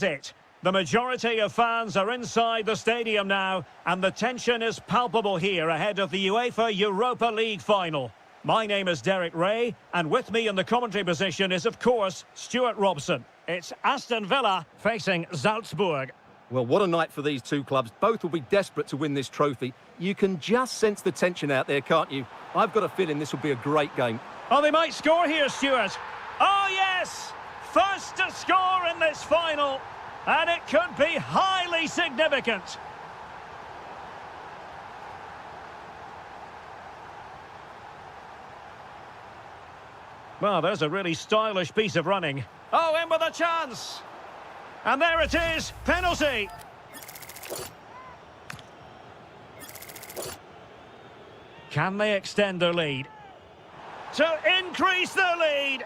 It. The majority of fans are inside the stadium now, and the tension is palpable here ahead of the UEFA Europa League final. My name is Derek Ray, and with me in the commentary position is, of course, Stuart Robson. It's Aston Villa facing Salzburg. Well, what a night for these two clubs. Both will be desperate to win this trophy. You can just sense the tension out there, can't you? I've got a feeling this will be a great game. Oh, they might score here, Stuart. Oh, yes! First to score in this final, and it could be highly significant. Well, there's a really stylish piece of running. Oh, in with a chance! And there it is, penalty! Can they extend their lead? To increase their lead!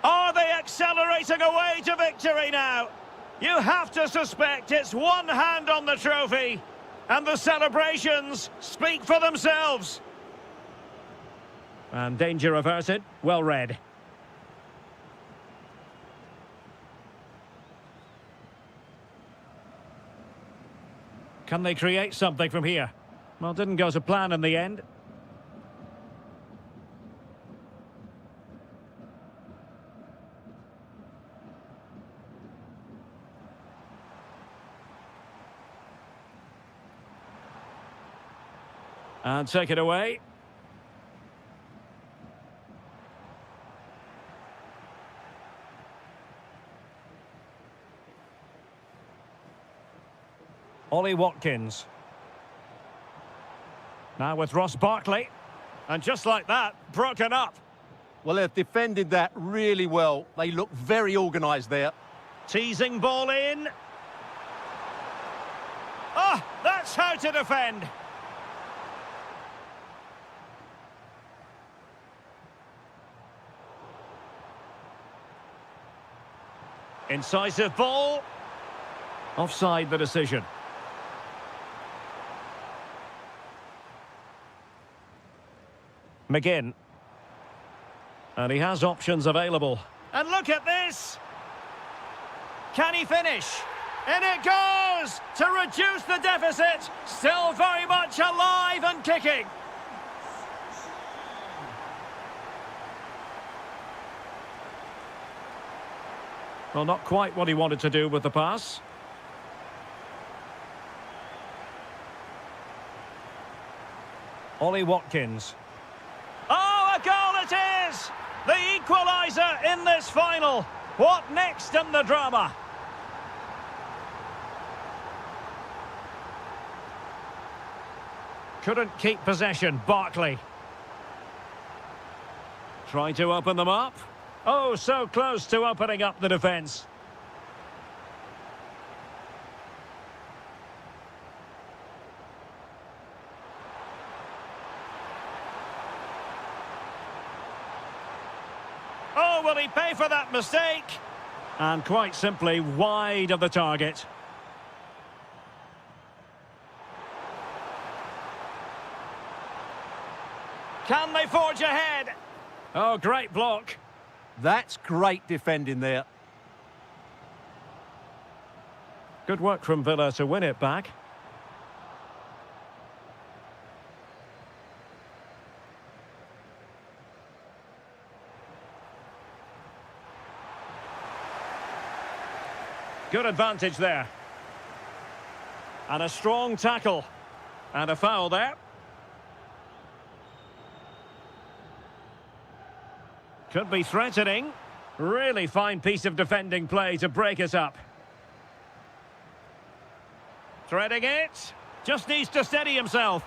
Are they accelerating away to victory now? You have to suspect it's one hand on the trophy, and the celebrations speak for themselves. And danger averted, well read. Can they create something from here? Well, didn't go to plan in the end. And take it away. Ollie Watkins. Now with Ross Barkley. And just like that, broken up. Well, they've defended that really well. They look very organised there. Teasing ball in. Oh, that's how to defend. Incisive ball. Offside the decision. McGinn. And he has options available. And look at this! Can he finish? And it goes! To reduce the deficit! Still very much alive and kicking! Well, not quite what he wanted to do with the pass. Ollie Watkins. Oh, a goal it is! The equaliser in this final. What next in the drama? Couldn't keep possession, Barkley. Trying to open them up. Oh, so close to opening up the defence. Oh, will he pay for that mistake? And quite simply wide of the target. Can they forge ahead? Oh, great block. That's great defending there. Good work from Villa to win it back. Good advantage there. And a strong tackle. And a foul there. Could be threatening. Really fine piece of defending play to break us up. Threading it. Just needs to steady himself.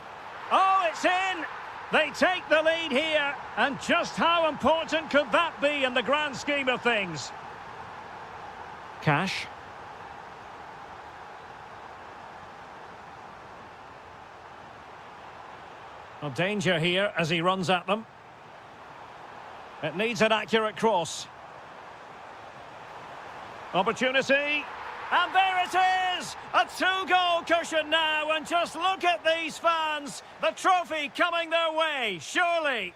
Oh, it's in! They take the lead here. And just how important could that be in the grand scheme of things? Cash. Well, danger here as he runs at them. It needs an accurate cross. Opportunity. And there it is! A two-goal cushion now, and just look at these fans. The trophy coming their way, surely.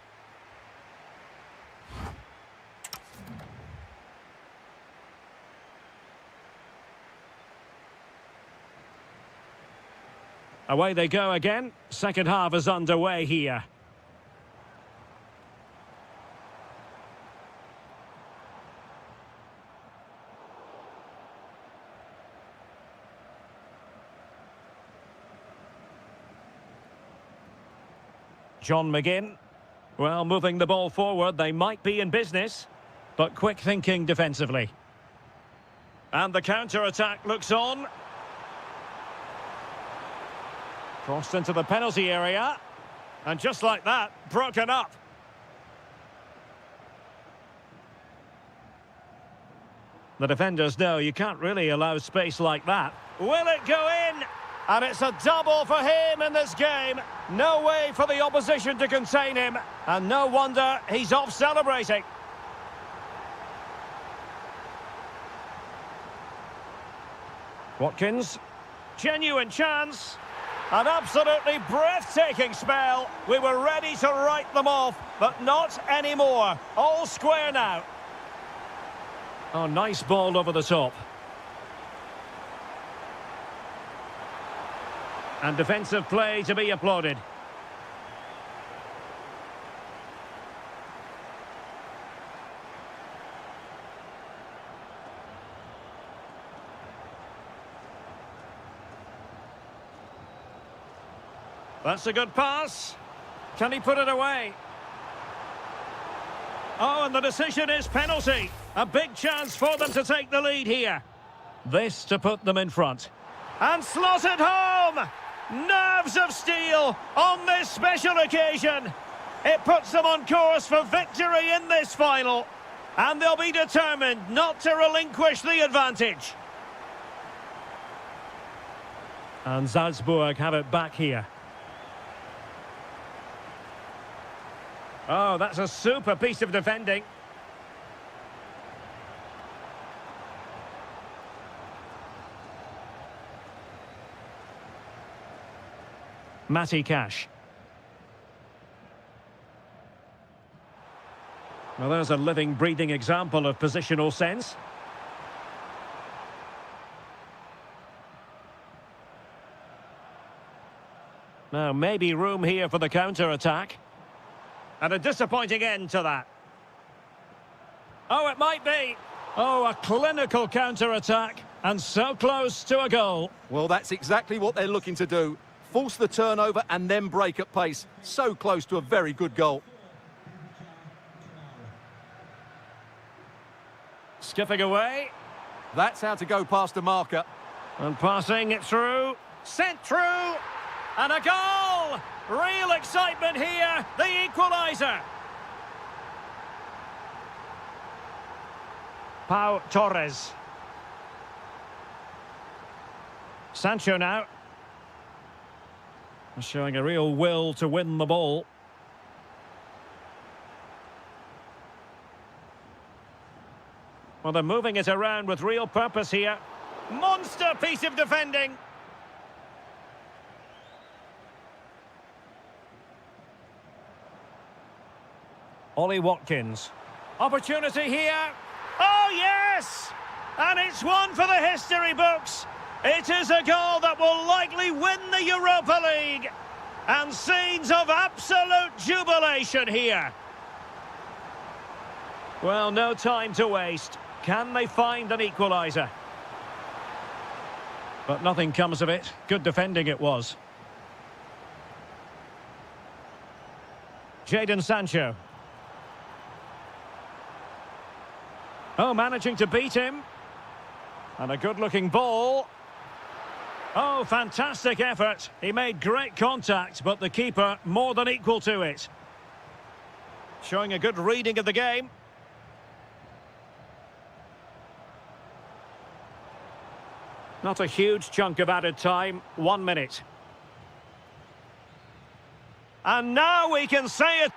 Away they go again. Second half is underway here. John McGinn. Well, moving the ball forward, they might be in business, but quick thinking defensively. And the counter-attack looks on. Crossed into the penalty area. And just like that, broken up. The defenders know you can't really allow space like that. Will it go in? And it's a double for him in this game. No way for the opposition to contain him. And no wonder he's off celebrating. Watkins. Genuine chance. An absolutely breathtaking spell. We were ready to write them off, but not anymore. All square now. Oh, nice ball over the top. And defensive play to be applauded. That's a good pass. Can he put it away? Oh, and the decision is penalty. A big chance for them to take the lead here. This to put them in front. And slotted home! Nerves of steel on this special occasion. It puts them on course for victory in this final. And they'll be determined not to relinquish the advantage. And Salzburg have it back here. Oh, that's a super piece of defending. Matty Cash. Well, there's a living, breathing example of positional sense. Now, maybe room here for the counter-attack. And a disappointing end to that. Oh, it might be. Oh, a clinical counter-attack. And so close to a goal. Well, that's exactly what they're looking to do. Force the turnover and then break at pace. So close to a very good goal. Skipping away. That's how to go past a marker. And passing it through. Sent through. And a goal! Real excitement here. The equaliser. Pau Torres. Sancho now. Showing a real will to win the ball. Well, they're moving it around with real purpose here. Monster piece of defending. Ollie Watkins. Opportunity here. Oh, yes! And it's one for the history books. It is a goal that will likely win the Europa League. And scenes of absolute jubilation here. Well, no time to waste. Can they find an equaliser? But nothing comes of it. Good defending it was. Jadon Sancho. Oh, managing to beat him. And a good-looking ball. Oh, fantastic effort. He made great contact, but the keeper more than equal to it. Showing a good reading of the game. Not a huge chunk of added time, 1 minute. And now we can say it.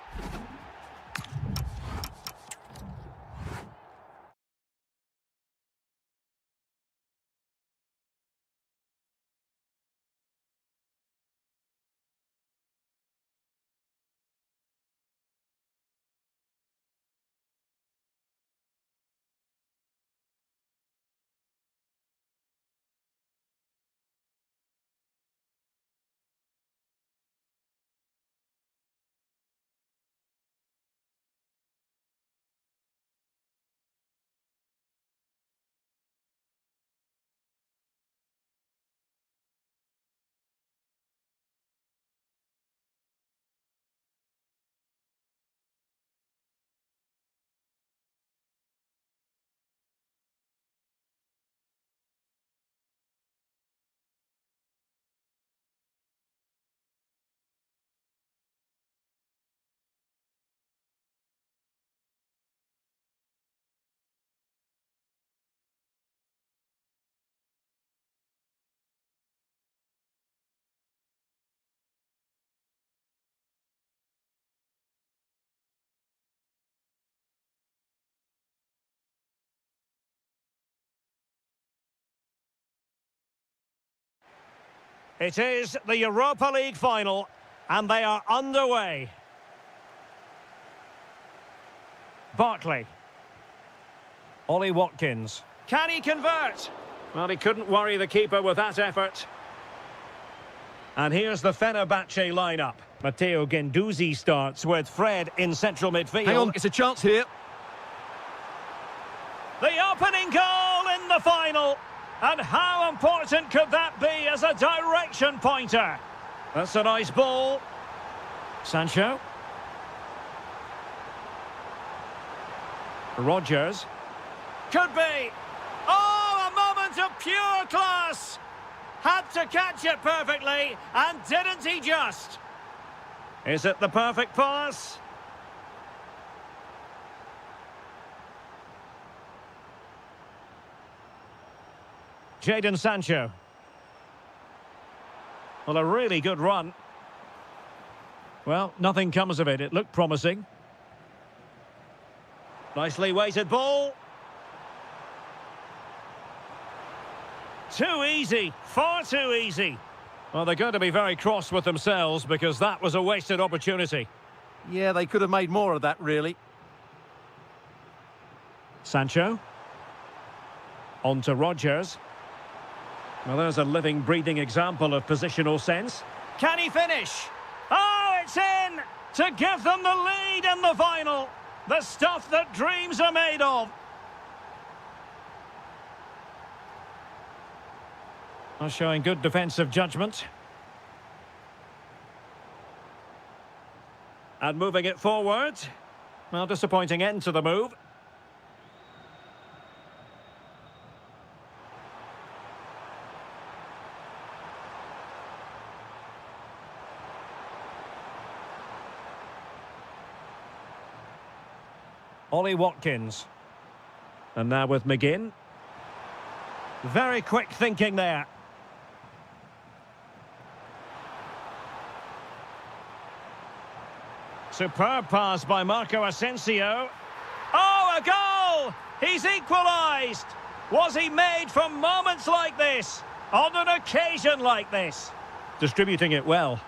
It is the Europa League final, and they are underway. Barkley. Ollie Watkins. Can he convert? Well, he couldn't worry the keeper with that effort. And here's the Fenerbahce lineup. Matteo Guendouzi starts with Fred in central midfield. Hang on, it's a chance here. The opening goal in the final. And how important could that be as a direction pointer? That's a nice ball. Sancho. Rodgers. Could be. Oh, a moment of pure class. Had to catch it perfectly, and didn't he just? Is it the perfect pass? Jadon Sancho. Well, a really good run. Well, nothing comes of it. It looked promising. Nicely weighted ball. Too easy. Far too easy. Well, they're going to be very cross with themselves because that was a wasted opportunity. Yeah, they could have made more of that, really. Sancho. On to Rodgers. Well, there's a living, breathing example of positional sense. Can he finish? Oh, it's in! To give them the lead in the final. The stuff that dreams are made of. Well, showing good defensive judgment. And moving it forward. Well, disappointing end to the move. Ollie Watkins. And now with McGinn. Very quick thinking there. Superb pass by Marco Asensio. Oh, a goal! He's equalised! Was he made from moments like this? On an occasion like this? Distributing it well.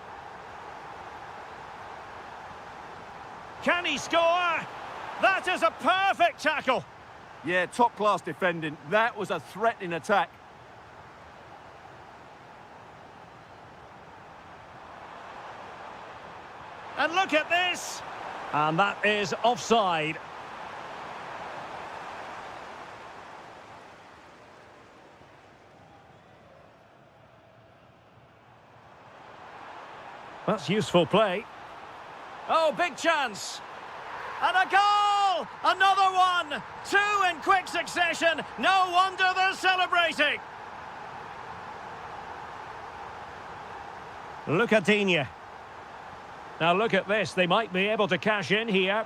Can he score? That is a perfect tackle. Yeah, top-class defending. That was a threatening attack. And look at this. And that is offside. That's useful play. Oh, big chance. And a goal! Another one! Two in quick succession. No wonder they're celebrating. Look at Digne. Now look at this. They might be able to cash in here.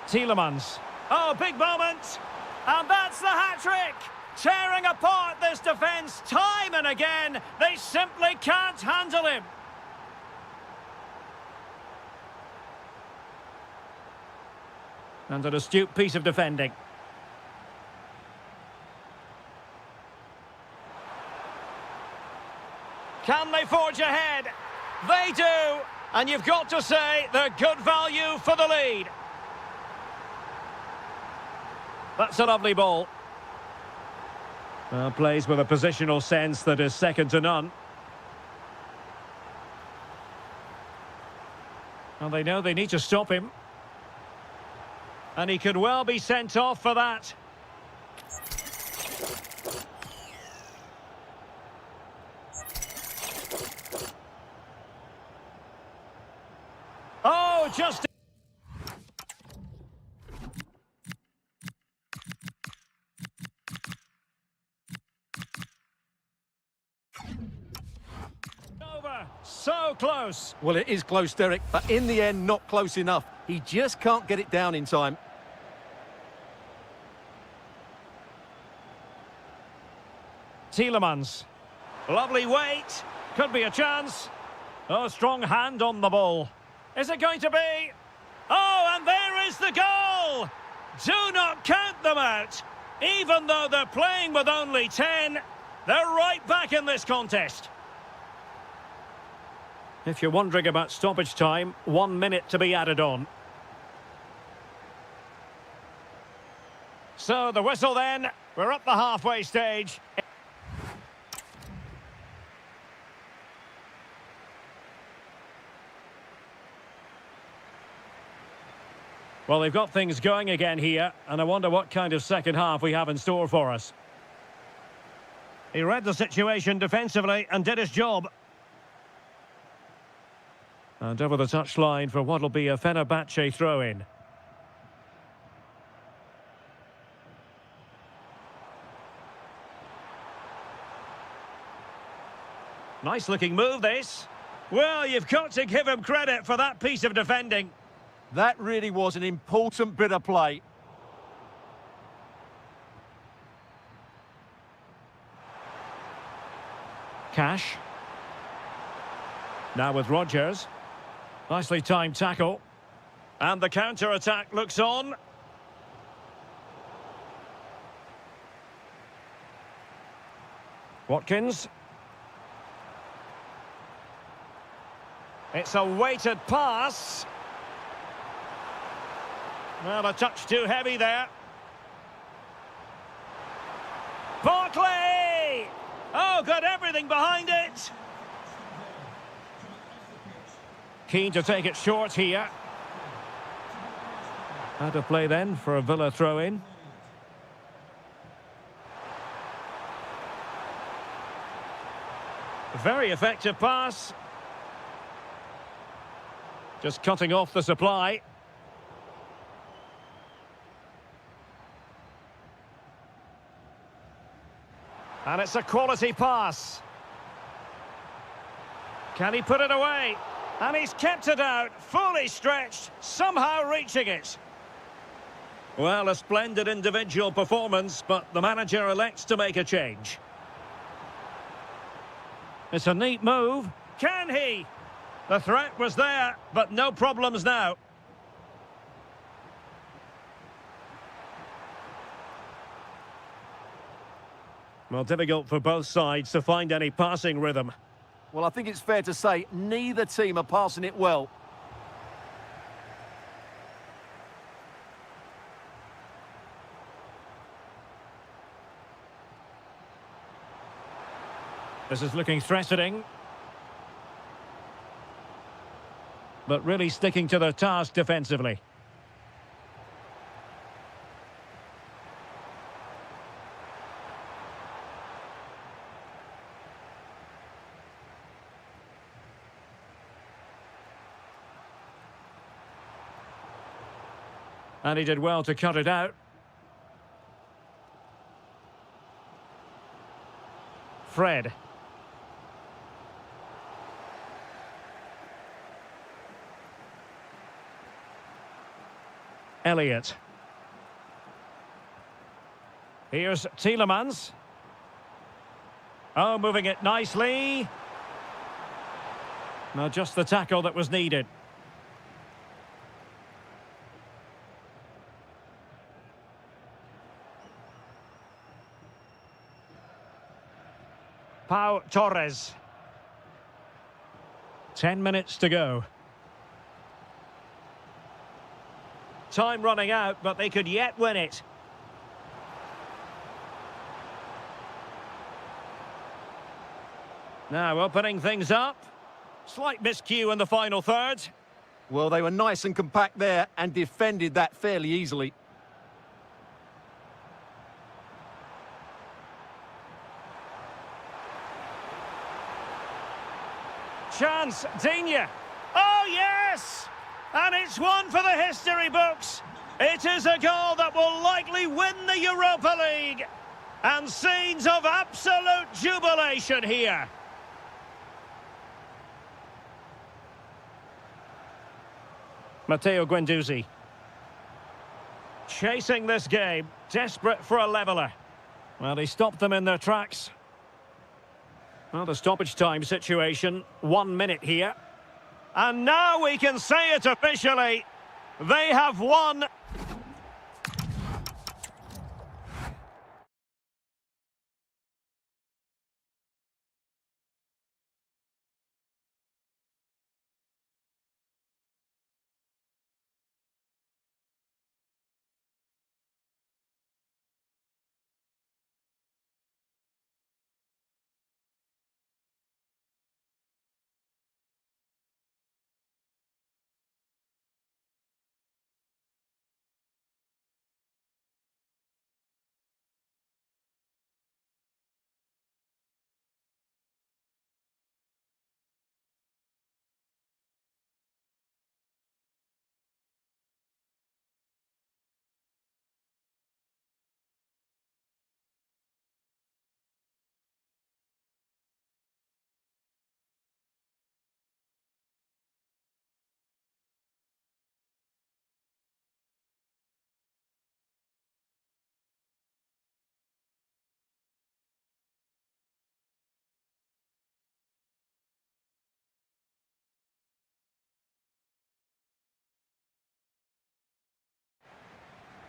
Tielemans. Oh, big moment. And that's the hat-trick. Tearing apart this defence time and again. They simply can't handle him. And an astute piece of defending. Can they forge ahead? They do. And you've got to say they're good value for the lead. That's a lovely ball. Well, plays with a positional sense that is second to none. Well, they know they need to stop him. And he could well be sent off for that. Oh, just... over. So close. Well, it is close, Derek, but in the end, not close enough. He just can't get it down in time. Tielemans. Lovely weight. Could be a chance. Oh, strong hand on the ball. Is it going to be? Oh, and there is the goal! Do not count them out. Even though they're playing with only 10, They're right back in this contest. If you're wondering about stoppage time, 1 minute to be added on. So the whistle then, we're up the halfway stage. Well, they've got things going again here, and I wonder what kind of second half we have in store for us. He read the situation defensively and did his job. And over the touchline for what will be a Fenerbahce throw-in. Nice-looking move, this. Well, you've got to give him credit for that piece of defending. That really was an important bit of play. Cash. Now with Rodgers. Nicely timed tackle. And the counter-attack looks on. Watkins. It's a weighted pass. Well, a touch too heavy there. Barkley! Oh, got everything behind it. Keen to take it short here. Out of play then for a Villa throw-in. Very effective pass. Just cutting off the supply. And it's a quality pass. Can he put it away? And he's kept it out, fully stretched, somehow reaching it. Well, a splendid individual performance, but the manager elects to make a change. It's a neat move. Can he? The threat was there, but no problems now. Well, difficult for both sides to find any passing rhythm. Well, I think it's fair to say neither team are passing it well. This is looking threatening. But really sticking to their task defensively. And he did well to cut it out. Fred. Elliott. Here's Tielemans. Oh, moving it nicely. Now just the tackle that was needed. Pau Torres. 10 minutes to go. Time running out, but they could yet win it. Now opening things up. Slight miscue in the final third. Well, they were nice and compact there and defended that fairly easily. Chance, Digne. Oh, yes! And it's one for the history books. It is a goal that will likely win the Europa League. And scenes of absolute jubilation here. Matteo Guendouzi. Chasing this game, desperate for a leveller. Well, he stopped them in their tracks. Well, the stoppage time situation, 1 minute here. And now we can say it officially. They have won.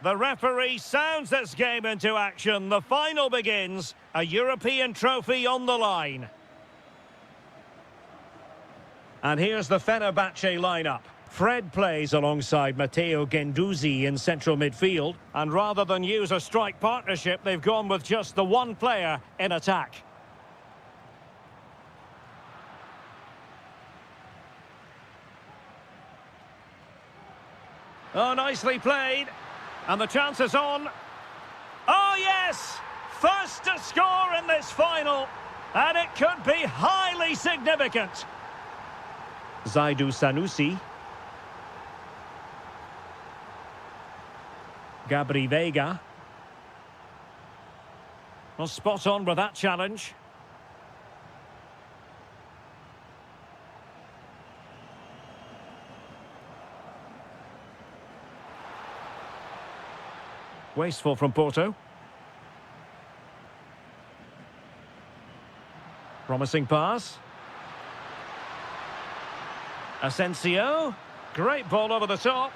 The referee sounds this game into action. The final begins. A European trophy on the line. And here's the Fenerbahce lineup. Fred plays alongside Matteo Guendouzi in central midfield. And rather than use a strike partnership, they've gone with just the one player in attack. Oh, nicely played. And the chance is on. Oh, yes! First to score in this final. And it could be highly significant. Zaidu Sanusi. Gabri Veiga. Well, spot on with that challenge. Wasteful from Porto. Promising pass. Asensio. Great ball over the top.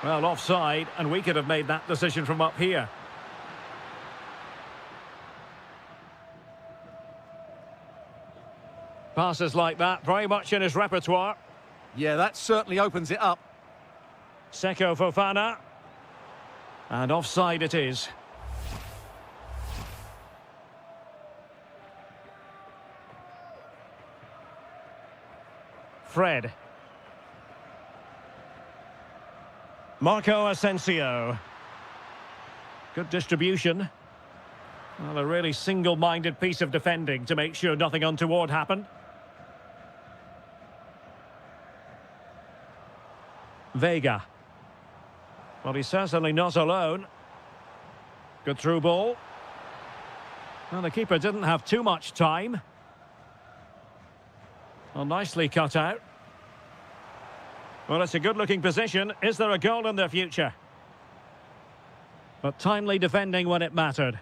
Well, offside, and we could have made that decision from up here. Passes like that, very much in his repertoire. Yeah, that certainly opens it up. Seko Fofana. And offside it is. Fred. Marco Asensio. Good distribution. Well, a really single-minded piece of defending to make sure nothing untoward happened. Veiga. Well, he's certainly not alone. Good through ball. Well, the keeper didn't have too much time. Well, nicely cut out. Well, it's a good-looking position. Is there a goal in the future? But timely defending when it mattered.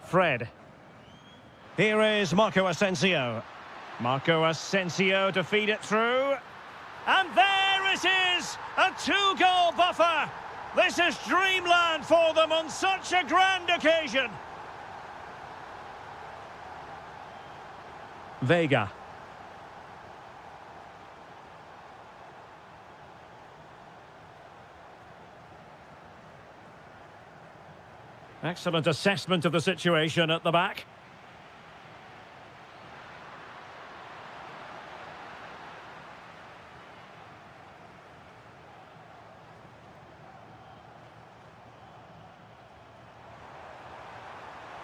Fred. Here is Marco Asensio. Marco Asensio to feed it through. And there it is! A two-goal buffer! This is dreamland for them on such a grand occasion! Veiga. Excellent assessment of the situation at the back.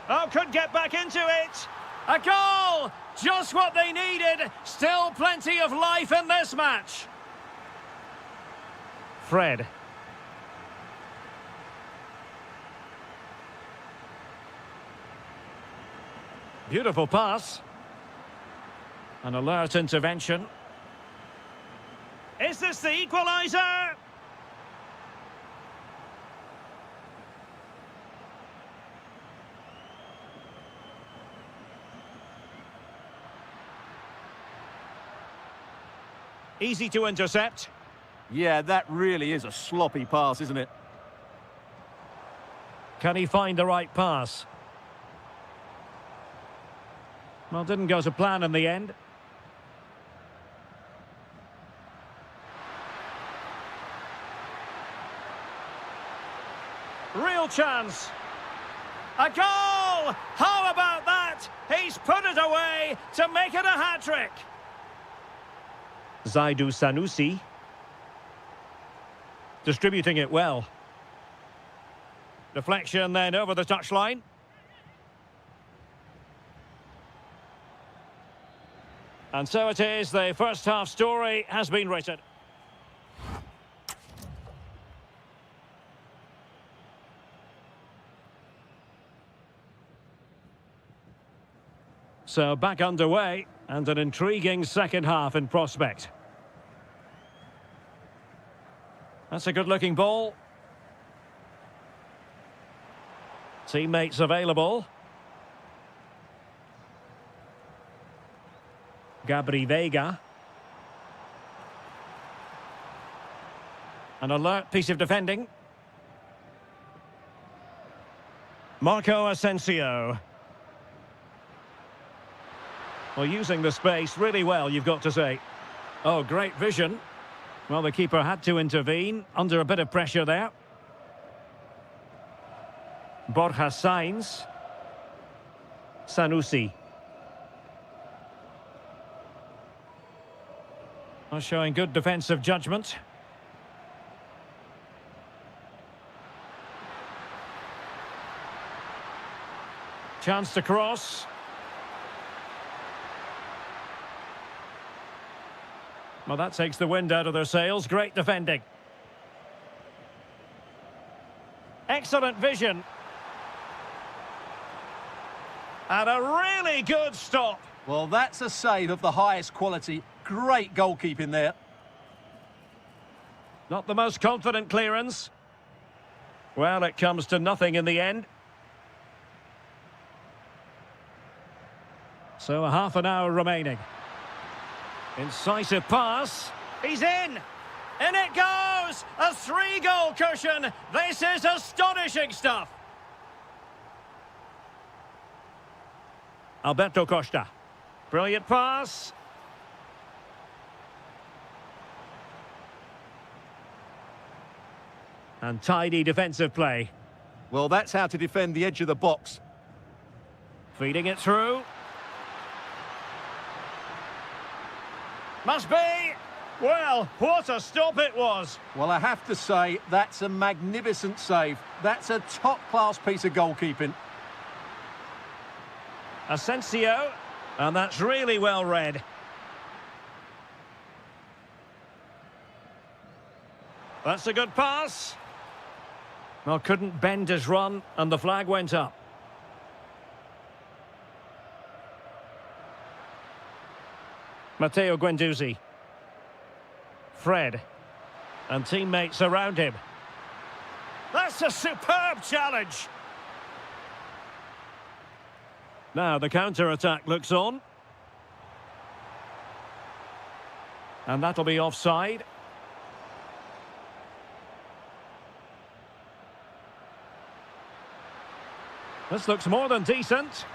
Oh, could get back into it. A goal! Just what they needed. Still plenty of life in this match. Fred. Beautiful pass. An alert intervention. Is this the equaliser? Easy to intercept. Yeah, that really is a sloppy pass, isn't it? Can he find the right pass? Well, didn't go to plan in the end. Real chance. A goal! How about that? He's put it away to make it a hat-trick. Zaidu Sanusi. Distributing it well. Deflection then over the touchline. And so it is, the first half story has been written. So back underway, and an intriguing second half in prospect. That's a good-looking ball. Teammates available. Gabri Veiga. An alert piece of defending. Marco Asensio. Well, using the space really well, you've got to say. Oh, great vision. Well, the keeper had to intervene, under a bit of pressure there. Borja Sainz. Sanusi. Well, showing good defensive judgment. Chance to cross. Well, that takes the wind out of their sails. Great defending. Excellent vision. And a really good stop. Well, that's a save of the highest quality. Great goalkeeping there. Not the most confident clearance. Well, it comes to nothing in the end. So a half an hour remaining. Incisive pass. He's in! In it goes! A 3-goal cushion! This is astonishing stuff! Alberto Costa. Brilliant pass. And tidy defensive play. Well, that's how to defend the edge of the box. Feeding it through. Must be! Well, what a stop it was! Well, I have to say, that's a magnificent save. That's a top-class piece of goalkeeping. Asensio, and that's really well read. That's a good pass. Well, couldn't bend his run, and the flag went up. Matteo Guendouzi. Fred. And teammates around him. That's a superb challenge! Now the counter-attack looks on. And that'll be offside. This looks more than decent.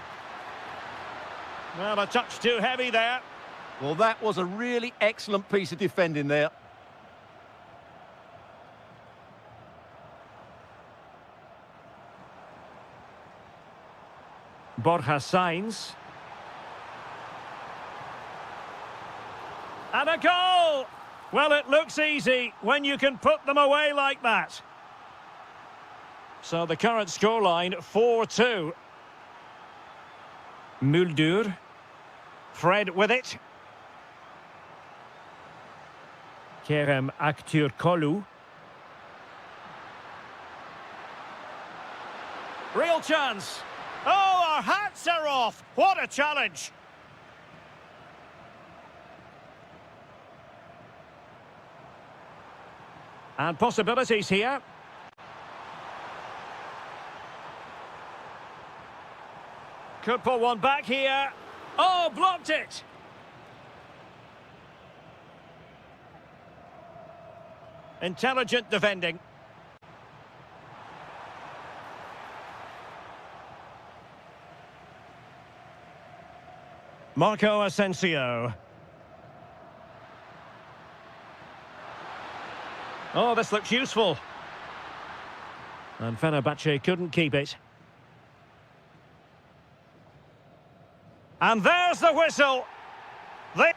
Well, a touch too heavy there. Well, that was a really excellent piece of defending there. Borja Sainz. And a goal! Well, it looks easy when you can put them away like that. So the current scoreline, 4-2. Muldur. Fred with it. Kerem Aktürkoğlu. Real chance. Oh, our hats are off. What a challenge. And possibilities here. Could put one back here. Oh, blocked it. Intelligent defending. Marco Asensio. Oh, this looks useful. And Fenerbahce couldn't keep it. And there's the whistle. They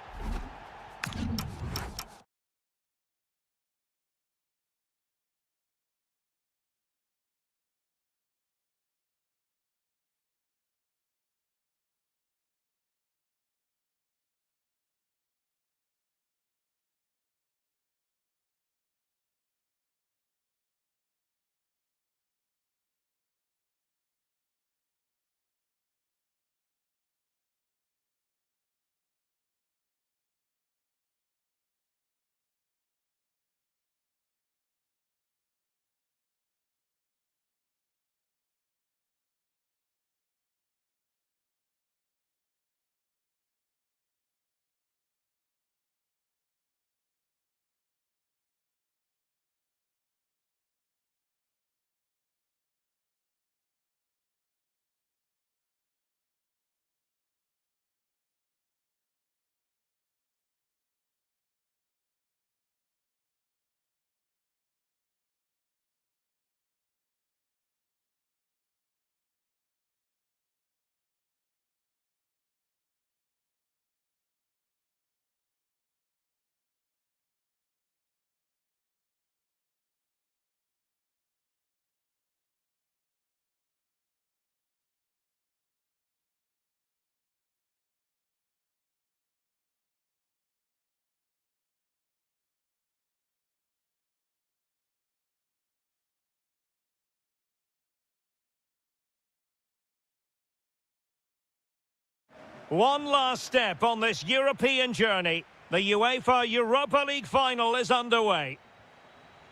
One last step on this European journey. The UEFA Europa League final is underway.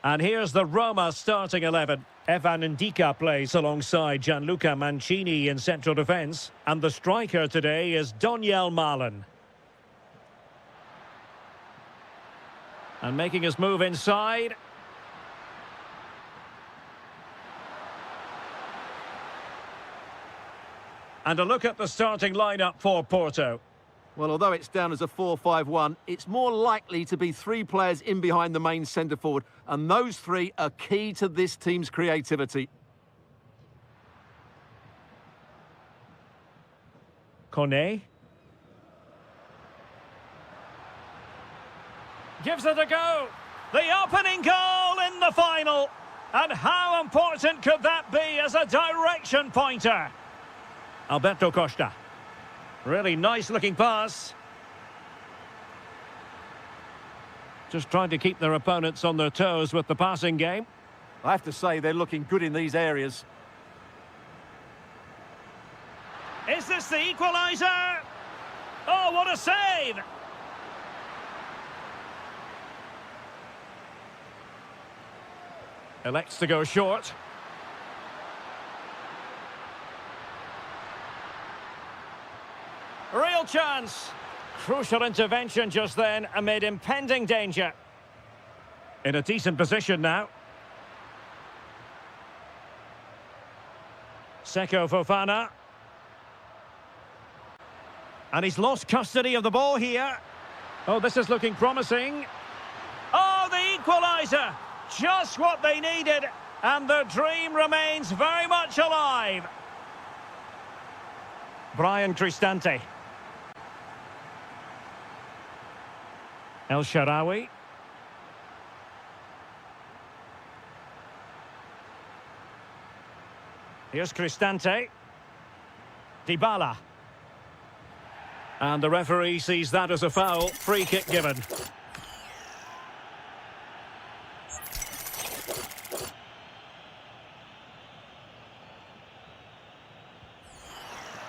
And here's the Roma starting 11. Evan Ndika plays alongside Gianluca Mancini in central defence. And the striker today is Doniel Malen. And making his move inside. And a look at the starting lineup for Porto. Well, although it's down as a 4-5-1, it's more likely to be three players in behind the main centre-forward, and those three are key to this team's creativity. Kone. Gives it a go. The opening goal in the final. And how important could that be as a direction pointer? Alberto Costa. Really nice looking pass. Just trying to keep their opponents on their toes with the passing game. I have to say they're looking good in these areas. Is this the equaliser? Oh, what a save! Elects to go short. Real chance. Crucial intervention just then amid impending danger. In a decent position now. Seko Fofana. And he's lost custody of the ball here. Oh, this is looking promising. Oh, the equaliser! Just what they needed. And the dream remains very much alive. Brian Cristante. El Shaarawy. Here's Cristante. Dybala. And the referee sees that as a foul. Free kick given.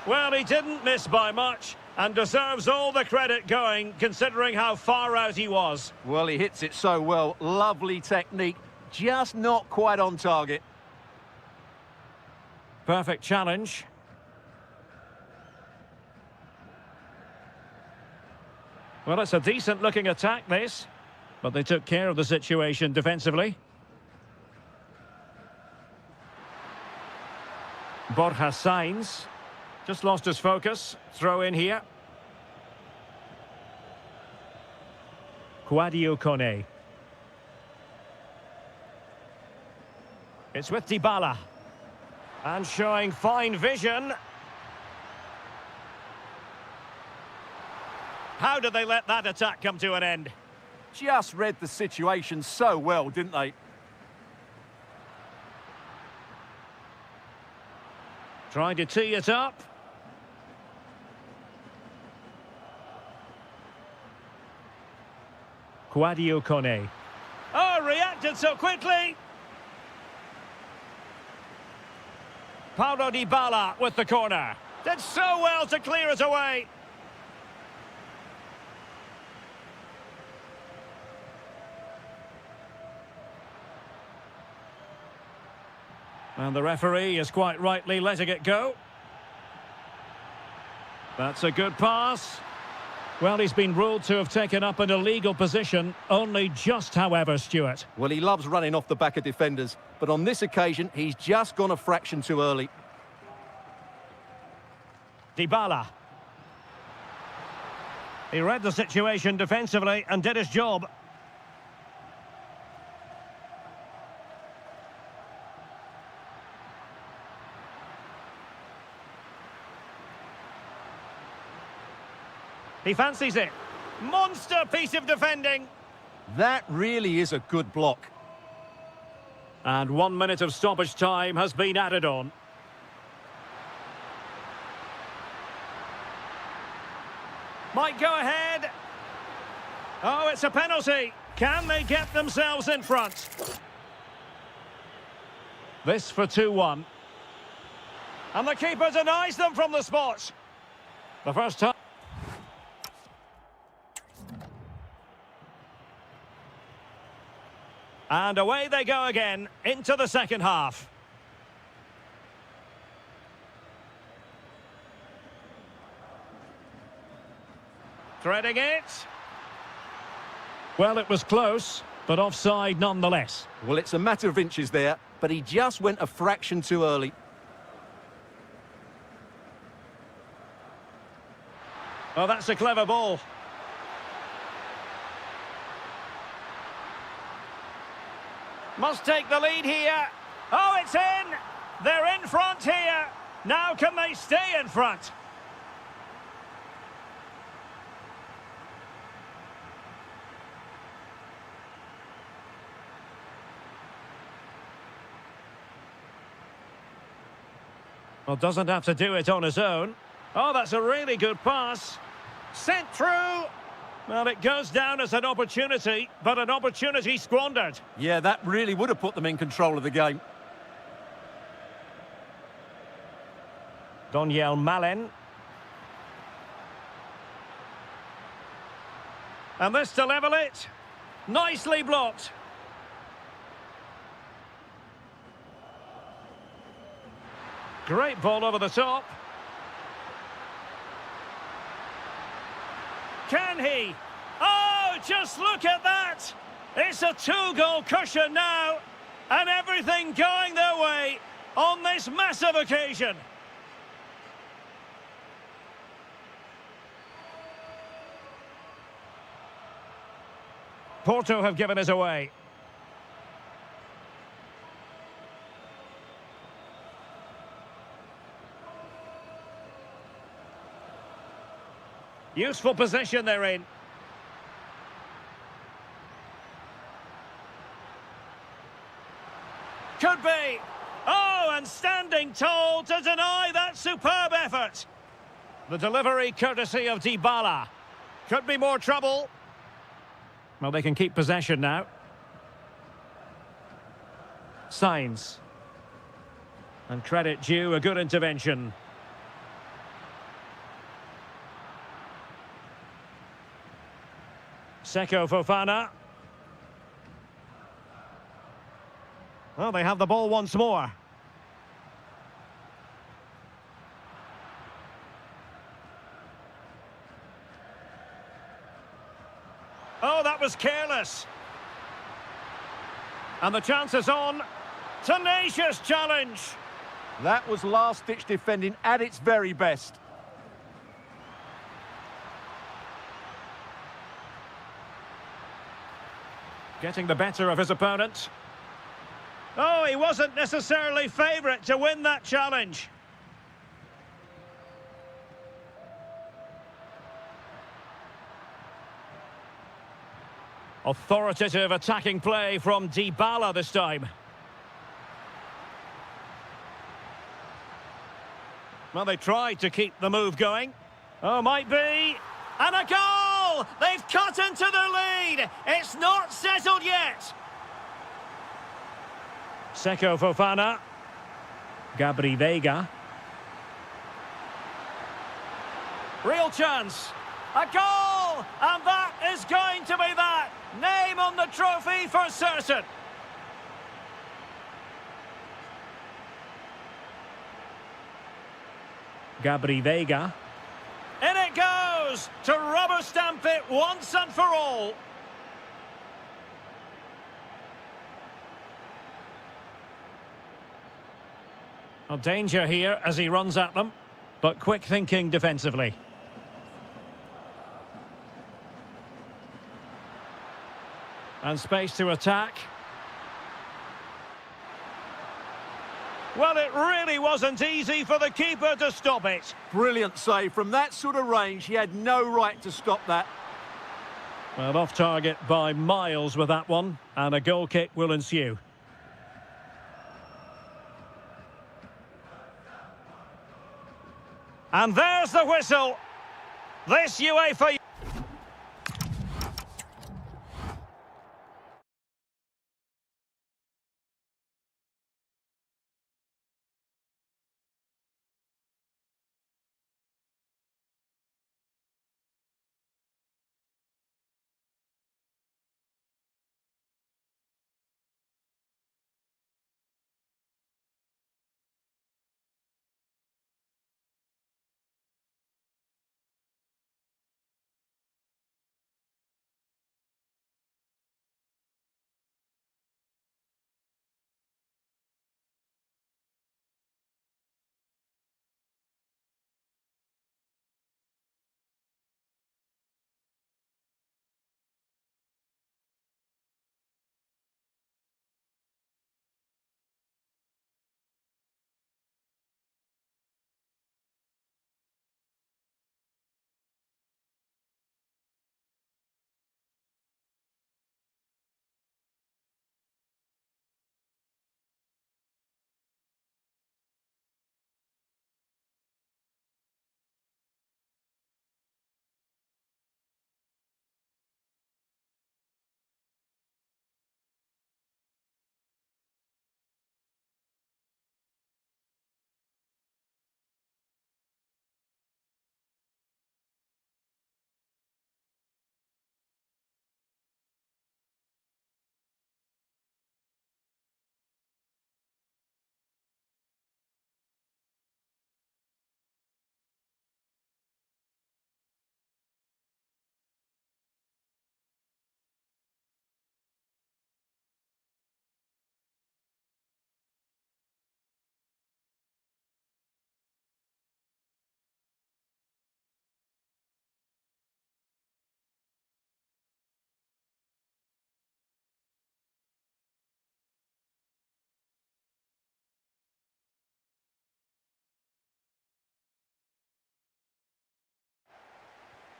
Well, he didn't miss by much. And deserves all the credit going, considering how far out he was. Well, he hits it so well. Lovely technique. Just not quite on target. Perfect challenge. Well, it's a decent-looking attack, this. But they took care of the situation defensively. Borja Sainz. Just lost his focus. Throw in here. Kwadwo Kone. It's with Dybala. And showing fine vision. How did they let that attack come to an end? Just read the situation so well, didn't they? Trying to tee it up. Kwadwo Kone. Oh, reacted so quickly. Paulo Dybala with the corner. Did so well to clear it away. And the referee is quite rightly letting it go. That's a good pass. Well, he's been ruled to have taken up an illegal position, only just, however, Stuart. Well, he loves running off the back of defenders, but on this occasion, he's just gone a fraction too early. Dybala. He read the situation defensively and did his job. He fancies it. Monster piece of defending. That really is a good block. And 1 minute of stoppage time has been added on. Might go ahead. Oh, it's a penalty. Can they get themselves in front? This for 2-1. And the keeper denies them from the spot. The first time. And away they go again into the second half. Threading it. Well, it was close, but offside nonetheless. Well, it's a matter of inches there, but he just went a fraction too early. Oh, that's a clever ball. Must take the lead here. Oh, it's in! They're in front here. Now can they stay in front? Well, doesn't have to do it on his own. Oh, that's a really good pass. Sent through. Well, it goes down as an opportunity, but an opportunity squandered. Yeah, that really would have put them in control of the game. Doniel Malen. And this to level it. Nicely blocked. Great ball over the top. Can he? Oh, just look at that! It's a two-goal cushion now, and everything going their way on this massive occasion. Porto have given us away. Useful position they're in. Could be. Oh, and standing tall to deny that superb effort. The delivery courtesy of Dybala. Could be more trouble. Well, they can keep possession now. Signs. And credit due, a good intervention. Seko Fofana. Well, they have the ball once more. Oh, that was careless. And the chance is on. Tenacious challenge. That was last-ditch defending at its very best. Getting the better of his opponent. Oh, he wasn't necessarily favourite to win that challenge. Authoritative attacking play from Dybala this time. Well, they tried to keep the move going. Oh, might be. And a goal! They've cut into their lead. It's not settled yet. Seko Fofana. Gabri Veiga. Real chance. A goal! And that is going to be that. Name on the trophy for certain. Gabri Veiga. In it goes to rubber stamp it once and for all. Well, danger here as he runs at them, but quick thinking defensively. And space to attack. Well, it really wasn't easy for the keeper to stop it. Brilliant save. From that sort of range, he had no right to stop that. Well, off target by miles with that one, and a goal kick will ensue. And there's the whistle. This UEFA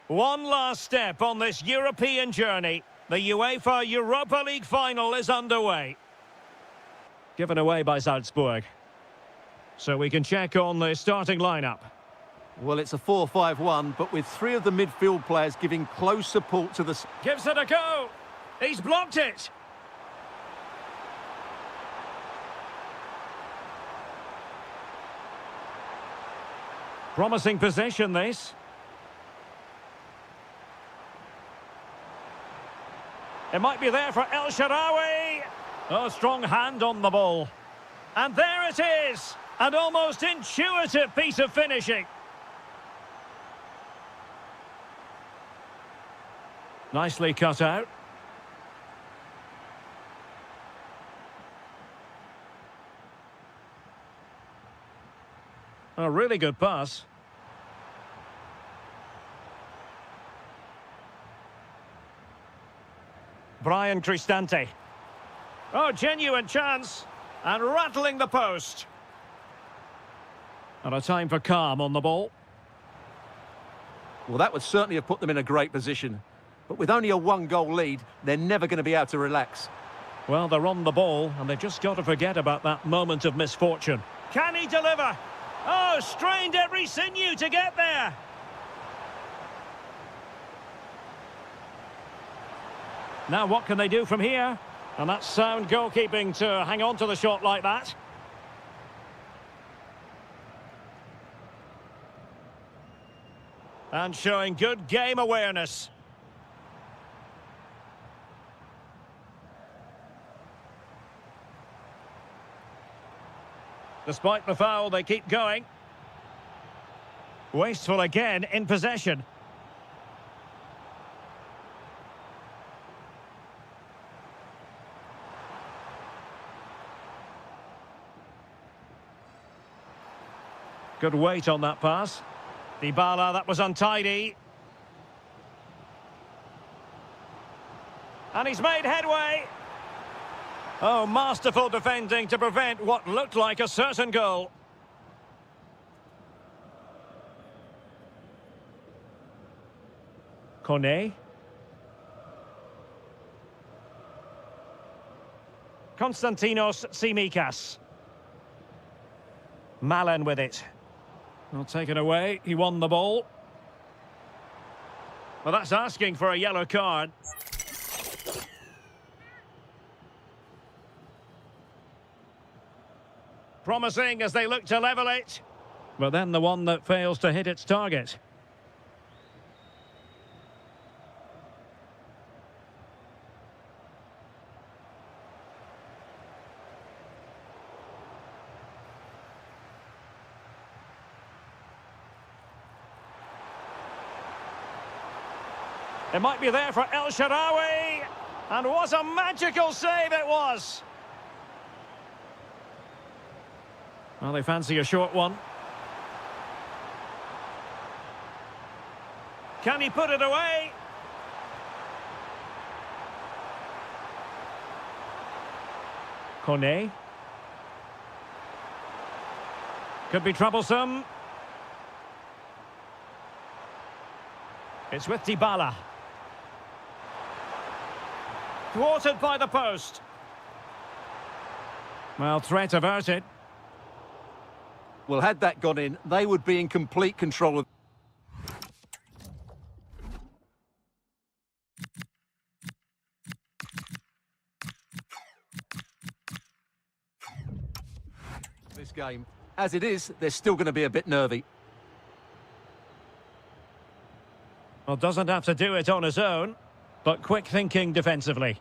One last step on this European journey. The UEFA Europa League final is underway. Given away by Salzburg. So we can check on the starting lineup. Well, it's a 4-5-1, but with three of the midfield players giving close support to the... Gives it a go. He's blocked it. Promising position, this. It might be there for El Shaarawy. Oh, strong hand on the ball. And there it is. An almost intuitive piece of finishing. Nicely cut out. A really good pass. Brian Cristante. Oh, genuine chance. And rattling the post. And a time for calm on the ball. Well, that would certainly have put them in a great position. But with only a one-goal lead, they're never going to be able to relax. Well, they're on the ball, and they've just got to forget about that moment of misfortune. Can he deliver? Oh, strained every sinew to get there. Now what can they do from here? And that's sound goalkeeping to hang on to the shot like that. And showing good game awareness. Despite the foul, they keep going. Wasteful again in possession. Good weight on that pass. Dybala, that was untidy. And he's made headway. Oh, masterful defending to prevent what looked like a certain goal. Kone. Konstantinos Tsimikas. Malen with it. Well, taken away. He won the ball. Well, that's asking for a yellow card. Promising as they look to level it. But then the one that fails to hit its target. It might be there for El Shaarawy. And what a magical save it was. Well, they fancy a short one. Can he put it away? Kone. Could be troublesome. It's with Dybala. Thwarted by the post. Well, threat averted. Well, had that gone in, they would be in complete control of... this game. As it is, they're still going to be a bit nervy. Well, doesn't have to do it on his own, but quick thinking defensively.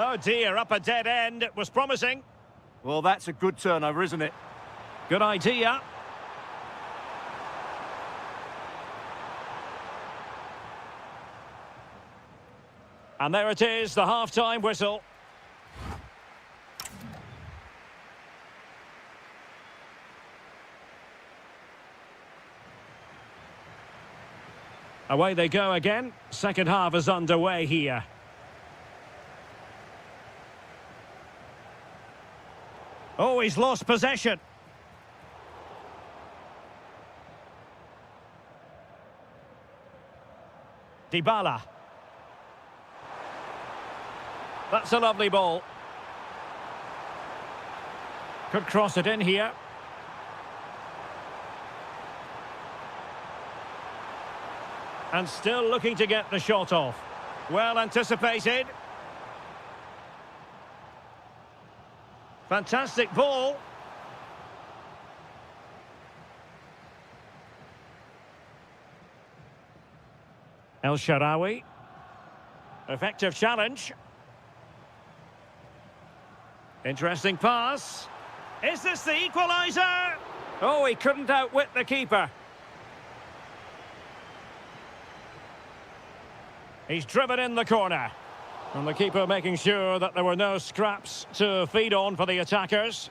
Oh dear, up a dead end. It was promising. Well, that's a good turnover, isn't it? Good idea. And there it is, the half-time whistle. Away they go again. Second half is underway here. Oh, he's lost possession. Dybala. That's a lovely ball. Could cross it in here. And still looking to get the shot off. Well anticipated. Fantastic ball. El Shaarawy. Effective challenge. Interesting pass. Is this the equaliser? Oh, he couldn't outwit the keeper. He's driven in the corner. And the keeper making sure that there were no scraps to feed on for the attackers.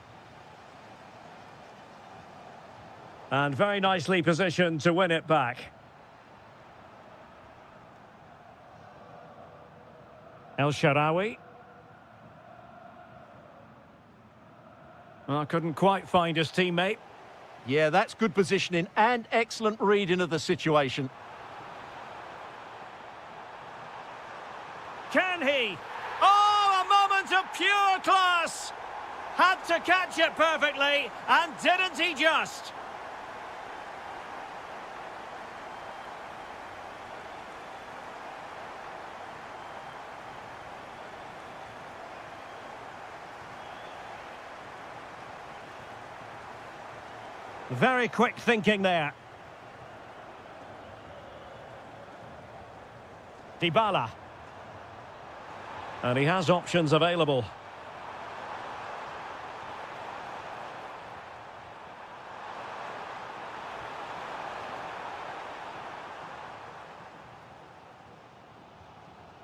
And very nicely positioned to win it back. El Shaarawy. Well, couldn't quite find his teammate. Yeah, that's good positioning and excellent reading of the situation. Can he? Oh, a moment of pure class! Had to catch it perfectly, and didn't he just? Very quick thinking there. Dybala. And he has options available.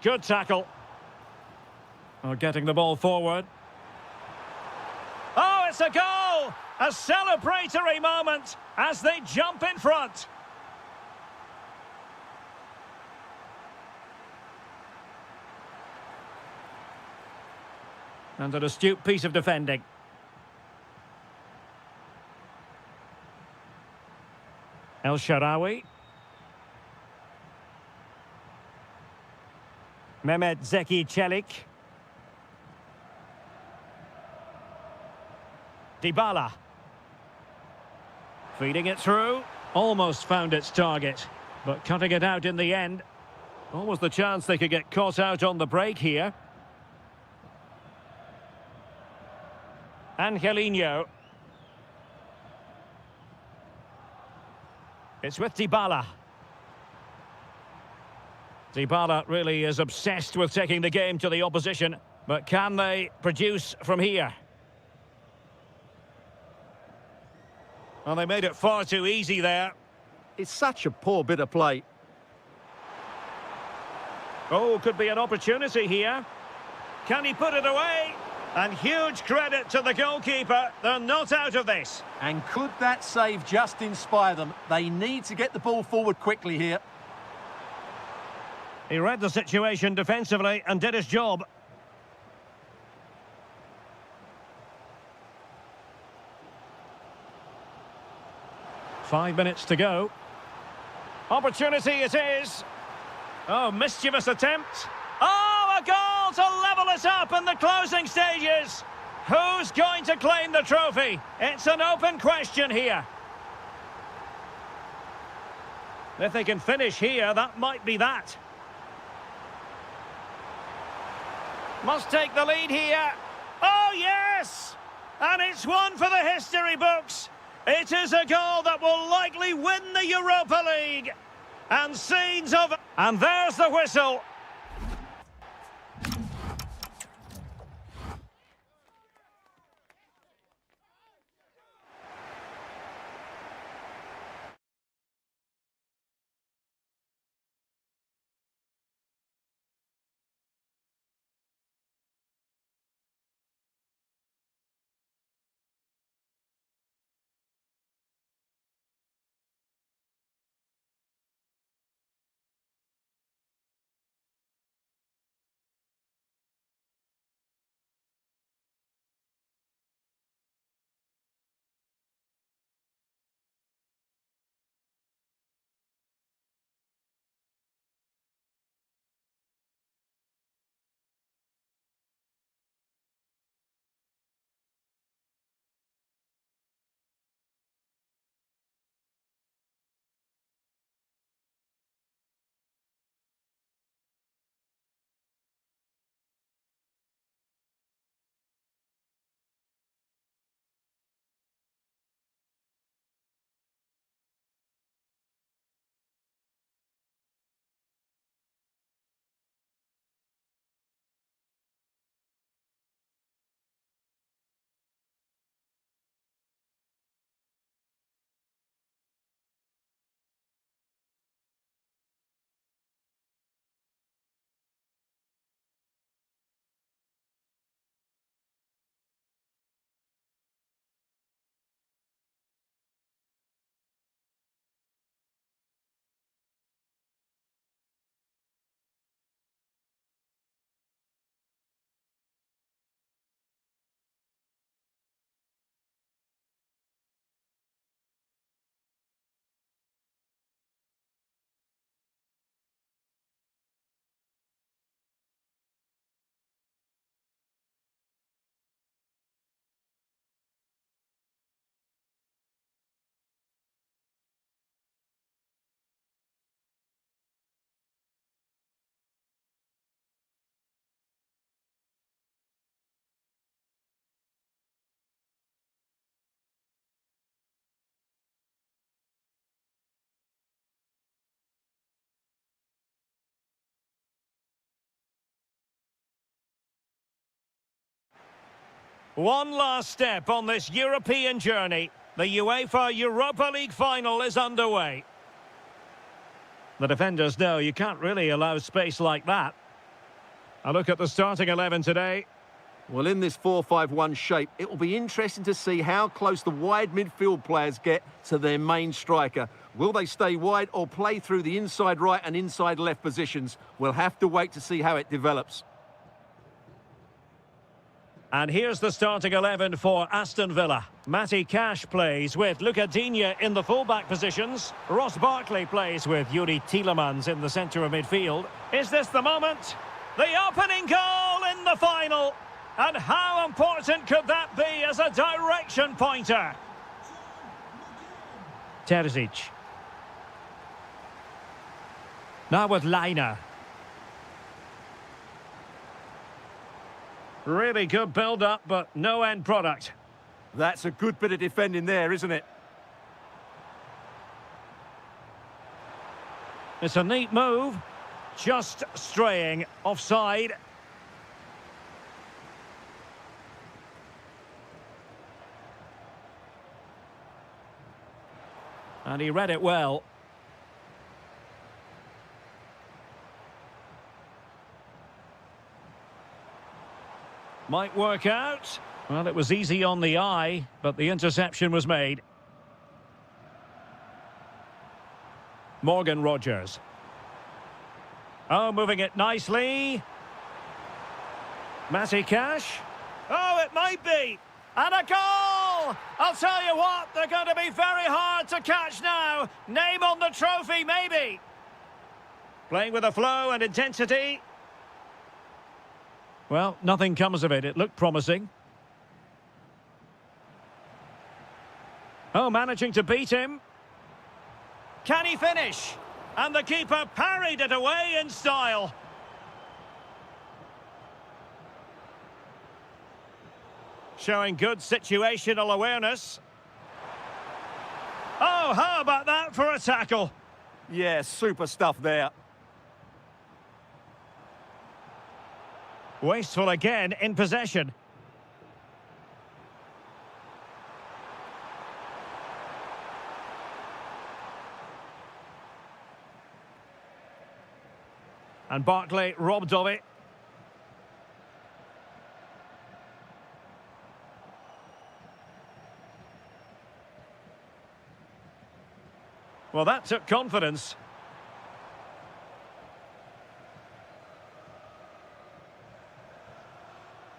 Good tackle. Oh, getting the ball forward. Oh, it's a goal! A celebratory moment as they jump in front. And an astute piece of defending. El Shaarawy. Mehmet Zeki Çelik. Dybala. Feeding it through. Almost found its target, but cutting it out in the end. Almost the chance they could get caught out on the break here. Angelino. It's with Dybala. Dybala really is obsessed with taking the game to the opposition, but can they produce from here? Well, they made it far too easy there. It's such a poor bit of play. Oh, could be an opportunity here. Can he put it away? And huge credit to the goalkeeper. They're not out of this. And could that save just inspire them? They need to get the ball forward quickly here. He read the situation defensively and did his job. Five minutes to go. Opportunity it is. Oh, mischievous attempt. Oh, a goal to level it up in the closing stages. Who's going to claim the trophy? It's an open question here. If they can finish here, that might be that. Must take the lead here. Oh, yes! And it's one for the history books. It is a goal that will likely win the Europa League. And scenes of... And there's the whistle. One last step on this European journey. The UEFA Europa League final is underway. The defenders know you can't really allow space like that. A look at the starting 11 today. Well, in this 4-5-1 shape, it will be interesting to see how close the wide midfield players get to their main striker. Will they stay wide or play through the inside right and inside left positions? We'll have to wait to see how it develops. And here's the starting 11 for Aston Villa. Matty Cash plays with Luca Digne in the fullback positions. Ross Barkley plays with Yuri Tielemans in the centre of midfield. Is this the moment? The opening goal in the final! And how important could that be as a direction pointer? Terzic. Now with Leiner. Really good build-up, but no end product. That's a good bit of defending there, isn't it? It's a neat move. Just straying offside. And he read it well. Might work out. Well, it was easy on the eye, but the interception was made. Morgan Rogers. Oh, moving it nicely. Matty Cash. Oh, it might be. And a goal! I'll tell you what, they're going to be very hard to catch now. Name on the trophy, maybe. Playing with a flow and intensity. Well, nothing comes of it. It looked promising. Oh, managing to beat him. Can he finish? And the keeper parried it away in style. Showing good situational awareness. Oh, how about that for a tackle? Yeah, super stuff there. Wasteful again in possession. And Barkley robbed of it. Well, that took confidence.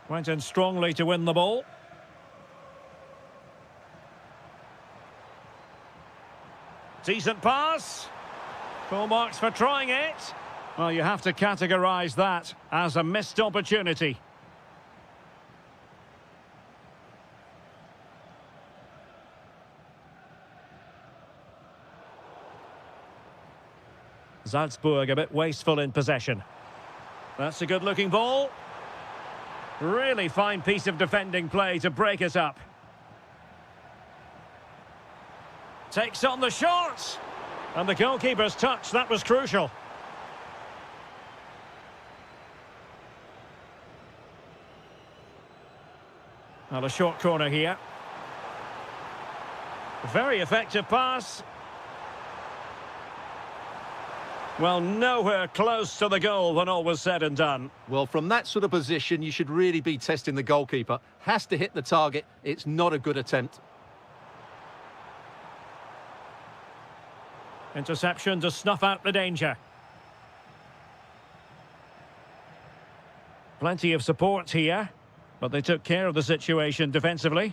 Went in strongly to win the ball. Decent pass. Full marks for trying it. Well, you have to categorise that as a missed opportunity. Salzburg a bit wasteful in possession. That's a good-looking ball. Really fine piece of defending play to break it up. Takes on the shot. And the goalkeeper's touch, that was crucial. Well, a short corner here. Very effective pass. Well, nowhere close to the goal when all was said and done. Well, from that sort of position, you should really be testing the goalkeeper. Has to hit the target. It's not a good attempt. Interception to snuff out the danger. Plenty of support here, but they took care of the situation defensively.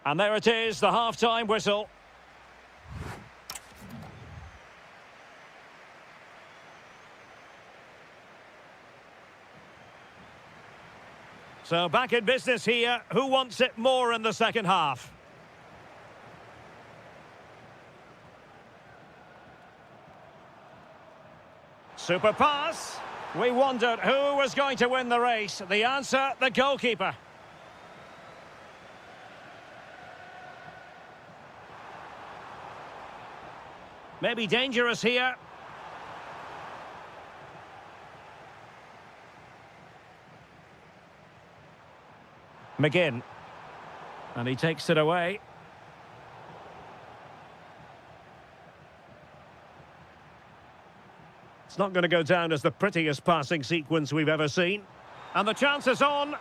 And there it is, the half-time whistle. So back in business here. Who wants it more in the second half? Super pass. We wondered who was going to win the race. The answer, the goalkeeper. Maybe dangerous here. McGinn. And he takes it away. It's not going to go down as the prettiest passing sequence we've ever seen. And the chance is on.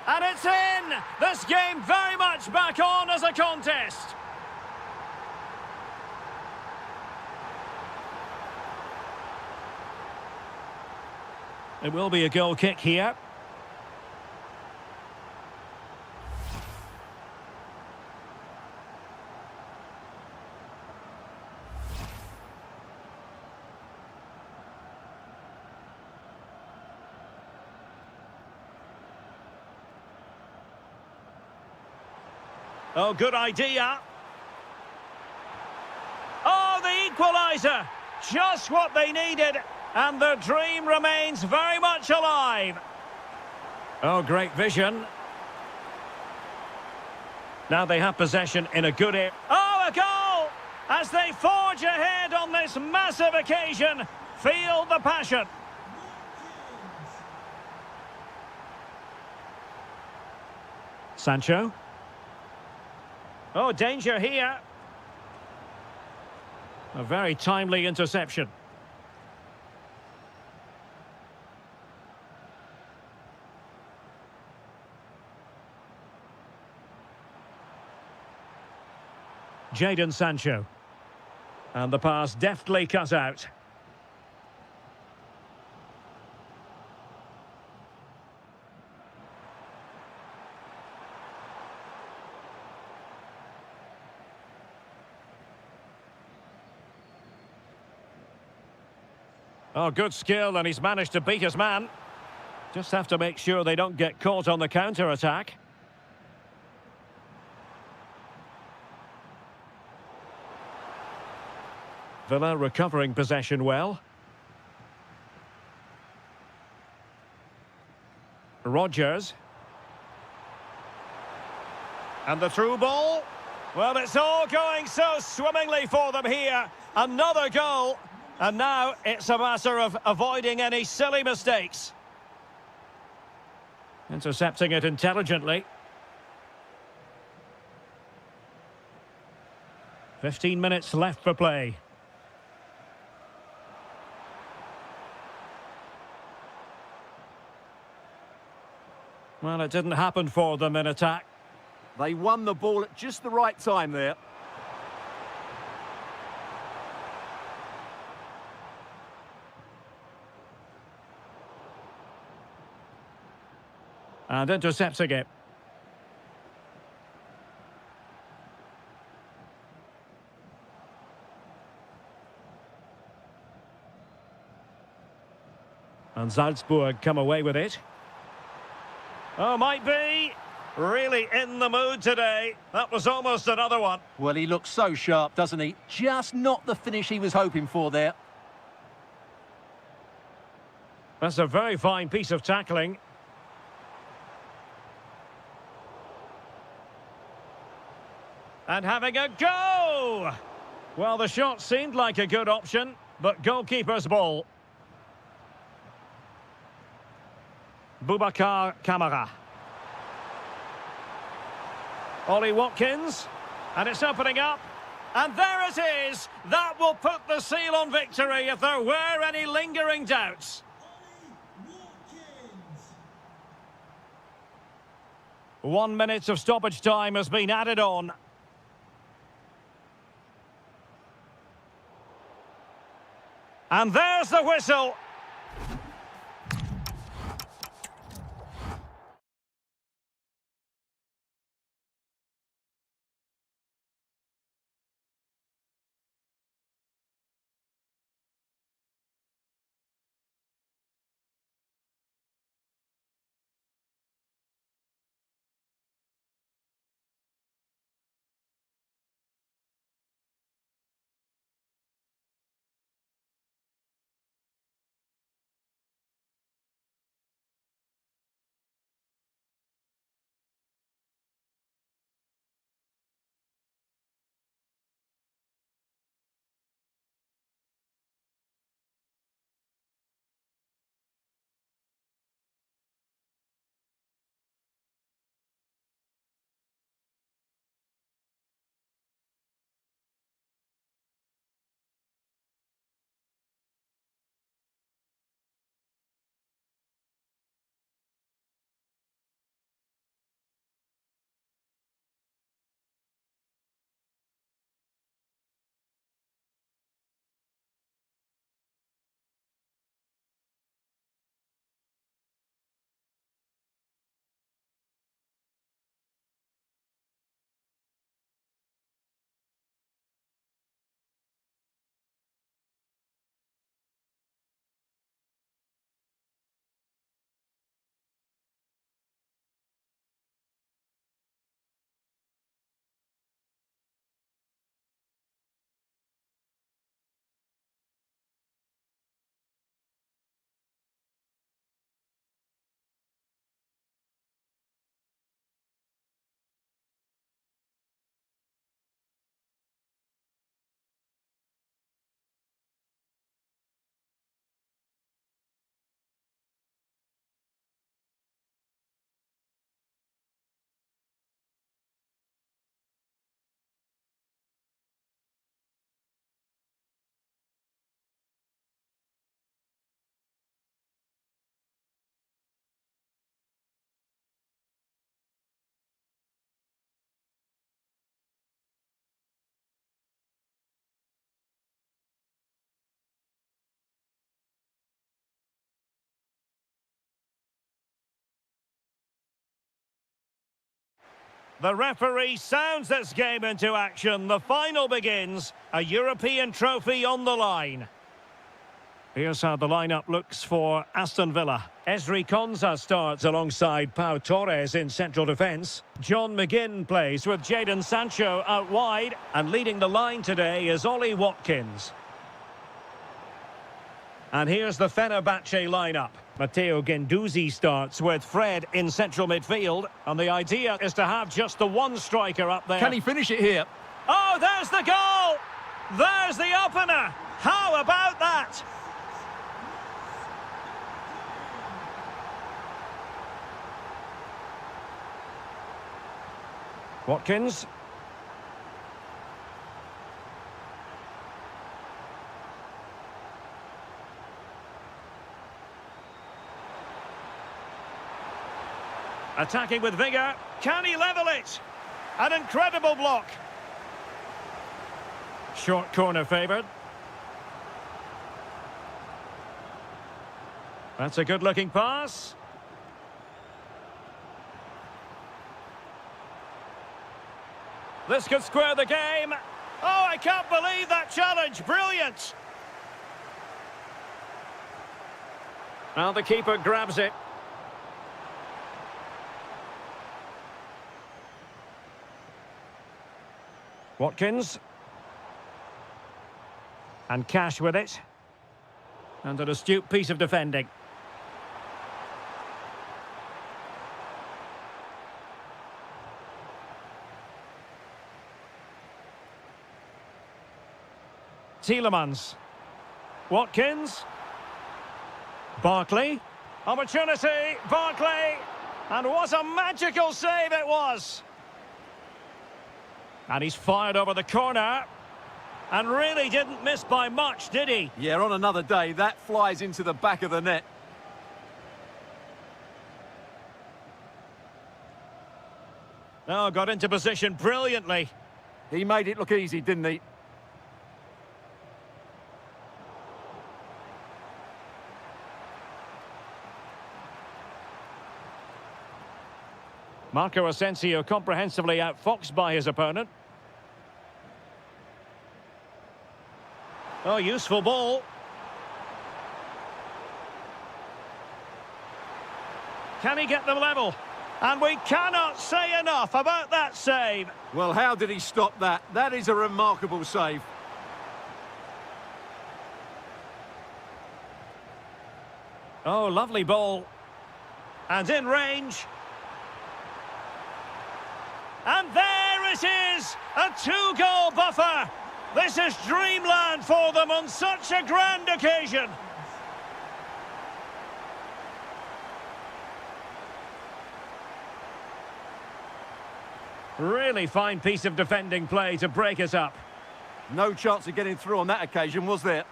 And it's in! This game very much back on as a contest. It will be a goal kick here. Oh, good idea. Oh, the equaliser. Just what they needed. And the dream remains very much alive. Oh, great vision. Now they have possession in a good area. Oh, a goal! As they forge ahead on this massive occasion. Feel the passion. Sancho. Oh, danger here. A very timely interception. Jadon Sancho. And the pass deftly cut out. Oh, good skill, and he's managed to beat his man. Just have to make sure they don't get caught on the counter-attack. Villa recovering possession well. Rodgers. And the through ball. Well, it's all going so swimmingly for them here. Another goal. And now it's a matter of avoiding any silly mistakes. Intercepting it intelligently. 15 minutes left for play. Well, it didn't happen for them in attack. They won the ball at just the right time there. And intercepting it. And Salzburg come away with it. Oh, might be. Really in the mood today. That was almost another one. Well, he looks so sharp, doesn't he? Just not the finish he was hoping for there. That's a very fine piece of tackling. And having a go! Well, the shot seemed like a good option, but goalkeeper's ball. Boubacar Kamara. Ollie Watkins. And it's opening up. And there it is! That will put the seal on victory if there were any lingering doubts. 1 minute of stoppage time has been added on. And there's the whistle. The referee sounds this game into action. The final begins. A European trophy on the line. Here's how the lineup looks for Aston Villa. Ezri Konsa starts alongside Pau Torres in central defence. John McGinn plays with Jadon Sancho out wide. And leading the line today is Ollie Watkins. And here's the Fenerbahce lineup. Matteo Guendouzi starts with Fred in central midfield. And the idea is to have just the one striker up there. Can he finish it here? Oh, there's the goal! There's the opener! How about that? Watkins. Attacking with vigour. Can he level it? An incredible block. Short corner favoured. That's a good-looking pass. This could square the game. Oh, I can't believe that challenge. Brilliant. Now the keeper grabs it. Watkins. And Cash with it. And an astute piece of defending. Tielemans. Watkins. Barkley. Opportunity. Barkley. And what a magical save it was. And he's fired over the corner. And really didn't miss by much, did he? Yeah, on another day, that flies into the back of the net. Oh, got into position brilliantly. He made it look easy, didn't he? Marco Asensio comprehensively outfoxed by his opponent. Oh, useful ball. Can he get them level? And we cannot say enough about that save. Well, how did he stop that? That is a remarkable save. Oh, lovely ball. And in range. And there it is! A two-goal buffer! This is dreamland for them on such a grand occasion! Really fine piece of defending play to break us up. No chance of getting through on that occasion, was there?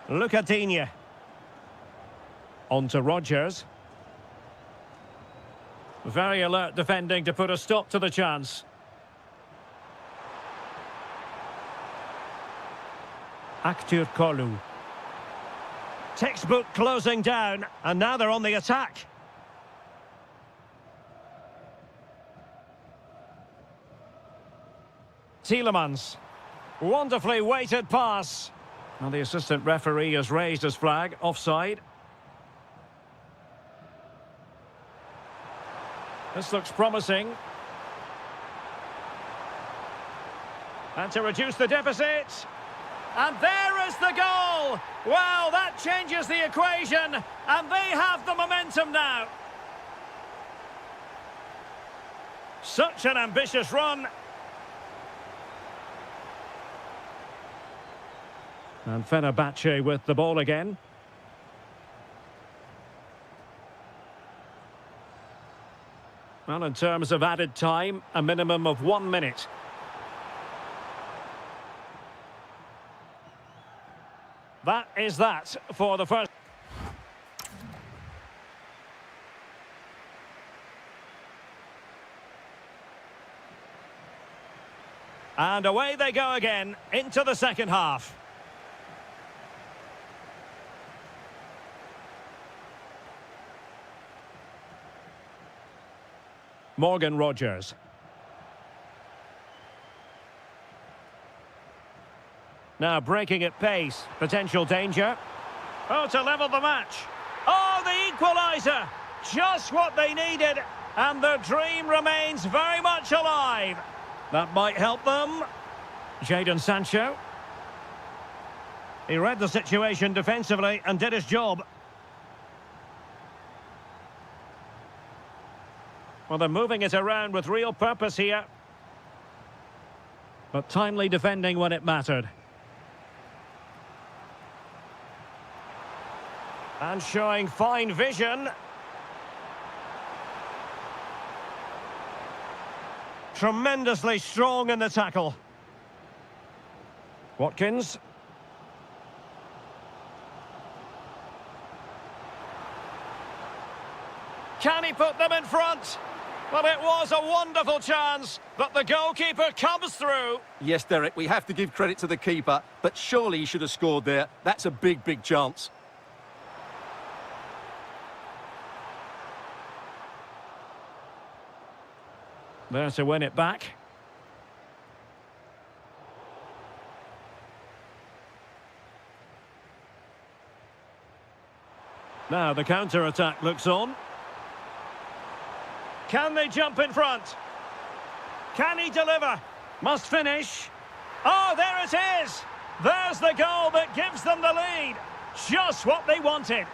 Lucadinha. On to Rodgers. Very alert defending to put a stop to the chance. Aktur Kolu. Textbook closing down, and now they're on the attack. Tielemans. Wonderfully weighted pass. And the assistant referee has raised his flag, offside. This looks promising. And to reduce the deficit. And there is the goal! Well, that changes the equation, and they have the momentum now. Such an ambitious run. And Fenerbahce with the ball again. Well, in terms of added time, a minimum of 1 minute. That is that for the first. And away they go again into the second half. Morgan Rogers. Now breaking at pace. Potential danger. Oh, to level the match. Oh, the equaliser. Just what they needed. And the dream remains very much alive. That might help them. Jadon Sancho. He read the situation defensively and did his job. Well, they're moving it around with real purpose here. But timely defending when it mattered. And showing fine vision. Tremendously strong in the tackle. Watkins. Can he put them in front? Well, it was a wonderful chance, but the goalkeeper comes through. Yes, Derek, we have to give credit to the keeper, but surely he should have scored there. That's a big, big chance. There to win it back. Now the counter-attack looks on. Can they jump in front? Can he deliver? Must finish. Oh, there it is! There's the goal that gives them the lead. Just what they wanted.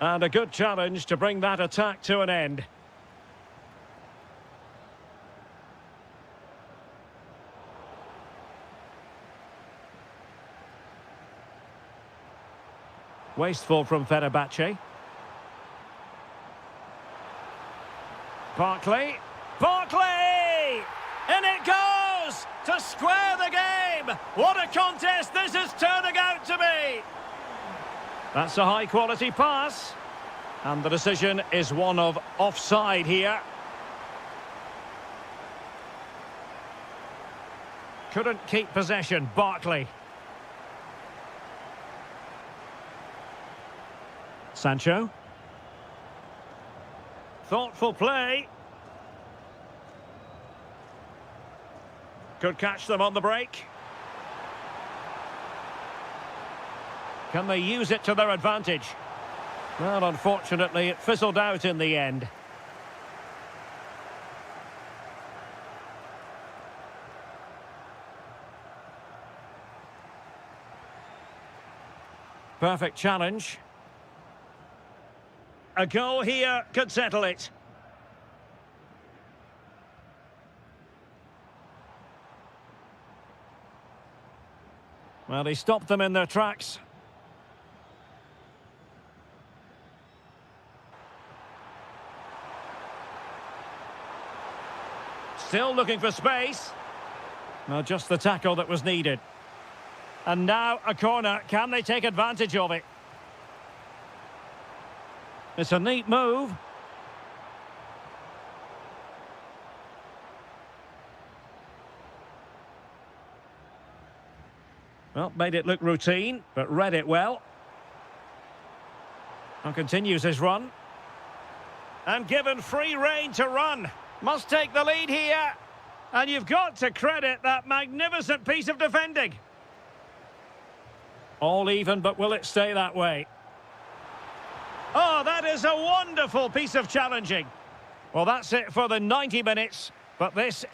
And a good challenge to bring that attack to an end. Wasteful from Fenerbahce. Barkley. Barkley! In it goes! To square the game! What a contest this is turning out to be! That's a high-quality pass. And the decision is one of offside here. Couldn't keep possession, Barkley. Sancho. Thoughtful play. Could catch them on the break. Can they use it to their advantage? Well, unfortunately, it fizzled out in the end. Perfect challenge. A goal here could settle it. Well, he stopped them in their tracks. Still looking for space. Well, just the tackle that was needed. And now a corner. Can they take advantage of it? It's a neat move. Well, made it look routine, but read it well. And continues his run. And given free rein to run. Must take the lead here. And you've got to credit that magnificent piece of defending. All even, but will it stay that way? Oh, that is a wonderful piece of challenging. Well, that's it for the 90 minutes. But this...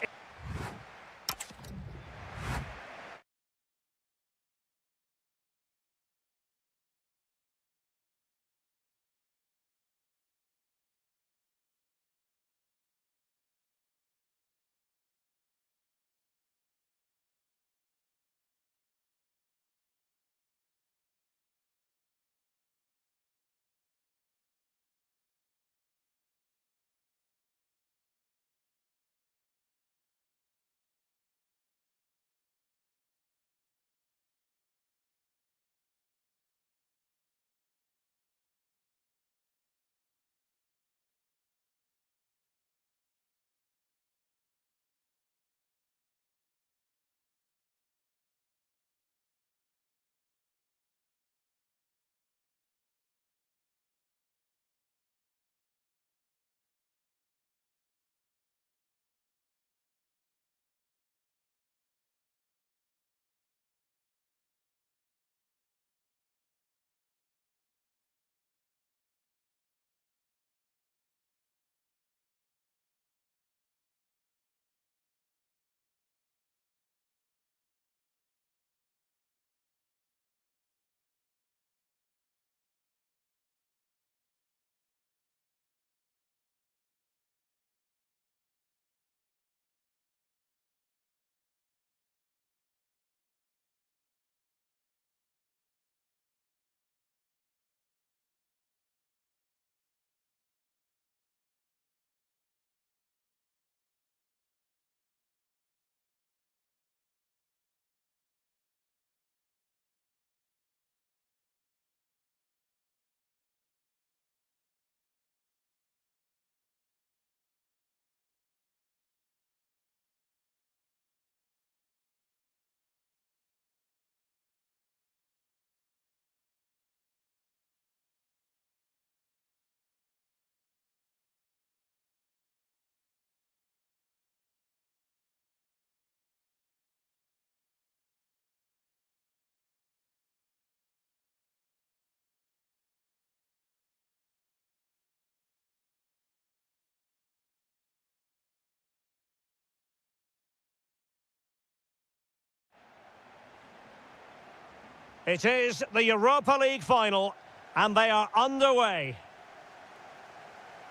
It is the Europa League final, and they are underway.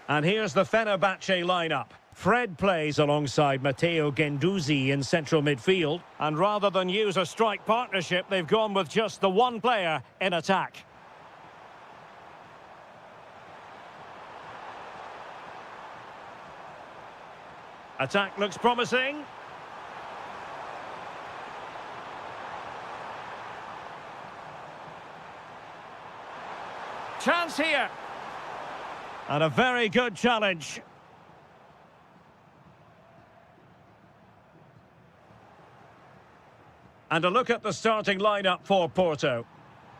And here's the Fenerbahce lineup. Fred plays alongside Matteo Guendouzi in central midfield. And rather than use a strike partnership, they've gone with just the one player in attack. Attack looks promising. Chance here. And a very good challenge. And a look at the starting lineup for Porto.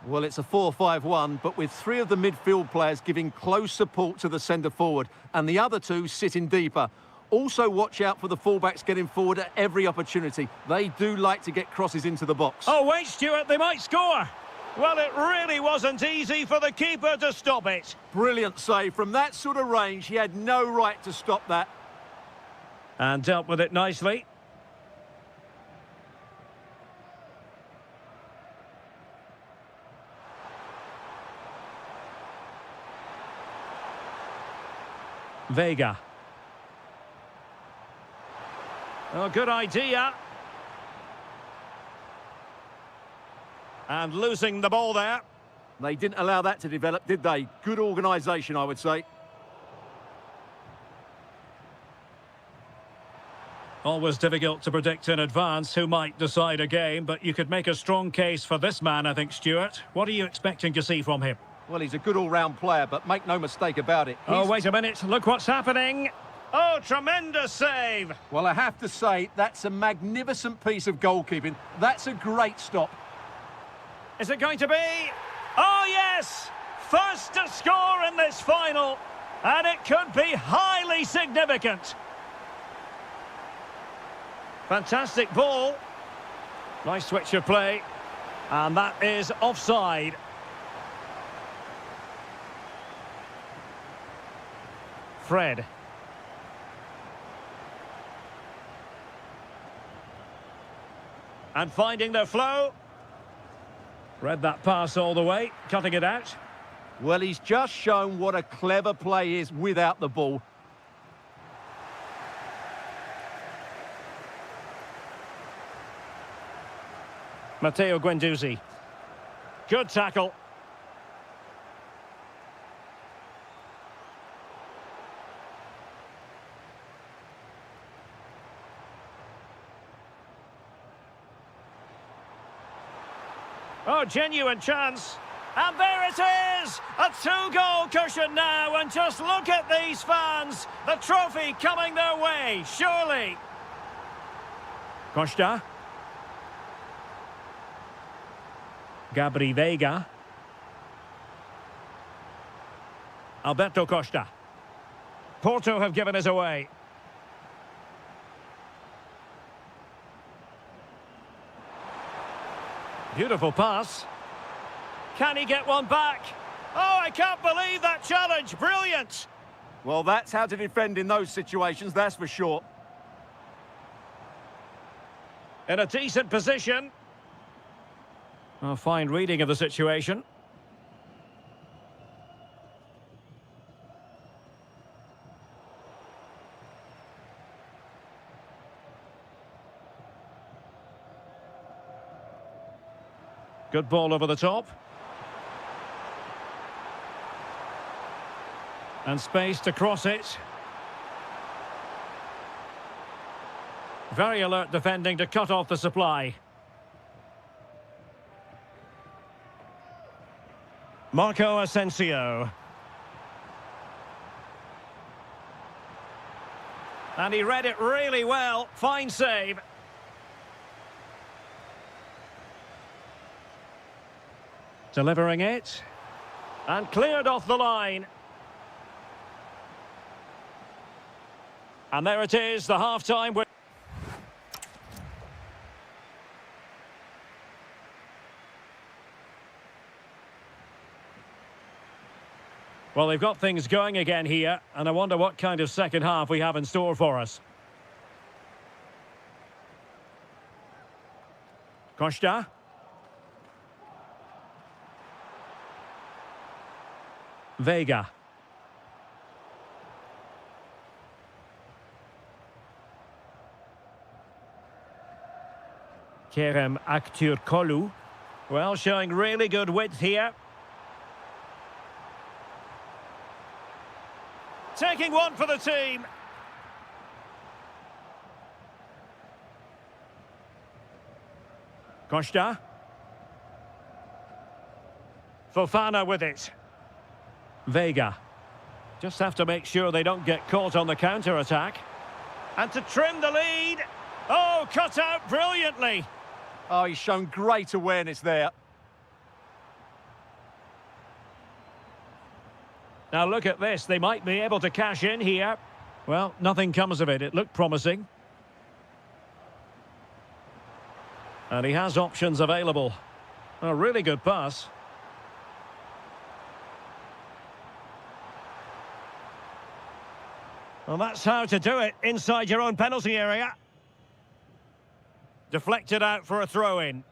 Well, it's a 4-5-1, but with three of the midfield players giving close support to the centre-forward, and the other two sitting deeper. Also watch out for the fullbacks getting forward at every opportunity. They do like to get crosses into the box. Oh, wait, Stuart, they might score. Well, it really wasn't easy for the keeper to stop it. Brilliant save. From that sort of range, he had no right to stop that. And dealt with it nicely. Vega. Oh, good idea. And losing the ball there. They didn't allow that to develop, did they? Good organisation, I would say. Always difficult to predict in advance who might decide a game, but you could make a strong case for this man, I think, Stuart. What are you expecting to see from him? Well, he's a good all-round player, but make no mistake about it. Oh, wait a minute. Look what's happening. Oh, tremendous save. Well, I have to say, that's a magnificent piece of goalkeeping. That's a great stop. Is it going to be? Oh, yes! First to score in this final. And it could be highly significant. Fantastic ball. Nice switch of play. And that is offside. Fred. And finding their flow. Read that pass all the way, cutting it out. Well, he's just shown what a clever play is without the ball. Matteo Guendouzi. Good tackle. Oh, genuine chance. And there it is! A two-goal cushion now, and just look at these fans. The trophy coming their way, surely. Costa. Gabri Vega. Alberto Costa. Porto have given us away. Beautiful pass. Can he get one back? Oh, I can't believe that challenge. Brilliant. Well, that's how to defend in those situations, that's for sure. In a decent position. A fine reading of the situation. Good ball over the top. And space to cross it. Very alert defending to cut off the supply. Marco Asensio. And he read it really well. Fine save. Delivering it. And cleared off the line. And there it is, the half-time. Well, they've got things going again here, and I wonder what kind of second half we have in store for us. Costa. Vega. Kerem Aktürkoğlu. Well, showing really good width here. Taking one for the team. Costa. Fofana with it. Vega. Just have to make sure they don't get caught on the counter-attack. And to trim the lead. Oh, cut out brilliantly. Oh, he's shown great awareness there. Now look at this. They might be able to cash in here. Well, nothing comes of it. It looked promising. And he has options available. A really good pass. Well, that's how to do it inside your own penalty area. Deflected out for a throw-in.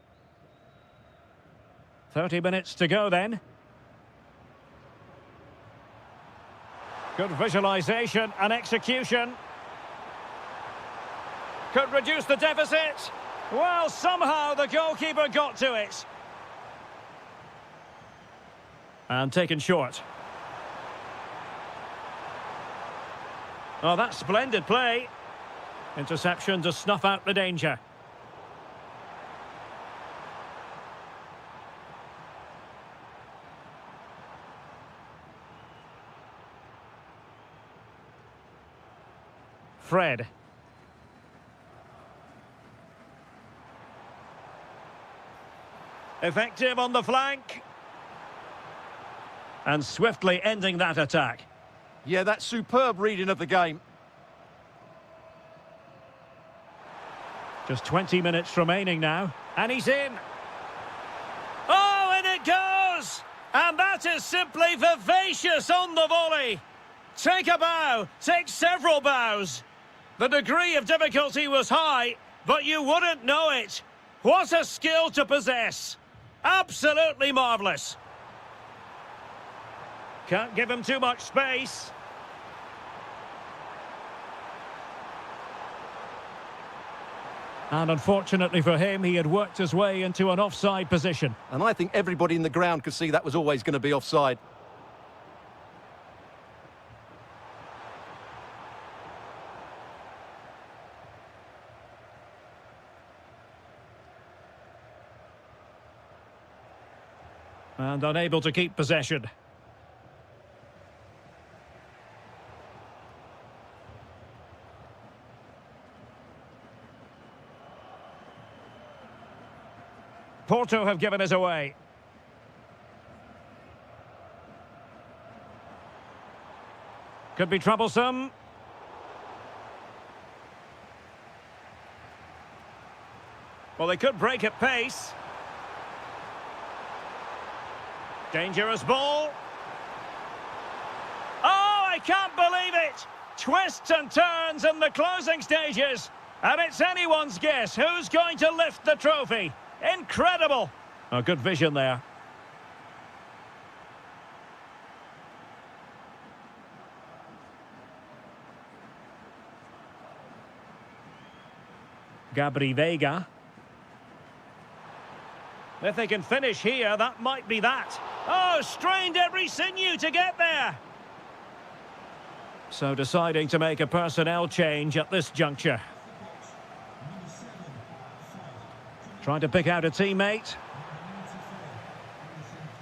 30 minutes to go then. Good visualisation and execution. Could reduce the deficit. Well, somehow the goalkeeper got to it. And taken short. Oh, that's splendid play. Interception to snuff out the danger. Fred. Effective on the flank. And swiftly ending that attack. Yeah, that's superb reading of the game. Just 20 minutes remaining now. And he's in. Oh, and it goes! And that is simply vivacious on the volley. Take a bow, take several bows. The degree of difficulty was high, but you wouldn't know it. What a skill to possess. Absolutely marvellous. Can't give him too much space. And unfortunately for him, he had worked his way into an offside position. And I think everybody in the ground could see that was always going to be offside. And unable to keep possession. Porto have given us away. Could be troublesome. Well, they could break at pace. Dangerous ball. Oh, I can't believe it! Twists and turns in the closing stages. And it's anyone's guess who's going to lift the trophy. Incredible! Oh, good vision there. Gabri Vega. If they can finish here, that might be that. Oh, strained every sinew to get there. So deciding to make a personnel change at this juncture. Trying to pick out a teammate.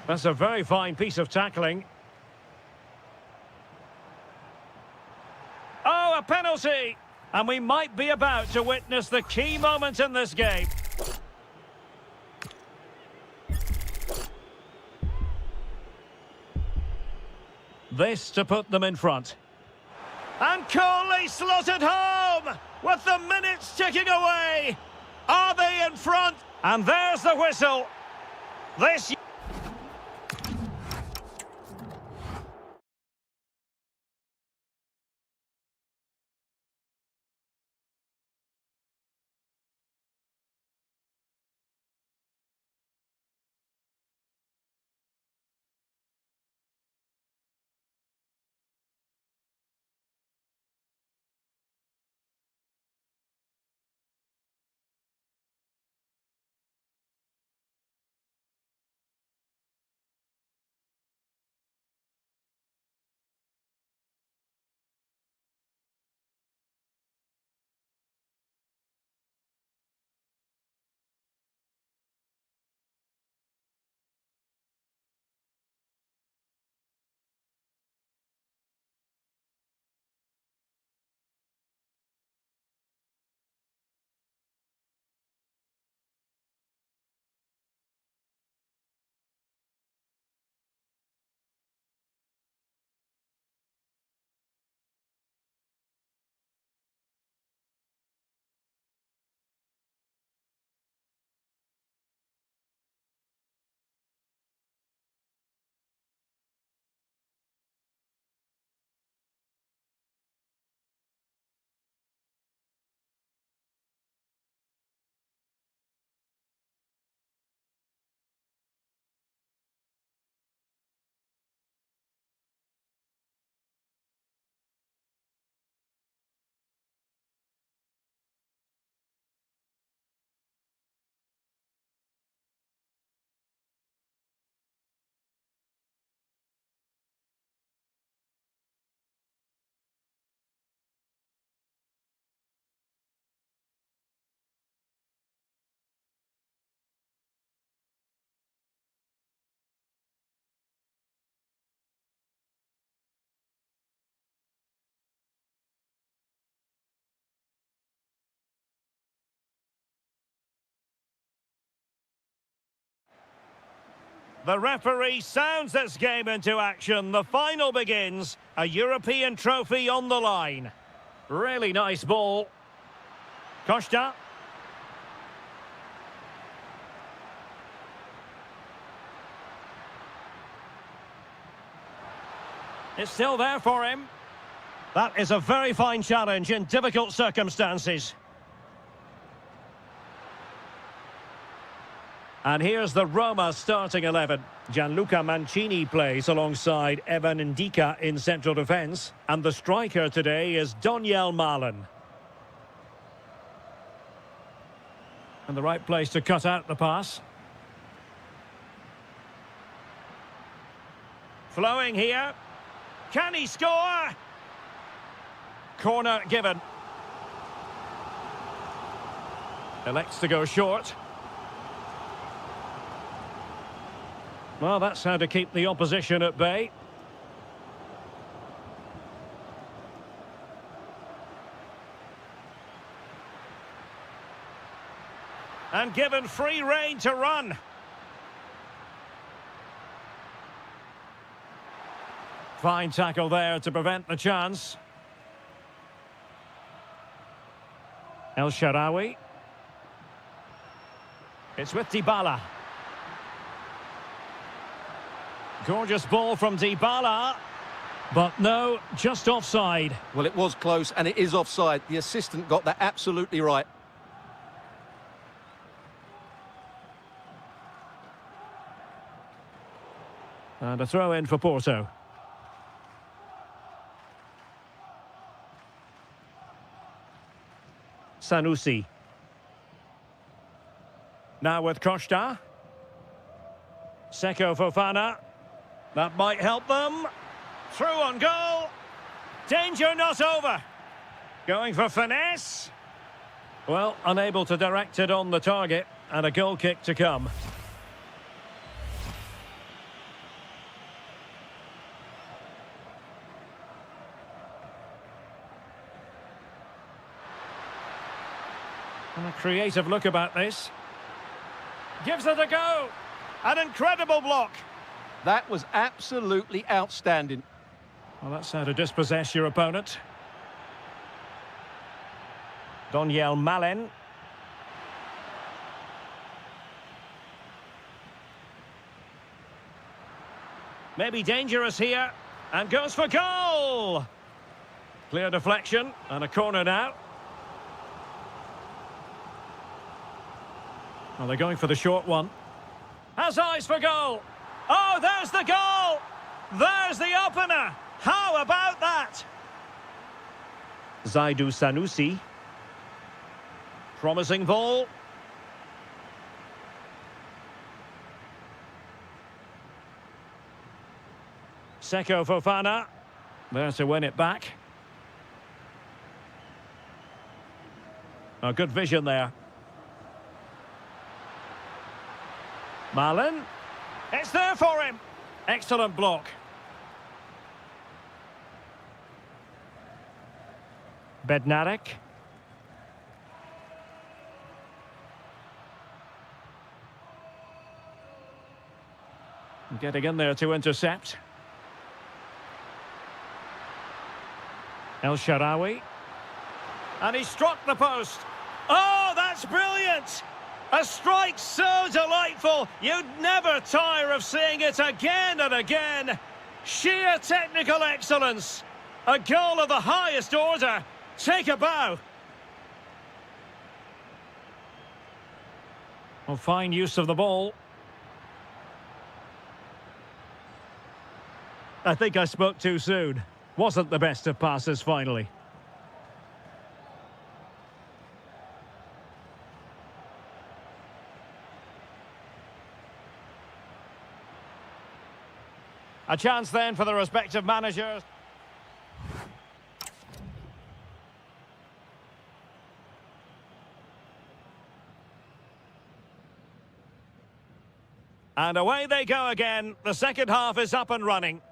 That's a very fine piece of tackling. Oh, a penalty! And we might be about to witness the key moment in this game. This to put them in front. And Coley slotted home with the minutes ticking away. Are they in front? And there's the whistle. This The referee sounds this game into action. The final begins. A European trophy on the line. Really nice ball. Costa. It's still there for him. That is a very fine challenge in difficult circumstances. And here's the Roma starting 11. Gianluca Mancini plays alongside Evan Ndika in central defence. And the striker today is Doniel Malen. And the right place to cut out the pass. Flowing here. Can he score? Corner given. Elects to go short. Well, that's how to keep the opposition at bay. And given free rein to run. Fine tackle there to prevent the chance. El Shaarawy. It's with Dybala. Gorgeous ball from Dybala. But no, just offside. Well, it was close and it is offside. The assistant got that absolutely right. And a throw in for Porto. Sanusi. Now with Costa. Seko Fofana. That might help them. Through on goal. Danger not over. Going for finesse. Well, unable to direct it on the target. And a goal kick to come. And a creative look about this. Gives it a go. An incredible block. That was absolutely outstanding. Well, that's how to dispossess your opponent. Doniel Malen. Maybe dangerous here. And goes for goal. Clear deflection. And a corner now. Well, they're going for the short one. Has eyes for goal. Oh, there's the goal. There's the opener. How about that? Zaidu Sanusi. Promising ball. Seko Fofana. There to win it back. Oh, good vision there. Malen. It's there for him. Excellent block. Bednarek. Getting in there to intercept. El Shaarawy. And he struck the post. Oh, that's brilliant! A strike so delightful, you'd never tire of seeing it again and again. Sheer technical excellence. A goal of the highest order. Take a bow. Well, fine use of the ball. I think I spoke too soon. Wasn't the best of passes finally. A chance then for the respective managers. And away they go again. The second half is up and running.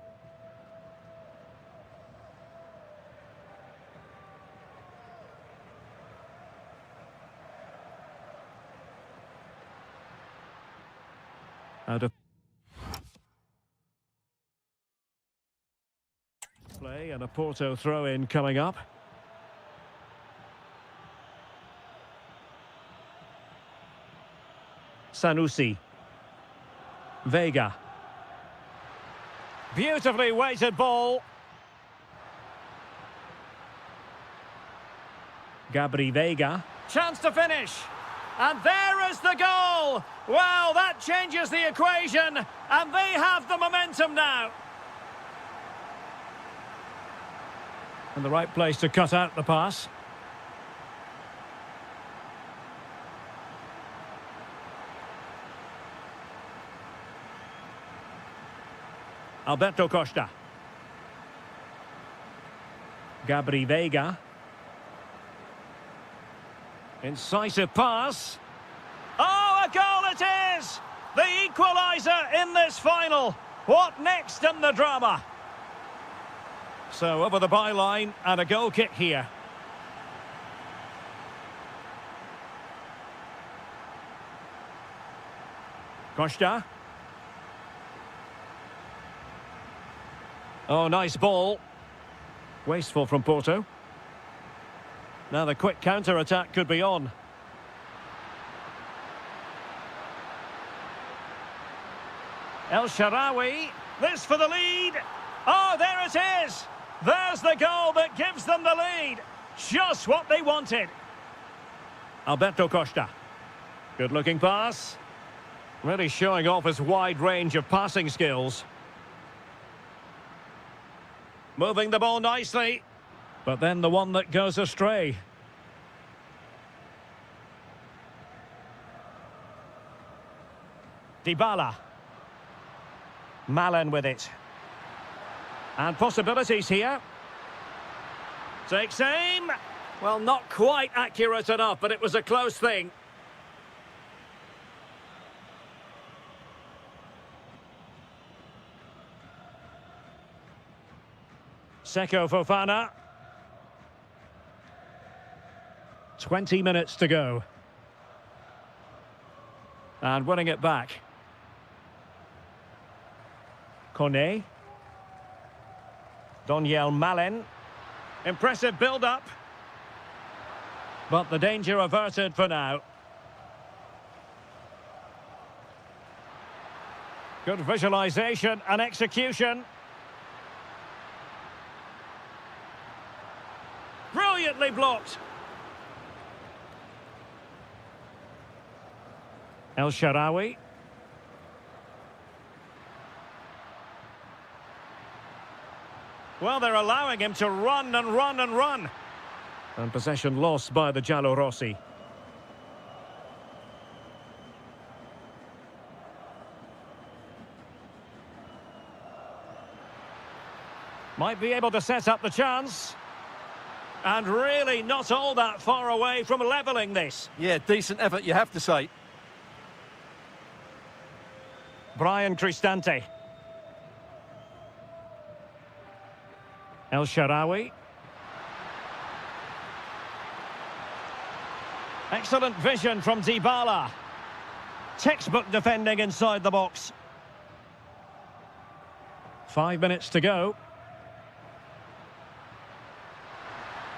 Out of And a Porto throw-in coming up. Sanusi. Vega. Beautifully weighted ball. Gabri Vega. Chance to finish. And there is the goal. Well, that changes the equation. And they have the momentum now. And the right place to cut out the pass. Alberto Costa. Gabri Vega. Incisive pass. Oh, a goal it is! The equaliser in this final. What next in the drama? So over the byline and a goal kick here. Costa. Oh, nice ball. Wasteful from Porto. Now the quick counter-attack could be on. El Shaarawy, this for the lead. Oh, there it is. There's the goal that gives them the lead. Just what they wanted. Alberto Costa. Good-looking pass. Really showing off his wide range of passing skills. Moving the ball nicely. But then the one that goes astray. Dybala. Malen with it. And possibilities here. Takes aim. Well, not quite accurate enough, but it was a close thing. Seko Fofana. 20 minutes to go. And winning it back. Kone. Donyell Malen. Impressive build-up. But the danger averted for now. Good visualization and execution. Brilliantly blocked. El Shaarawy. Well, they're allowing him to run and run and run. And possession lost by the Giallorossi. Might be able to set up the chance. And really not all that far away from levelling this. Yeah, decent effort, you have to say. Brian Cristante. El Shaarawy. Excellent vision from Dybala. Textbook defending inside the box. 5 minutes to go.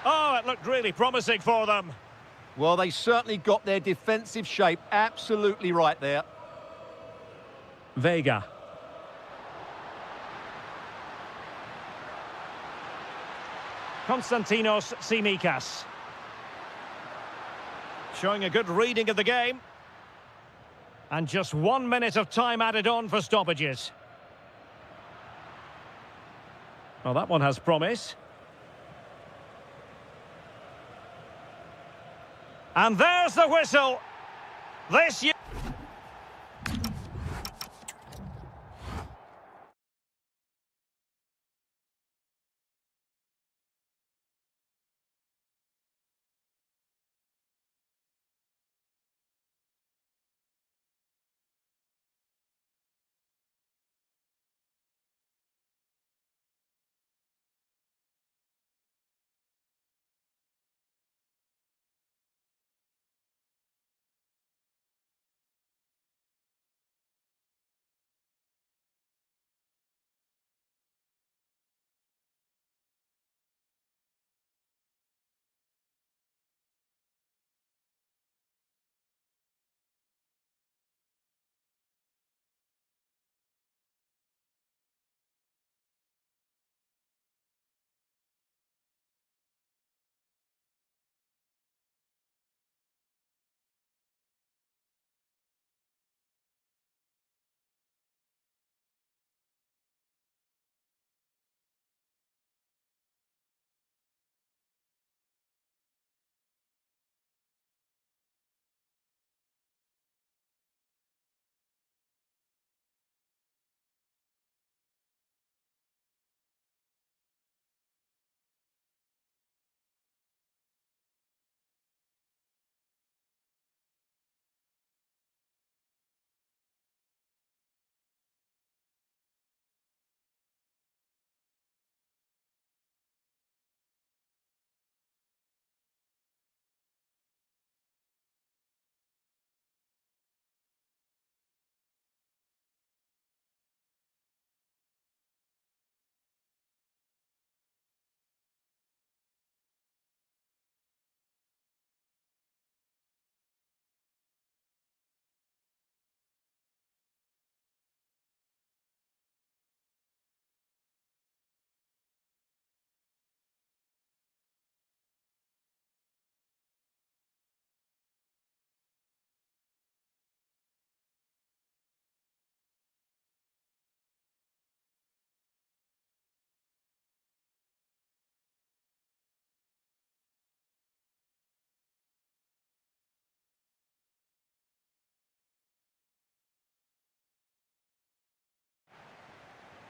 Oh, it looked really promising for them. Well, they certainly got their defensive shape absolutely right there. Vega. Konstantinos Tsimikas. Showing a good reading of the game. And just 1 minute of time added on for stoppages. Well, that one has promise. And there's the whistle. This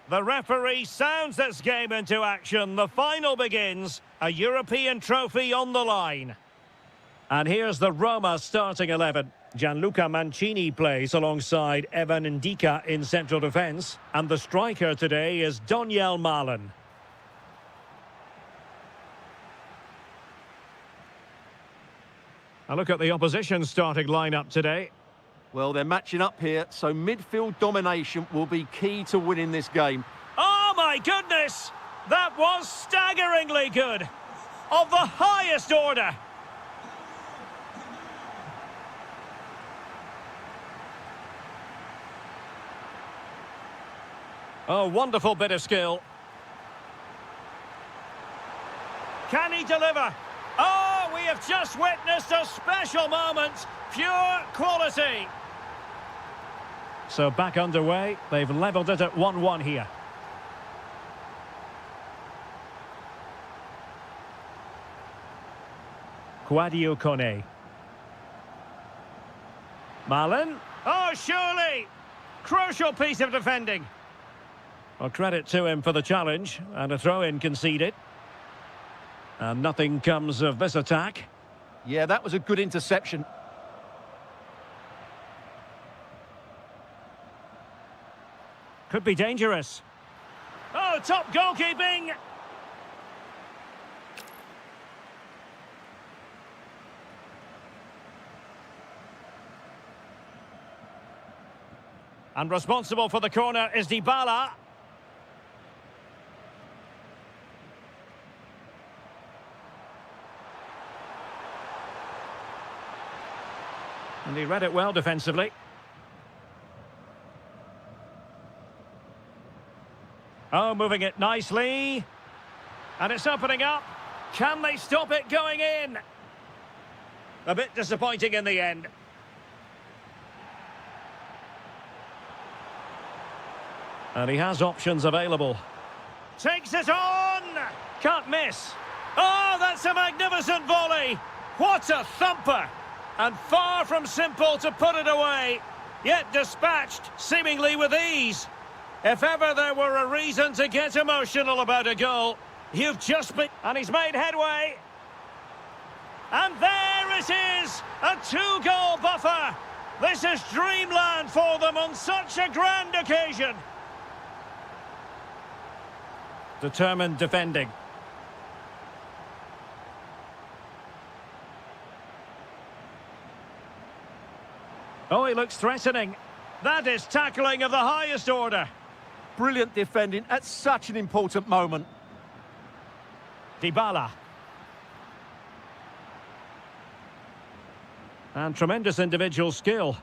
The referee sounds this game into action. The final begins. A European trophy on the line. And here's the Roma starting 11. Gianluca Mancini plays alongside Evan Ndika in central defence. And the striker today is Doniel Malen. A look at the opposition starting lineup today. Well, they're matching up here, so midfield domination will be key to winning this game. Oh, my goodness! That was staggeringly good. Of the highest order. Oh, wonderful bit of skill. Can he deliver? Oh, we have just witnessed a special moment. Pure quality. So back underway. They've levelled it at 1-1 here. Quadio Kone. Malen. Oh, surely! Crucial piece of defending. Well, credit to him for the challenge. And a throw-in conceded. And nothing comes of this attack. Yeah, that was a good interception. Could be dangerous. Oh, top goalkeeping! And responsible for the corner is Dybala. And he read it well defensively. Oh, moving it nicely. And it's opening up. Can they stop it going in? A bit disappointing in the end. And he has options available. Takes it on! Can't miss. Oh, that's a magnificent volley! What a thumper! And far from simple to put it away. Yet dispatched, seemingly with ease. If ever there were a reason to get emotional about a goal, you've just been... And he's made headway. And there it is! A two-goal buffer! This is dreamland for them on such a grand occasion. Determined defending. Oh, he looks threatening. That is tackling of the highest order. Brilliant defending at such an important moment. Dybala. And tremendous individual skill.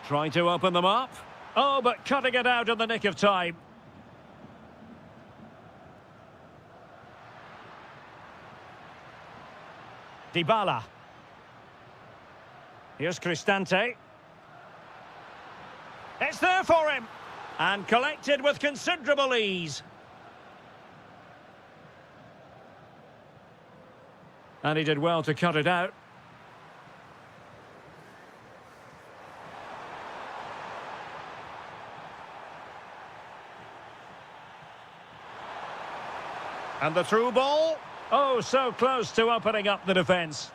Trying to open them up. Oh, but cutting it out in the nick of time. Dybala. Here's Cristante. It's there for him. And collected with considerable ease. And he did well to cut it out. And the through ball. Oh, so close to opening up the defence.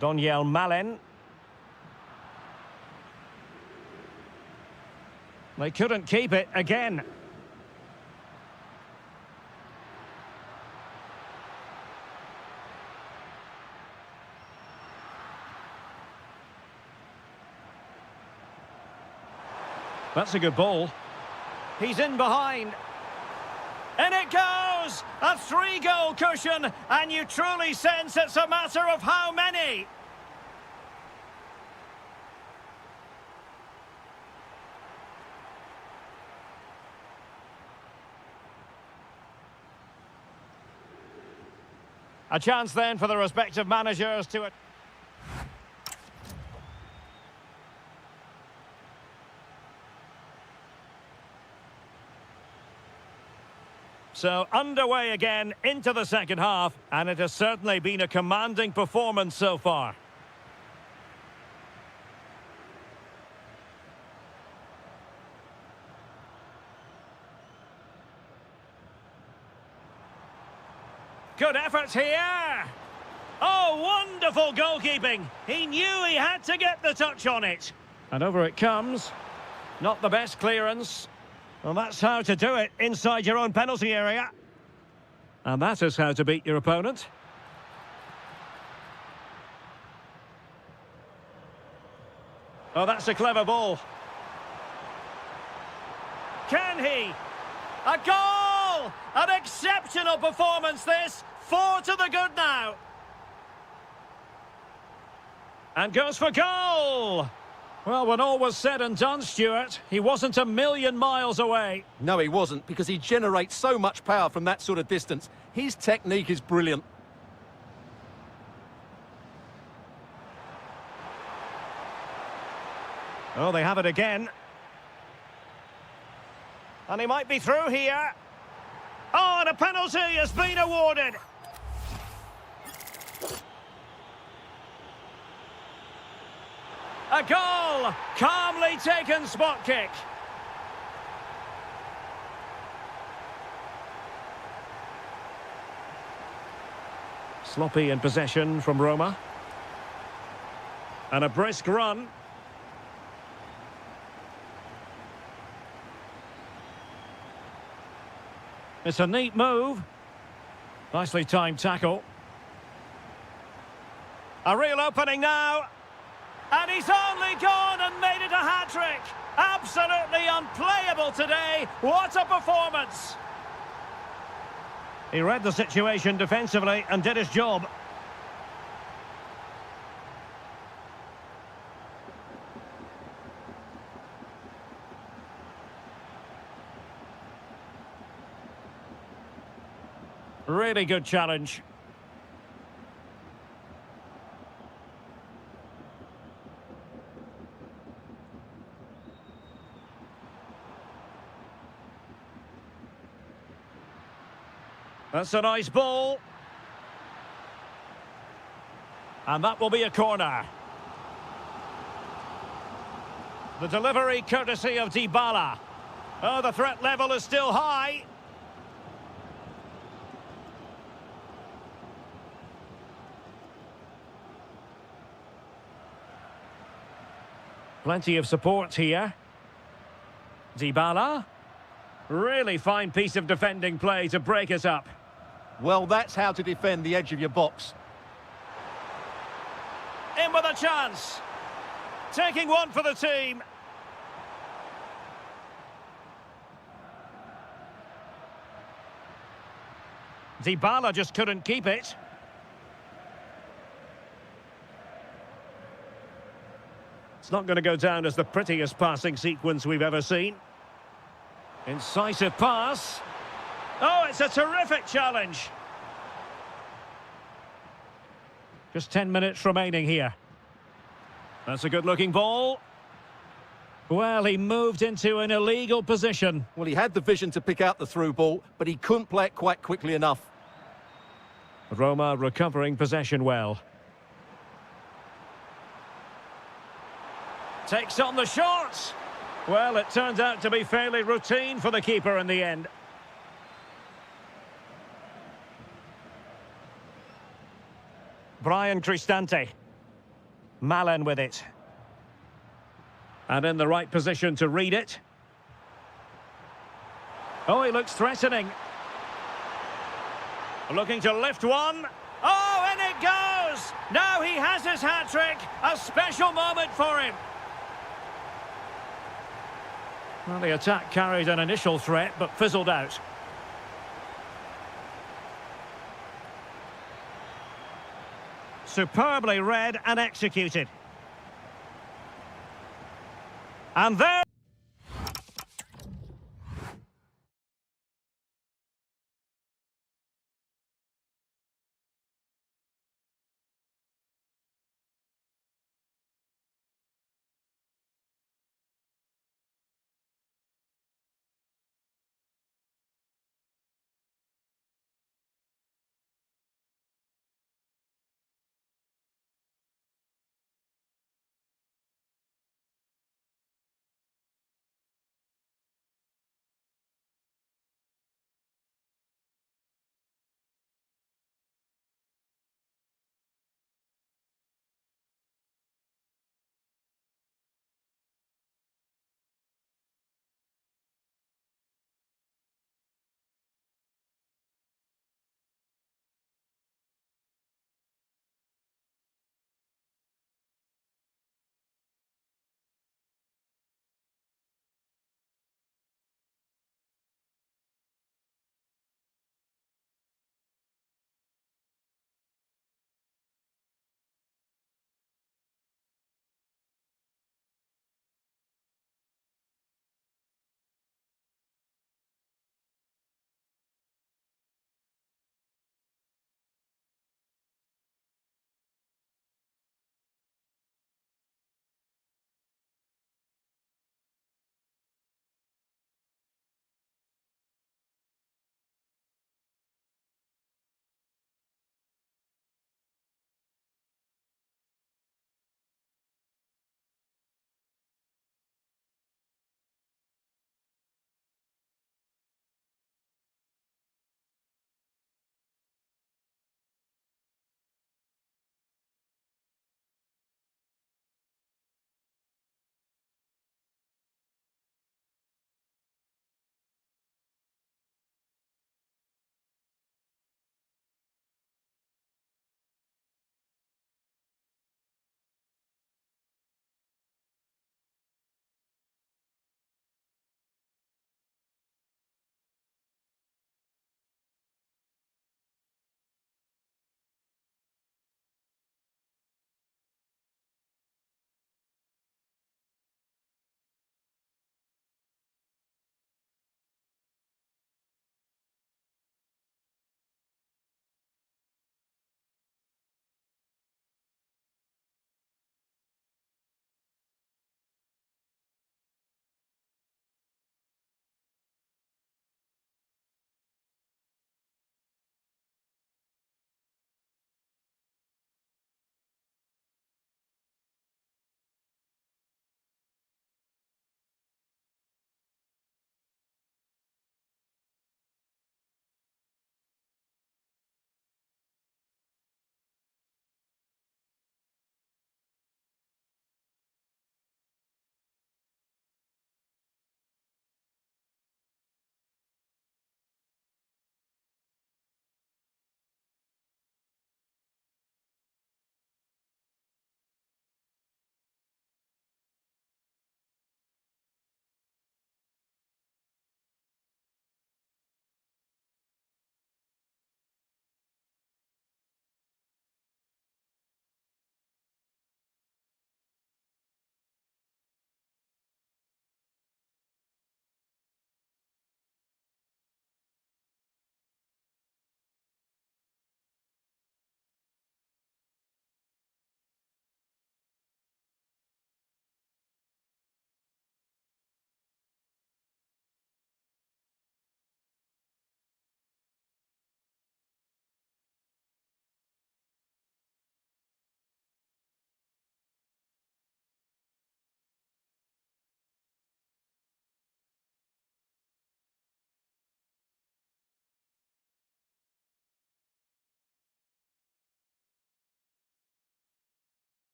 Doniel Malen. They couldn't keep it again. That's a good ball. He's in behind. And it goes! A three-goal cushion, and you truly sense it's a matter of how many. A chance then for the respective managers to... So underway again into the second half, and it has certainly been a commanding performance so far. Good effort here. Oh, wonderful goalkeeping. He knew he had to get the touch on it. And over it comes. Not the best clearance. Well, that's how to do it inside your own penalty area. And that is how to beat your opponent. Oh, that's a clever ball. Can he? A goal! An exceptional performance, this. 4 to the good now. And goes for goal! Well, when all was said and done, Stuart, he wasn't a million miles away. No, he wasn't, because he generates so much power from that sort of distance. His technique is brilliant. Oh, they have it again. And he might be through here. Oh, and a penalty has been awarded. A goal! Calmly taken spot kick. Sloppy in possession from Roma. And a brisk run. It's a neat move. Nicely timed tackle. A real opening now. And he's only gone and made it a hat-trick. Absolutely unplayable today. What a performance. He read the situation defensively and did his job. Really good challenge. That's a nice ball. And that will be a corner. The delivery courtesy of Dybala. Oh, the threat level is still high. Plenty of support here. Dybala. Really fine piece of defending play to break us up. Well, that's how to defend the edge of your box. In with a chance. Taking one for the team. Dybala just couldn't keep it. It's not going to go down as the prettiest passing sequence we've ever seen. Incisive pass. Oh, it's a terrific challenge. Just 10 minutes remaining here. That's a good-looking ball. Well, he moved into an illegal position. Well, he had the vision to pick out the through ball, but he couldn't play it quite quickly enough. Roma recovering possession well. Takes on the shot. Well, it turns out to be fairly routine for the keeper in the end. Brian Cristante. Malen with it. And in the right position to read it. Oh, he looks threatening. Looking to lift one. Oh, in it goes! Now he has his hat-trick. A special moment for him. Well, the attack carried an initial threat, but fizzled out. Superbly read and executed. And there...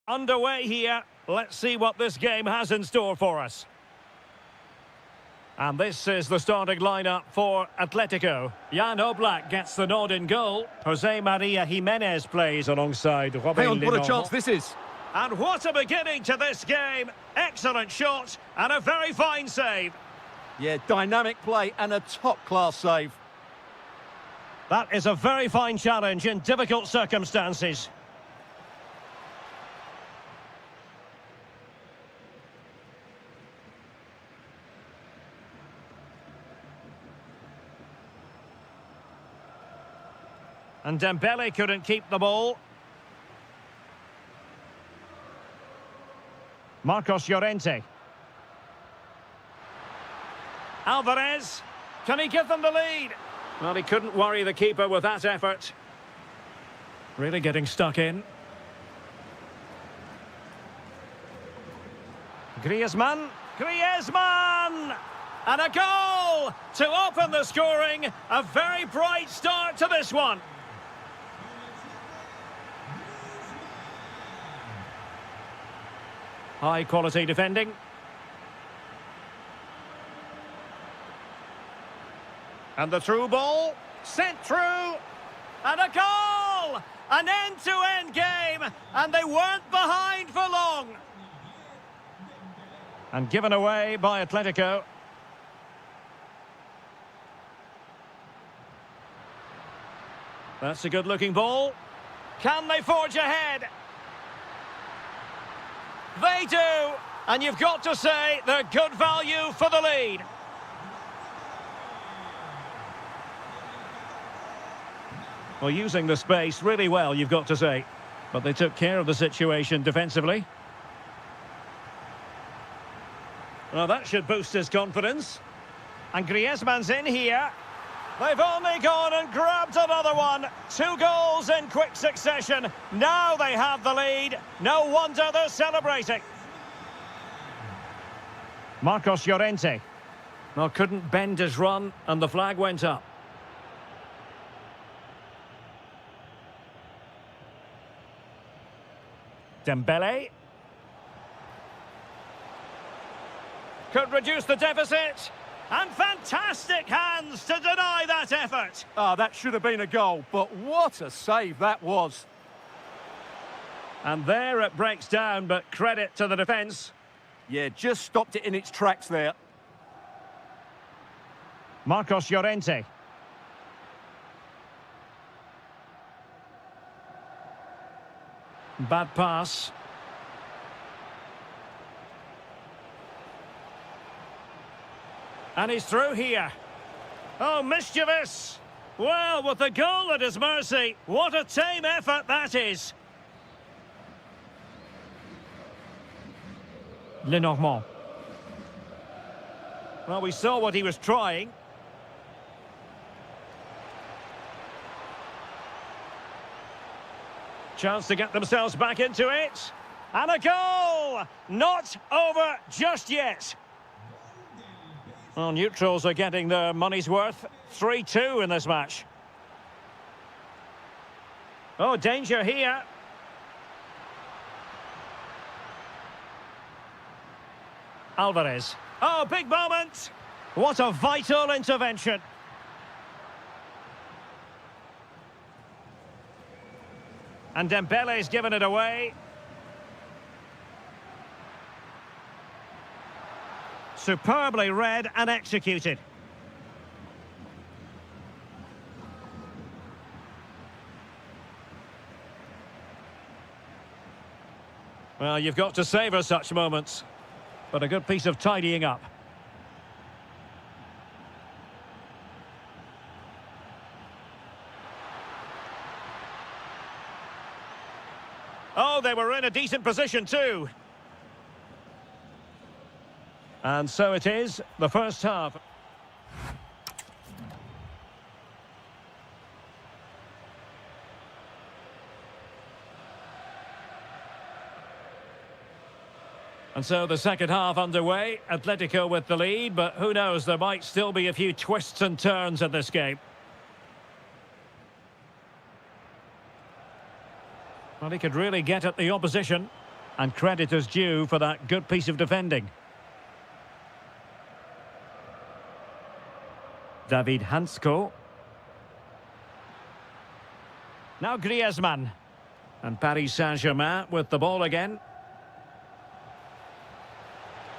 Underway here. Let's see what this game has in store for us. And this is the starting lineup for Atletico. Jan Oblak gets the nod in goal. Jose Maria Jimenez plays alongside Robin Hang on, what a Lenormand. chance this is. And what a beginning to this game. Excellent shot and a very fine save. Yeah, dynamic play and a top-class save. That is a very fine challenge in difficult circumstances. And Dembele couldn't keep the ball. Marcos Llorente. Alvarez. Can he give them the lead? Well, he couldn't worry the keeper with that effort. Really getting stuck in. Griezmann. Griezmann! And a goal to open the scoring. A very bright start to this one. High quality defending. And the through ball, sent through, and a goal! An end-to-end game, and they weren't behind for long. And given away by Atletico. That's a good-looking ball. Can they forge ahead? They do, and you've got to say they're good value for the lead. Well, using the space really well, you've got to say. But they took care of the situation defensively. Well, that should boost his confidence. And Griezmann's in here. They've only gone and grabbed another one. 2 goals in quick succession. Now they have the lead. No wonder they're celebrating. Marcos Llorente. Well, couldn't bend his run, and the flag went up. Dembele. Could reduce the deficit. And fantastic hands to deny that effort. That should have been a goal, but what a save that was. And there it breaks down, but credit to the defence. Yeah, just stopped it in its tracks there. Marcos Llorente. Bad pass. And he's through here. Oh, mischievous. Well, with the goal at his mercy, what a tame effort that is. Lenormand. Well, we saw what he was trying. Chance to get themselves back into it. And a goal! Not over just yet. Well, neutrals are getting their money's worth. 3-2 in this match. Oh, danger here. Alvarez. Oh, big moment. What a vital intervention. And Dembele's given it away. Superbly read and executed. Well, you've got to savour such moments. But a good piece of tidying up. Oh, they were in a decent position too. And so it is, the first half. And so the second half underway. Atletico with the lead, but who knows, there might still be a few twists and turns in this game. Well, he could really get at the opposition. And credit is due for that good piece of defending. David Hansko. Now Griezmann. And Paris Saint-Germain with the ball again.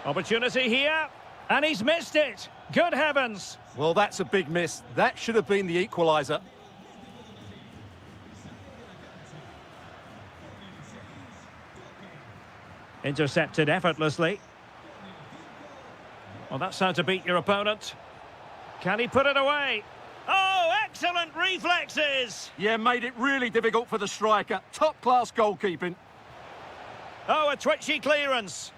Opportunity here. And he's missed it. Good heavens. Well, that's a big miss. That should have been the equaliser. Intercepted effortlessly. Well, that's how to beat your opponent. Can he put it away? Oh, excellent reflexes! Yeah, made it really difficult for the striker. Top-class goalkeeping. Oh, a twitchy clearance.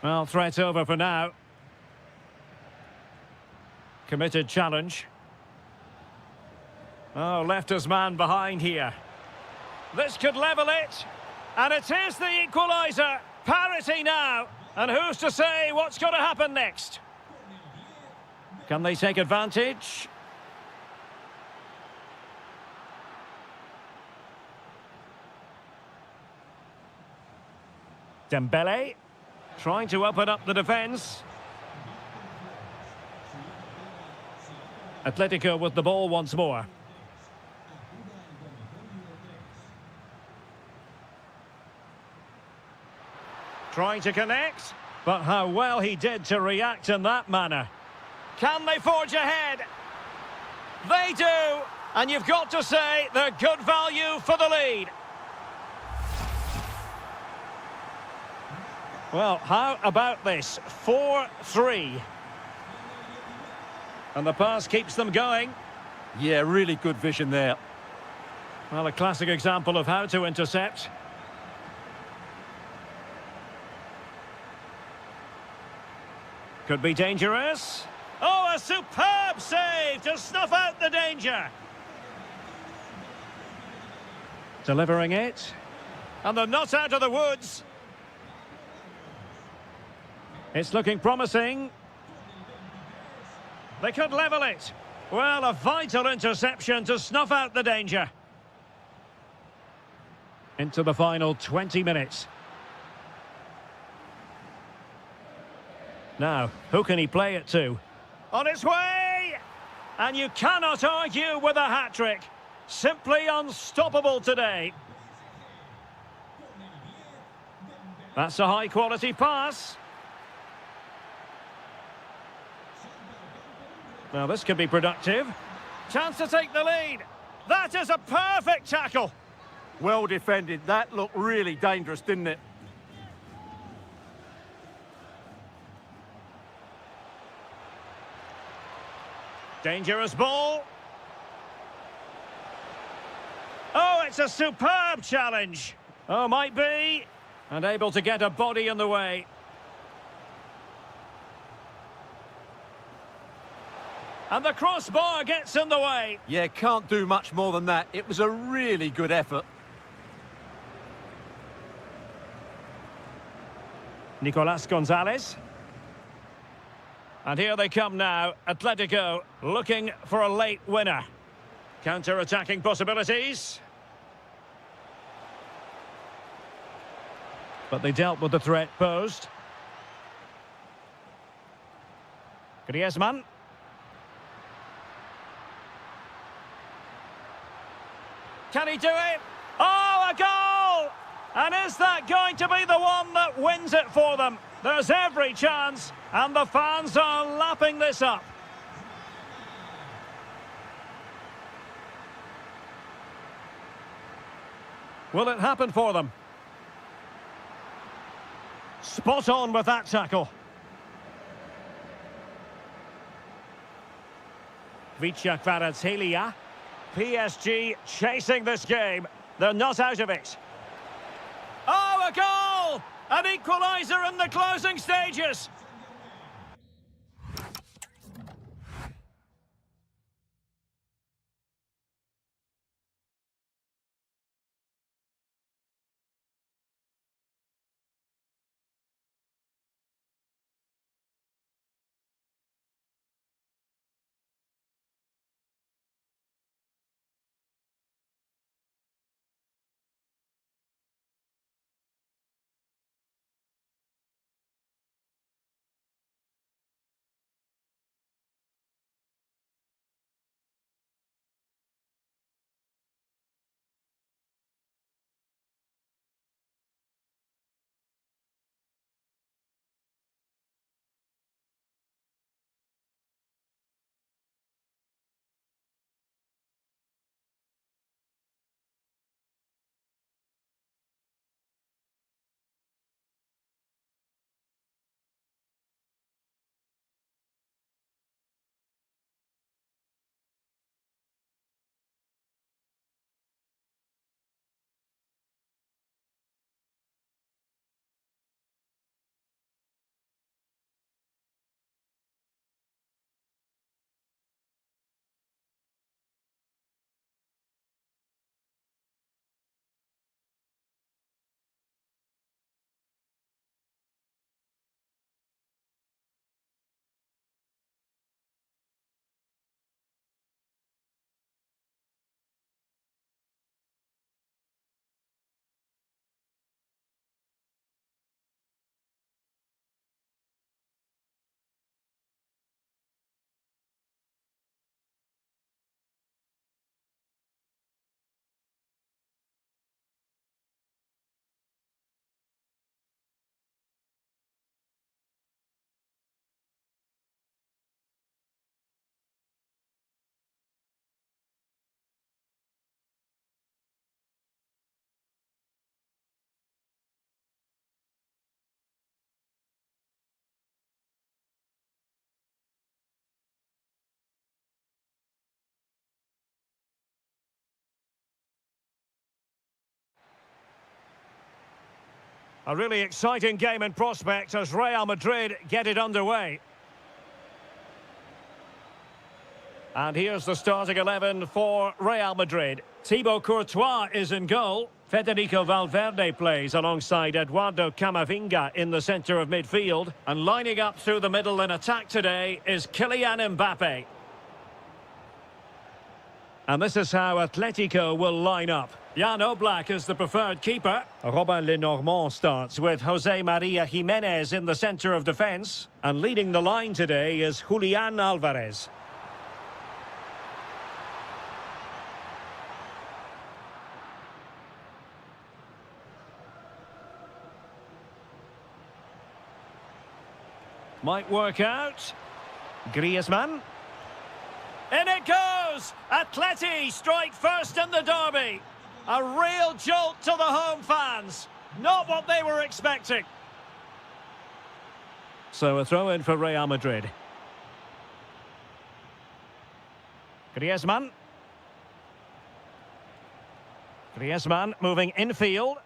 Well, threat over for now. Committed challenge. Oh, left his man behind here. This could level it. And it is the equaliser. Parity now. And who's to say what's going to happen next? Can they take advantage? Dembele trying to open up the defence. Atletico with the ball once more. Trying to connect, but how well he did to react in that manner. Can they forge ahead? They do, and you've got to say they're good value for the lead. Well, how about this? 4-3. And the pass keeps them going. Yeah, really good vision there. Well, a classic example of how to intercept. Could be dangerous. Oh, a superb save to snuff out the danger. Delivering it. And they're not out of the woods. It's looking promising. They could level it. Well, a vital interception to snuff out the danger. Into the final 20 minutes. Now, who can he play it to? On its way! And you cannot argue with a hat-trick. Simply unstoppable today. That's a high-quality pass. Now, this could be productive. Chance to take the lead. That is a perfect tackle. Well defended. That looked really dangerous, didn't it? Dangerous ball. Oh, it's a superb challenge. Oh, might be. And able to get a body in the way. And the crossbar gets in the way. Yeah, can't do much more than that. It was a really good effort. Nicolas Gonzalez. And here they come now. Atletico looking for a late winner. Counter-attacking possibilities. But they dealt with the threat posed. Griezmann. Can he do it? Oh, a goal! And is that going to be the one that wins it for them? There's every chance, and the fans are lapping this up. Will it happen for them? Spot on with that tackle. Kvaratskhelia. PSG chasing this game. They're not out of it. Oh, a goal! An equaliser in the closing stages. A really exciting game in prospect as Real Madrid get it underway. And here's the starting 11 for Real Madrid. Thibaut Courtois is in goal. Federico Valverde plays alongside Eduardo Camavinga in the centre of midfield. And lining up through the middle in attack today is Kylian Mbappe. And this is how Atletico will line up. Jan Oblak is the preferred keeper. Robin Lenormand starts with Jose Maria Jimenez in the centre of defence. And leading the line today is Julian Alvarez. Might work out. Griezmann. In it goes! Atleti strike first in the derby. A real jolt to the home fans. Not what they were expecting. So a throw in for Real Madrid. Griezmann. Griezmann moving infield.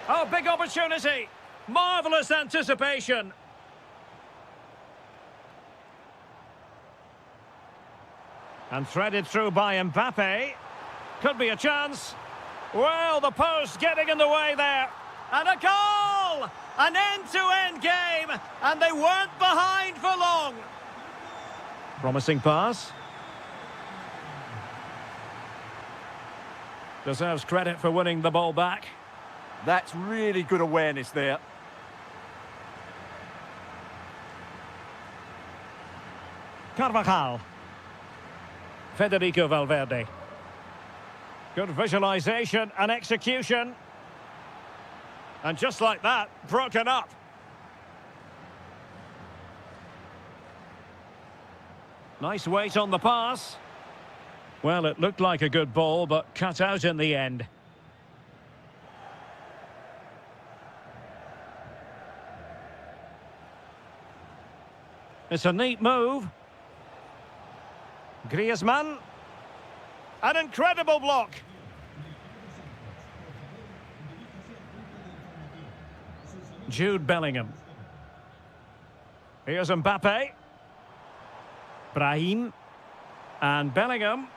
Oh, big opportunity. Marvellous anticipation. And threaded through by Mbappe. Could be a chance. Well, the post getting in the way there. And a goal! An end-to-end game. And they weren't behind for long. Promising pass. Deserves credit for winning the ball back. That's really good awareness there. Carvajal. Federico Valverde. Good visualization and execution. And just like that, broken up. Nice weight on the pass. Well, it looked like a good ball, but cut out in the end. It's a neat move. Griezmann. An incredible block. Jude Bellingham. Here's Mbappe. Brahim. And Bellingham.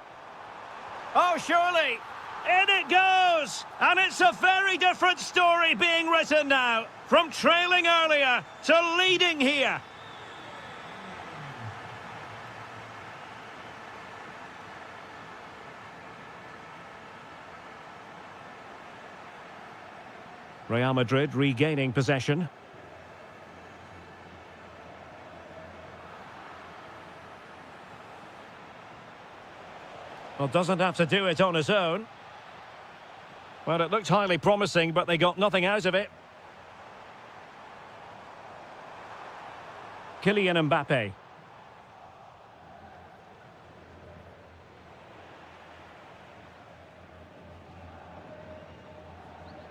Oh, surely. In it goes. And it's a very different story being written now. From trailing earlier to leading here. Real Madrid regaining possession. Well, doesn't have to do it on his own. Well, it looked highly promising, but they got nothing out of it. Kylian Mbappe.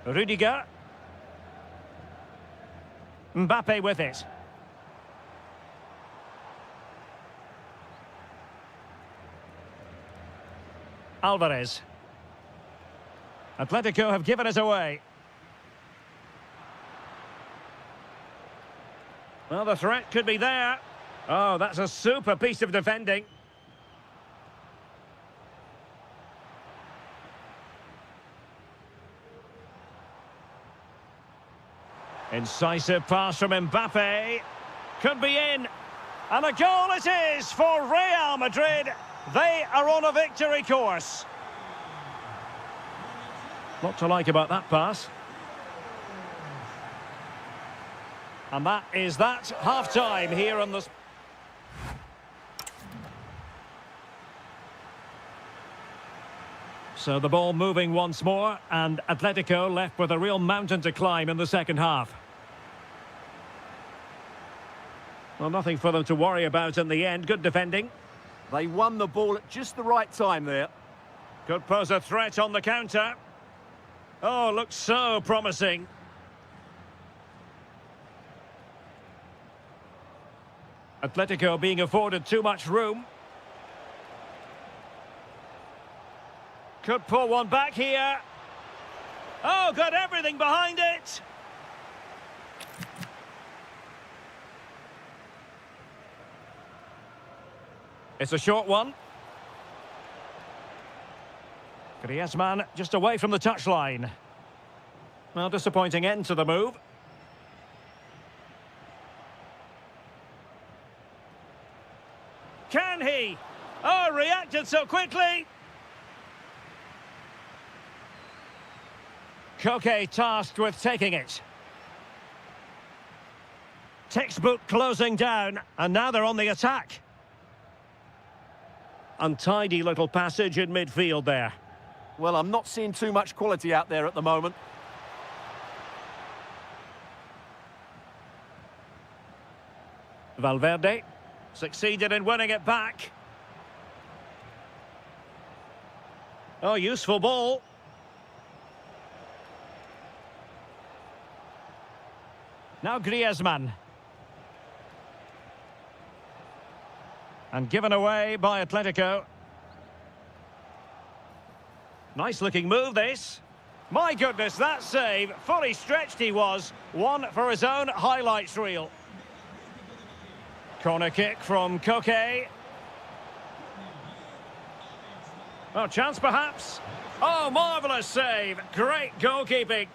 Rudiger. Mbappe with it. Alvarez. Atletico have given it away. Well, the threat could be there. Oh, that's a super piece of defending. Incisive pass from Mbappe. Could be in. And a goal it is for Real Madrid. They are on a victory course. Lot to like about that pass. And that is that. Half-time here on the... So the ball moving once more, and Atletico left with a real mountain to climb in the second half. Well, nothing for them to worry about in the end. Good defending. They won the ball at just the right time there. Could pose a threat on the counter. Oh, looks so promising. Atletico being afforded too much room. Could pull one back here. Oh, got everything behind it. It's a short one. Griezmann just away from the touchline. Well, disappointing end to the move. Can he? Oh, reacted so quickly. Koke tasked with taking it. Textbook closing down, and now they're on the attack. Untidy little passage in midfield there. Well, I'm not seeing too much quality out there at the moment. Valverde succeeded in winning it back. Oh, useful ball. Now Griezmann. And given away by Atletico. Nice looking move this. My goodness, that save. Fully stretched he was. One for his own highlights reel. Corner kick from Koke. Oh, chance perhaps. Oh, marvellous save. Great goalkeeping.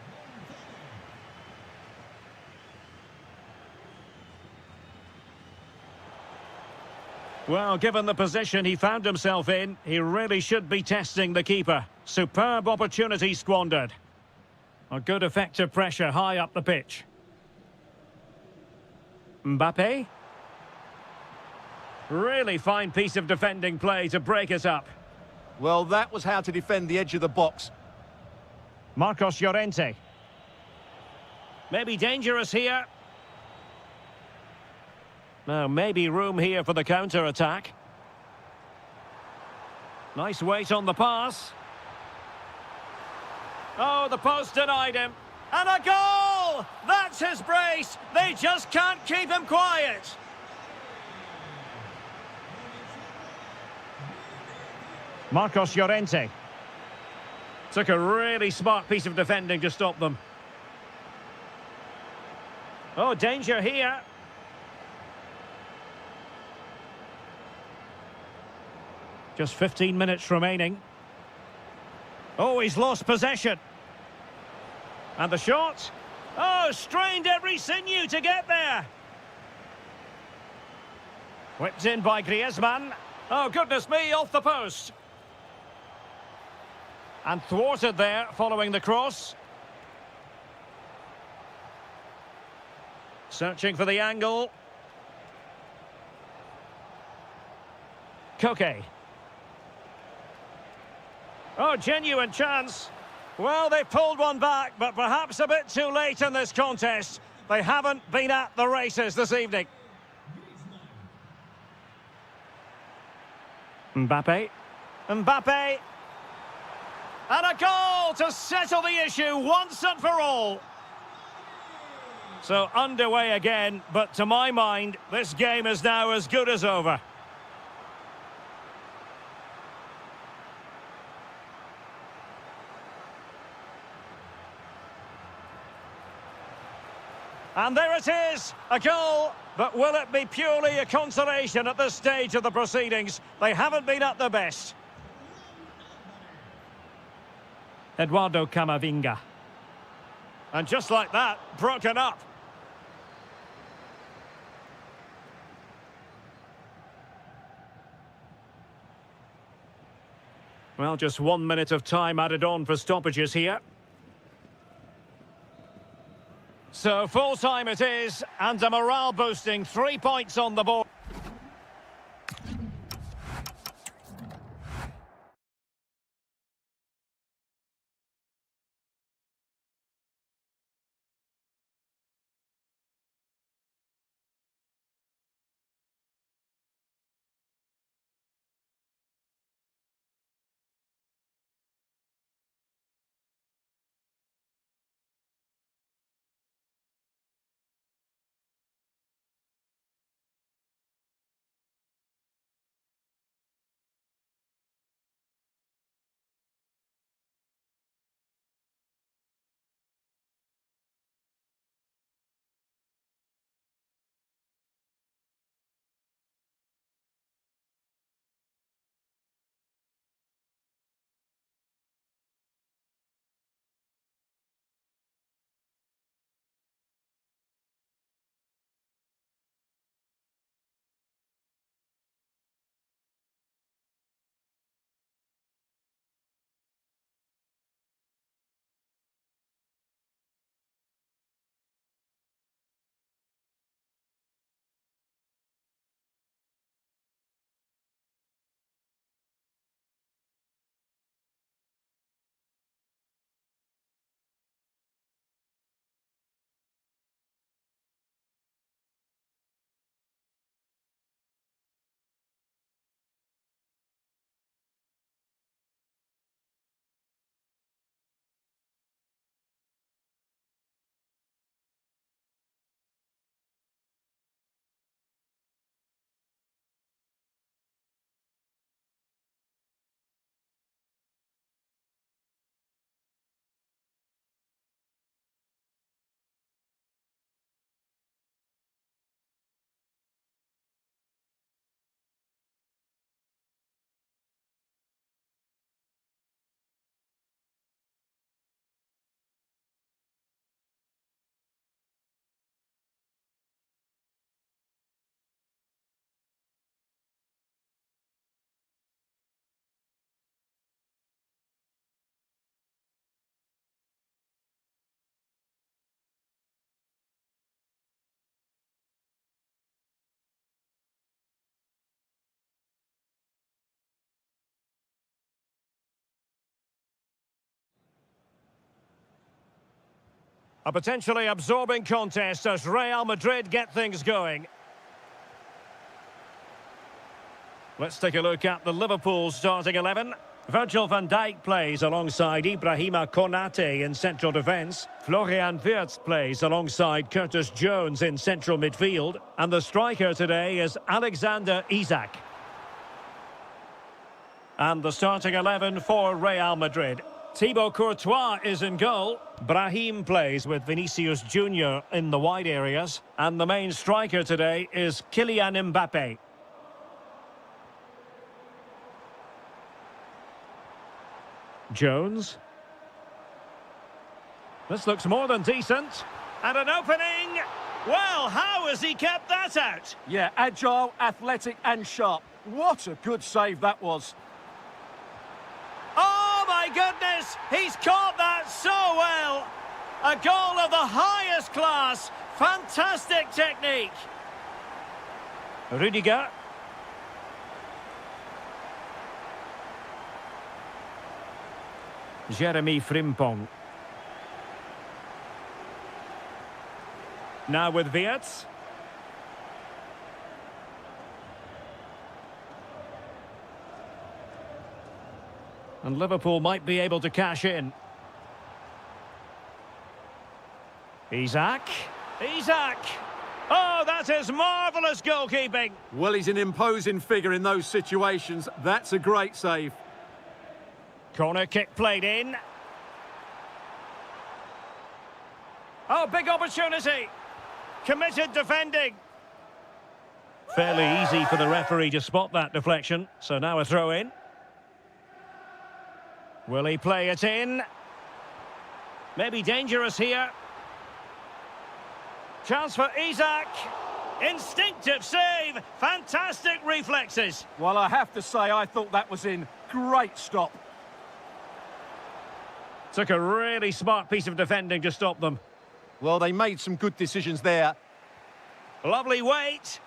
Well, given the position he found himself in, he really should be testing the keeper. Superb opportunity squandered. A good effective pressure high up the pitch. Mbappe. Really fine piece of defending play to break it up. Well, that was how to defend the edge of the box. Marcos Llorente. Maybe dangerous here. Now, maybe room here for the counter-attack. Nice weight on the pass. Oh, the post denied him. And a goal! That's his brace. They just can't keep him quiet. Marcos Llorente. Took a really smart piece of defending to stop them. Oh, danger here. Just 15 minutes remaining. Oh, he's lost possession. And the shot. Oh, strained every sinew to get there. Whipped in by Griezmann. Oh, goodness me, off the post. And thwarted there following the cross. Searching for the angle. Koke. Oh, genuine chance. Well, they pulled one back, but perhaps a bit too late in this contest. They haven't been at the races this evening. Mbappe. Mbappe. And a goal to settle the issue once and for all. So underway again, but to my mind, this game is now as good as over. And there it is, a goal. But will it be purely a consolation at this stage of the proceedings? They haven't been at their best. Eduardo Camavinga. And just like that, broken up. Well, just 1 minute of time added on for stoppages here. So full time it is, and a morale boosting 3 points on the board. A potentially absorbing contest as Real Madrid get things going. Let's take a look at the Liverpool starting 11. Virgil van Dijk plays alongside Ibrahima Konate in central defence. Florian Wirtz plays alongside Curtis Jones in central midfield. And the striker today is Alexander Isak. And the starting 11 for Real Madrid. Thibaut Courtois is in goal. Brahim plays with Vinicius Junior in the wide areas. And the main striker today is Kylian Mbappe. Jones. This looks more than decent. And an opening. Well, how has he kept that out? Yeah, agile, athletic and sharp. What a good save that was. Oh, my goodness! He's caught that so well! A goal of the highest class. Fantastic technique. Rüdiger. Jeremy Frimpong. Now with Wirtz. And Liverpool might be able to cash in. Isak. Isak! Oh, that is marvellous goalkeeping. Well, he's an imposing figure in those situations. That's a great save. Corner kick played in. Oh, big opportunity. Committed defending. Fairly easy for the referee to spot that deflection. So now a throw in. Will he play it in? Maybe dangerous here. Chance for Isak. Instinctive save. Fantastic reflexes. Well, I have to say, I thought that was in. Great stop. Took a really smart piece of defending to stop them. Well, they made some good decisions there. Lovely weight.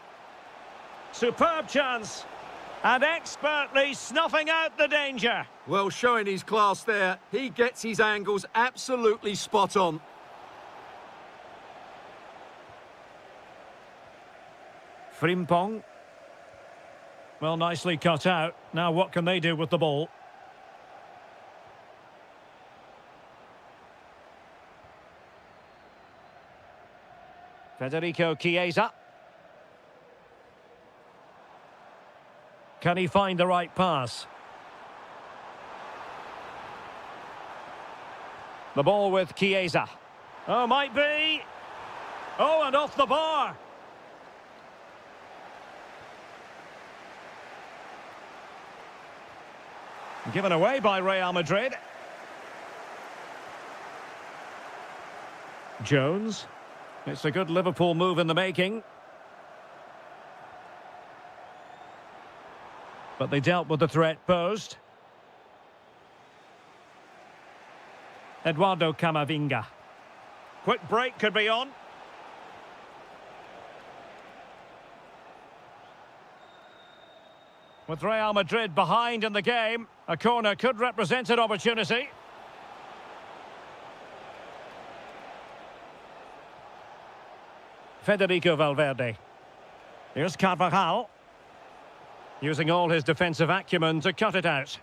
Superb chance. And expertly snuffing out the danger. Well, showing his class there. He gets his angles absolutely spot on. Frimpong. Well, nicely cut out. Now what can they do with the ball? Federico Chiesa. Can he find the right pass? The ball with Chiesa. Oh, might be. Oh, and off the bar. Given away by Real Madrid. Jones. It's a good Liverpool move in the making. But they dealt with the threat posed. Eduardo Camavinga. Quick break could be on. With Real Madrid behind in the game, a corner could represent an opportunity. Federico Valverde. Here's Carvajal. Using all his defensive acumen to cut it out.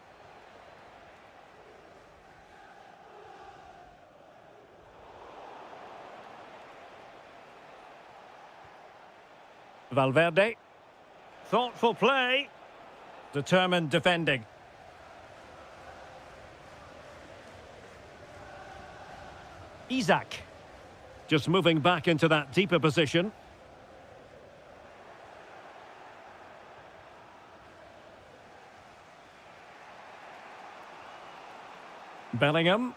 Valverde. Thoughtful play. Determined defending. Isak. Just moving back into that deeper position. Bellingham.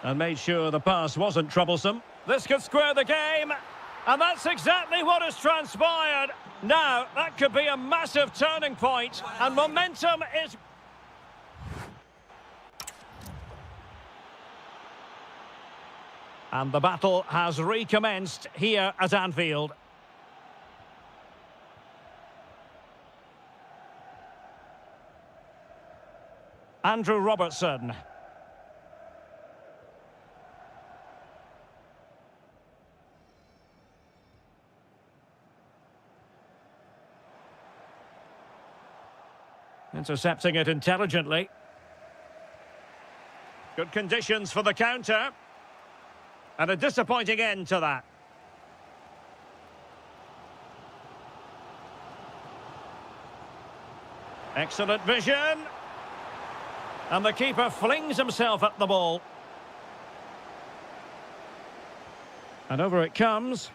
And made sure the pass wasn't troublesome. This could square the game. And that's exactly what has transpired. Now, that could be a massive turning point. And momentum is... And the battle has recommenced here at Anfield. Andrew Robertson. Intercepting it intelligently. Good conditions for the counter. And a disappointing end to that. Excellent vision. And the keeper flings himself at the ball. And over it comes.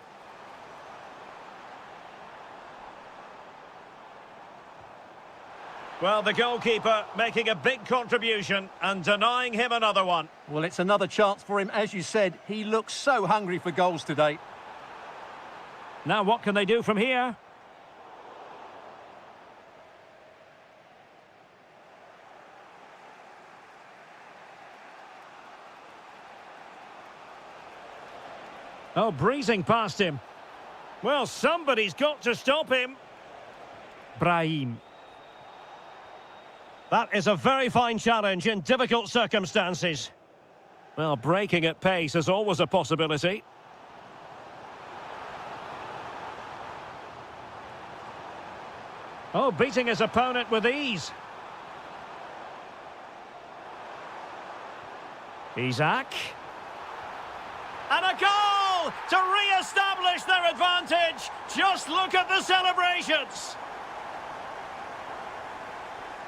Well, the goalkeeper making a big contribution and denying him another one. Well, it's another chance for him. As you said, he looks so hungry for goals today. Now what can they do from here? Oh, breezing past him. Well, somebody's got to stop him. Brahim. That is a very fine challenge in difficult circumstances. Well, breaking at pace is always a possibility. Oh, beating his opponent with ease. Isaac. And a goal to re-establish their advantage. Just look at the celebrations.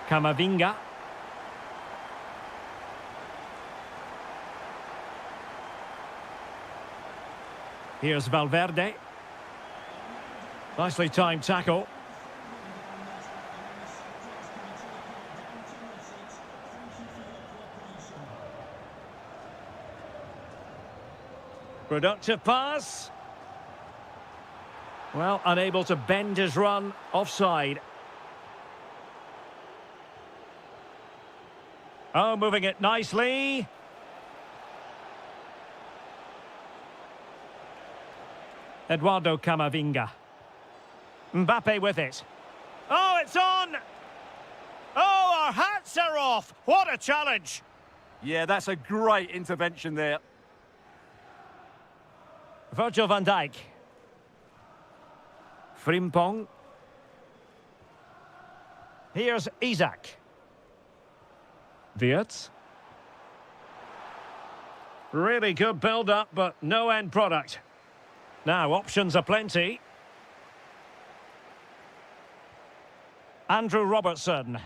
Camavinga. Here's Valverde. Nicely timed tackle. Productive pass. Well, unable to bend his run. Offside. Oh, moving it nicely. Eduardo Camavinga. Mbappe with it. Oh, it's on! Oh, our hats are off! What a challenge! Yeah, that's a great intervention there. Virgil van Dijk. Frimpong. Here's Isaac. Wirtz. Really good build-up, but no end product. Now, options are plenty. Andrew Robertson.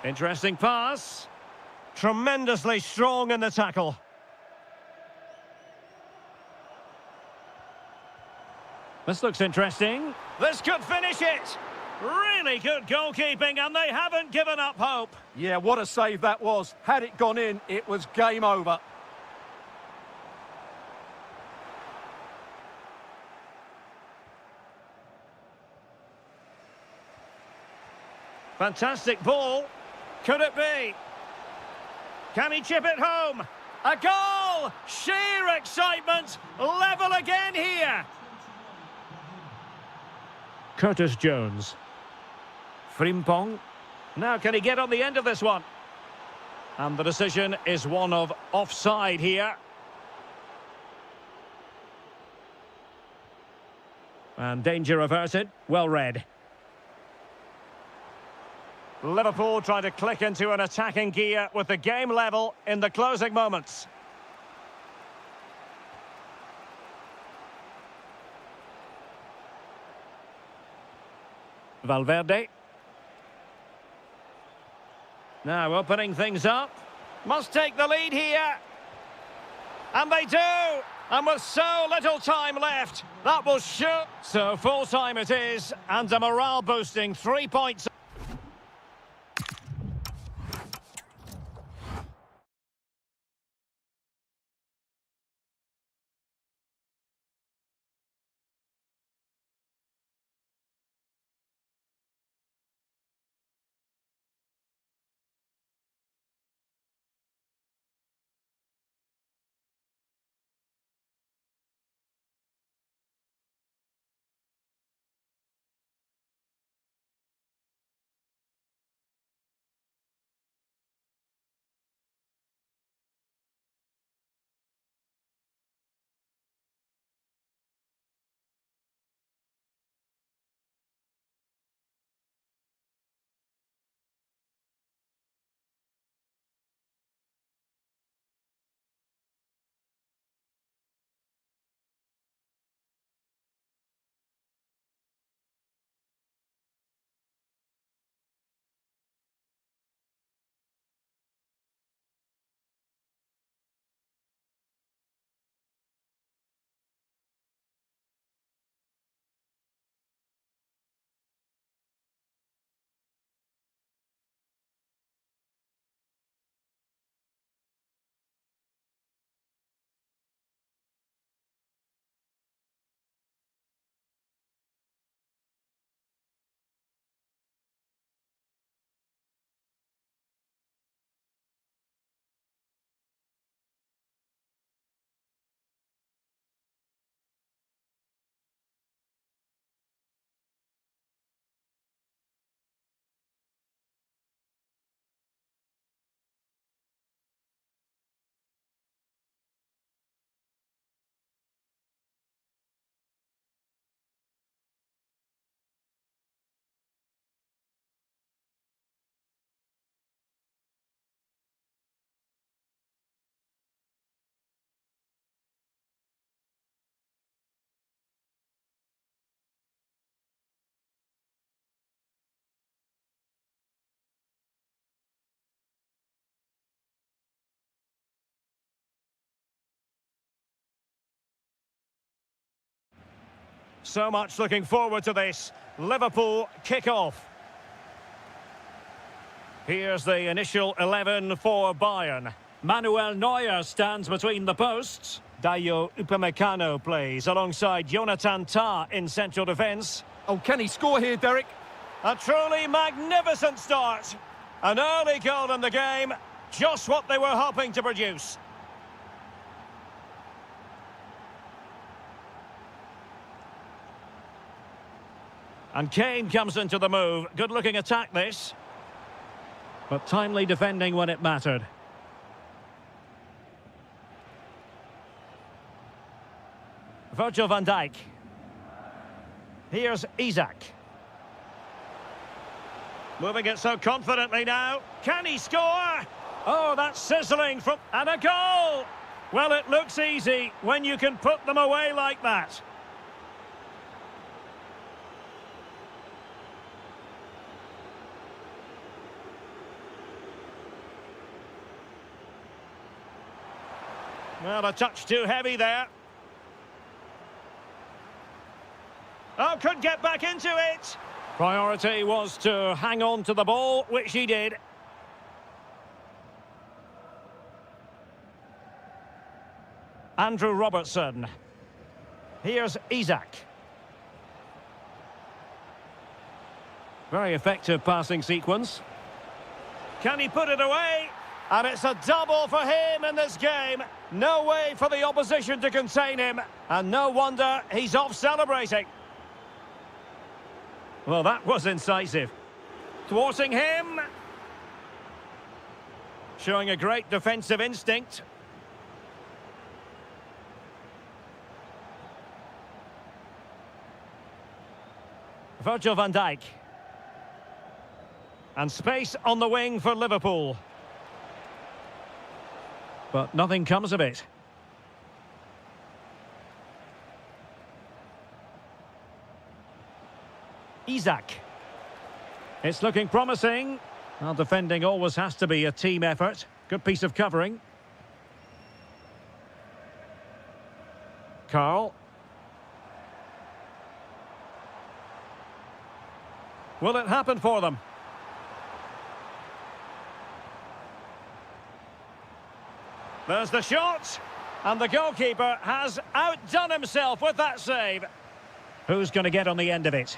Interesting pass. Tremendously strong in the tackle. This looks interesting. This could finish it. Really good goalkeeping, and they haven't given up hope. Yeah, what a save that was. Had it gone in, it was game over. Fantastic ball. Could it be? Can he chip it home? A goal! Sheer excitement. Level again here. Curtis Jones. Frimpong. Now can he get on the end of this one? And the decision is one of offside here. And danger averted. Well read. Liverpool trying to click into an attacking gear with the game level in the closing moments. Valverde. Now opening things up. Must take the lead here. And they do! And with so little time left, that will shoot. So full time it is, and a morale boosting 3 points. So much looking forward to this. Liverpool kick-off. Here's the initial 11 for Bayern. Manuel Neuer stands between the posts. Dayo Upamecano plays alongside Jonathan Tah in central defence. Oh, can he score here, Derek? A truly magnificent start. An early goal in the game. Just what they were hoping to produce. And Kane comes into the move. Good-looking attack, this. But timely defending when it mattered. Virgil van Dijk. Here's Isaac. Moving it so confidently now. Can he score? Oh, that's sizzling from... And a goal! Well, it looks easy when you can put them away like that. Well, a touch too heavy there. Oh, could get back into it. Priority was to hang on to the ball, which he did. Andrew Robertson. Here's Isaac. Very effective passing sequence. Can he put it away? And it's a double for him in this game. No way for the opposition to contain him. And no wonder he's off celebrating. Well, that was incisive. Thwarting him. Showing a great defensive instinct. Virgil van Dijk. And space on the wing for Liverpool. But nothing comes of it. Isaac. It's looking promising. Well, defending always has to be a team effort. Good piece of covering. Carl. Will it happen for them? There's the shot. And the goalkeeper has outdone himself with that save. Who's going to get on the end of it?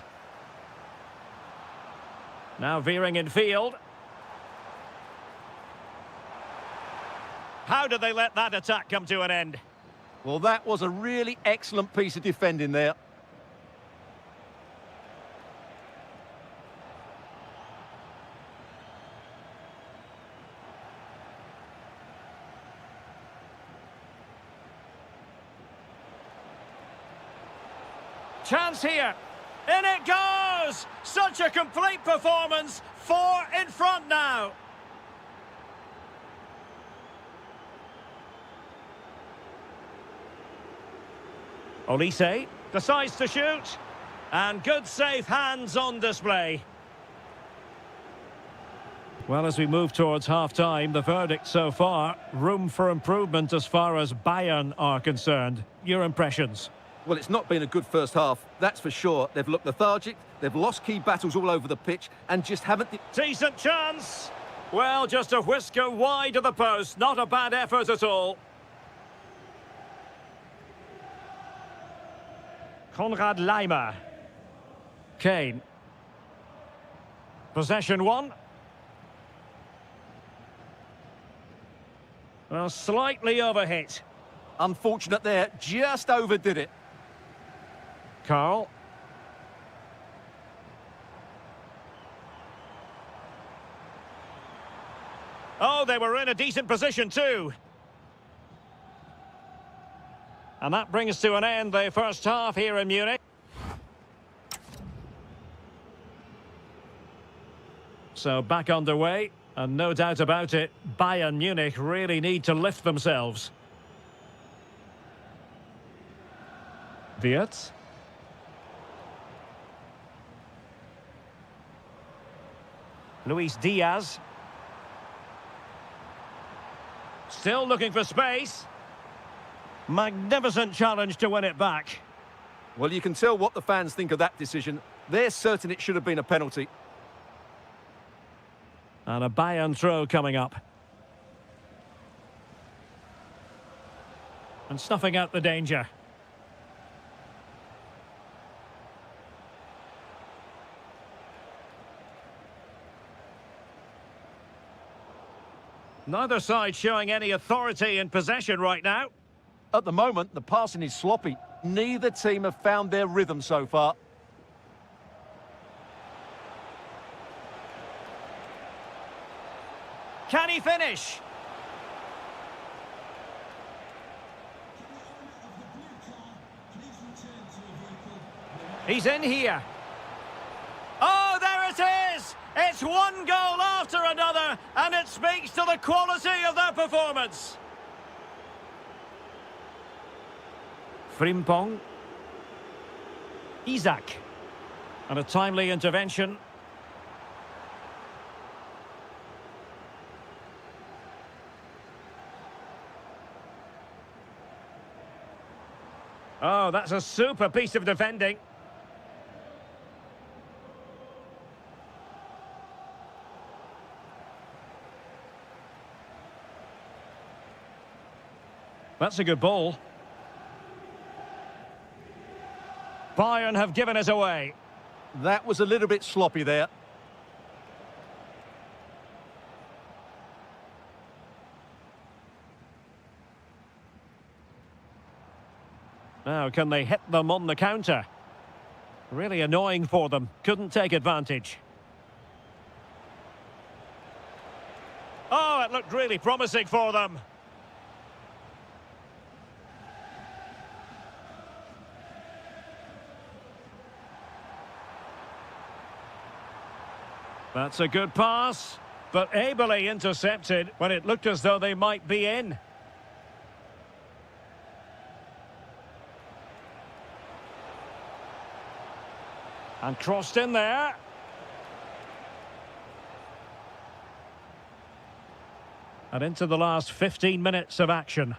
Now veering in field. How did they let that attack come to an end? Well, that was a really excellent piece of defending there. Chance here. In it goes! Such a complete performance. 4 in front now. Olise decides to shoot. And good safe hands on display. Well, as we move towards half-time, the verdict so far, room for improvement as far as Bayern are concerned. Your impressions? Well, it's not been a good first half, that's for sure. They've looked lethargic, they've lost key battles all over the pitch, and just haven't... Decent chance! Well, just a whisker wide of the post. Not a bad effort at all. Konrad Laimer. Kane. Possession one. Well, slightly overhit. Unfortunate there, just overdid it. Carl. Oh, they were in a decent position too. And that brings to an end the first half here in Munich. So back underway, and no doubt about it, Bayern Munich really need to lift themselves. Wirtz. Luis Diaz. Still looking for space. Magnificent challenge to win it back. Well, you can tell what the fans think of that decision. They're certain it should have been a penalty. And a Bayern throw coming up. And snuffing out the danger. Neither side showing any authority in possession right now. At the moment, the passing is sloppy. Neither team have found their rhythm so far. Can he finish? He's in here. Oh, there it is! It's one goal after another, and it speaks to the quality of their performance. Frimpong. Isaac. And a timely intervention. Oh, that's a super piece of defending. That's a good ball. Bayern have given us away. That was a little bit sloppy there. Now, can they hit them on the counter? Really annoying for them. Couldn't take advantage. Oh, it looked really promising for them. That's a good pass, but ably intercepted when it looked as though they might be in. And crossed in there. And into the last 15 minutes of action.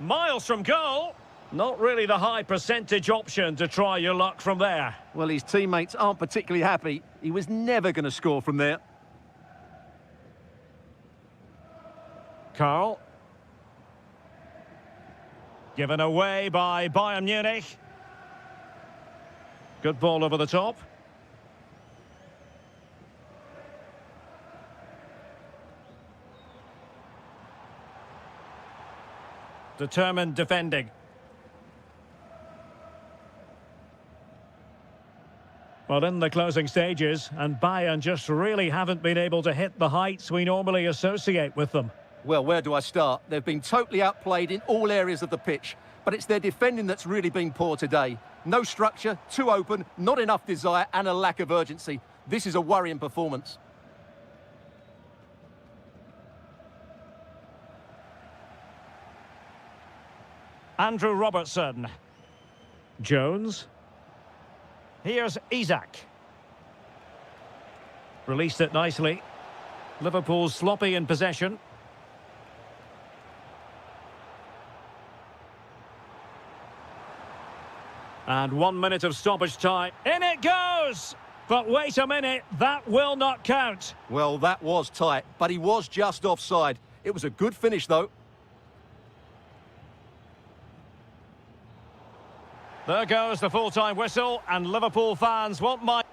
Miles from goal. Not really the high percentage option to try your luck from there. Well, his teammates aren't particularly happy. He was never going to score from there. Carl. Given away by Bayern Munich. Good ball over the top. Determined defending. Well, in the closing stages, and Bayern just really haven't been able to hit the heights we normally associate with them. Well, where do I start? They've been totally outplayed in all areas of the pitch, but it's their defending that's really been poor today. No structure, too open, not enough desire, and a lack of urgency. This is a worrying performance. Andrew Robertson. Jones. Here's Isaac. Released it nicely. Liverpool's sloppy in possession. And 1 minute of stoppage time. In it goes! But wait a minute, that will not count. Well, that was tight, but he was just offside. It was a good finish, though. There goes the full-time whistle, and Liverpool fans won't mind.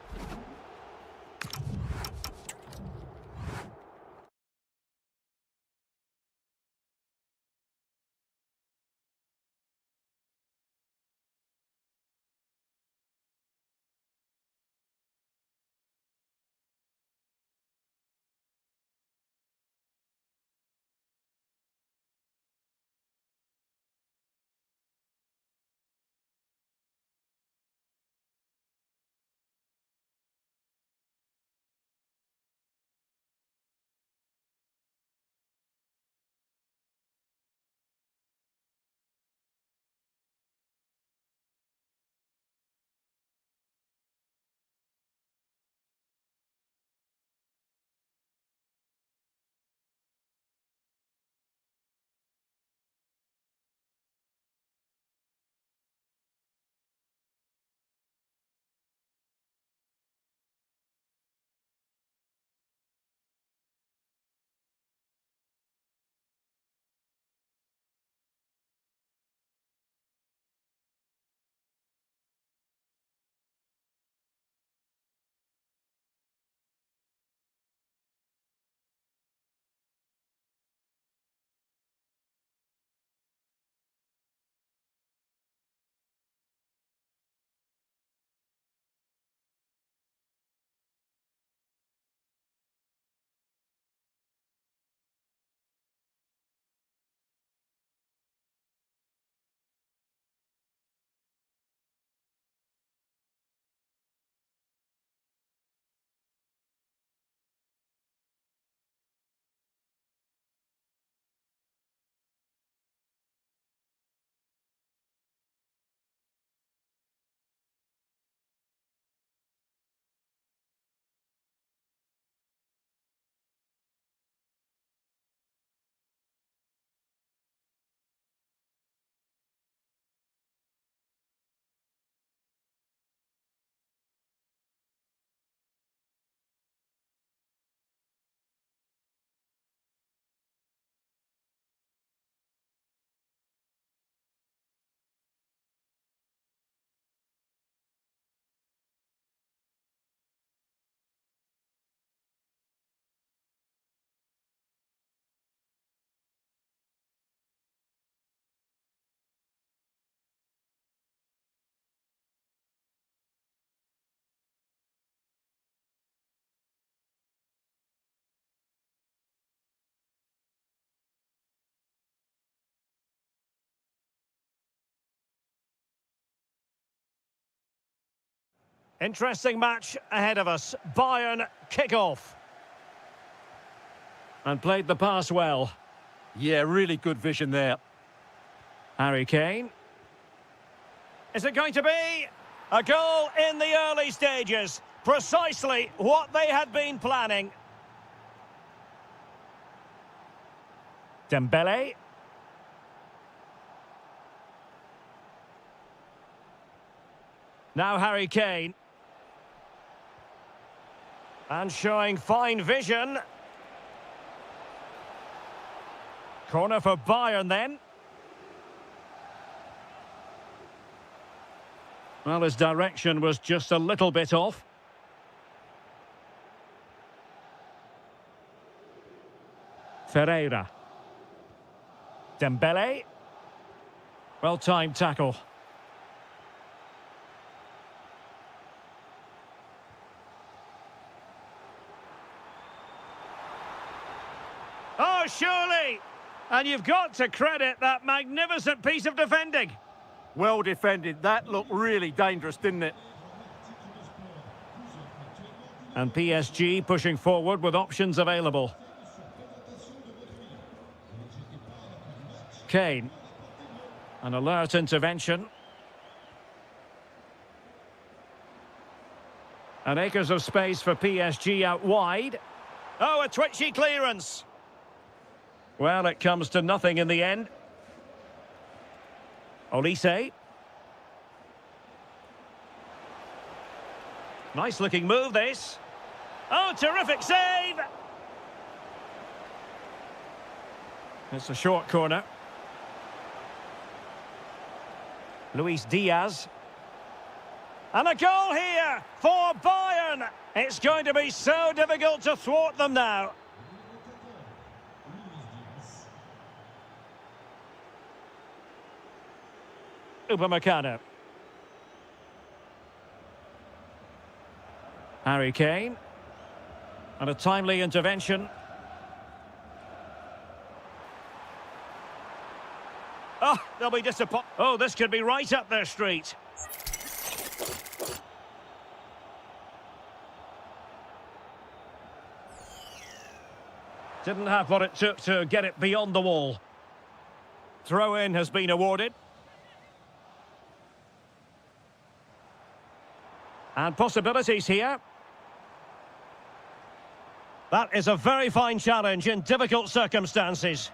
Interesting match ahead of us. Bayern kick-off. And played the pass well. Yeah, really good vision there. Harry Kane. Is it going to be a goal in the early stages? Precisely what they had been planning. Dembele. Now Harry Kane. And showing fine vision. Corner for Bayern then. Well, his direction was just a little bit off. Ferreira. Dembele. Well-timed tackle. Oh, surely! And you've got to credit that magnificent piece of defending. Well defended. That looked really dangerous, didn't it? And PSG pushing forward with options available. Kane. An alert intervention. And acres of space for PSG out wide. Oh, a twitchy clearance. Well, it comes to nothing in the end. Olise. Nice looking move, this. Oh, terrific save! It's a short corner. Luis Diaz. And a goal here for Bayern! It's going to be so difficult to thwart them now. Upamecano. Harry Kane. And a timely intervention. Oh, they'll be disappointed. Oh, this could be right up their street. Didn't have what it took to get it beyond the wall. Throw-in has been awarded. And possibilities here. That is a very fine challenge in difficult circumstances.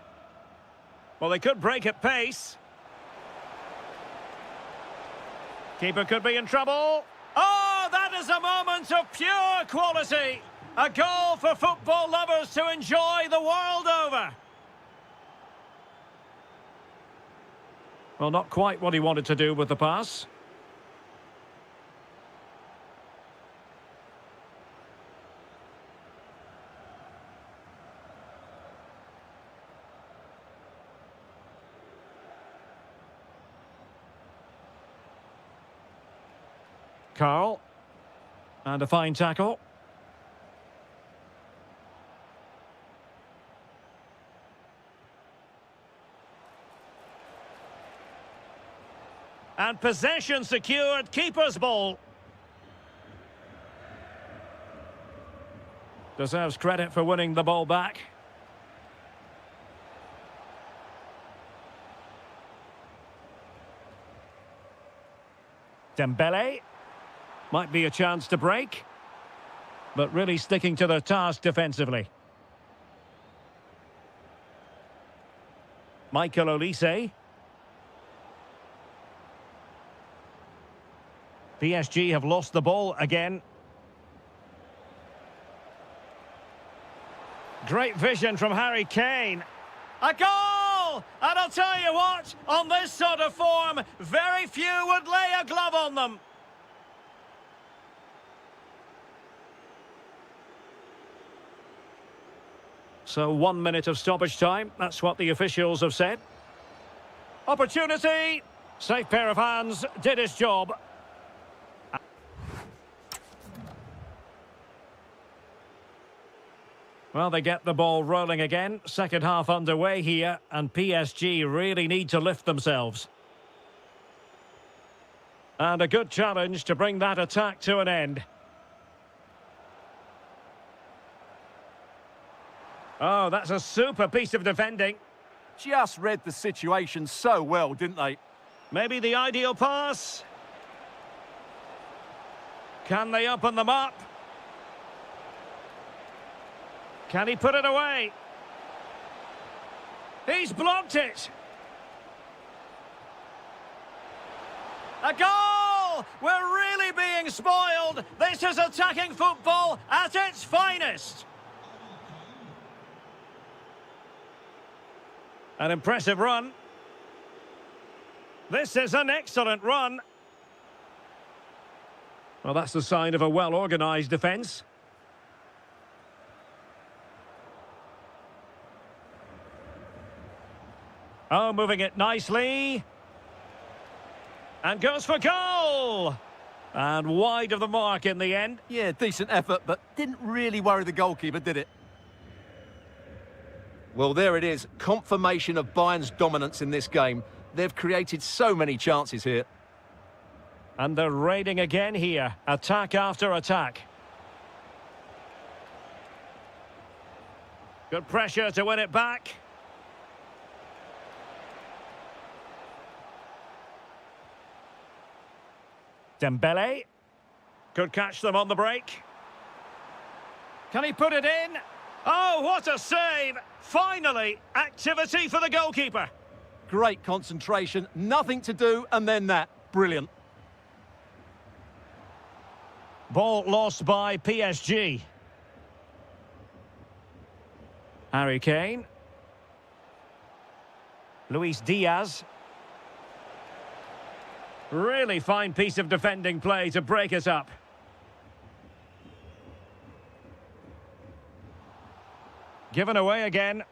Well, they could break at pace. Keeper could be in trouble. Oh, that is a moment of pure quality. A goal for football lovers to enjoy the world over. Well, not quite what he wanted to do with the pass. Carl. And a fine tackle. And possession secured, keeper's ball. Deserves credit for winning the ball back. Dembele. Might be a chance to break, but really sticking to their task defensively. Michael Olise. PSG have lost the ball again. Great vision from Harry Kane. A goal! And I'll tell you what, on this sort of form, very few would lay a glove on them. So 1 minute of stoppage time. That's what the officials have said. Opportunity. Safe pair of hands. Did his job. Well, they get the ball rolling again. Second half underway here. And PSG really need to lift themselves. And a good challenge to bring that attack to an end. Oh, that's a super piece of defending. Just read the situation so well, didn't they? Maybe the ideal pass. Can they open them up? Can he put it away? He's blocked it. A goal! We're really being spoiled. This is attacking football at its finest. An impressive run. This is an excellent run. Well, that's the sign of a well-organised defence. Oh, moving it nicely. And goes for goal! And wide of the mark in the end. Yeah, decent effort, but didn't really worry the goalkeeper, did it? Well, there it is. Confirmation of Bayern's dominance in this game. They've created so many chances here. And they're raiding again here. Attack after attack. Good pressure to win it back. Dembele. Could catch them on the break. Can he put it in? Oh, what a save! Finally, activity for the goalkeeper. Great concentration, nothing to do, and then that. Brilliant. Ball lost by PSG. Harry Kane. Luis Diaz. Really fine piece of defending play to break us up. Given away again.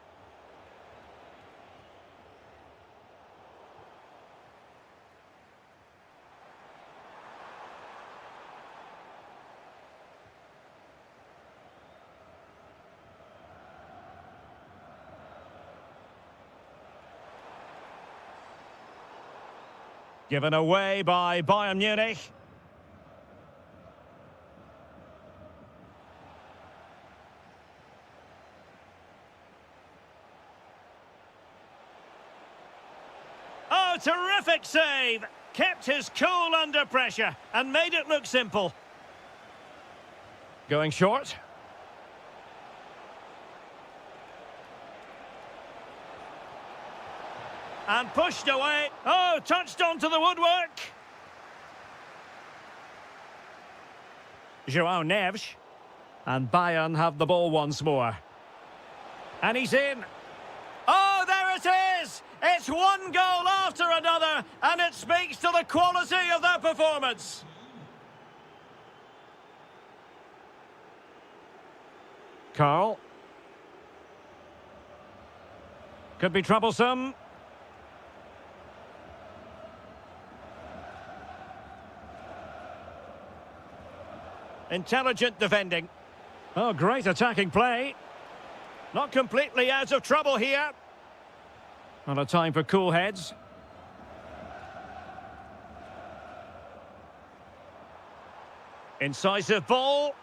Given away by Bayern Munich. Oh, terrific save! Kept his cool under pressure and made it look simple. Going short. And pushed away. Oh, touched onto the woodwork. João Neves. And Bayern have the ball once more. And he's in. Oh, there it is! It's one goal after another, and it speaks to the quality of their performance. Carl. Could be troublesome. Intelligent defending. Oh, great attacking play. Not completely out of trouble here. Not a time for cool heads. Incisive ball.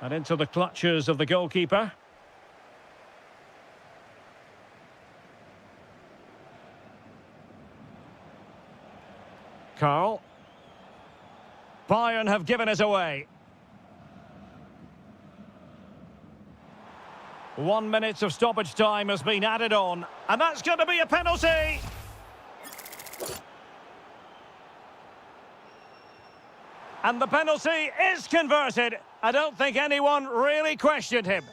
And into the clutches of the goalkeeper. Carl. Bayern have given us away. 1 minute of stoppage time has been added on, and that's going to be a penalty. And the penalty is converted. I don't think anyone really questioned him.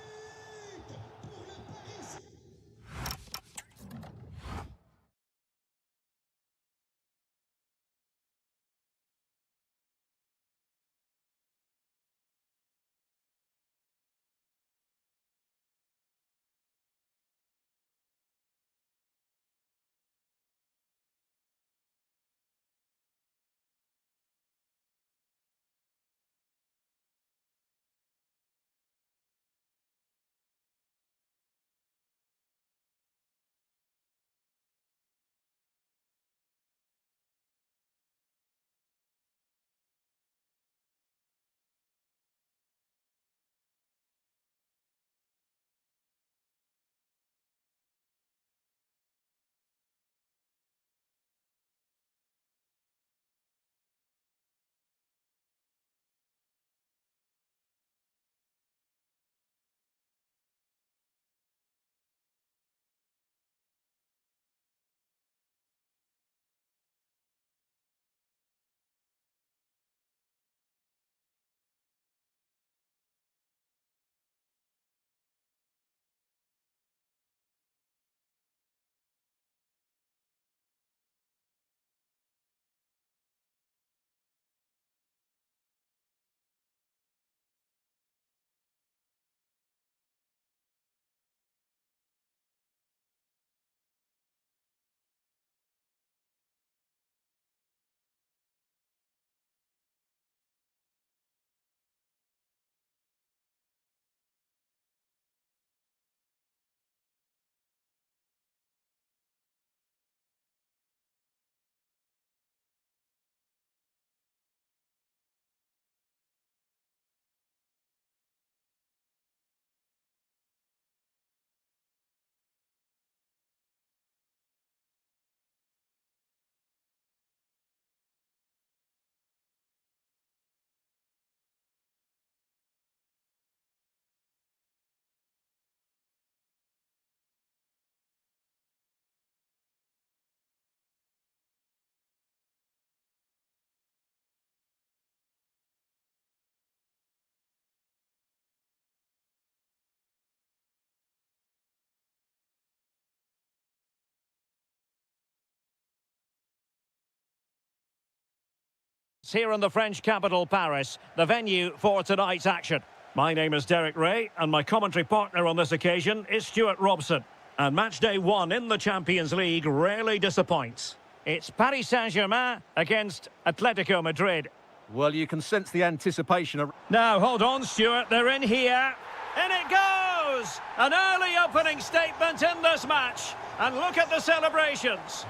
It's here in the French capital, Paris, the venue for tonight's action. My name is Derek Ray, and my commentary partner on this occasion is Stuart Robson. And match day one in the Champions League rarely disappoints. It's Paris Saint-Germain against Atletico Madrid. Well, you can sense the anticipation. Now, hold on, Stuart, they're in here. In it goes! An early opening statement in this match. And look at the celebrations.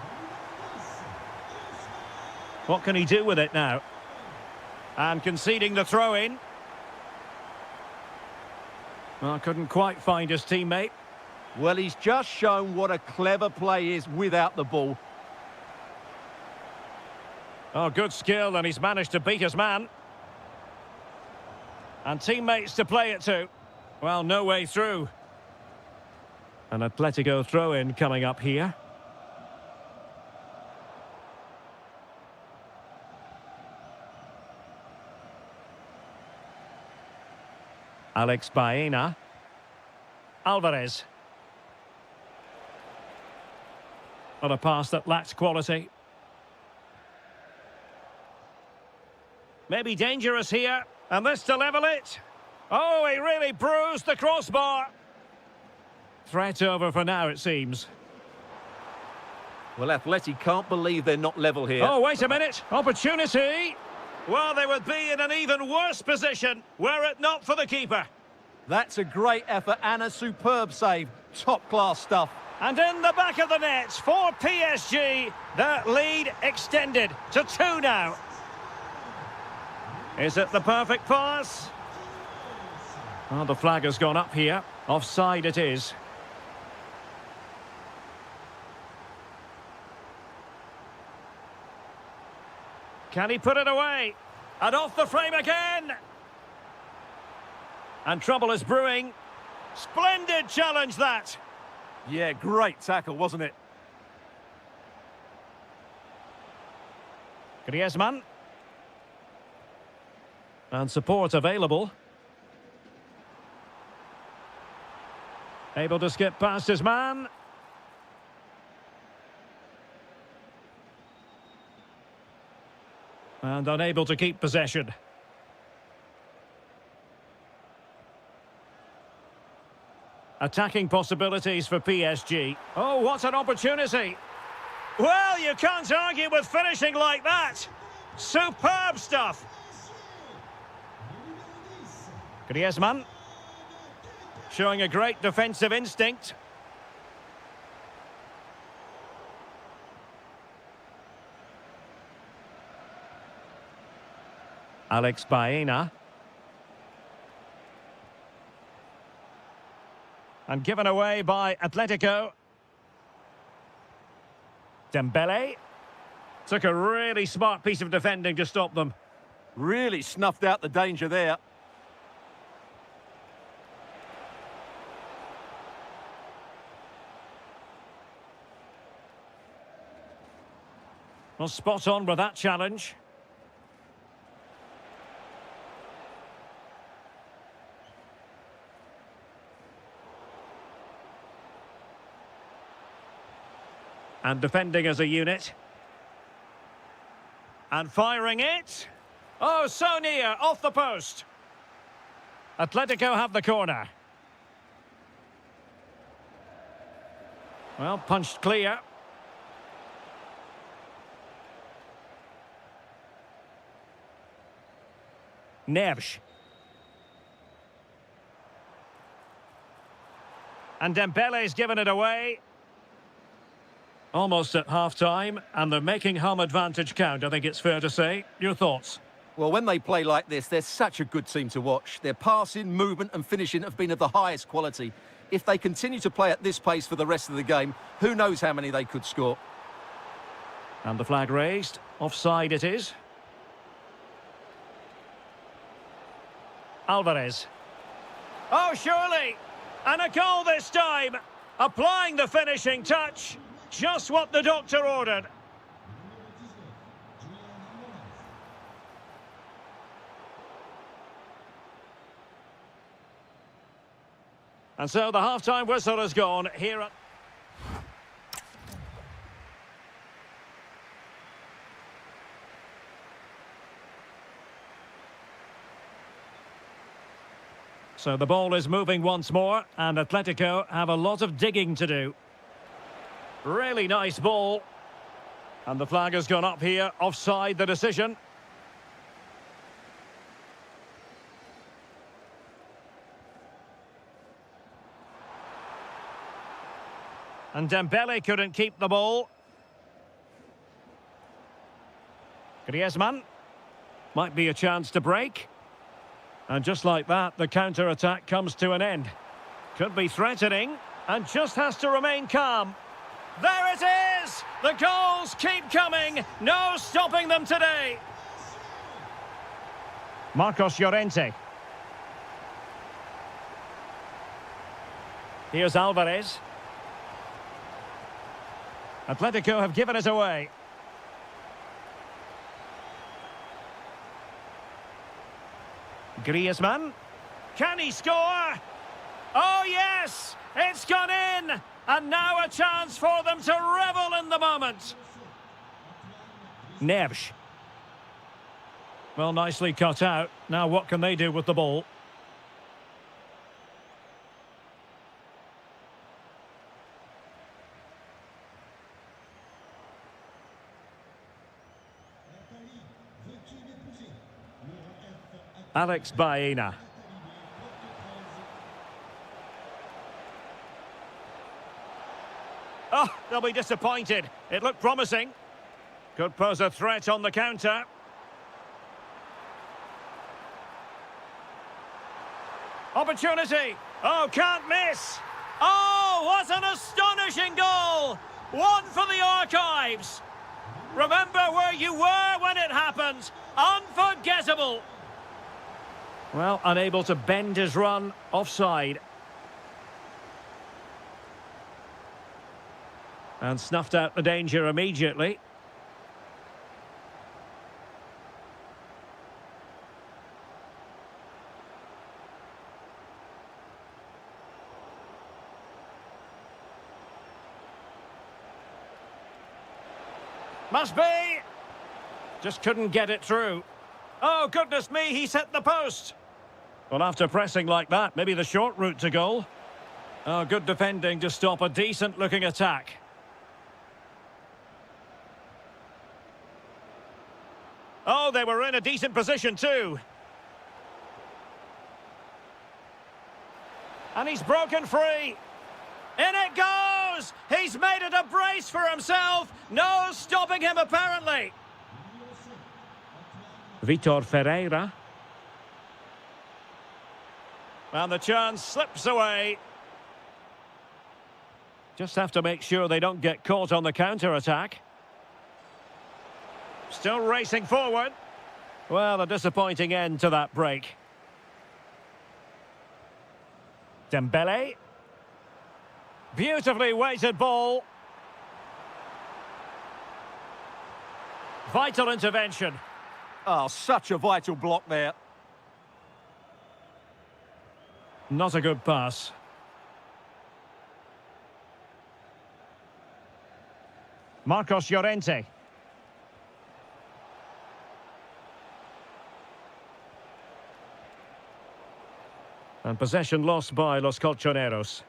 What can he do with it now? And conceding the throw-in. Well, couldn't quite find his teammate. Well, he's just shown what a clever play is without the ball. Oh, good skill, and he's managed to beat his man. And teammates to play it to. Well, no way through. An Atletico throw-in coming up here. Alex Baena. Alvarez. What a pass that lacks quality. Maybe dangerous here. And this to level it. Oh, he really bruised the crossbar. Threat over for now, it seems. Well, Atleti can't believe they're not level here. Oh, wait a minute. Opportunity. Well, they would be in an even worse position were it not for the keeper. That's a great effort and a superb save. Top-class stuff. And in the back of the net for PSG, the lead extended to 2 now. Is it the perfect pass? Oh, the flag has gone up here. Offside it is. Can he put it away? And off the frame again! And trouble is brewing. Splendid challenge, that! Yeah, great tackle, wasn't it? Griezmann. And support available. Able to skip past his man. And unable to keep possession. Attacking possibilities for PSG. Oh, what an opportunity. Well, you can't argue with finishing like that. Superb stuff. Griezmann. Showing a great defensive instinct. Alex Baena. And given away by Atletico. Dembele. Took a really smart piece of defending to stop them. Really snuffed out the danger there. Well, spot on with that challenge. And defending as a unit. And firing it. Oh, so near, off the post. Atletico have the corner. Well, punched clear. Neves. And Dembele's given it away. Almost at half-time, and they're making home advantage count, I think it's fair to say. Your thoughts? Well, when they play like this, they're such a good team to watch. Their passing, movement and finishing have been of the highest quality. If they continue to play at this pace for the rest of the game, who knows how many they could score. And the flag raised. Offside it is. Alvarez. Oh, surely! And a goal this time! Applying the finishing touch. Just what the doctor ordered. And so the half-time whistle has gone here at... So the ball is moving once more, and Atletico have a lot of digging to do. Really nice ball. And the flag has gone up here, offside the decision. And Dembele couldn't keep the ball. Griezmann. Might be a chance to break. And just like that, the counter-attack comes to an end. Could be threatening, and just has to remain calm. There it is! The goals keep coming. No stopping them today. Marcos Llorente. Here's Alvarez. Atletico have given it away. Griezmann. Can he score? Oh, yes! It's gone in! And now a chance for them to revel in the moment. Neves. Well, nicely cut out. Now what can they do with the ball? Alex Baena. Oh, they'll be disappointed. It looked promising. Could pose a threat on the counter. Opportunity. Oh, can't miss. Oh, what an astonishing goal. One for the archives. Remember where you were when it happened. Unforgettable. Well, unable to bend his run, offside. And snuffed out the danger immediately. Must be! Just couldn't get it through. Oh, goodness me, he's hit the post! Well, after pressing like that, maybe the short route to goal. Oh, good defending to stop a decent-looking attack. Oh, they were in a decent position too. And he's broken free. In it goes! He's made it a brace for himself. No stopping him, apparently. Vitor Ferreira. And the chance slips away. Just have to make sure they don't get caught on the counter-attack. Still racing forward. Well, a disappointing end to that break. Dembele. Beautifully weighted ball. Vital intervention. Oh, such a vital block there. Not a good pass. Marcos Llorente. And possession lost by Los Colchoneros.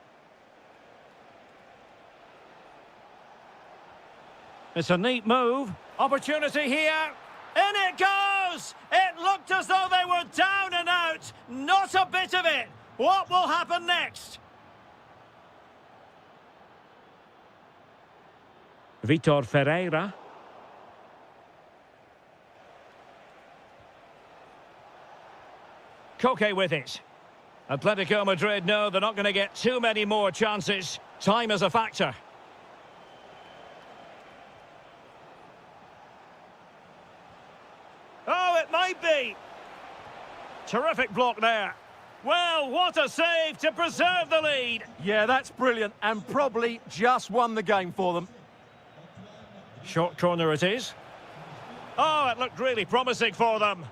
It's a neat move. Opportunity here. In it goes! It looked as though they were down and out. Not a bit of it. What will happen next? Vitor Ferreira. Koke with it. Atletico Madrid know they're not going to get too many more chances. Time is a factor. Oh, it might be. Terrific block there. Well, what a save to preserve the lead. Yeah, that's brilliant, and probably just won the game for them. Short corner it is. Oh, it looked really promising for them.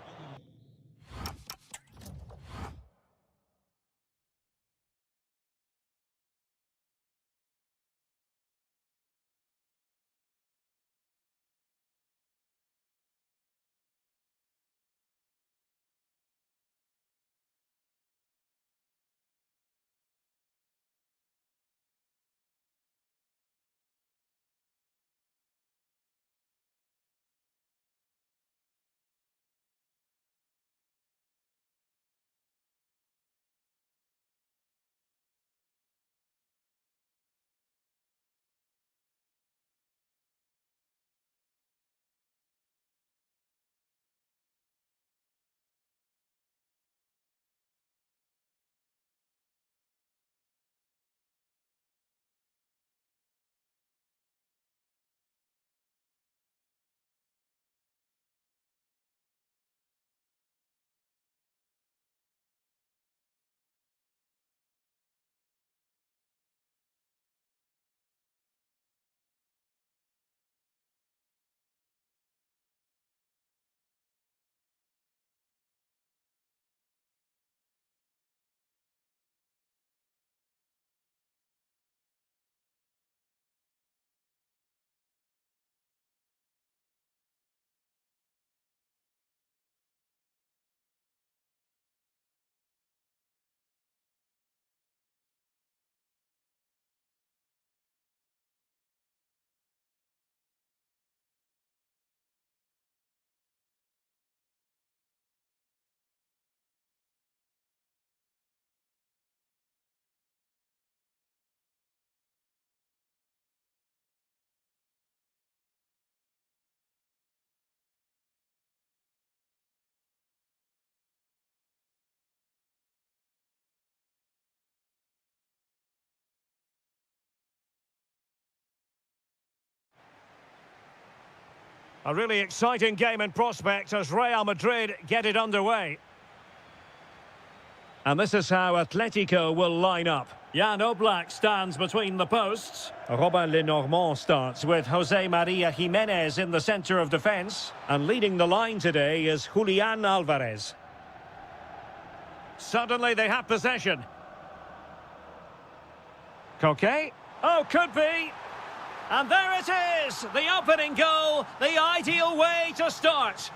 A really exciting game in prospect as Real Madrid get it underway. And this is how Atletico will line up. Jan Oblak stands between the posts. Robin Lenormand starts with Jose Maria Jimenez in the centre of defence. And leading the line today is Julian Alvarez. Suddenly they have possession. Koke. Oh, could be. And there it is! The opening goal, the ideal way to start.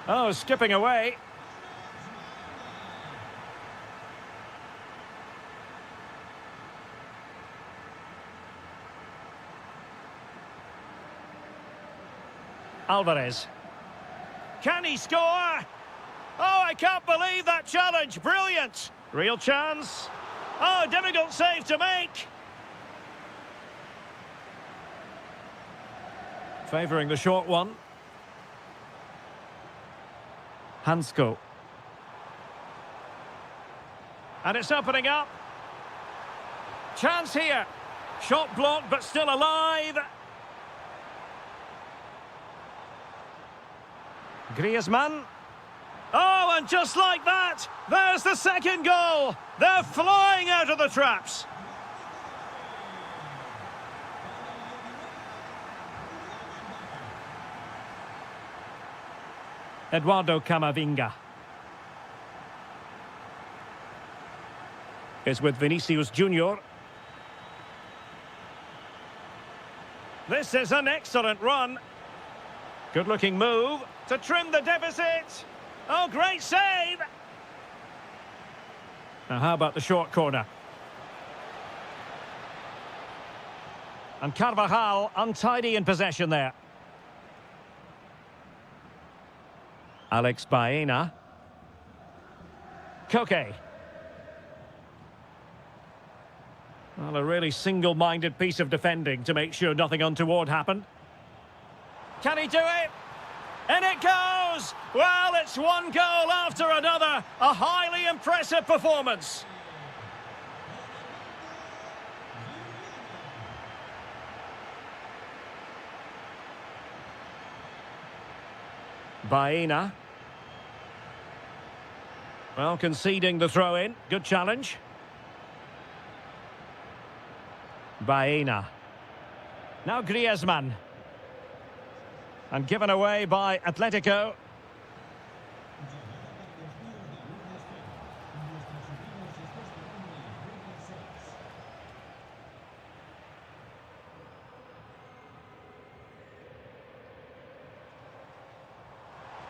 Oh, skipping away. Alvarez. Can he score? Oh, I can't believe that challenge. Brilliant. Real chance. Oh, difficult save to make. Favouring the short one. Hansko. And it's opening up. Chance here. Shot blocked, but still alive. Griezmann. Oh, and just like that, there's the second goal. They're flying out of the traps. Eduardo Camavinga. Is with Vinicius Junior. This is an excellent run. Good-looking move to trim the deficit. Oh, great save! Now, how about the short corner? And Carvajal untidy in possession there. Alex Baena. Koke. Well, a really single-minded piece of defending to make sure nothing untoward happened. Can he do it? And it goes! Well, it's one goal after another. A highly impressive performance. Baena. Well, conceding the throw-in. Good challenge. Baena. Now Griezmann. And given away by Atletico.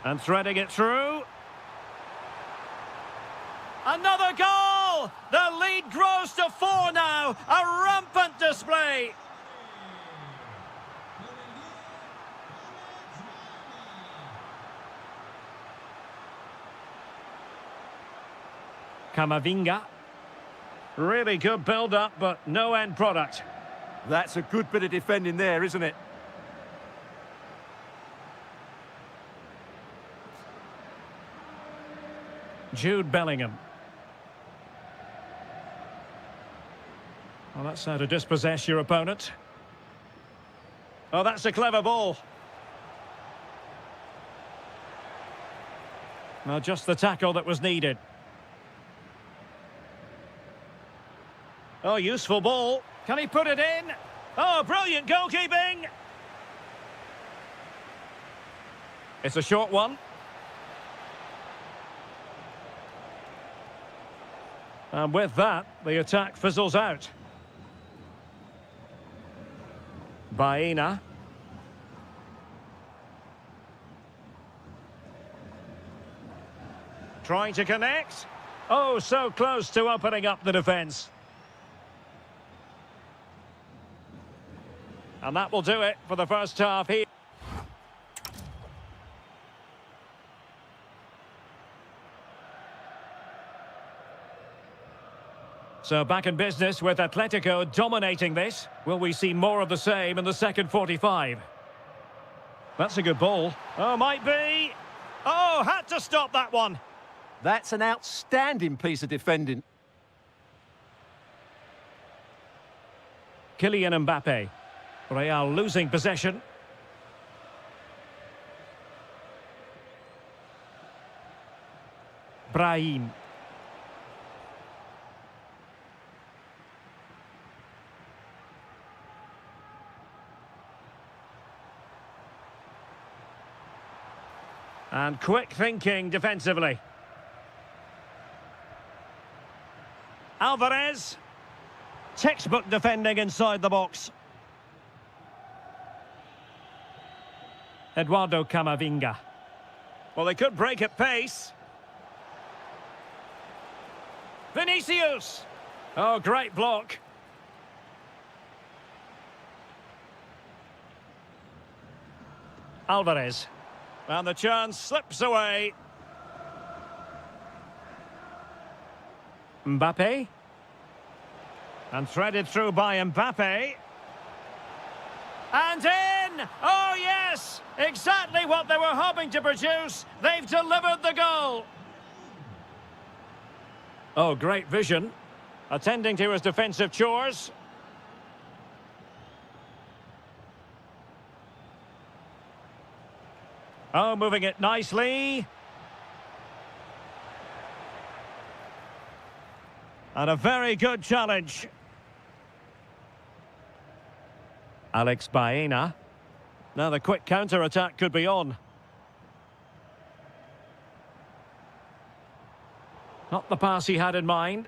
And threading it through. Another goal! The lead grows to 4 now. A rampant display. Camavinga. Really good build-up, but no end product. That's a good bit of defending there, isn't it? Jude Bellingham. Well, that's how to dispossess your opponent. Oh, that's a clever ball. Well, just the tackle that was needed. Oh, useful ball. Can he put it in? Oh, brilliant goalkeeping. It's a short one. And with that, the attack fizzles out. Baena. Trying to connect. Oh, so close to opening up the defence. And that will do it for the first half here. So back in business with Atletico dominating this. Will we see more of the same in the second 45? That's a good ball. Oh, might be. Oh, had to stop that one. That's an outstanding piece of defending. Kylian Mbappe. Real losing possession. Brahim. And quick thinking defensively. Alvarez. Textbook defending inside the box. Eduardo Camavinga. Well, they could break at pace. Vinicius. Oh, great block. Alvarez. And the chance slips away. Mbappe. And threaded through by Mbappe. And in! Oh, yes! Exactly what they were hoping to produce. They've delivered the goal. Oh, great vision. Attending to his defensive chores. Oh, moving it nicely. And a very good challenge. Alex Baena. Now the quick counter-attack could be on. Not the pass he had in mind.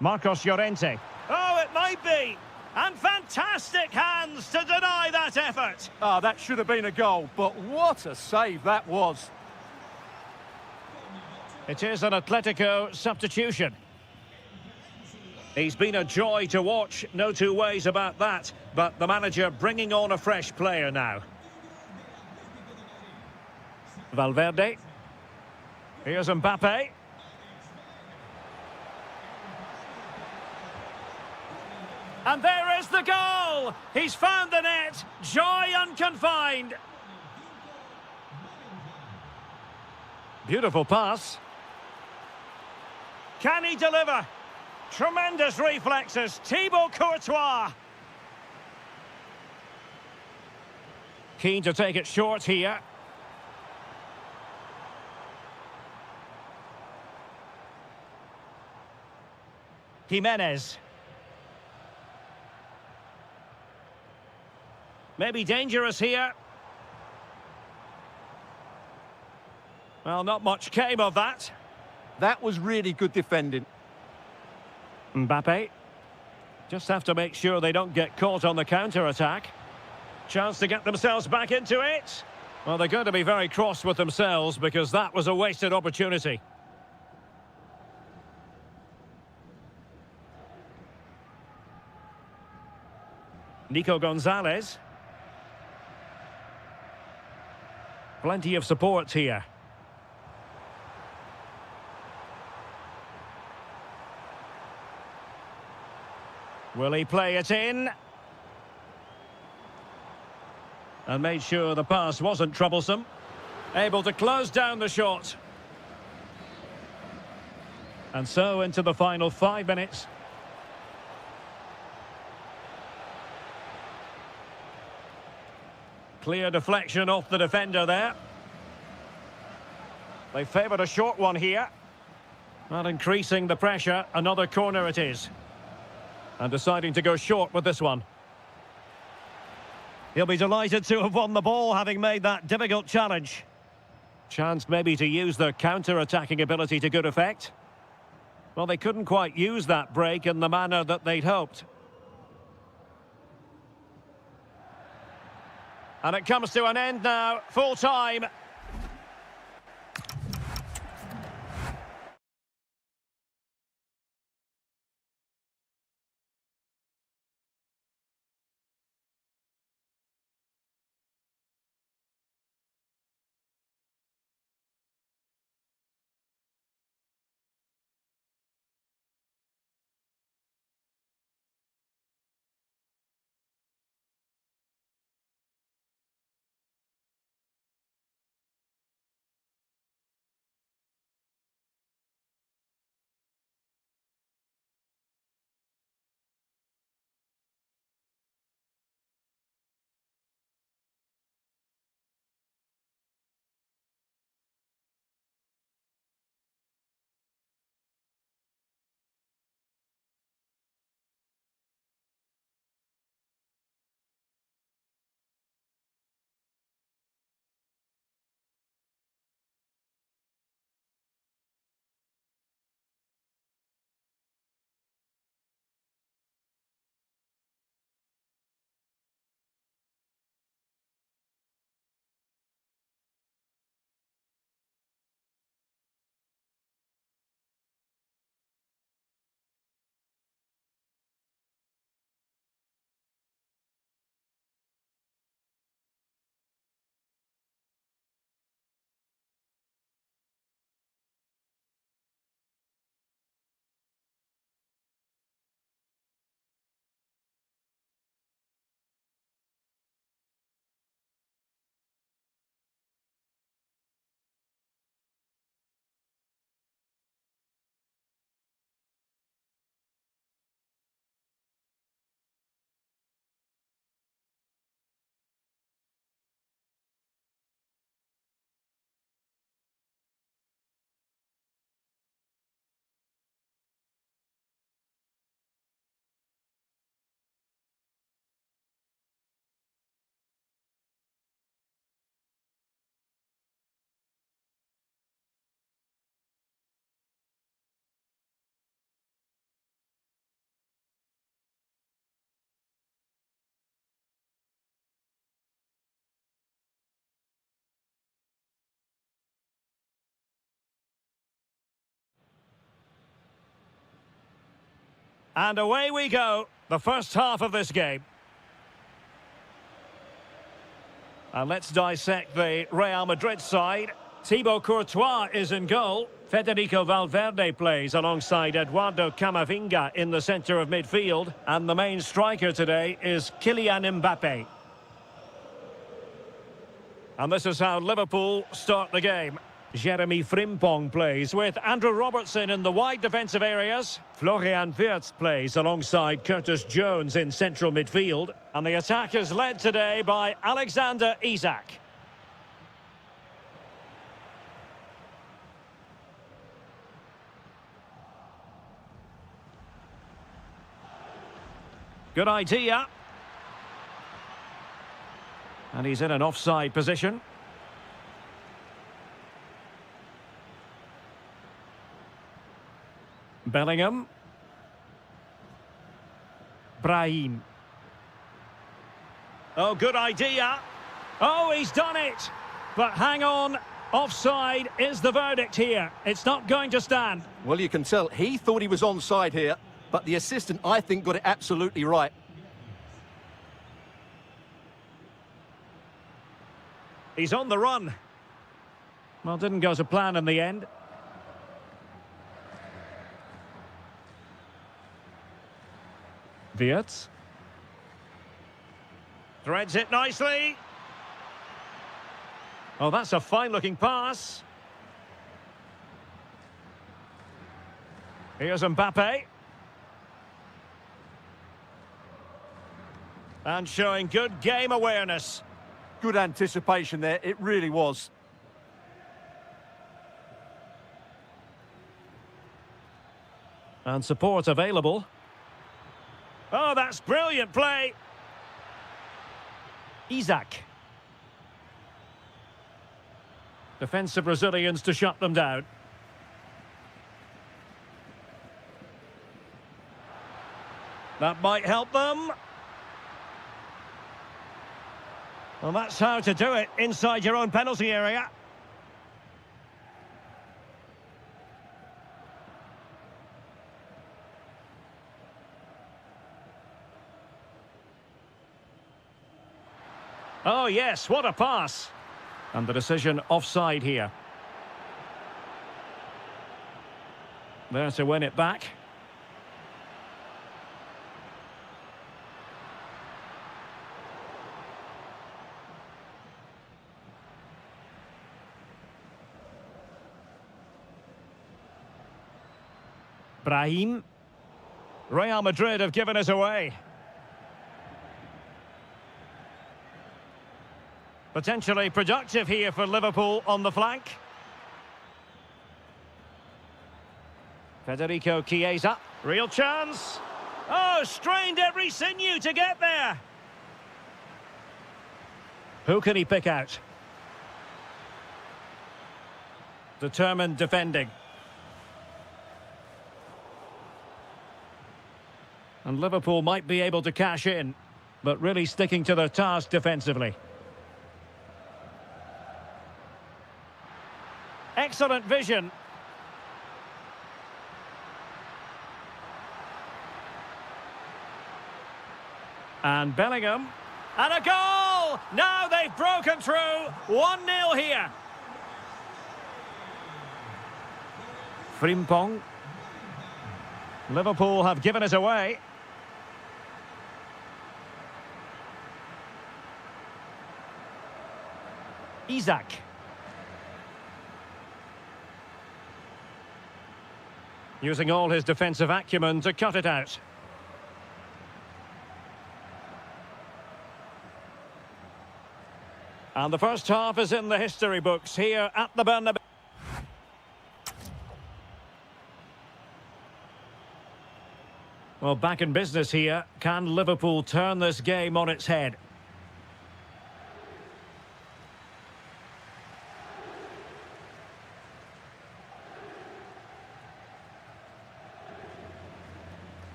Marcos Llorente. Oh, it might be. And fantastic hands to deny that effort. Ah, that should have been a goal, but what a save that was. It is an Atletico substitution. He's been a joy to watch, no two ways about that. But the manager bringing on a fresh player now. Valverde. Here's Mbappe. And there is the goal! He's found the net. Joy unconfined. Beautiful pass. Can he deliver? Tremendous reflexes. Thibaut Courtois. Keen to take it short here. Jimenez. Maybe dangerous here. Well, not much came of that. That was really good defending. Mbappe. Just have to make sure they don't get caught on the counter-attack. Chance to get themselves back into it. Well, they're going to be very cross with themselves because that was a wasted opportunity. Nico Gonzalez. Plenty of support here. Will he play it in? And made sure the pass wasn't troublesome. Able to close down the shot. And so into the final 5 minutes. Clear deflection off the defender there. They favoured a short one here. Not increasing the pressure. Another corner it is. And deciding to go short with this one. He'll be delighted to have won the ball, having made that difficult challenge. Chance maybe to use their counter-attacking ability to good effect. Well, they couldn't quite use that break in the manner that they'd hoped. And it comes to an end now, full time. And away we go, the first half of this game. And let's dissect the Real Madrid side. Thibaut Courtois is in goal. Federico Valverde plays alongside Eduardo Camavinga in the centre of midfield. And the main striker today is Kylian Mbappe. And this is how Liverpool start the game. Jeremy Frimpong plays with Andrew Robertson in the wide defensive areas. Florian Wirtz plays alongside Curtis Jones in central midfield. And the attack is led today by Alexander Isak. Good idea. And he's in an offside position. Bellingham. Brahim. Oh, good idea. Oh, he's done it. But hang on. Offside is the verdict here. It's not going to stand. Well, you can tell he thought he was onside here, but the assistant, I think, got it absolutely right. He's on the run. Well, didn't go to plan in the end. Wirtz. Threads it nicely. Oh, that's a fine-looking pass. Here's Mbappe. And showing good game awareness. Good anticipation there, it really was. And support available. Oh, that's brilliant play. Isak. Defensive Brazilians to shut them down. That might help them. Well, that's how to do it inside your own penalty area. Oh, yes, what a pass. And the decision offside here. There to win it back. Brahim. Real Madrid have given us away. Potentially productive here for Liverpool on the flank. Federico Chiesa. Real chance. Oh, strained every sinew to get there. Who can he pick out? Determined defending. And Liverpool might be able to cash in, but really sticking to their task defensively. Excellent vision. And Bellingham. And a goal! Now they've broken through. 1-0 here. Frimpong. Liverpool have given us away. Isak. Using all his defensive acumen to cut it out. And the first half is in the history books here at the Bernabeu. Well, back in business here. Can Liverpool turn this game on its head?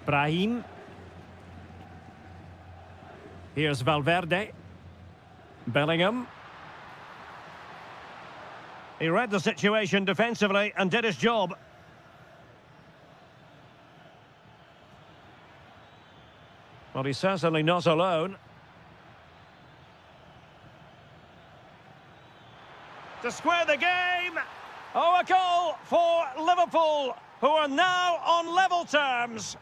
Brahim. Here's Valverde. Bellingham. He read the situation defensively and did his job. Well, he's certainly not alone. To square the game. Oh, a goal for Liverpool, who are now on level terms.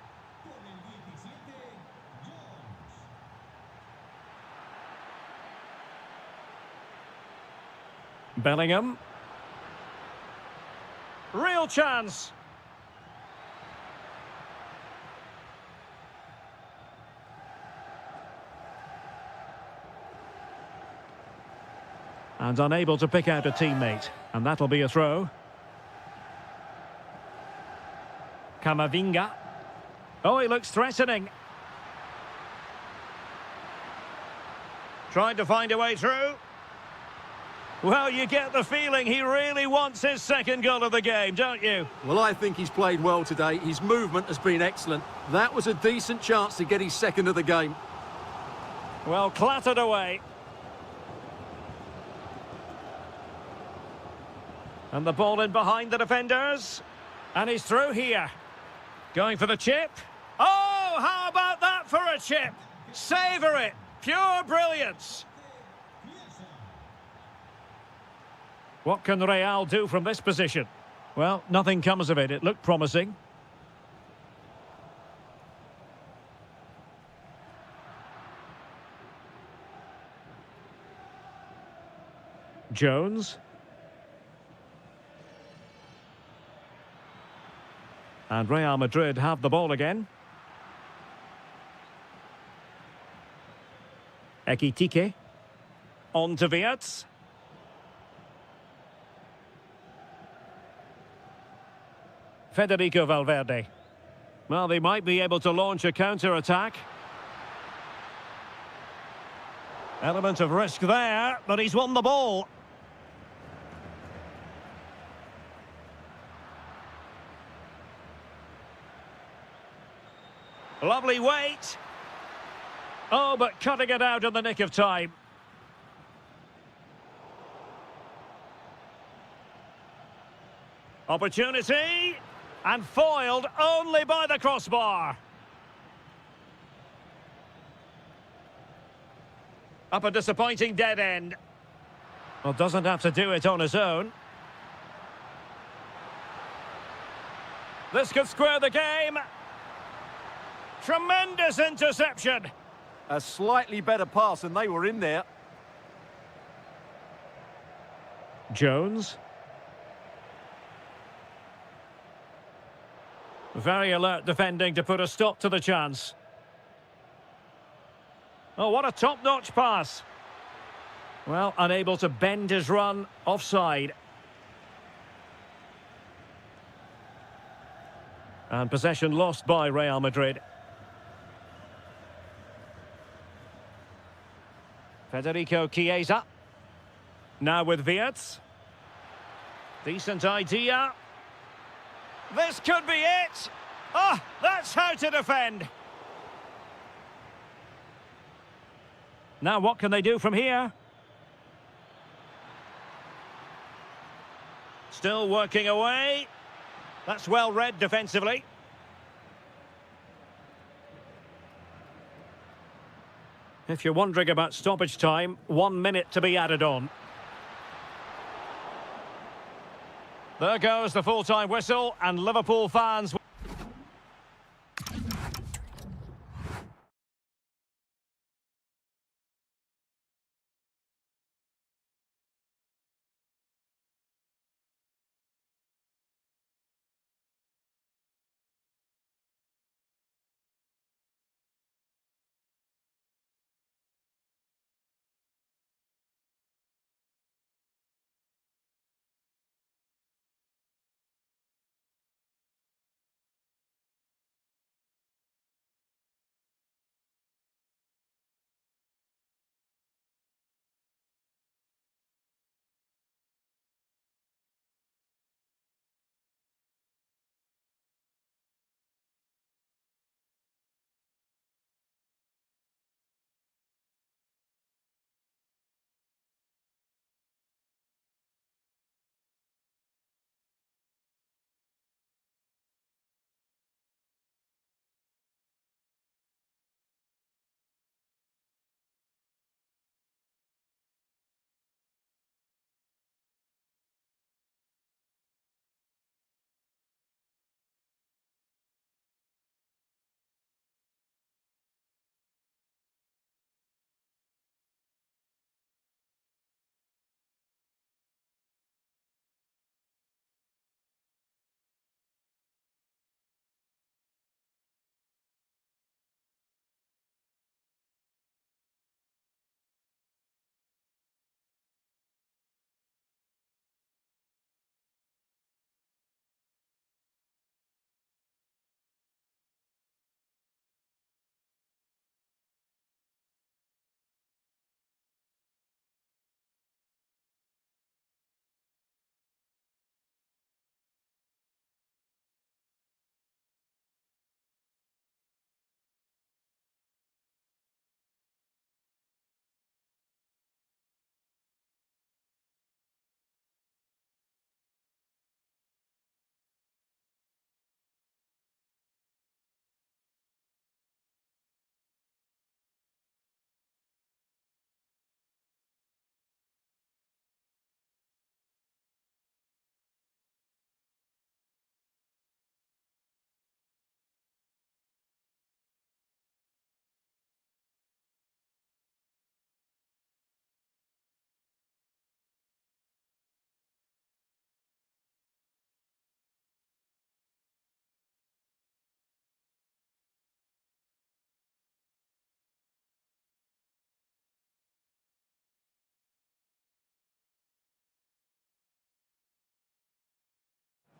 Bellingham. Real chance. And unable to pick out a teammate. And that'll be a throw. Camavinga. Oh, he looks threatening. Trying to find a way through. Well, you get the feeling he really wants his second goal of the game, don't you? Well, I think he's played well today. His movement has been excellent. That was a decent chance to get his second of the game. Well, clattered away. And the ball in behind the defenders. And he's through here. Going for the chip. Oh, how about that for a chip? Savour it. Pure brilliance. What can Real do from this position? Well, nothing comes of it. It looked promising. Jones. And Real Madrid have the ball again. Ekitike. On to Wirtz. Federico Valverde. Well, they might be able to launch a counter-attack. Element of risk there, but he's won the ball. Lovely weight. Oh, but cutting it out in the nick of time. Opportunity. And foiled only by the crossbar. Up a disappointing dead end. Well, doesn't have to do it on his own. This could square the game. Tremendous interception. A slightly better pass and they were in there. Jones. Very alert defending to put a stop to the chance. Oh, what a top-notch pass. Well, unable to bend his run, offside. And possession lost by Real Madrid. Federico Chiesa. Now with Wirtz. Decent idea. This could be it. Oh, that's how to defend. Now what can they do from here? Still working away. That's well read defensively. If you're wondering about stoppage time, 1 minute to be added on. There goes the full-time whistle, and Liverpool fans...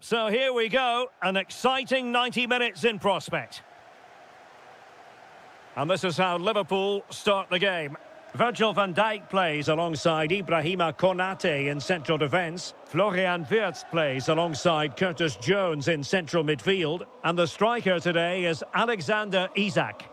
So here we go, an exciting 90 minutes in prospect. And this is how Liverpool start the game. Virgil van Dijk plays alongside Ibrahima Konate in central defence. Florian Wirtz plays alongside Curtis Jones in central midfield. And the striker today is Alexander Isak.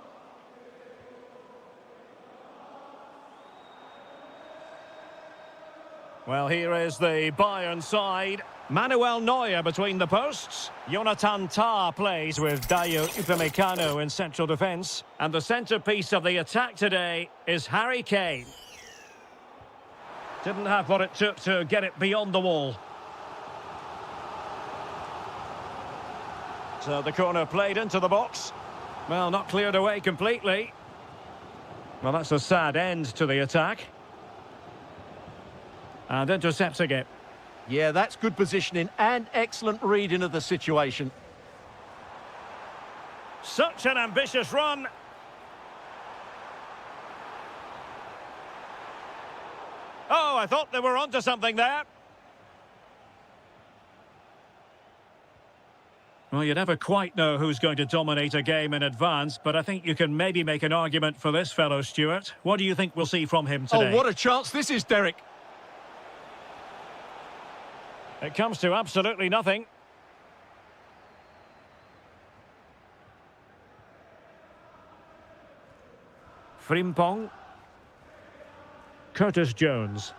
Well, here is the Bayern side. Manuel Neuer between the posts. Jonathan Tah plays with Dayo Upamecano in central defence. And the centrepiece of the attack today is Harry Kane. Didn't have what it took to get it beyond the wall. So the corner played into the box. Well, not cleared away completely. Well, that's a sad end to the attack. And intercepting it. Yeah, that's good positioning and excellent reading of the situation. Such an ambitious run. Oh, I thought they were onto something there. Well, you never quite know who's going to dominate a game in advance, but I think you can maybe make an argument for this fellow, Stuart. What do you think we'll see from him today? Oh, what a chance this is, Derek. It comes to absolutely nothing. Frimpong. Curtis Jones.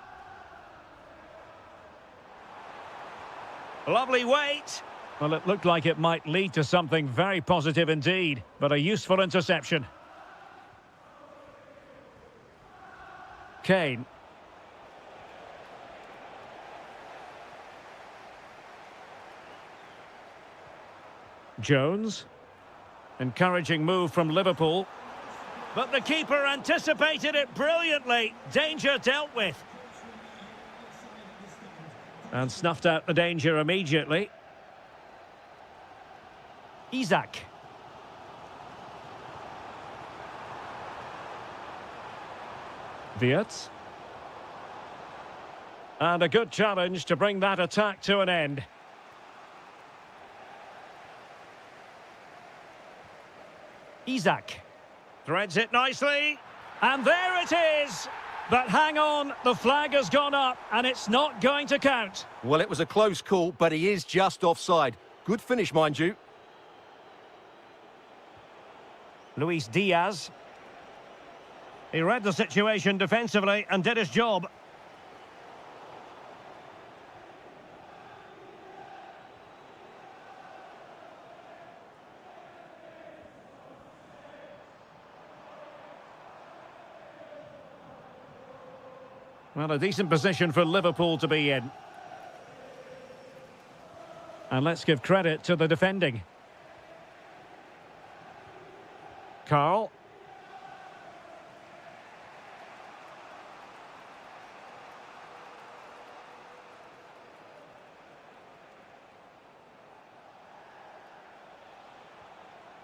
Lovely weight. Well, it looked like it might lead to something very positive indeed, but a useful interception. Kane. Jones. Encouraging move from Liverpool. But the keeper anticipated it brilliantly. Danger dealt with. And snuffed out the danger immediately. Isak. Wirtz. And a good challenge to bring that attack to an end. Isak threads it nicely, and there it is. But hang on, the flag has gone up, and it's not going to count. Well, it was a close call, but he is just offside. Good finish, mind you. Luis Diaz. He read the situation defensively and did his job. Well, a decent position for Liverpool to be in. And let's give credit to the defending. Carl.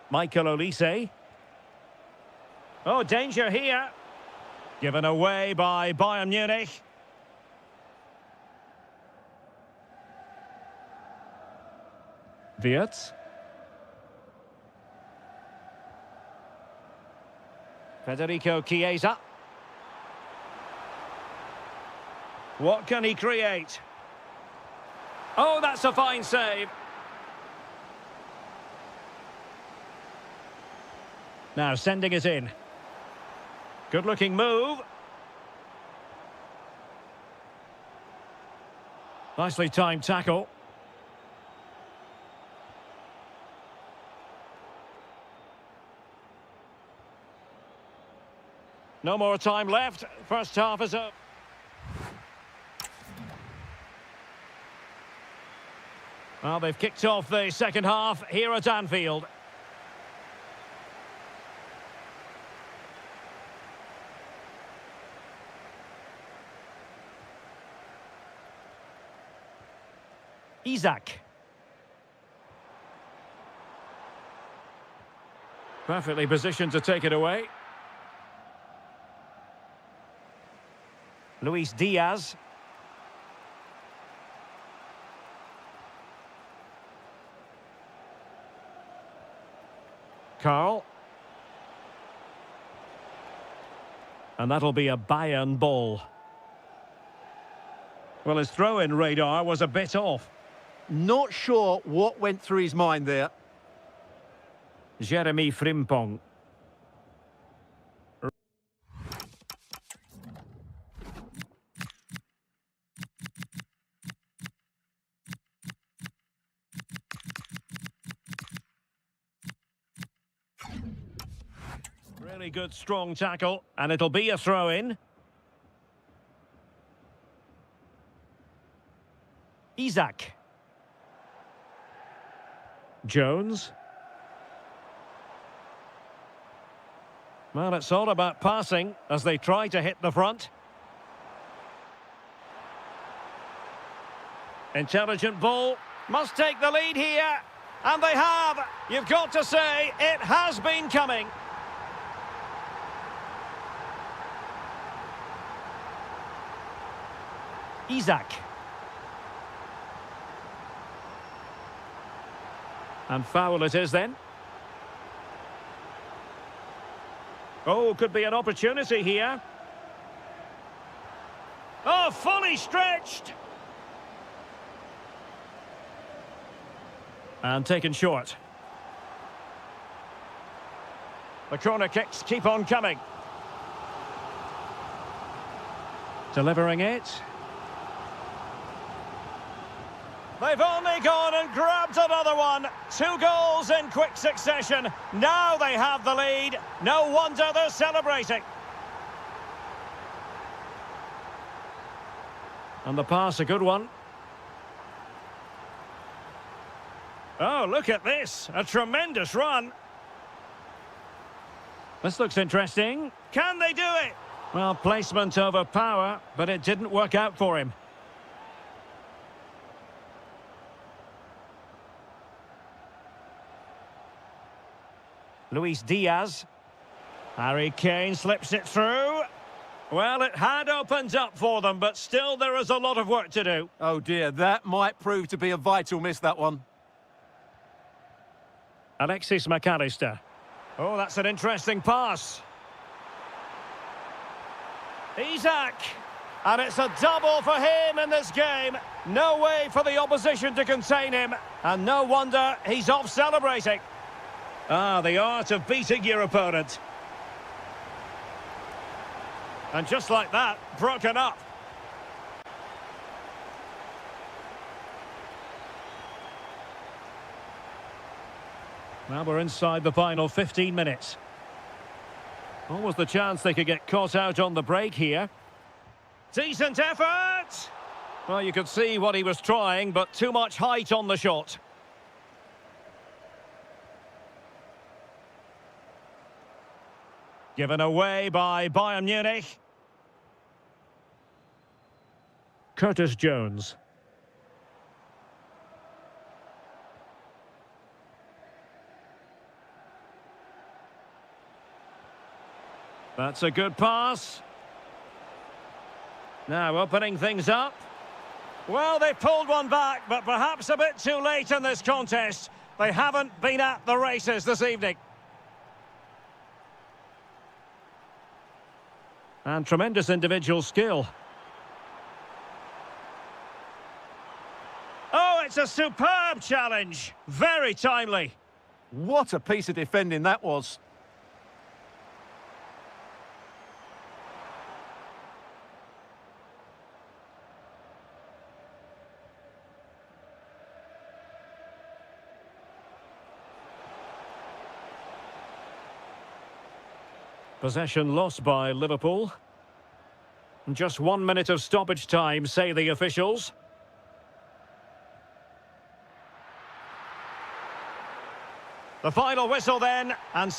Michael Olise. Oh, danger here. Given away by Bayern Munich. Wirtz. Federico Chiesa. What can he create? Oh, that's a fine save. Now sending it in. Good-looking move. Nicely timed tackle. No more time left. First half is up. Well, they've kicked off the second half here at Anfield. Isak. Perfectly positioned to take it away. Luis Diaz. Carl. And that'll be a Bayern ball. Well, his throw-in radar was a bit off. Not sure what went through his mind there. Jeremy Frimpong. Really good, strong tackle, and it'll be a throw-in. Isaac. Jones. Well, it's all about passing as they try to hit the front. Intelligent ball. Must take the lead here. And they have. You've got to say, it has been coming. Isaac. And foul it is then. Oh, could be an opportunity here. Oh, fully stretched. And taken short. The corner kicks keep on coming. Delivering it. They've only gone and grabbed another one. 2 goals in quick succession. Now they have the lead. No wonder they're celebrating. And the pass, a good one. Oh, look at this. A tremendous run. This looks interesting. Can they do it? Well, placement over power, but it didn't work out for him. Luis Diaz. Harry Kane slips it through. Well, it had opened up for them, but still there is a lot of work to do. Oh dear, that might prove to be a vital miss, that one. Alexis McAllister. Oh, that's an interesting pass. Isaac. And it's a double for him in this game. No way for the opposition to contain him. And no wonder he's off celebrating. Ah, the art of beating your opponent. And just like that, broken up. Now we're inside the final 15 minutes. What was the chance they could get caught out on the break here? Decent effort! Well, you could see what he was trying, but too much height on the shot. Given away by Bayern Munich. Curtis Jones. That's a good pass. Now opening things up. Well, they pulled one back, but perhaps a bit too late in this contest. They haven't been at the races this evening. And tremendous individual skill. Oh, it's a superb challenge. Very timely. What a piece of defending that was. Possession lost by Liverpool. Just 1 minute of stoppage time, say the officials. The final whistle then, and...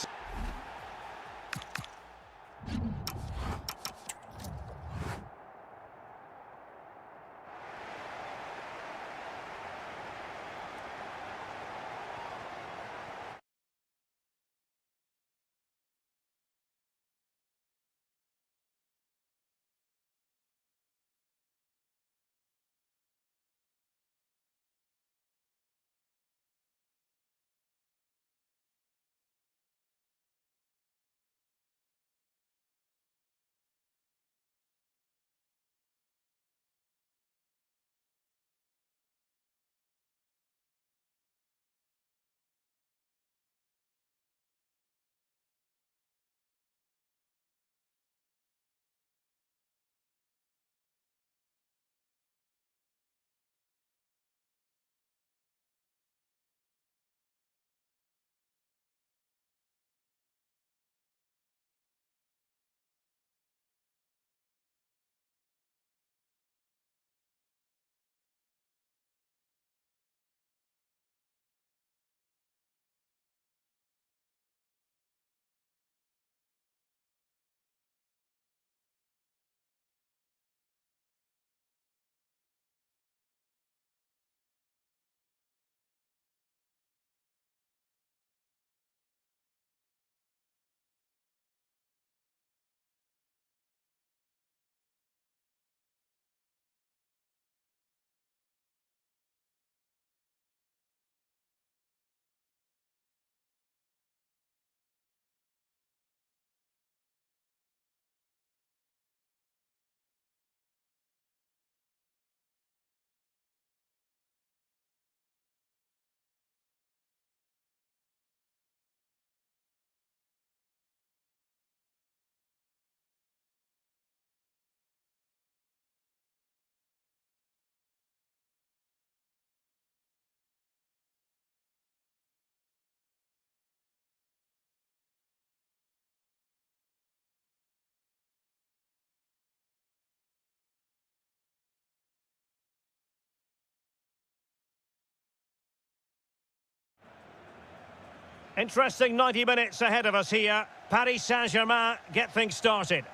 Interesting 90 minutes ahead of us here. Paris Saint-Germain get things started.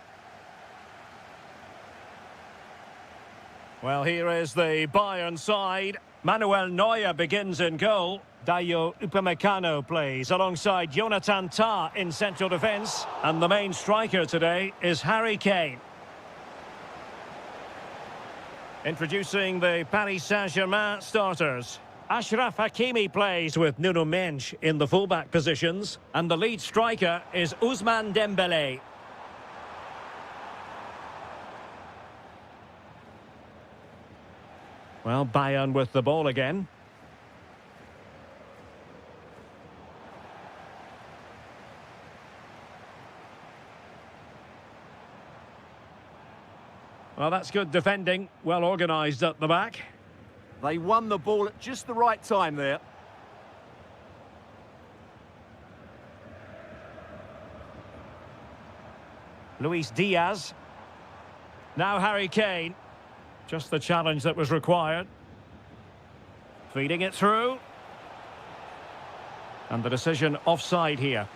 Well, here is the Bayern side. Manuel Neuer begins in goal. Dayo Upamecano plays alongside Jonathan Tah in central defence. And the main striker today is Harry Kane. Introducing the Paris Saint-Germain starters. Achraf Hakimi plays with Nuno Mendes in the fullback positions. And the lead striker is Ousmane Dembélé. Well, Bayern with the ball again. Well, that's good defending. Well organised at the back. They won the ball at just the right time there. Luis Diaz. Now Harry Kane. Just the challenge that was required. Feeding it through. And the decision offside here.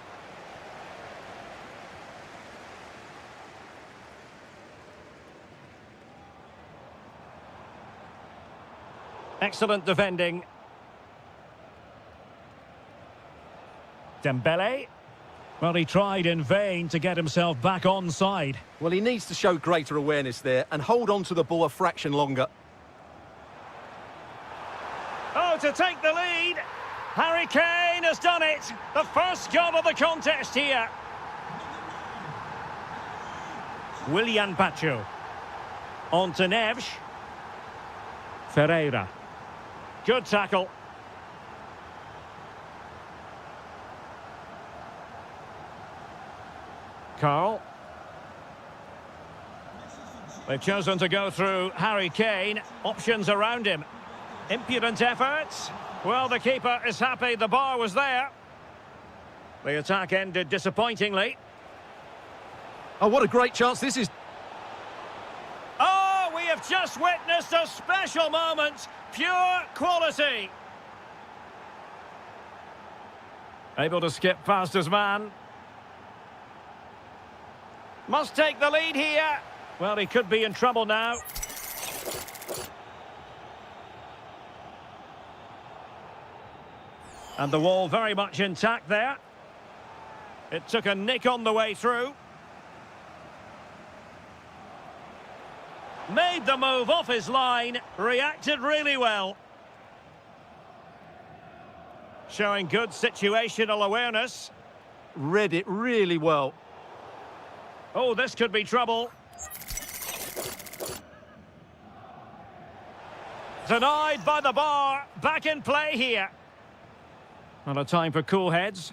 Excellent defending. Dembélé. Well, he tried in vain to get himself back onside. Well, he needs to show greater awareness there and hold on to the ball a fraction longer. Oh, to take the lead. Harry Kane has done it. The first goal of the contest here. Willian Pacho. On to Neves. Ferreira. Good tackle. Carl. They've chosen to go through Harry Kane. Options around him. Impudent efforts. Well, the keeper is happy the bar was there. The attack ended disappointingly. Oh, what a great chance this is. Oh, we have just witnessed a special moment. Pure quality. Able to skip past his man. Must take the lead here. Well, he could be in trouble now. And the wall very much intact there. It took a nick on the way through. Made the move off his line. Reacted really well. Showing good situational awareness. Read it really well. Oh, this could be trouble. Denied by the bar. Back in play here. Not a time for cool heads.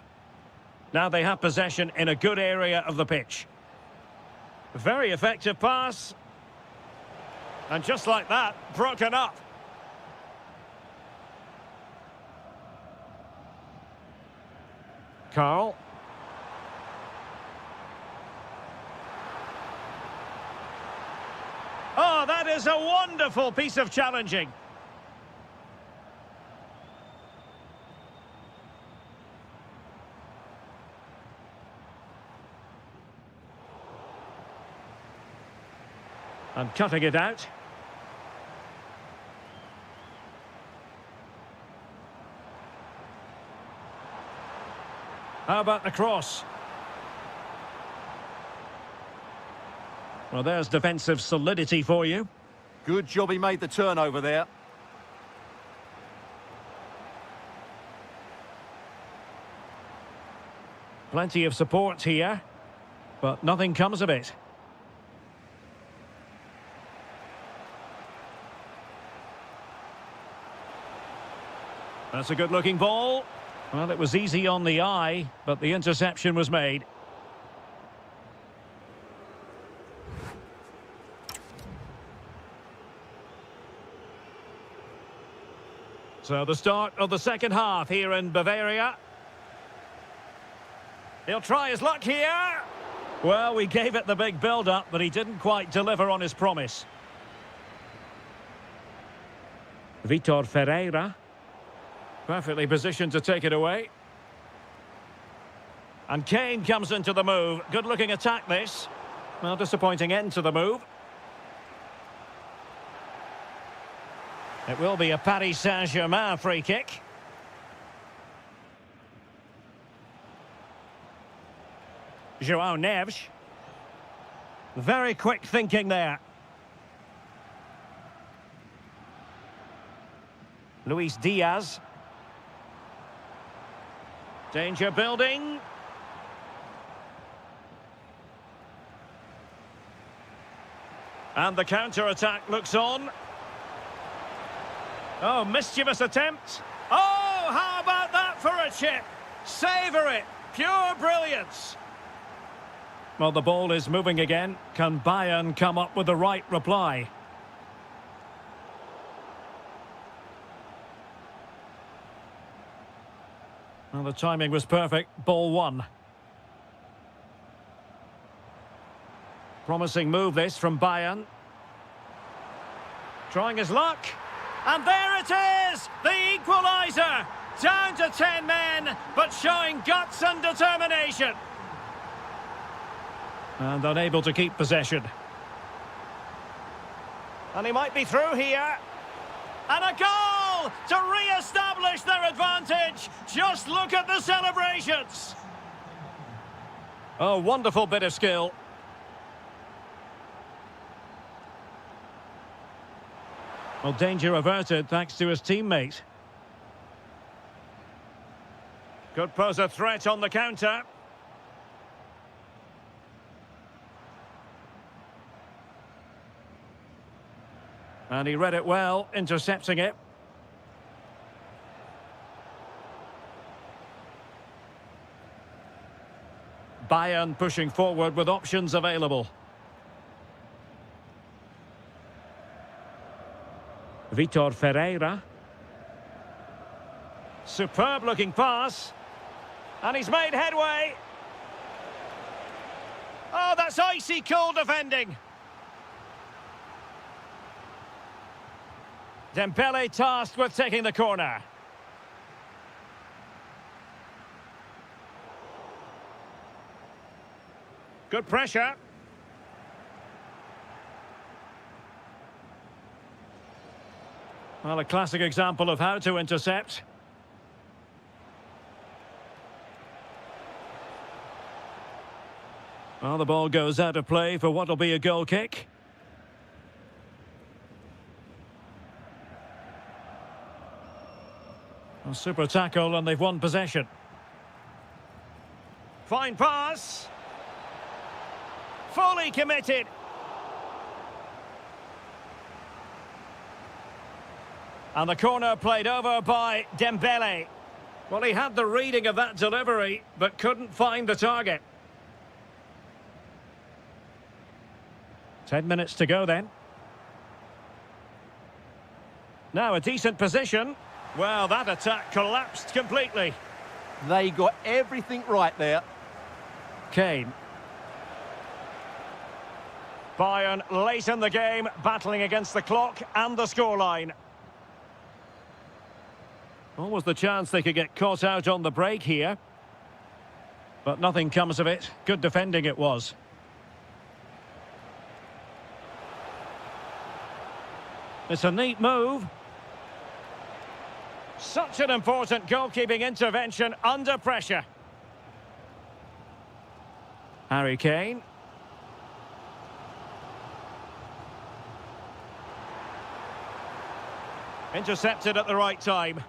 Now they have possession in a good area of the pitch. Very effective pass. And just like that, broken up. Carl. Oh, that is a wonderful piece of challenging. And cutting it out. How about the cross? Well, there's defensive solidity for you. Good job he made the turnover there. Plenty of support here, but nothing comes of it. That's a good-looking ball. Well, it was easy on the eye, but the interception was made. So the start of the second half here in Bavaria. He'll try his luck here. Well, we gave it the big build-up, but he didn't quite deliver on his promise. Vitor Ferreira. Perfectly positioned to take it away. And Kane comes into the move. Good-looking attack, this. Well, disappointing end to the move. It will be a Paris Saint-Germain free kick. João Neves. Very quick thinking there. Luis Diaz. Danger building. And the counter-attack looks on. Oh, mischievous attempt. Oh, how about that for a chip? Savour it. Pure brilliance. Well, the ball is moving again. Can Bayern come up with the right reply? Well, the timing was perfect. Ball one. Promising move this from Bayern. Trying his luck. And there it is! The equaliser! Down to 10 men, but showing guts and determination. And unable to keep possession. And he might be through here. And a goal to re-establish their advantage. Just look at the celebrations. Oh, wonderful bit of skill. Well, danger averted thanks to his teammate. Could pose a threat on the counter. And he read it well, intercepting it. Bayern pushing forward with options available. Vitor Ferreira. Superb looking pass. And he's made headway. Oh, that's icy cool defending. Dembele tasked with taking the corner. Good pressure. Well, a classic example of how to intercept. Well, the ball goes out of play for what will be a goal kick. A super tackle and they've won possession. Fine pass. Fully committed. And the corner played over by Dembele. Well, he had the reading of that delivery, but couldn't find the target. 10 minutes to go then. Now a decent position. Well, that attack collapsed completely. They got everything right there. Kane. Bayern late in the game, battling against the clock and the scoreline. What was the chance they could get caught out on the break here? But nothing comes of it. Good defending it was. It's a neat move. Such an important goalkeeping intervention under pressure. Harry Kane. Intercepted at the right time.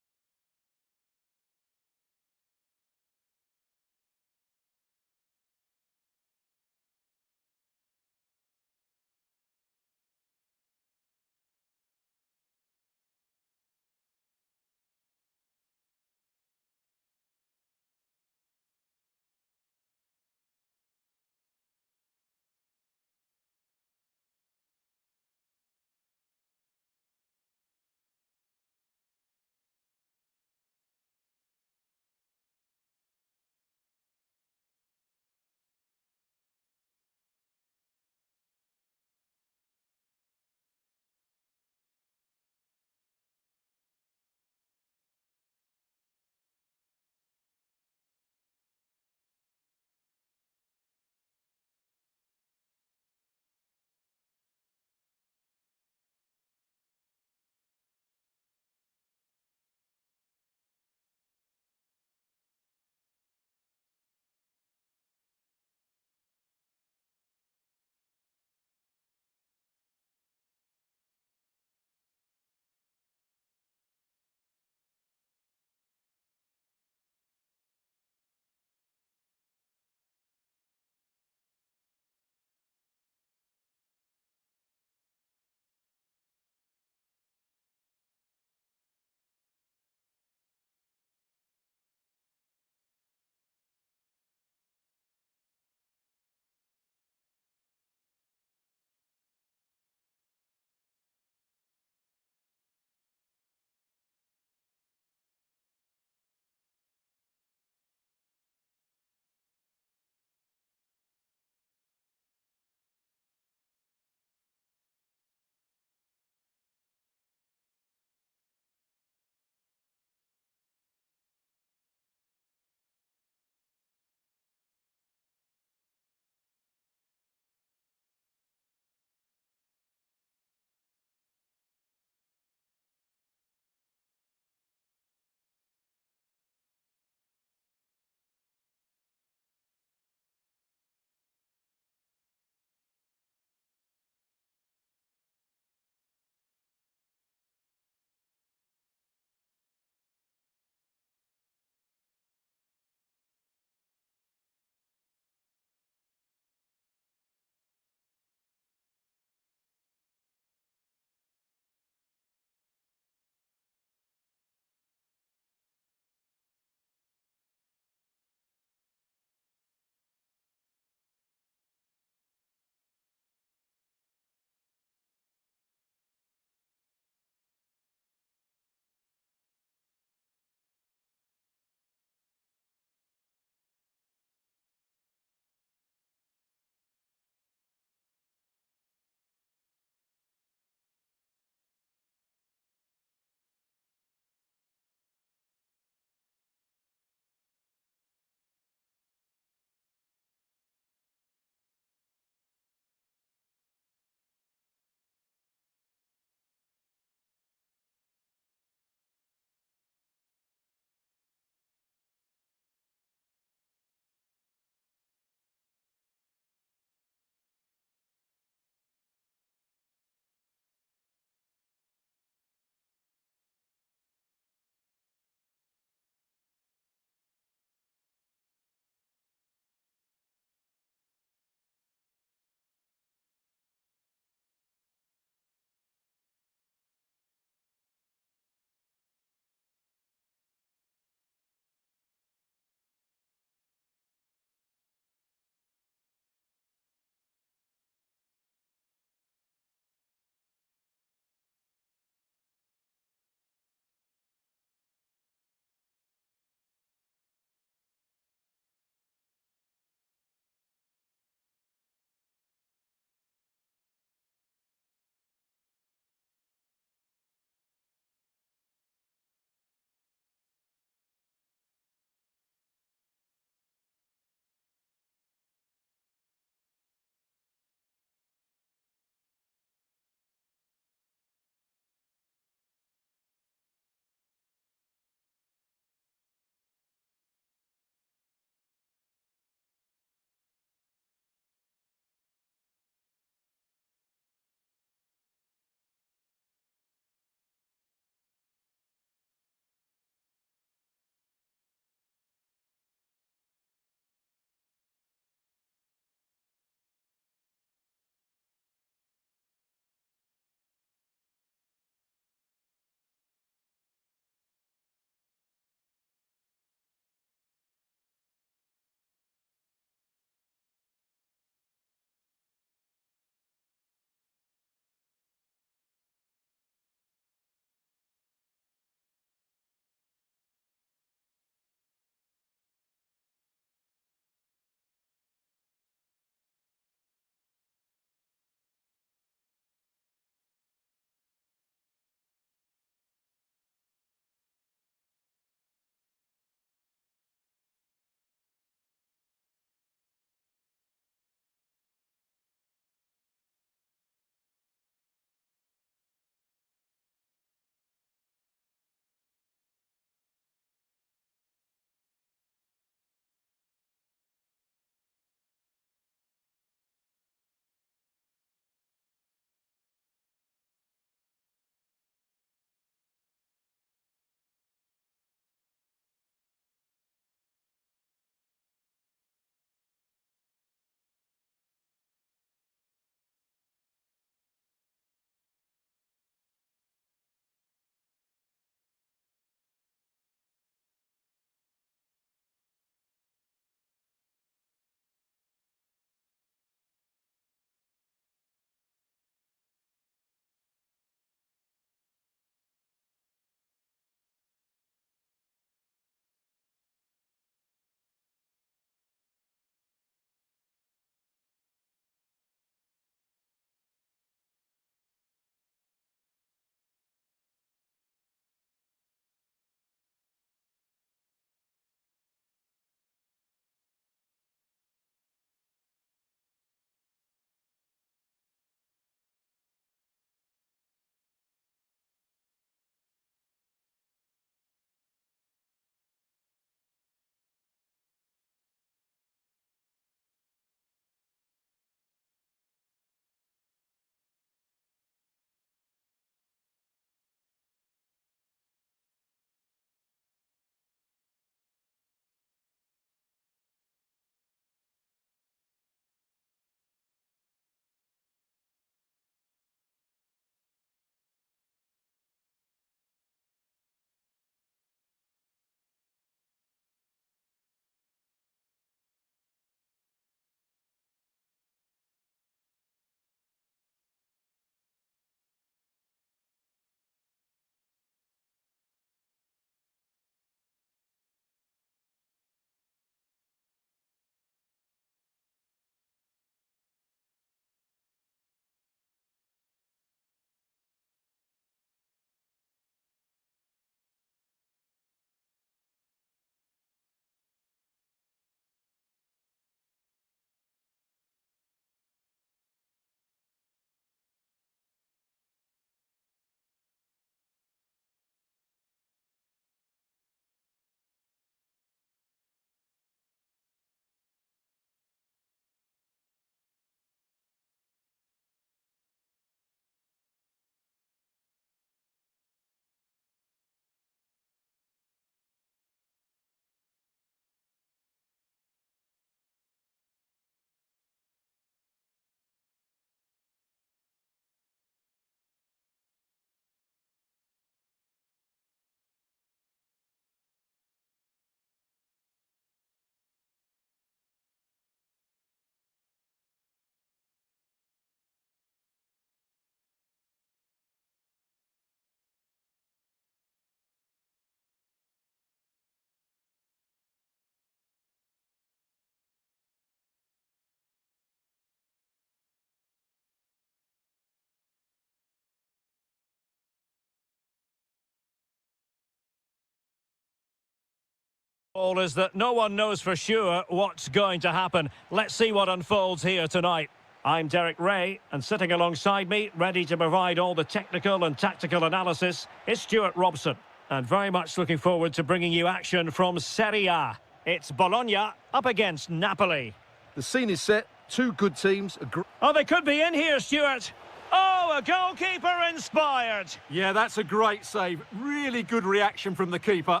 All is that no one knows for sure what's going to happen. Let's see what unfolds here tonight. I'm Derek Ray, and sitting alongside me, ready to provide all the technical and tactical analysis, is Stuart Robson. And very much looking forward to bringing you action from Serie A. It's Bologna up against Napoli. The scene is set. Two good teams. Oh, they could be in here, Stuart. Oh, a goalkeeper inspired. Yeah, that's a great save. Really good reaction from the keeper.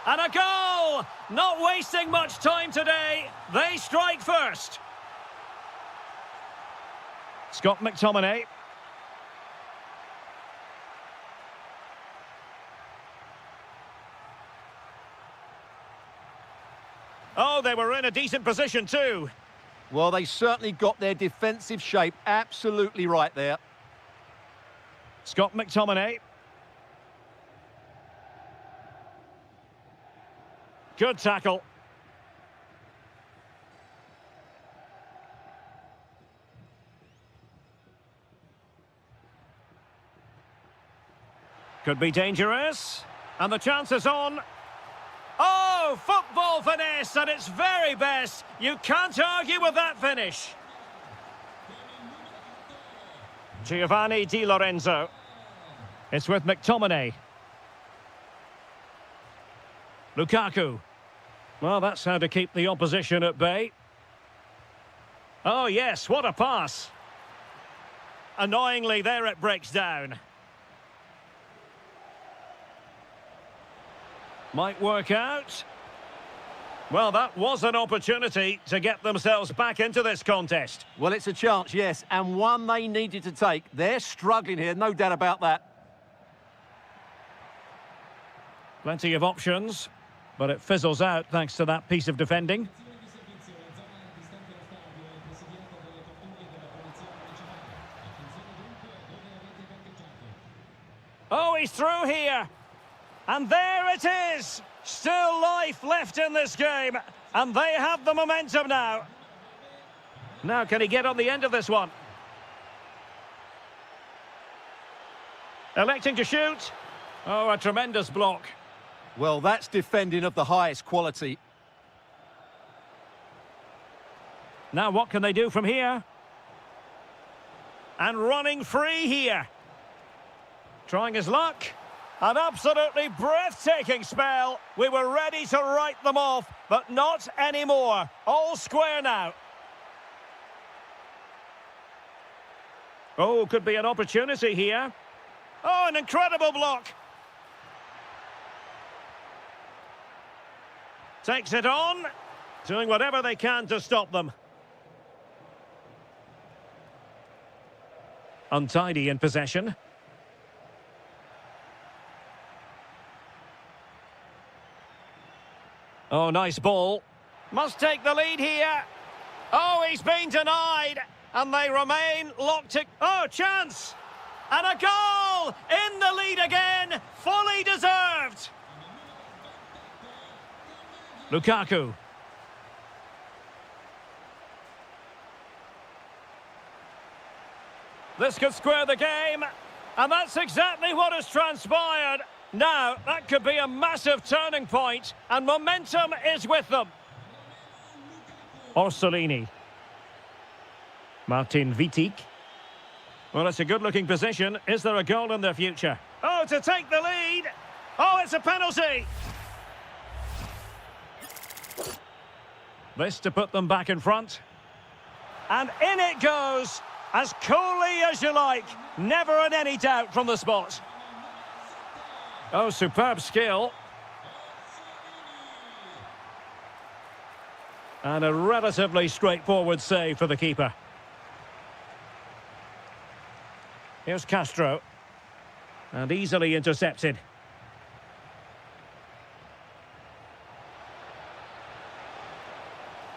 And a goal! Not wasting much time today. They strike first. Scott McTominay. Oh, they were in a decent position too. Well, they certainly got their defensive shape absolutely right there. Scott McTominay. Good tackle. Could be dangerous. And the chance is on. Oh, football finesse at its very best. You can't argue with that finish. Giovanni Di Lorenzo. It's with McTominay. Lukaku. Well, that's how to keep the opposition at bay. Oh, yes, what a pass. Annoyingly, there it breaks down. Might work out. Well, that was an opportunity to get themselves back into this contest. Well, it's a chance, yes, and one they needed to take. They're struggling here, no doubt about that. Plenty of options, but it fizzles out thanks to that piece of defending. Oh, he's through here. And there it is! Still life left in this game. And they have the momentum now. Now, can he get on the end of this one? Electing to shoot. Oh, a tremendous block. Well, that's defending of the highest quality. Now, what can they do from here? And running free here. Trying his luck. An absolutely breathtaking spell. We were ready to write them off, but not anymore. All square now. Oh, could be an opportunity here. Oh, an incredible block. Takes it on. Doing whatever they can to stop them. Untidy in possession. Oh, nice ball. Must take the lead here. Oh, he's been denied. And they remain locked in. Oh, chance. And a goal! In the lead again. Fully deserved. Lukaku. This could square the game. And that's exactly what has transpired. Now, that could be a massive turning point, and momentum is with them. Orsolini. Martin Vitic. Well, it's a good-looking position. Is there a goal in their future? Oh, to take the lead. Oh, it's a penalty. This to put them back in front. And in it goes, as coolly as you like. Never in any doubt from the spot. Oh, superb skill. And a relatively straightforward save for the keeper. Here's Castro. And easily intercepted.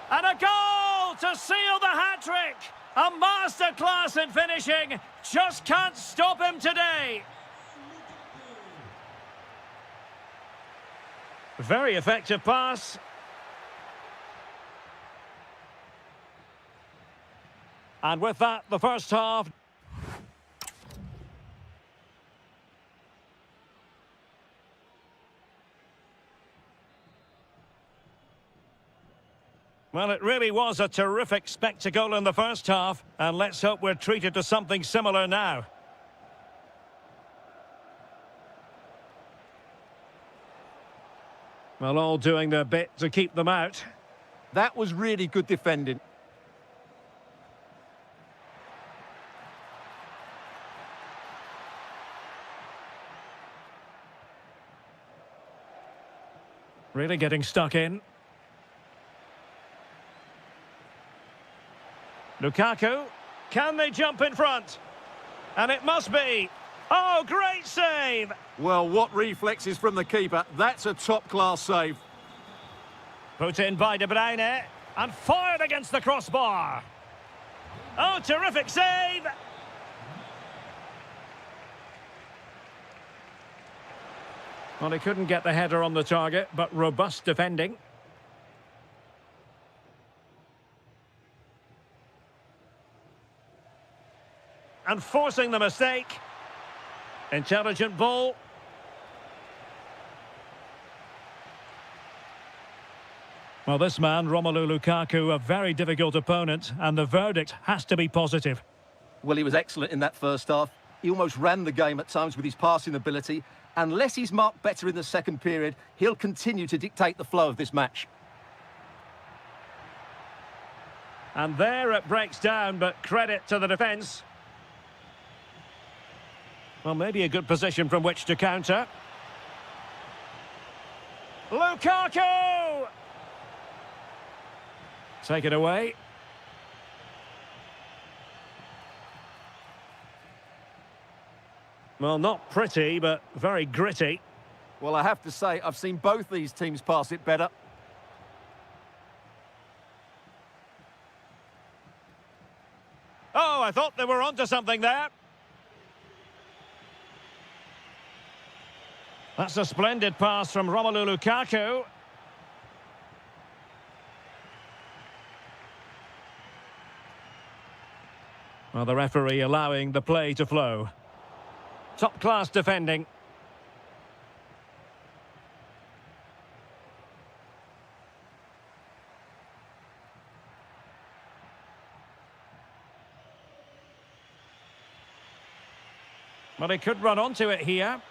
And a goal to seal the hat-trick! A masterclass in finishing. Just can't stop him today. Very effective pass. And with that, the first half. Well, it really was a terrific spectacle in the first half, and let's hope we're treated to something similar now. Well, all doing their bit to keep them out. That was really good defending. Really getting stuck in. Lukaku, can they jump in front? And it must be. Oh, great save! Well, what reflexes from the keeper. That's a top-class save. Put in by De Bruyne, and fired against the crossbar. Oh, terrific save! Well, he couldn't get the header on the target, but robust defending. And forcing the mistake. Intelligent ball. Well, this man, Romelu Lukaku, a very difficult opponent, and the verdict has to be positive. Well, he was excellent in that first half. He almost ran the game at times with his passing ability. Unless he's marked better in the second period, he'll continue to dictate the flow of this match. And there it breaks down, but credit to the defence. Well, maybe a good position from which to counter. Lukaku! Take it away. Well, not pretty, but very gritty. Well, I have to say, I've seen both these teams pass it better. Oh, I thought they were onto something there. That's a splendid pass from Romelu Lukaku. Well, the referee allowing the play to flow. Top-class defending. But he could run onto it here.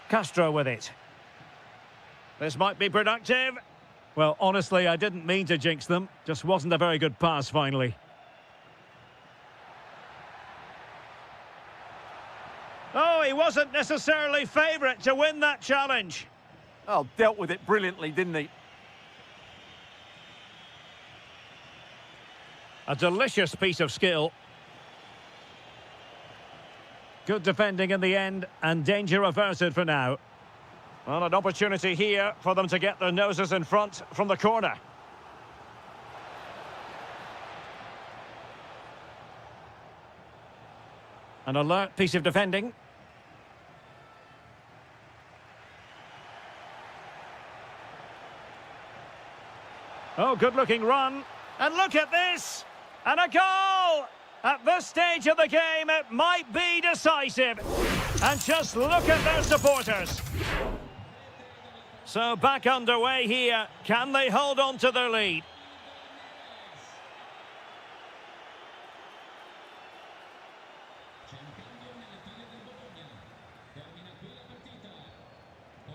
Castro with it. This might be productive. Well, honestly, I didn't mean to jinx them. Just wasn't a very good pass, finally. Oh, he wasn't necessarily favourite to win that challenge. Oh, dealt with it brilliantly, didn't he? A delicious piece of skill. Good defending in the end, and danger averted for now. Well, an opportunity here for them to get their noses in front from the corner. An alert piece of defending. Oh, good-looking run. And look at this! And a goal! At this stage of the game, it might be decisive. And just look at their supporters. So back underway here. Can they hold on to their lead?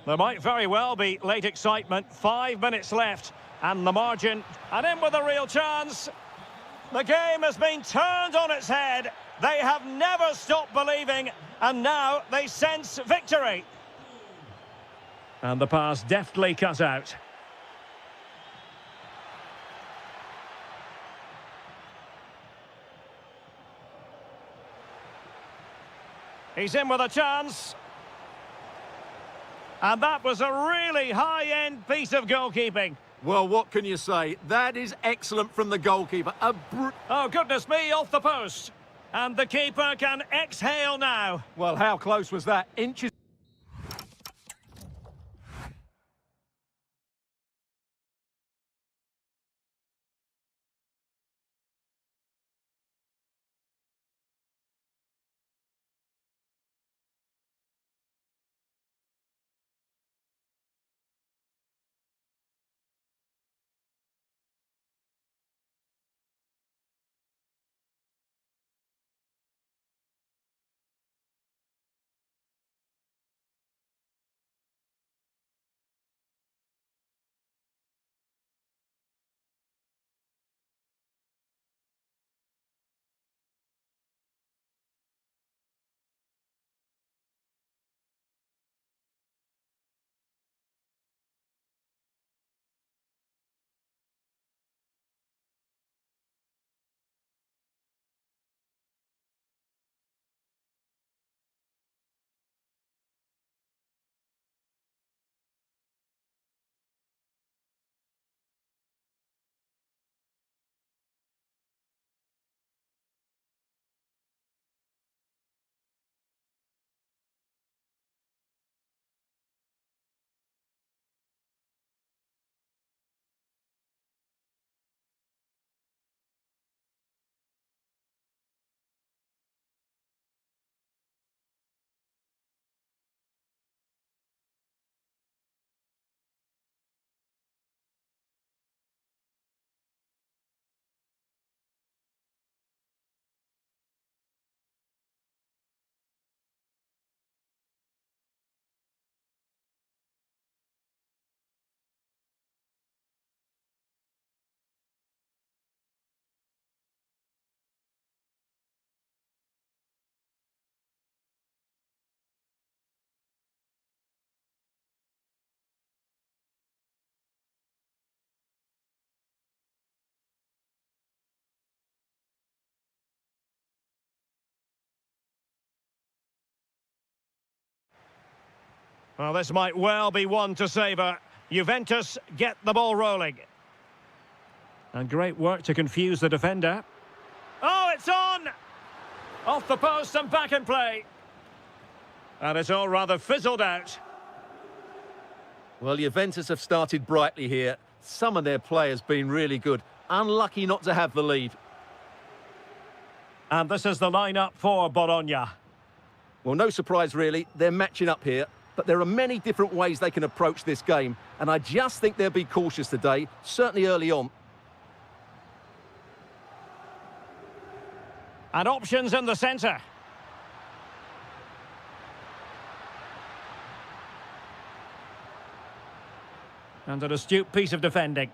There might very well be late excitement. 5 minutes left. And the margin. And in with a real chance. The game has been turned on its head. They have never stopped believing. And now they sense victory. And the pass deftly cut out. He's in with a chance. And that was a really high-end piece of goalkeeping. Well, what can you say? That is excellent from the goalkeeper. Oh, goodness me, off the post. And the keeper can exhale now. Well, how close was that? Inches. Well, this might well be one to savour. Juventus get the ball rolling. And great work to confuse the defender. Oh, it's on! Off the post and back in play. And it's all rather fizzled out. Well, Juventus have started brightly here. Some of their players been really good. Unlucky not to have the lead. And this is the lineup for Bologna. Well, no surprise really. They're matching up here. But there are many different ways they can approach this game. And I just think they'll be cautious today, certainly early on. And options in the centre. And an astute piece of defending.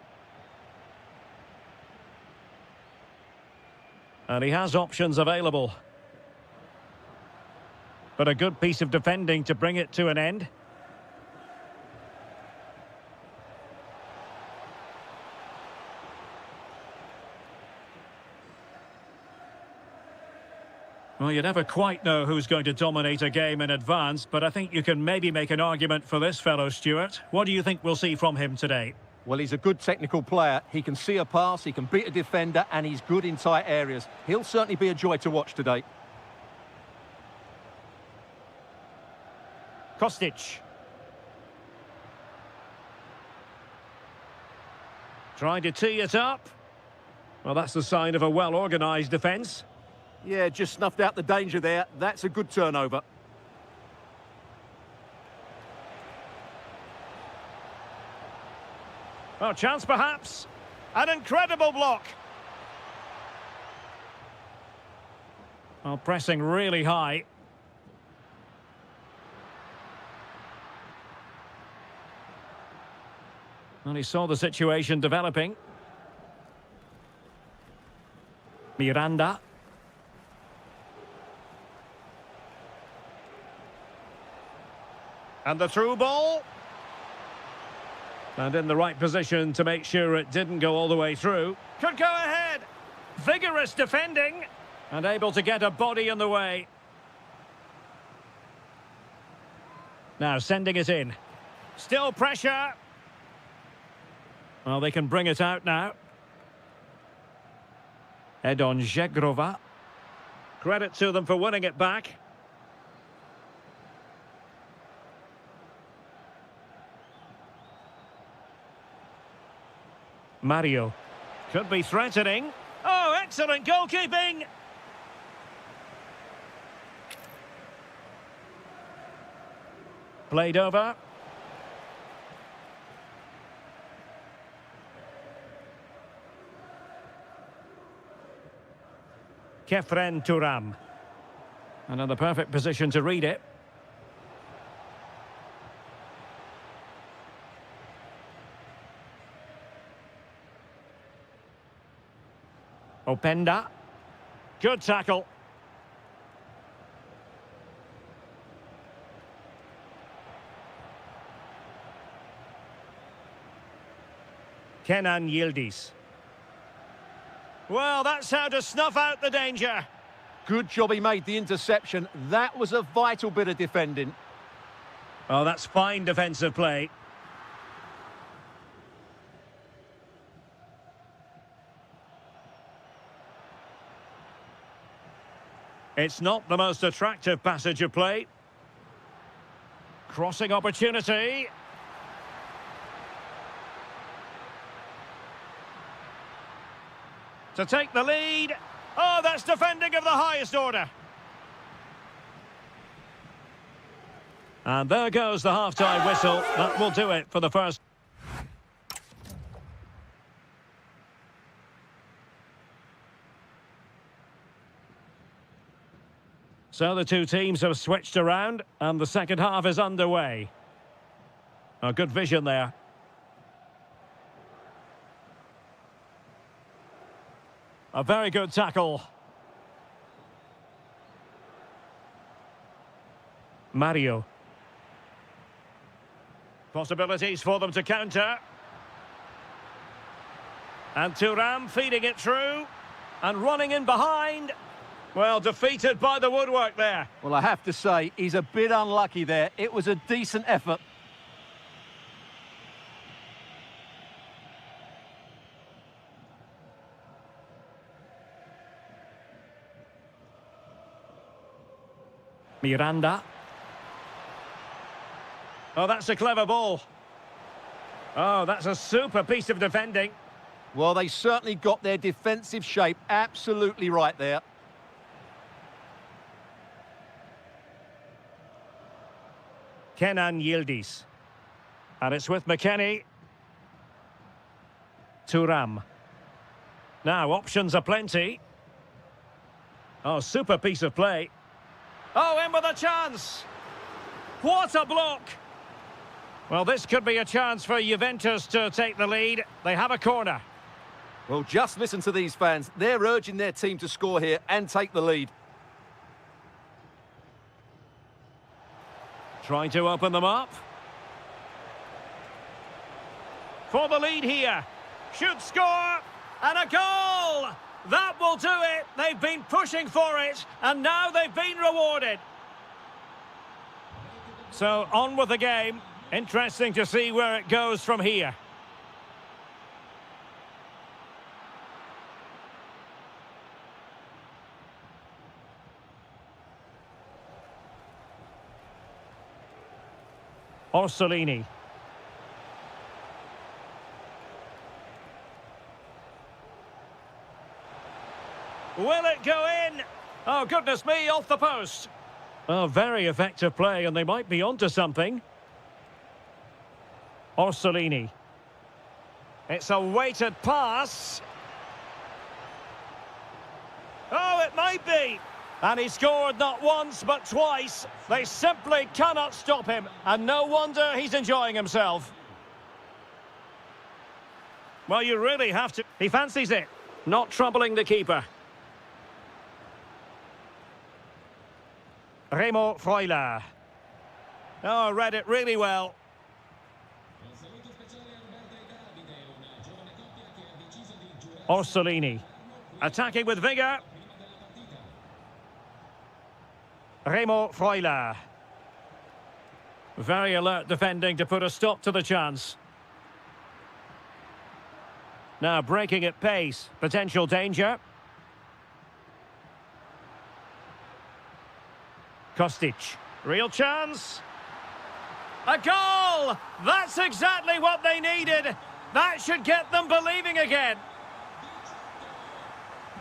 And he has options available. But a good piece of defending to bring it to an end. Well, you never quite know who's going to dominate a game in advance, but I think you can maybe make an argument for this fellow, Stuart. What do you think we'll see from him today? Well, he's a good technical player. He can see a pass, he can beat a defender, and he's good in tight areas. He'll certainly be a joy to watch today. Kostic. Trying to tee it up. Well, that's the sign of a well-organised defence. Yeah, just snuffed out the danger there. That's a good turnover. Well, chance perhaps. An incredible block. Well, pressing really high. And he saw the situation developing. Miranda. And the through ball. And in the right position to make sure it didn't go all the way through. Could go ahead. Vigorous defending. And able to get a body in the way. Now sending it in. Still pressure. Well, they can bring it out now. Head on Zegrova. Credit to them for winning it back. Mario. Could be threatening. Oh, excellent goalkeeping! Played over. Kefren Turam. And in the perfect position to read it. Openda. Good tackle. Kenan Yildiz. Well, that's how to snuff out the danger. Good job he made the interception. That was a vital bit of defending. Oh, that's fine defensive play. It's not the most attractive passage of play. Crossing opportunity. To take the lead. Oh, that's defending of the highest order. And there goes the half-time whistle. That will do it for the first. So the two teams have switched around and the second half is underway. A good vision there. A very good tackle. Mario. Possibilities for them to counter. And Thuram feeding it through. And running in behind. Well, defeated by the woodwork there. Well, I have to say, he's a bit unlucky there. It was a decent effort. Miranda. Oh, that's a clever ball. Oh, that's a super piece of defending. Well, they certainly got their defensive shape absolutely right there. Kenan Yildiz. And it's with McKennie. Thuram. Now, options are plenty. Oh, super piece of play. Oh, in with a chance. What a block. Well, this could be a chance for Juventus to take the lead. They have a corner. Well, just listen to these fans. They're urging their team to score here and take the lead. Trying to open them up. For the lead here. Should score. And a goal! That will do it. They've been pushing for it. And now they've been rewarded. So, on with the game. Interesting to see where it goes from here. Orsolini. Will it go in? Oh, goodness me, off the post. Oh, very effective play, and they might be onto something. Orsolini. It's a weighted pass. Oh, it might be. And he scored not once, but twice. They simply cannot stop him. And no wonder he's enjoying himself. Well, you really have to. He fancies it. Not troubling the keeper. Remo Freuler. Oh, read it really well. Orsolini. Attacking with vigour. Remo Freuler. Very alert defending to put a stop to the chance. Now breaking at pace. Potential danger. Kostic. Real chance. A goal! That's exactly what they needed. That should get them believing again.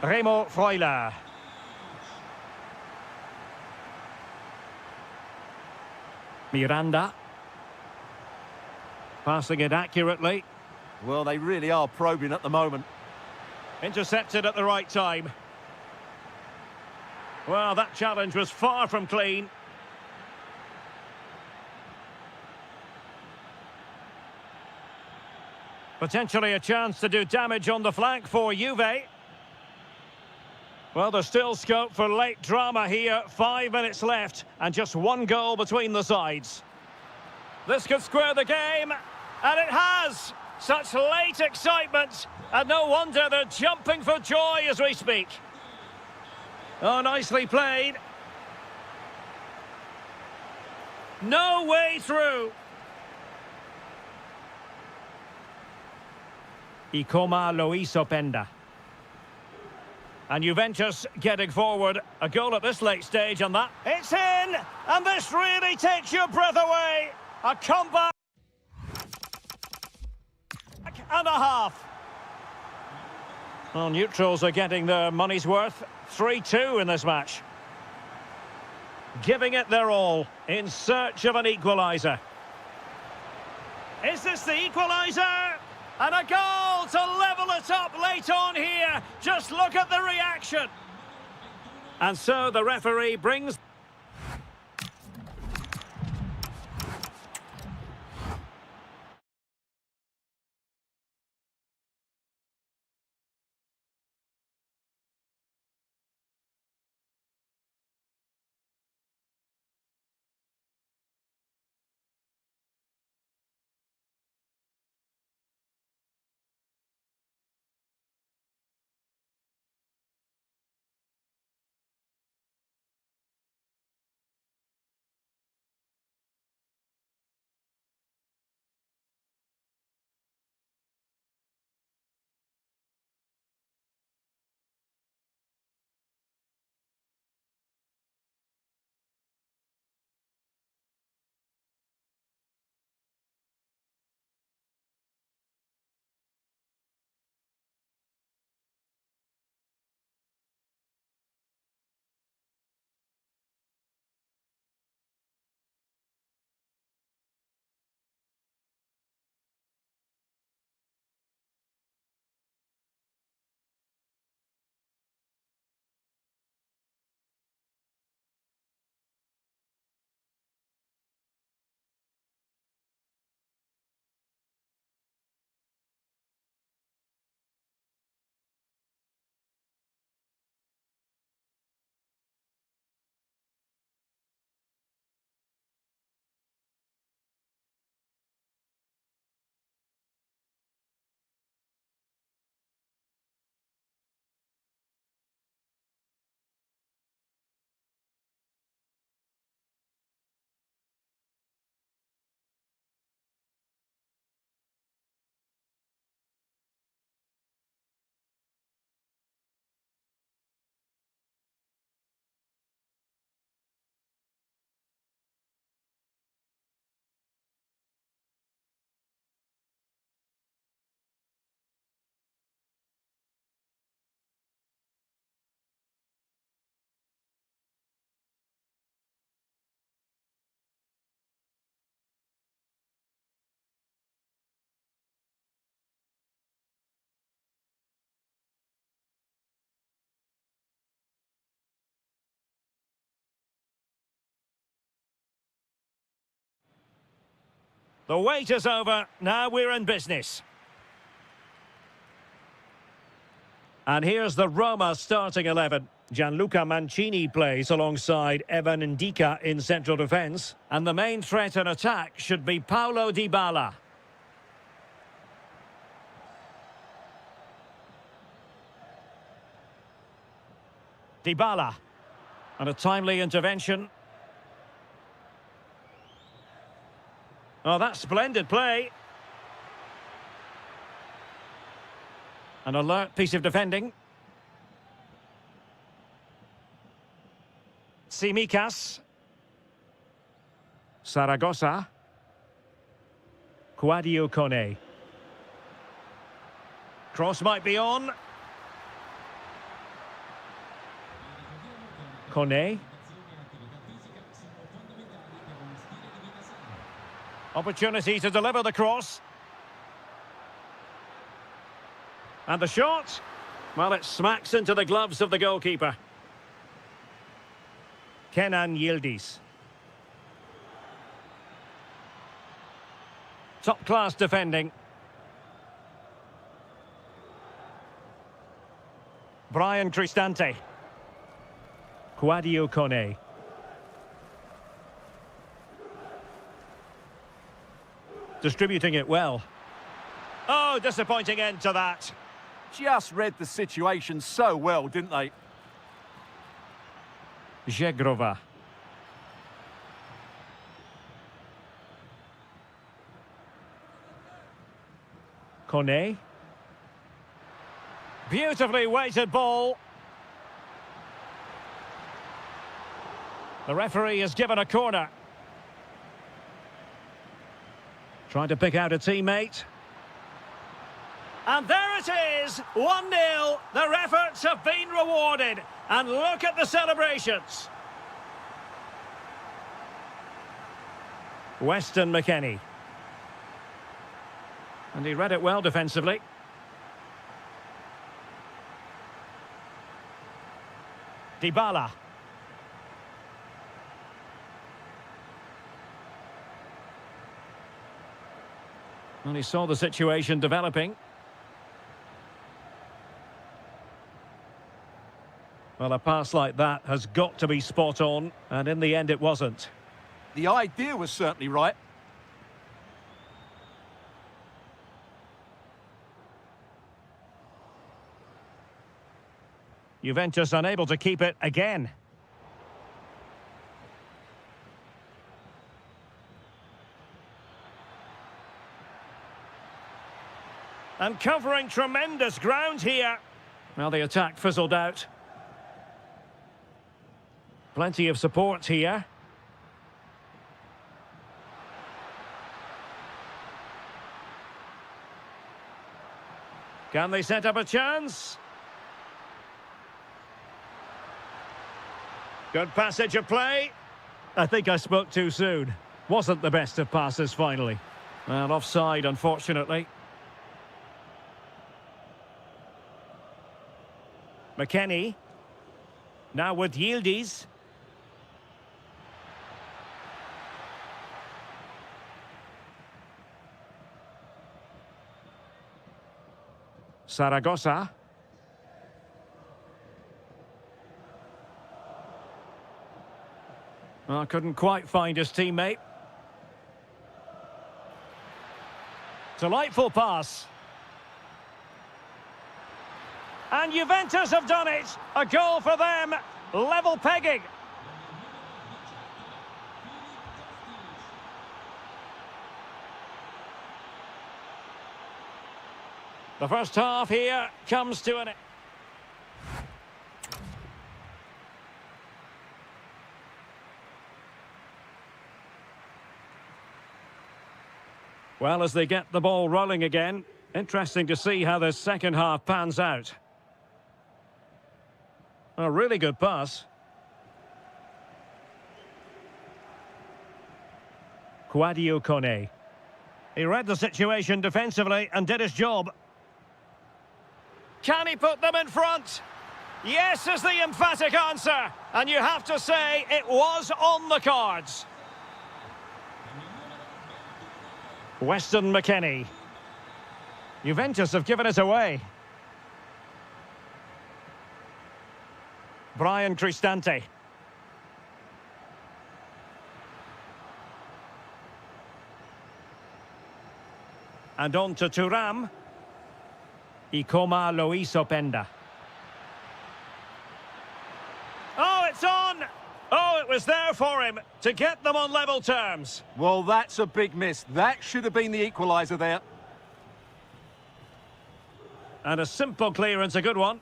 Remo Freuler. Miranda. Passing it accurately. Well, they really are probing at the moment. Intercepted at the right time. Well, that challenge was far from clean. Potentially a chance to do damage on the flank for Juve. Well, there's still scope for late drama here. 5 minutes left and just one goal between the sides. This could square the game, and it has! Such late excitement, and no wonder they're jumping for joy as we speak. Oh, nicely played. No way through. Ikoma Luis Openda. And Juventus getting forward. A goal at this late stage, and that... It's in! And this really takes your breath away. A comeback and a half. Well, neutrals are getting their money's worth. 3-2 in this match. Giving it their all in search of an equaliser. Is this the equaliser? And a goal to level it up late on here. Just look at the reaction. And so the referee brings... The wait is over. Now we're in business. And here's the Roma starting 11. Gianluca Mancini plays alongside Evan Ndika in central defence. And the main threat in attack should be Paulo Dybala. Dybala. And a timely intervention. Oh, that's splendid play. An alert piece of defending. Tsimikas. Saragossa. Quadio Kone. Cross might be on. Kone. Opportunity to deliver the cross. And the shot. Well, it smacks into the gloves of the goalkeeper. Kenan Yildiz. Top-class defending. Brian Cristante. Quadio Kone. Distributing it well. Oh, disappointing end to that. Just read the situation so well, didn't they? Zegrova. Kone. Beautifully weighted ball. The referee has given a corner. Trying to pick out a teammate. And there it is, 1-0. Their efforts have been rewarded. And look at the celebrations. Weston McKennie. And he read it well defensively. Dybala. And he saw the situation developing. Well, a pass like that has got to be spot on, and in the end it wasn't. The idea was certainly right. Juventus unable to keep it again. And covering tremendous ground here. Well, the attack fizzled out. Plenty of support here. Can they set up a chance? Good passage of play. I think I spoke too soon. Wasn't the best of passes finally. Well, offside, unfortunately. McKennie. Now with Yildiz. Saragossa. Well, couldn't quite find his teammate. Delightful pass. And Juventus have done it. A goal for them. Level pegging. The first half here comes to an end. Well, as they get the ball rolling again, interesting to see how the second half pans out. A really good pass. Quadio Kone. He read the situation defensively and did his job. Can he put them in front? Yes is the emphatic answer. And you have to say it was on the cards. Weston McKennie. Juventus have given it away. Brian Cristante. And on to Thuram. Ikoma Lois Openda. Oh, it's on! Oh, it was there for him to get them on level terms. Well, that's a big miss. That should have been the equaliser there. And a simple clearance, a good one.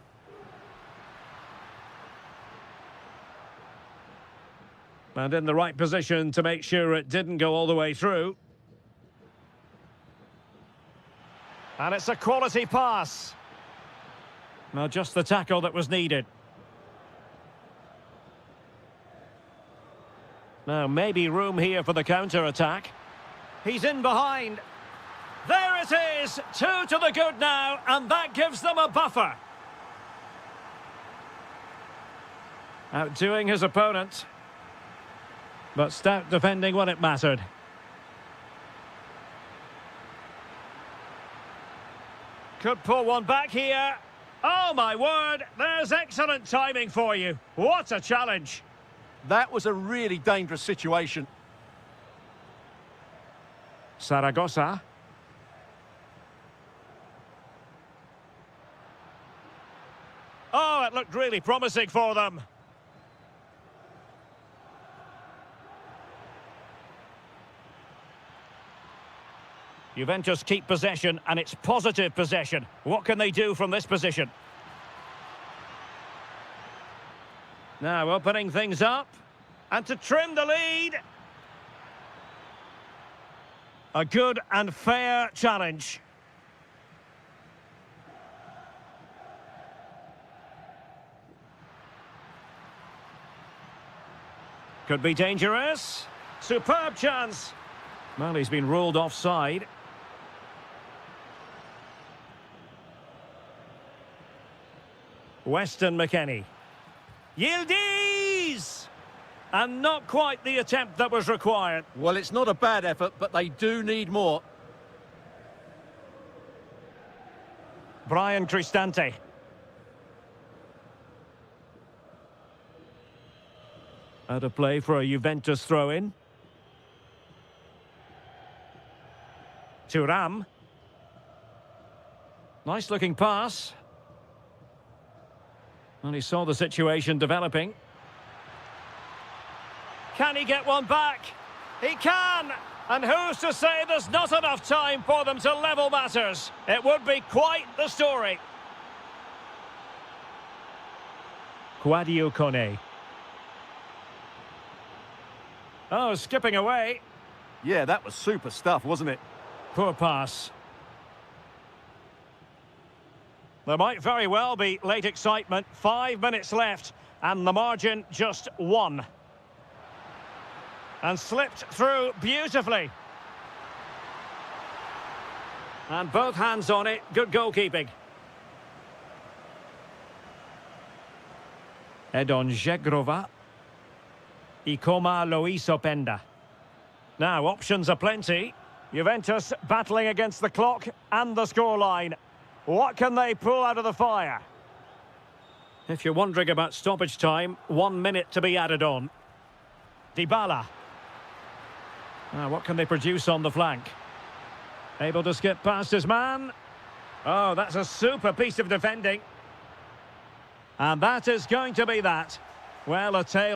And in the right position to make sure it didn't go all the way through. And it's a quality pass. Well, just the tackle that was needed. Now, maybe room here for the counter-attack. He's in behind. There it is! 2 to the good now, and that gives them a buffer. Outdoing his opponent. But stout defending when it mattered. Could pull one back here. Oh, my word! There's excellent timing for you. What a challenge. That was a really dangerous situation. Saragossa. Oh, it looked really promising for them. Juventus keep possession, and it's positive possession. What can they do from this position? Now opening things up, and to trim the lead. A good and fair challenge. Could be dangerous. Superb chance. Well, he's been ruled offside. Weston McKennie. Yildiz! And not quite the attempt that was required. Well, it's not a bad effort, but they do need more. Brian Cristante. Out of play for a Juventus throw-in. Thuram. Nice looking pass. And he saw the situation developing. Can he get one back? He can! And who's to say there's not enough time for them to level matters? It would be quite the story. Quadio Kone. Oh, skipping away. Yeah, that was super stuff, wasn't it? Poor pass. There might very well be late excitement. 5 minutes left, and the margin just 1. And slipped through beautifully. And both hands on it. Good goalkeeping. Edon Zegrova. Ikoma Lois Openda. Now, options are plenty. Juventus battling against the clock and the scoreline. What can they pull out of the fire? If you're wondering about stoppage time, 1 minute to be added on. Dybala. Now, what can they produce on the flank? Able to skip past his man. Oh, that's a super piece of defending. And that is going to be that. Well, a tale.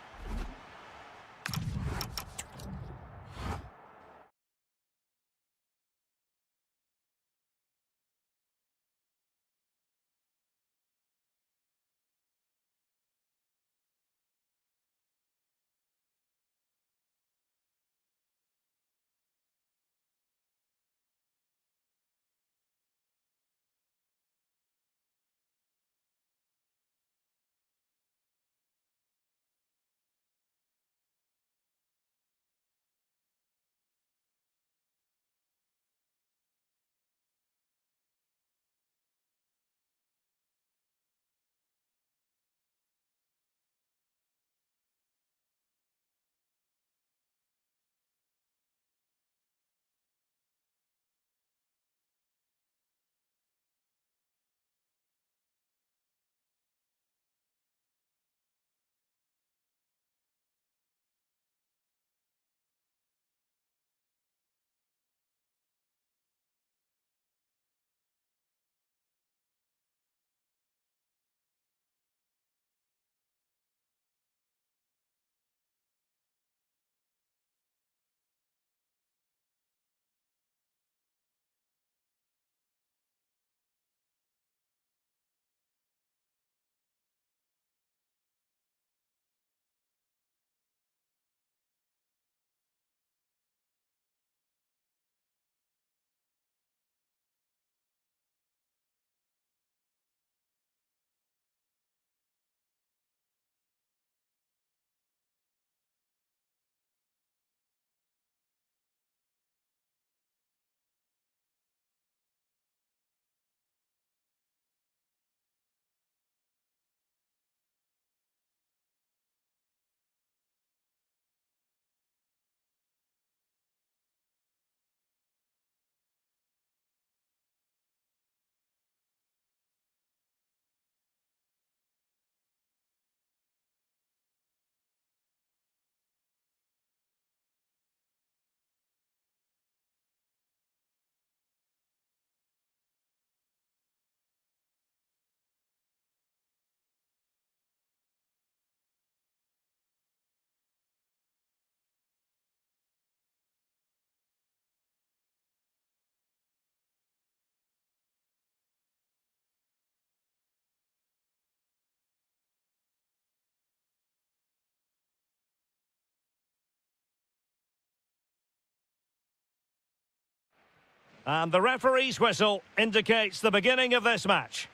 And the referee's whistle indicates the beginning of this match.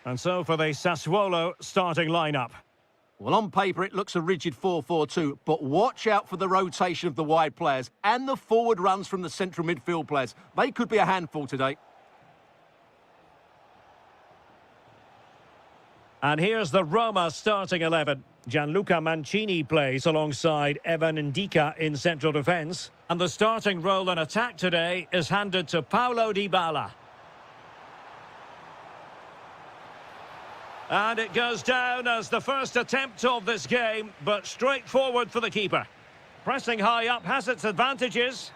And so for the Sassuolo starting lineup. Well, on paper, it looks a rigid 4-4-2, but watch out for the rotation of the wide players and the forward runs from the central midfield players. They could be a handful today. And here's the Roma starting 11. Gianluca Mancini plays alongside Evan Ndika in central defence. And the starting role in attack today is handed to Paulo Dybala. And it goes down as the first attempt of this game, but straightforward for the keeper. Pressing high up has its advantages.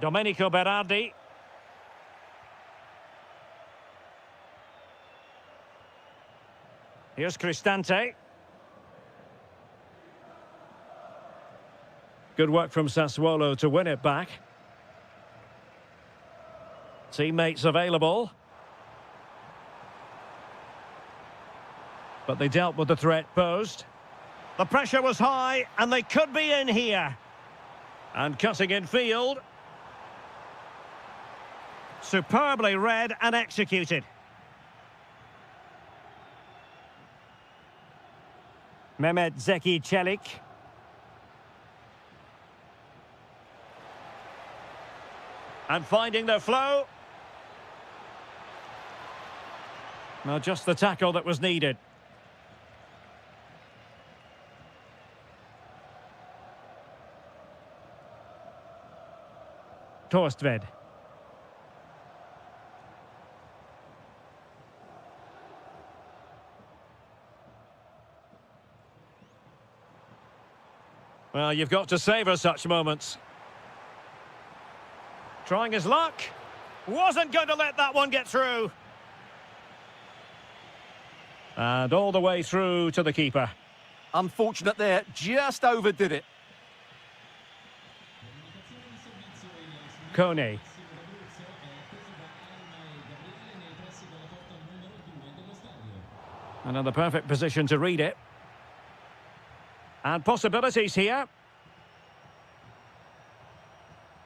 Domenico Berardi. Here's Cristante. Good work from Sassuolo to win it back. Teammates available. But they dealt with the threat posed. The pressure was high, and they could be in here. And cutting in field. Superbly read and executed. Mehmet Zeki Çelik. And finding their flow. Well, just the tackle that was needed. Torstved. Well, you've got to savour such moments. Trying his luck. Wasn't going to let that one get through. And all the way through to the keeper. Unfortunate there, just overdid it. Kone. Another perfect position to read it. And possibilities here.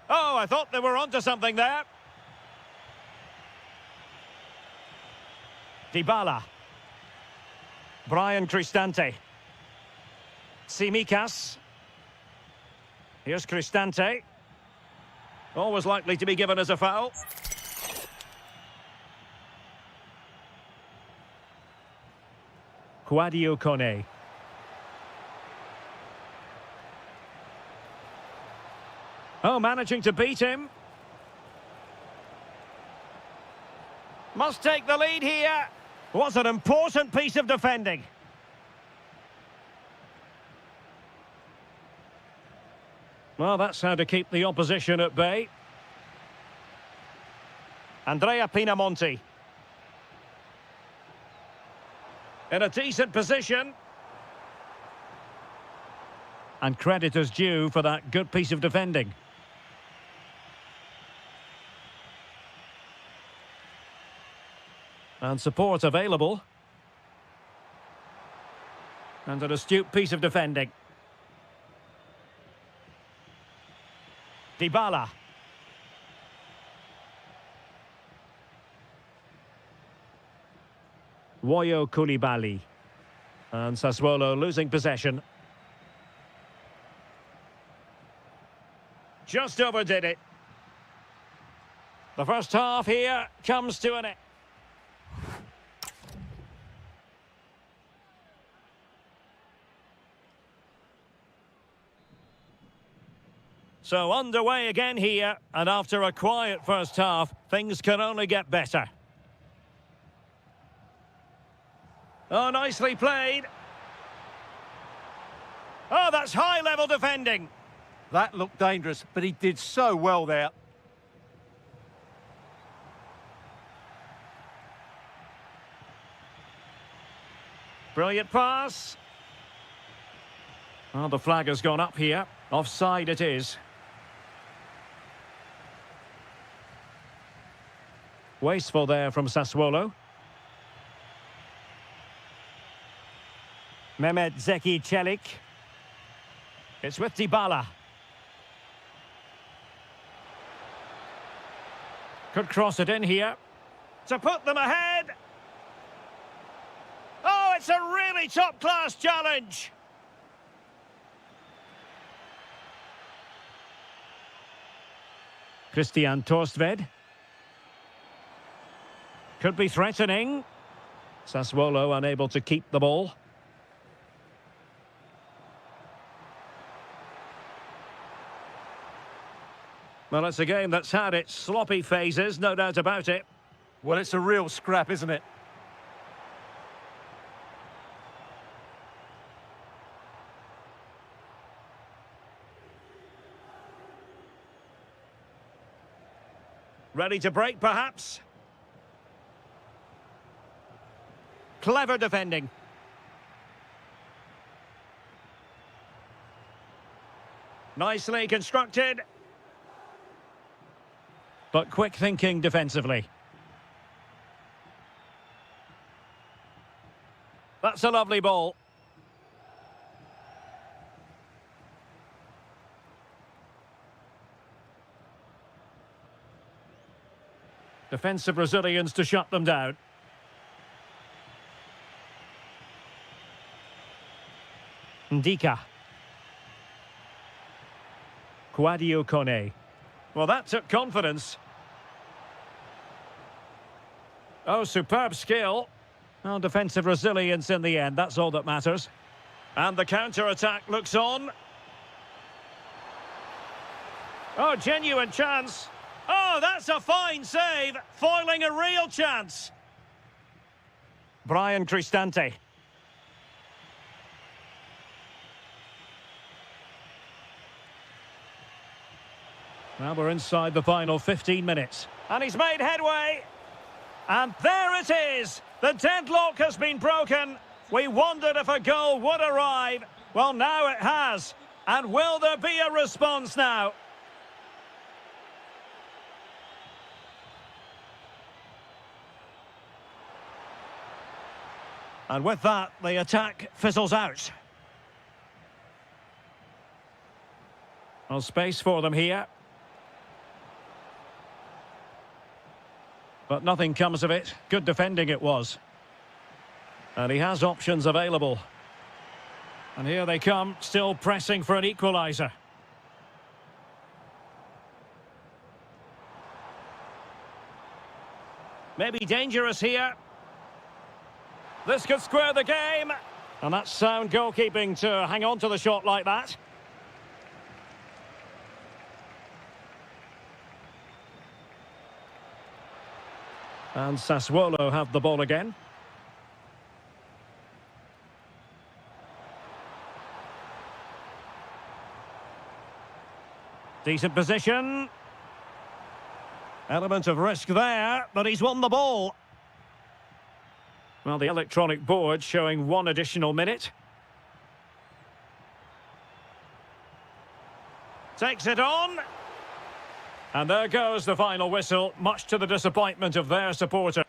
Oh, I thought they were onto something there. Dybala. Brian Cristante. Tsimikas. Here's Cristante. Always likely to be given as a foul. Kouadio Kone. Oh, managing to beat him. Must take the lead here. Was an important piece of defending. Well, that's how to keep the opposition at bay. Andrea Pinamonti. In a decent position. And credit is due for that good piece of defending. And support available. And an astute piece of defending. Dybala. Woyo Koulibaly. And Sassuolo losing possession. Just overdid it. The first half here comes to an end. So underway again here, and after a quiet first half, things can only get better. Oh, nicely played. Oh, that's high-level defending. That looked dangerous, but he did so well there. Brilliant pass. Oh, the flag has gone up here. Offside it is. Wasteful there from Sassuolo. Mehmet Zeki Çelik. It's with Dybala. Could cross it in here to put them ahead. Oh, it's a really top-class challenge. Christian Torstved. Could be threatening. Sassuolo unable to keep the ball. Well, it's a game that's had its sloppy phases, no doubt about it. Well, it's a real scrap, isn't it? Ready to break, perhaps? Clever defending. Nicely constructed. But quick thinking defensively. That's a lovely ball. Defensive Brazilians to shut them down. Ndika. Quadio Kone. Well, that took confidence. Oh, superb skill. Well, defensive resilience in the end, that's all that matters. And the counter-attack looks on. Oh, genuine chance. Oh, that's a fine save, foiling a real chance. Brian Cristante. Now we're inside the final 15 minutes. And he's made headway. And there it is. The deadlock has been broken. We wondered if a goal would arrive. Well, now it has. And will there be a response now? And with that, the attack fizzles out. Well, space for them here. But nothing comes of it. Good defending it was. And he has options available. And here they come, still pressing for an equaliser. Maybe dangerous here. This could square the game. And that's sound goalkeeping to hang on to the shot like that. And Sassuolo have the ball again. Decent position. Element of risk there, but he's won the ball. Well, the electronic board showing one additional minute. Takes it on. And there goes the final whistle, much to the disappointment of their supporter.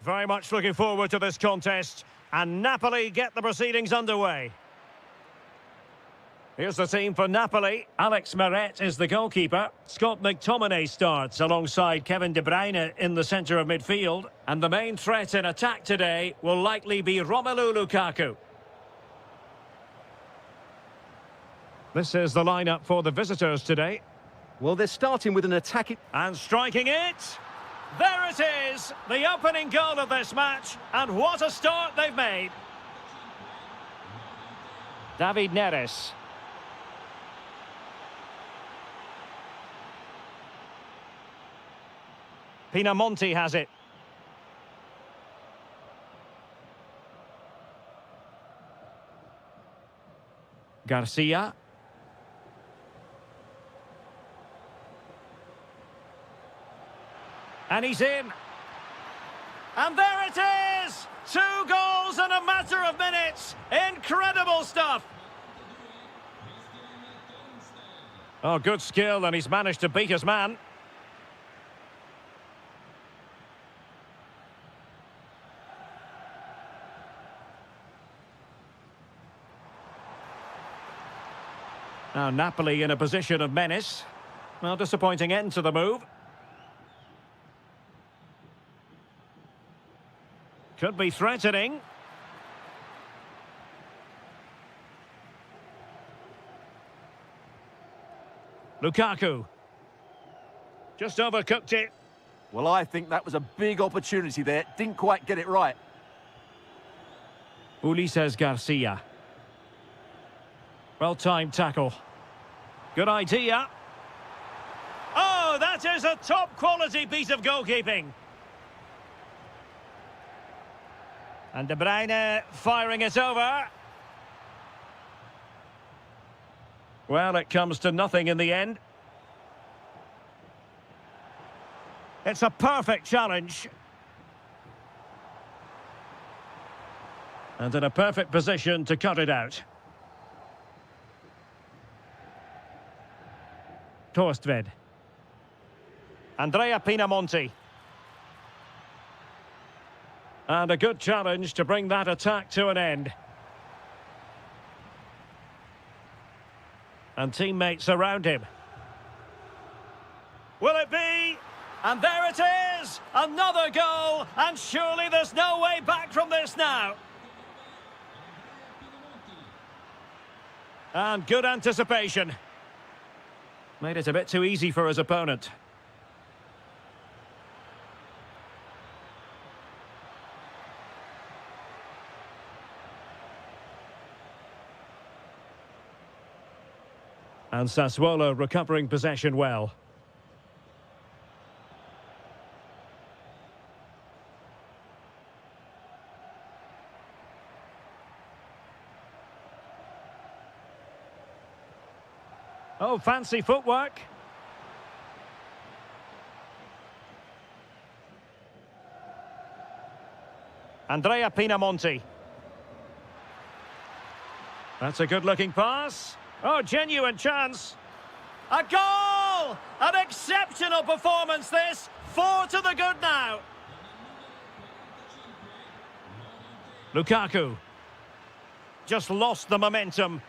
Very much looking forward to this contest. And Napoli get the proceedings underway. Here's the team for Napoli. Alex Meret is the goalkeeper. Scott McTominay starts alongside Kevin De Bruyne in the centre of midfield. And the main threat in attack today will likely be Romelu Lukaku. This is the lineup for the visitors today. Well, they're starting with an attacking... And striking it. There it is, the opening goal of this match. And what a start they've made. David Neres. Pinamonti has it. Garcia. And he's in. And there it is! 2 goals in a matter of minutes. Incredible stuff. Oh, good skill, and he's managed to beat his man. Now Napoli in a position of menace. Well, disappointing end to the move. Could be threatening. Lukaku. Just overcooked it. Well, I think that was a big opportunity there. Didn't quite get it right. Ulises Garcia. Well-timed tackle. Good idea. Oh, that is a top-quality piece of goalkeeping. And De Bruyne firing it over. Well, it comes to nothing in the end. It's a perfect challenge. And in a perfect position to cut it out. Torstved. Andrea Pinamonti. And a good challenge to bring that attack to an end. And teammates around him. Will it be? And there it is! Another goal! And surely there's no way back from this now. And good anticipation. Made it a bit too easy for his opponent. And Sassuolo recovering possession well. Oh, fancy footwork. Andrea Pinamonti. That's a good-looking pass. Oh, genuine chance. A goal! An exceptional performance, this. 4 to the good now. Lukaku. Just lost the momentum.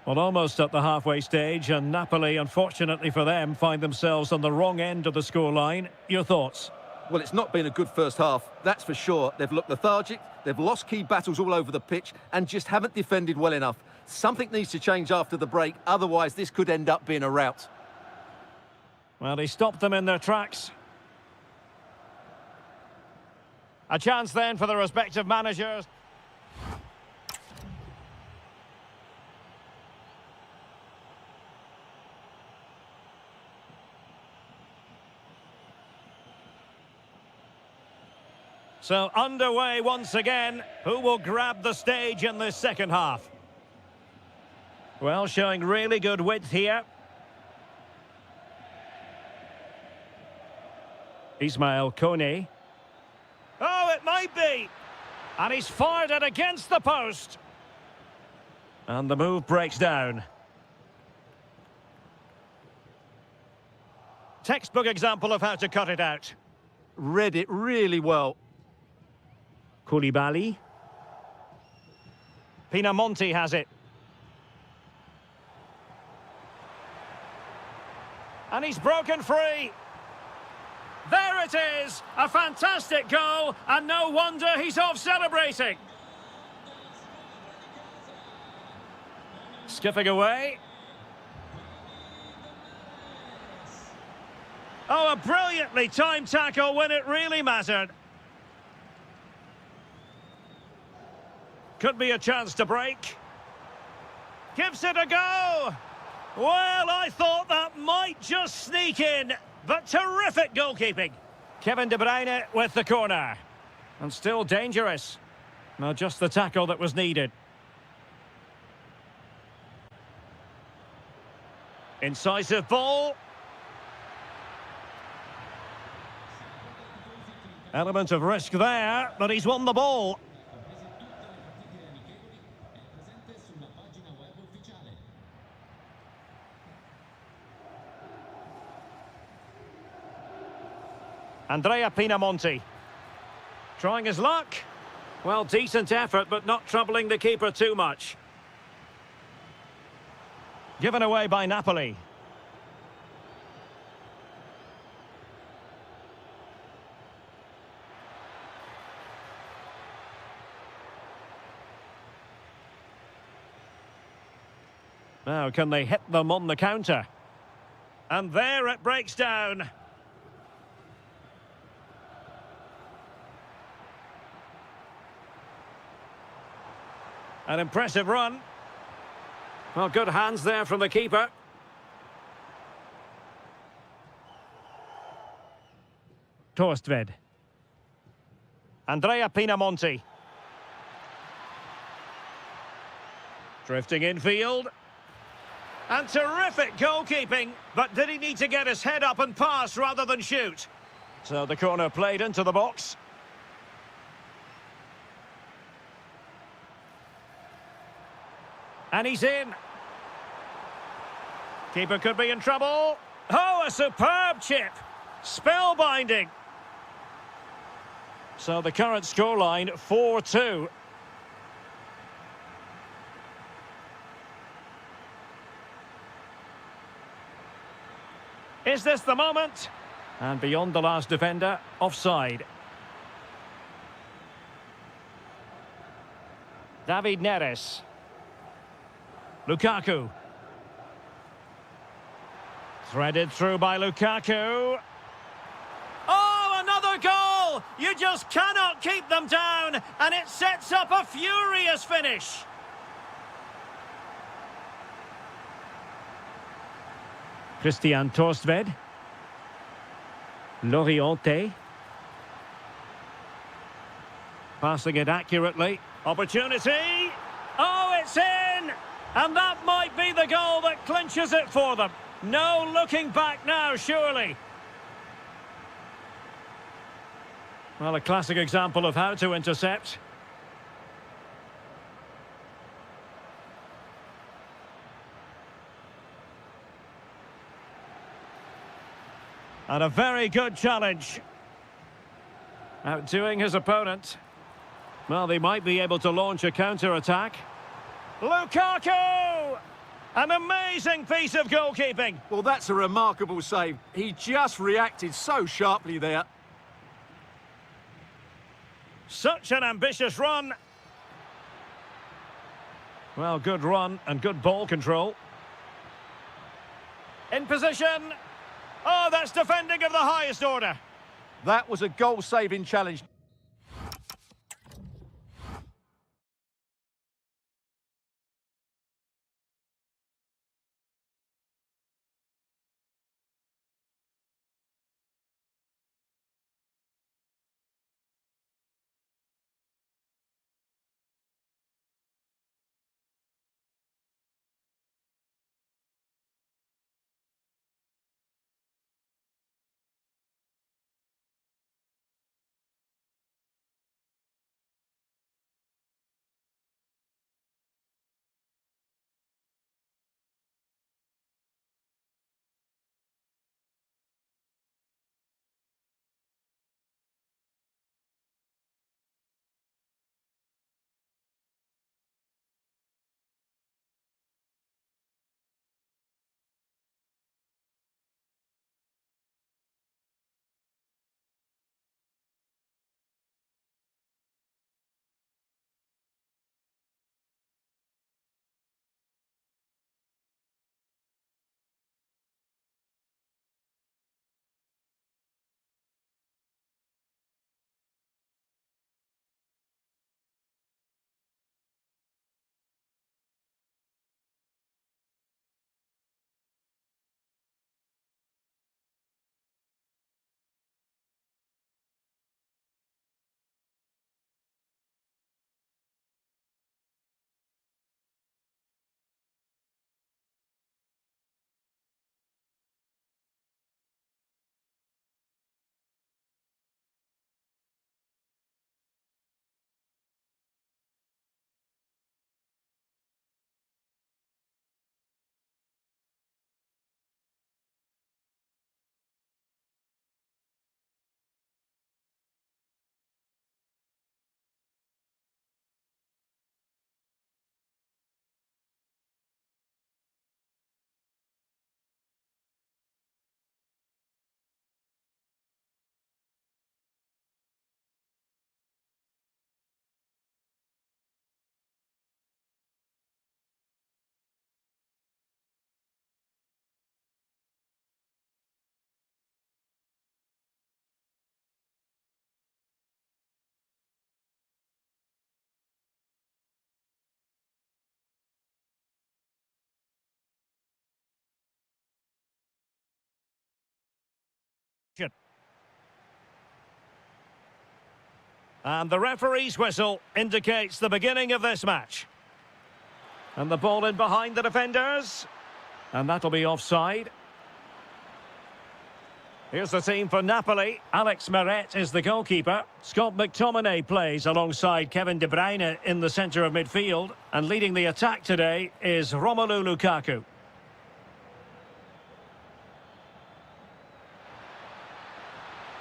Well, almost at the halfway stage, and Napoli, unfortunately for them, find themselves on the wrong end of the scoreline. Your thoughts? Well, it's not been a good first half, that's for sure. They've looked lethargic, they've lost key battles all over the pitch, and just haven't defended well enough. Something needs to change after the break, otherwise this could end up being a rout. Well, he stopped them in their tracks. A chance then for the respective managers. So underway once again. Who will grab the stage in this second half? Well, showing really good width here. Ismail Kone. Oh, it might be. And he's fired it against the post. And the move breaks down. Textbook example of how to cut it out. Read it really well. Koulibaly. Pinamonti has it. And he's broken free. There it is! A fantastic goal, and no wonder he's off celebrating. Skipping away. Oh, a brilliantly timed tackle when it really mattered. Could be a chance to break. Gives it a go. Well, I thought that might just sneak in, but terrific goalkeeping. Kevin De Bruyne with the corner. And still dangerous. No, just the tackle that was needed. Incisive ball. Element of risk there, but he's won the ball. Andrea Pinamonti. Trying his luck. Well, decent effort, but not troubling the keeper too much. Given away by Napoli. Now, can they hit them on the counter? And there it breaks down. An impressive run. Well, good hands there from the keeper. Torstved. Andrea Pinamonti. Drifting infield. And terrific goalkeeping, but did he need to get his head up and pass rather than shoot? So the corner played into the box. And he's in. Keeper could be in trouble. Oh, a superb chip. Spellbinding. So the current scoreline, 4-2. Is this the moment? And beyond the last defender, offside. David Neres. Lukaku. Threaded through by Lukaku. Oh, another goal! You just cannot keep them down, and it sets up a furious finish. Christian Torstved. Loriente. Passing it accurately. Opportunity. Oh, it's in! And that might be the goal that clinches it for them. No looking back now, surely. Well, a classic example of how to intercept. And a very good challenge. Outdoing his opponent. Well, they might be able to launch a counter-attack. Lukaku! An amazing piece of goalkeeping. Well, that's a remarkable save. He just reacted so sharply there. Such an ambitious run. Well, good run and good ball control. In position. Oh, that's defending of the highest order. That was a goal-saving challenge. And the referee's whistle indicates the beginning of this match. And the ball in behind the defenders. And that'll be offside. Here's the team for Napoli. Alex Meret is the goalkeeper. Scott McTominay plays alongside Kevin De Bruyne in the centre of midfield. And leading the attack today is Romelu Lukaku.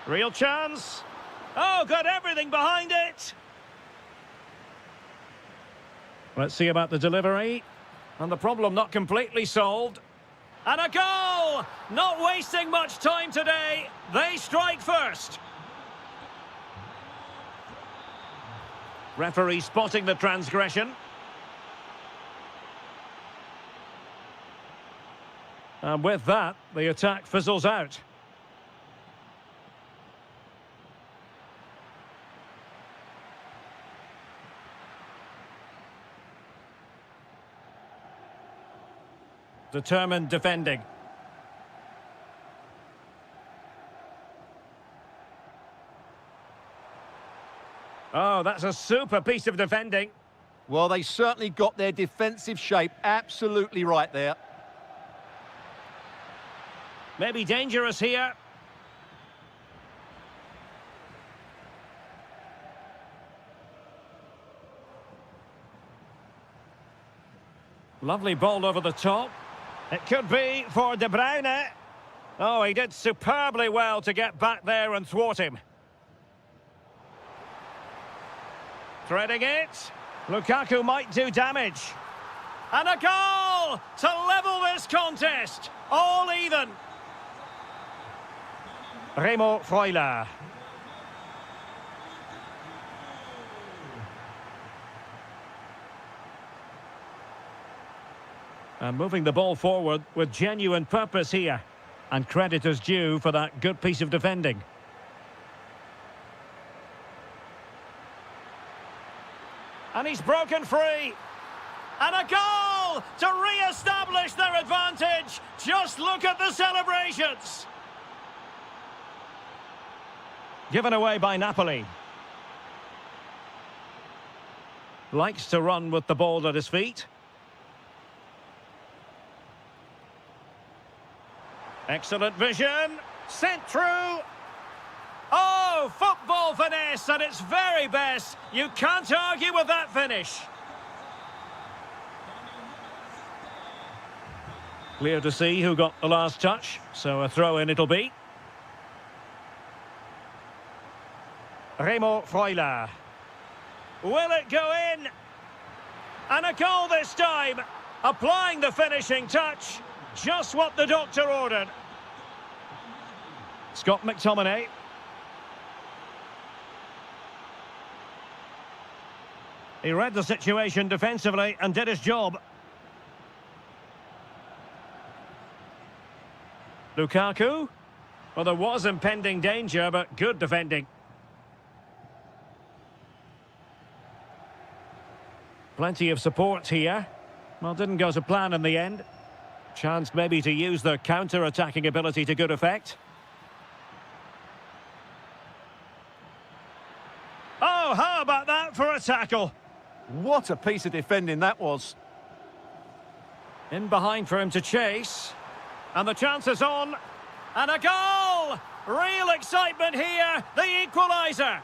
Real chance. Oh, got everything behind it. Let's see about the delivery. And the problem not completely solved. And a goal! Not wasting much time today. They strike first. Referee spotting the transgression. And with that, the attack fizzles out. Determined defending. Oh, that's a super piece of defending. Well, they certainly got their defensive shape absolutely right there. Maybe dangerous here. Lovely ball over the top. It could be for De Bruyne. Oh, he did superbly well to get back there and thwart him. Threading it. Lukaku might do damage. And a goal to level this contest. All even. Remo Freuler. And moving the ball forward with genuine purpose here. And credit is due for that good piece of defending. And he's broken free. And a goal to re-establish their advantage. Just look at the celebrations. Given away by Napoli. Likes to run with the ball at his feet. Excellent vision. Sent through. Oh, football finesse at its very best. You can't argue with that finish. Clear to see who got the last touch, so a throw-in it'll be. Remo Freuler. Will it go in? And a goal this time. Applying the finishing touch. Just what the doctor ordered. Scott McTominay. He read the situation defensively and did his job. Lukaku. Well, there was impending danger, but good defending. Plenty of support here. Well, didn't go to plan in the end. Chance maybe to use their counter-attacking ability to good effect. Oh, how about that for a tackle? What a piece of defending that was. In behind for him to chase. And the chance is on. And a goal! Real excitement here. The equaliser.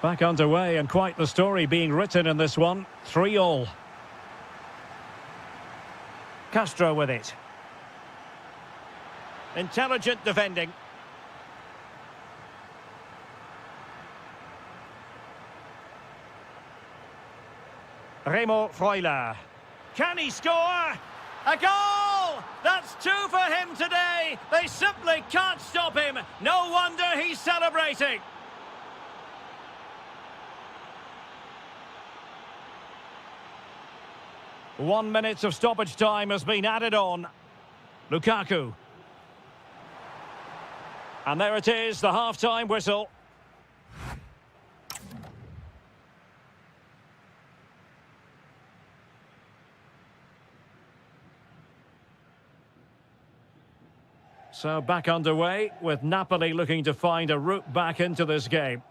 Back underway, and quite the story being written in this one. 3-3. Castro with it. Intelligent defending. Remo Freuler. Can he score? A goal! That's 2 for him today. They simply can't stop him. No wonder he's celebrating. One minute of stoppage time has been added on. Lukaku. And there it is, the half-time whistle. So back underway with Napoli looking to find a route back into this game.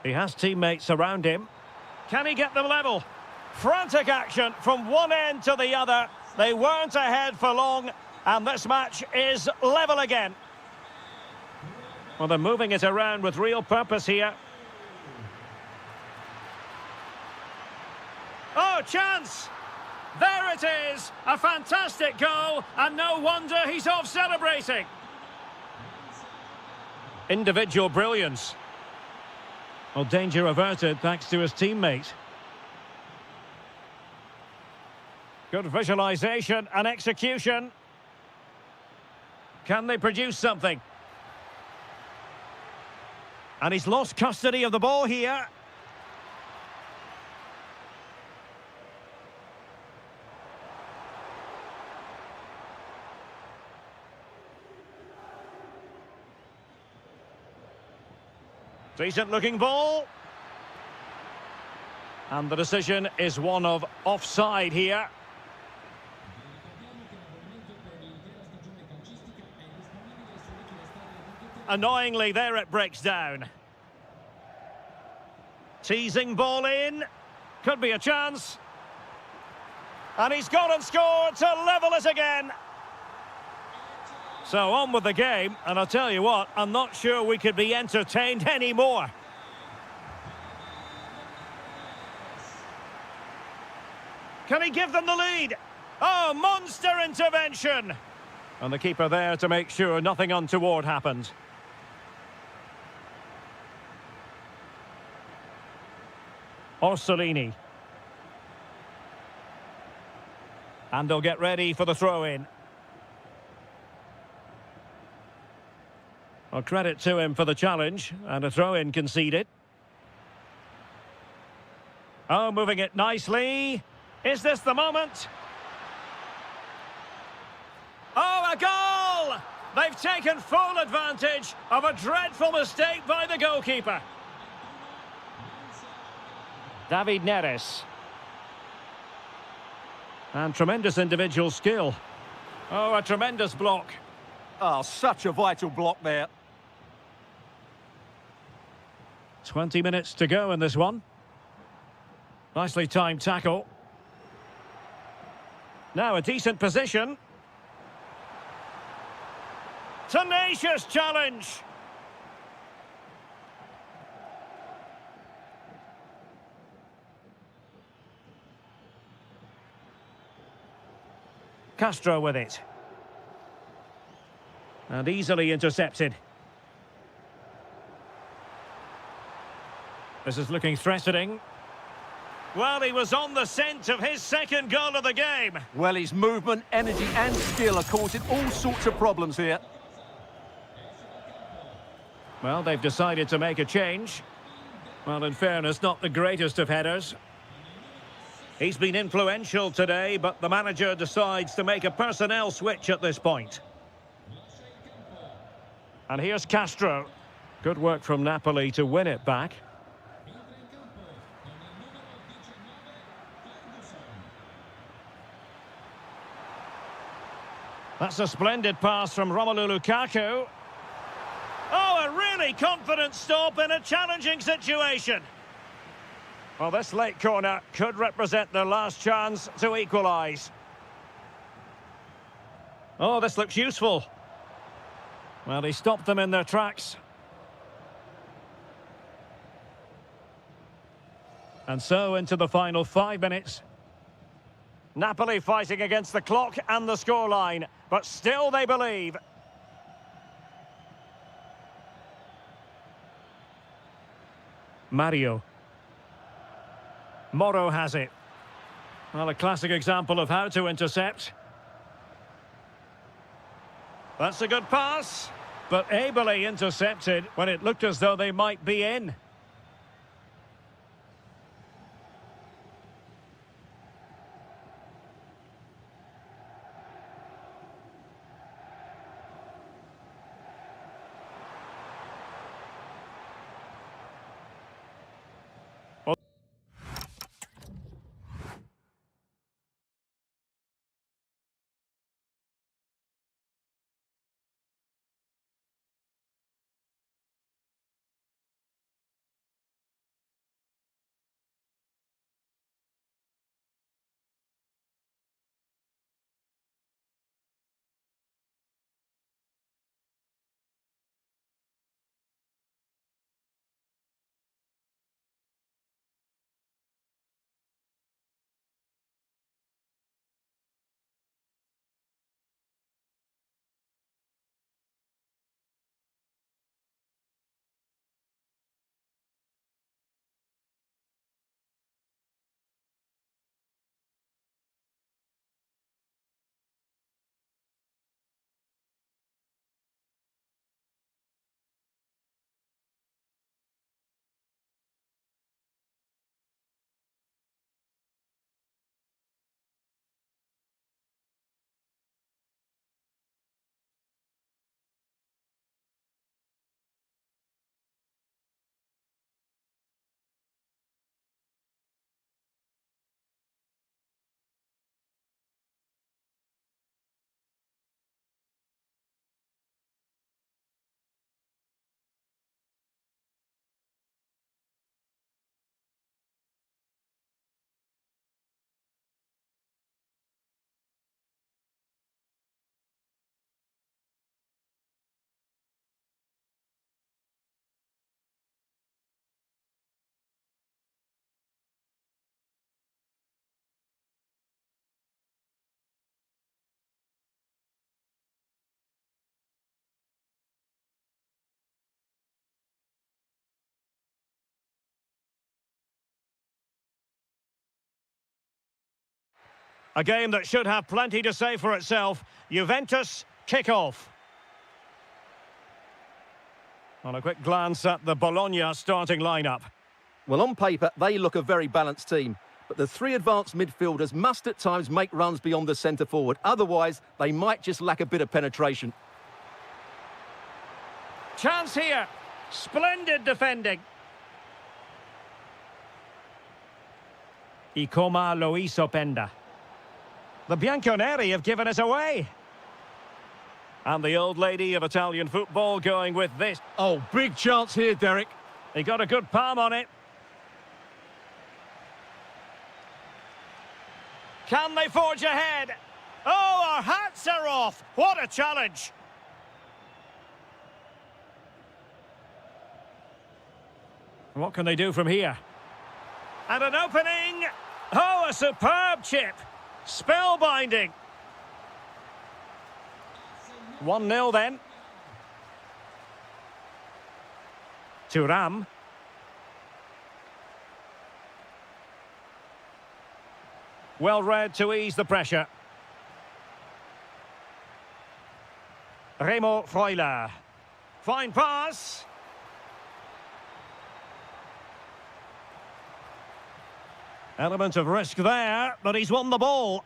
He has teammates around him. Can he get them level? Frantic action from one end to the other. They weren't ahead for long, and this match is level again. Well, they're moving it around with real purpose here. Oh, chance! There it is! A fantastic goal, and no wonder he's off celebrating. Individual brilliance. Well, danger averted thanks to his teammate. Good visualization and execution. Can they produce something? And he's lost custody of the ball here. Decent looking ball. And the decision is one of offside here. Annoyingly, there it breaks down. Teasing ball in. Could be a chance. And he's gone and scored to level it again. So on with the game, and I'll tell you what, I'm not sure we could be entertained anymore. Can he give them the lead? Oh, monster intervention! And the keeper there to make sure nothing untoward happened. Orsolini. And they'll get ready for the throw-in. Well, credit to him for the challenge, and a throw-in conceded. Oh, moving it nicely. Is this the moment? Oh, a goal! They've taken full advantage of a dreadful mistake by the goalkeeper. David Neres. And tremendous individual skill. Oh, a tremendous block. Oh, such a vital block there. 20 minutes to go in this one. Nicely timed tackle. Now a decent position. Tenacious challenge. Castro with it. And easily intercepted. This is looking threatening. Well, he was on the scent of his second goal of the game. Well, his movement, energy and skill are causing all sorts of problems here. Well, they've decided to make a change. Well, in fairness, not the greatest of headers. He's been influential today, but the manager decides to make a personnel switch at this point. And here's Castro. Good work from Napoli to win it back. That's a splendid pass from Romelu Lukaku. Oh, a really confident stop in a challenging situation. Well, this late corner could represent their last chance to equalise. Oh, this looks useful. Well, he stopped them in their tracks. And so into the final 5 minutes. Napoli fighting against the clock and the scoreline, but still they believe. Mario. Moro has it. Well, a classic example of how to intercept. That's a good pass, but ably intercepted when it looked as though they might be in. A game that should have plenty to say for itself. Juventus kick-off. On a quick glance at the Bologna starting lineup. Well, on paper, they look a very balanced team. But the three advanced midfielders must at times make runs beyond the centre-forward. Otherwise, they might just lack a bit of penetration. Chance here. Splendid defending. Ikoma Loisopenda. The Bianconeri have given us away. And the old lady of Italian football going with this. Oh, big chance here, Derek. He got a good palm on it. Can they forge ahead? Oh, our hats are off. What a challenge. What can they do from here? And an opening. Oh, a superb chip. Spellbinding. 1-0 then. Thuram. Well read to ease the pressure. Remo Freuler. Fine pass. Element of risk there, but he's won the ball.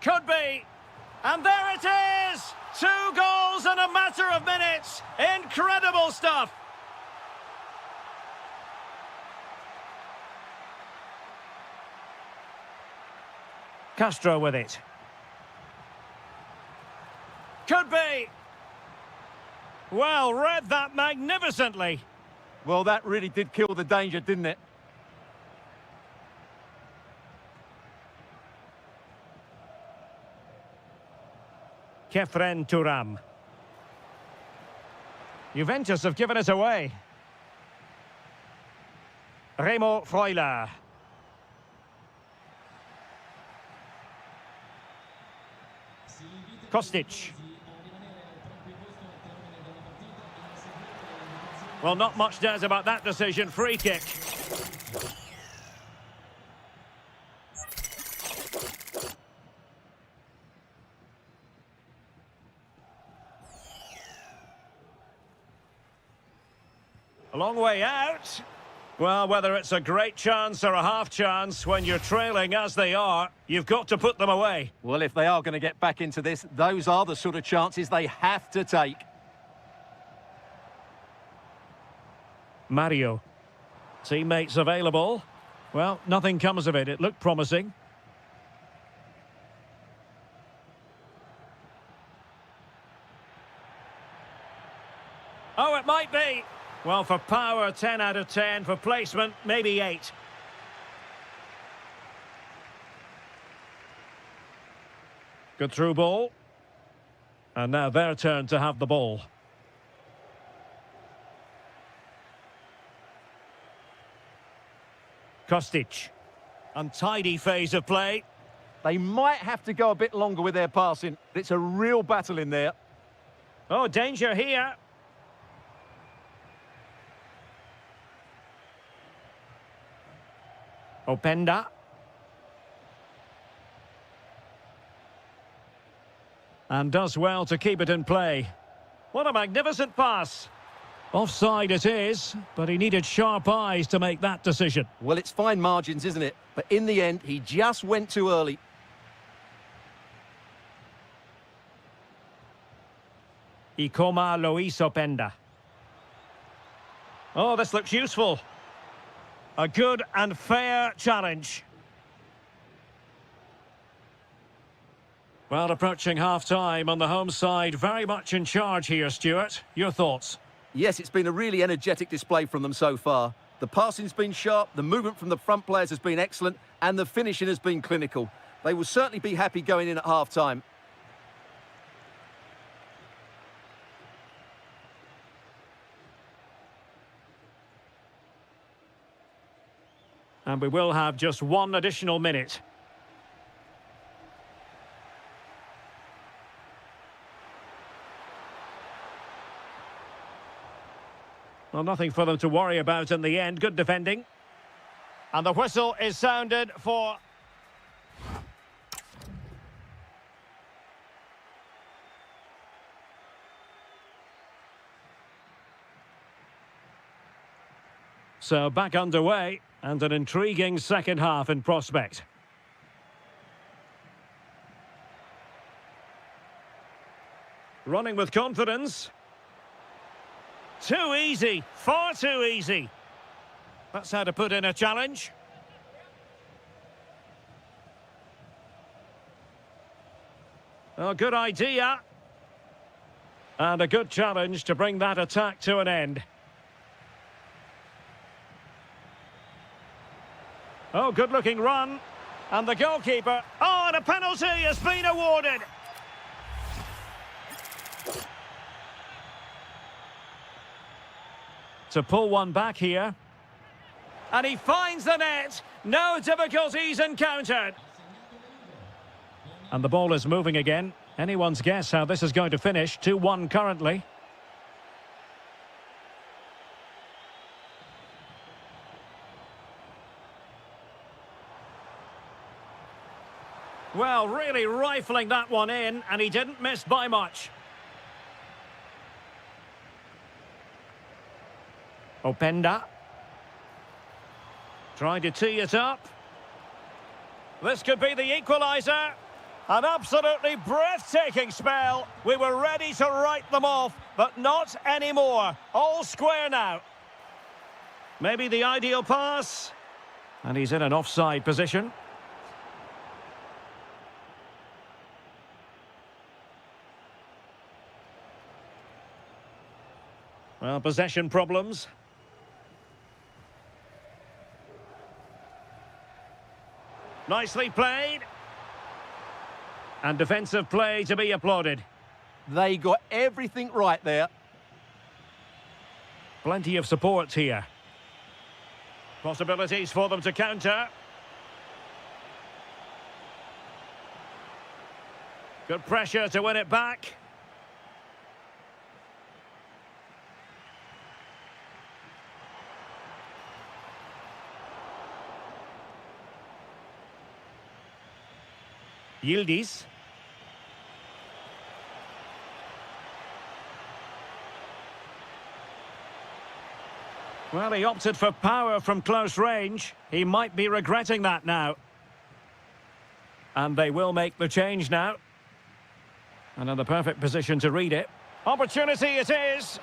Could be. And there it is! 2 goals in a matter of minutes. Incredible stuff. Castro with it. Could be. Well, read that magnificently. Well, that really did kill the danger, didn't it? Kefren Thuram. Juventus have given us away. Remo Freuler. Kostic. Well, not much does about that decision. Free kick. A long way out. Well, whether it's a great chance or a half chance, when you're trailing as they are, you've got to put them away. Well, if they are going to get back into this, those are the sort of chances they have to take. Mario. Teammates available. Well, nothing comes of it. It looked promising. Oh, it might be. Well, for power, 10 out of 10. For placement, maybe 8. Good through ball. And now their turn to have the ball. Kostic. Untidy phase of play. They might have to go a bit longer with their passing. It's a real battle in there. Oh, danger here. Openda. And does well to keep it in play. What a magnificent pass. Offside it is, but he needed sharp eyes to make that decision. Well, it's fine margins, isn't it? But in the end, he just went too early. Ikoma Loisopenda. Oh, this looks useful. A good and fair challenge. Well, approaching half-time on the home side, very much in charge here, Stuart. Your thoughts? Yes, it's been a really energetic display from them so far. The passing's been sharp, the movement from the front players has been excellent, and the finishing has been clinical. They will certainly be happy going in at half-time. And we will have just 1 additional minute. Well, nothing for them to worry about in the end. Good defending. And the whistle is sounded for So back underway and an intriguing second half in prospect. Running with confidence. Too easy, far too easy. That's how to put in a challenge. Oh, good idea. And a good challenge to bring that attack to an end. Oh, good-looking run. And the goalkeeper. Oh, and a penalty has been awarded. To pull one back here. And he finds the net. No difficulties encountered. And the ball is moving again. Anyone's guess how this is going to finish. 2-1 currently. Well, really rifling that one in, and he didn't miss by much. Openda. Trying to tee it up. This could be the equaliser. An absolutely breathtaking spell. We were ready to write them off, but not anymore. All square now. Maybe the ideal pass. And he's in an offside position. Well, possession problems. Nicely played. And defensive play to be applauded. They got everything right there. Plenty of support here. Possibilities for them to counter. Good pressure to win it back. Yildiz. Well, he opted for power from close range. He might be regretting that now. And they will make the change now. And in the perfect position to read it. Opportunity it is.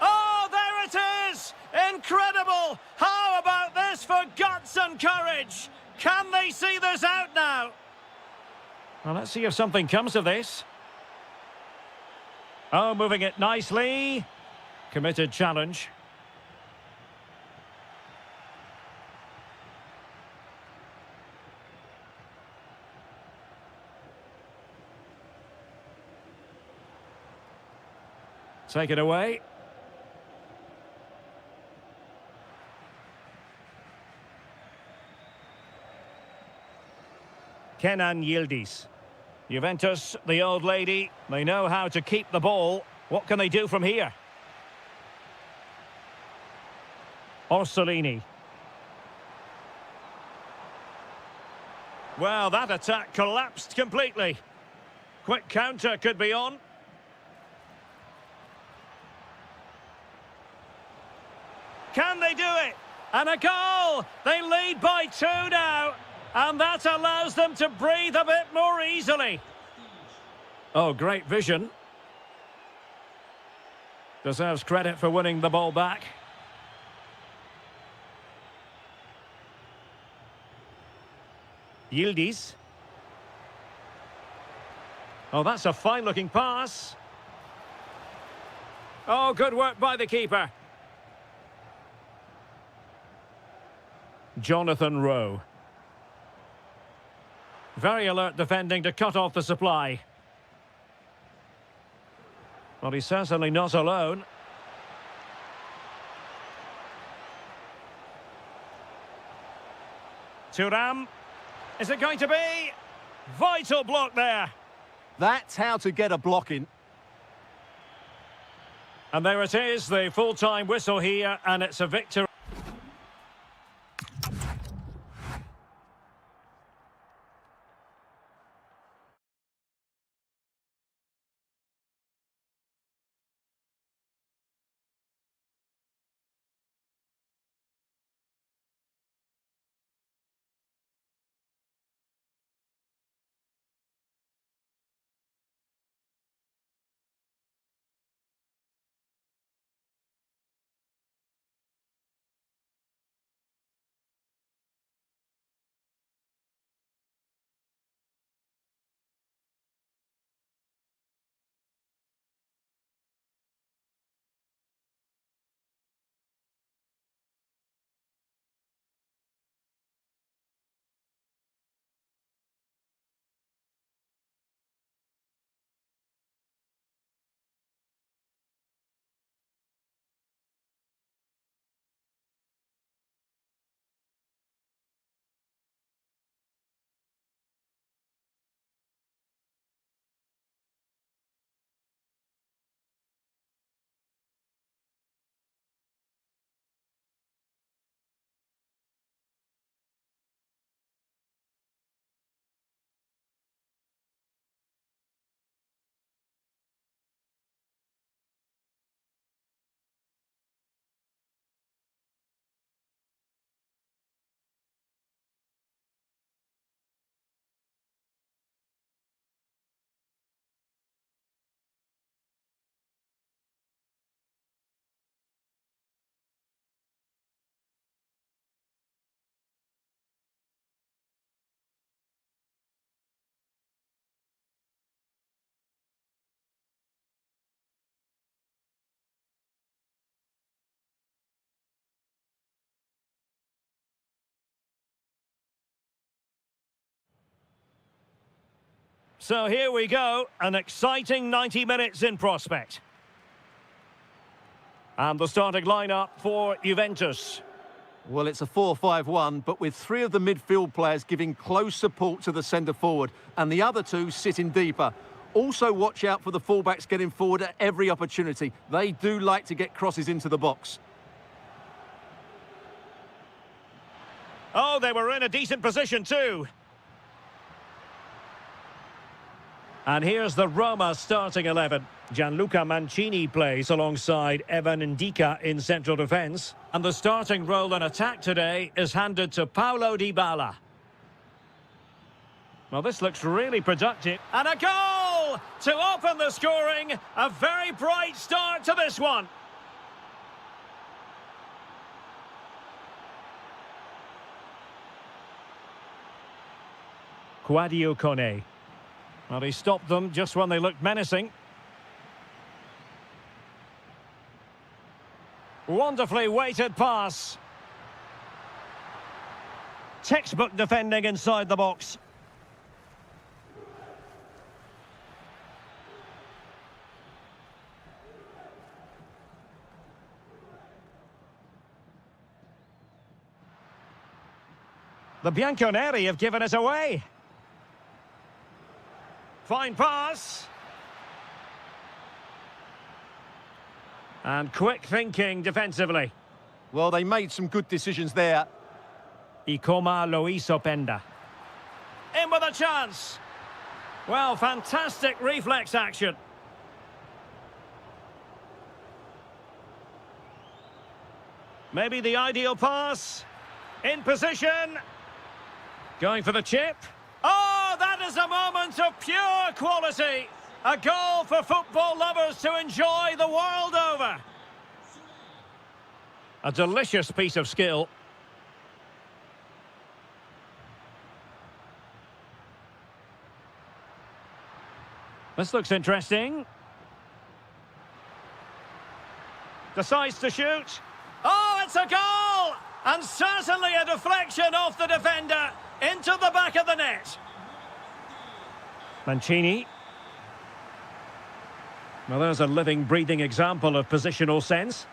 Oh, there it is! Incredible! How about this for guts and courage? Can they see this out now? Well, let's see if something comes of this. Oh, moving it nicely. Committed challenge. Take it away. Kenan Yildiz. Juventus, the old lady, they know how to keep the ball. What can they do from here? Orsolini. Well, that attack collapsed completely. Quick counter could be on. Can they do it? And a goal! They lead by 2 now. And that allows them to breathe a bit more easily. Oh, great vision. Deserves credit for winning the ball back. Yildiz. Oh, that's a fine-looking pass. Oh, good work by the keeper. Jonathan Rowe. Very alert defending to cut off the supply. Well, he's certainly not alone. Thuram. Is it going to be? Vital block there. That's how to get a block in. And there it is, the full-time whistle here, and it's a victory. So here we go, an exciting 90 minutes in prospect. And the starting lineup for Juventus. Well, it's a 4-5-1, but with three of the midfield players giving close support to the centre-forward and the other two sitting deeper. Also watch out for the fullbacks getting forward at every opportunity. They do like to get crosses into the box. Oh, they were in a decent position too. And here's the Roma starting 11. Gianluca Mancini plays alongside Evan Ndika in central defence. And the starting role in attack today is handed to Paulo Dybala. Well, this looks really productive. And a goal to open the scoring. A very bright start to this one. Quadio Kone. Well, he stopped them just when they looked menacing. Wonderfully weighted pass. Textbook defending inside the box. The Bianconeri have given it away. Fine pass. And quick thinking defensively. Well, they made some good decisions there. Ikoma Luis Openda. In with a chance. Well, fantastic reflex action. Maybe the ideal pass. In position. Going for the chip. Oh, that is a moment of pure quality. A goal for football lovers to enjoy the world over. A delicious piece of skill. This looks interesting. Decides to shoot. Oh, it's a goal! And certainly a deflection off the defender into the back of the net. Mancini. Well, there's a living, breathing example of positional sense.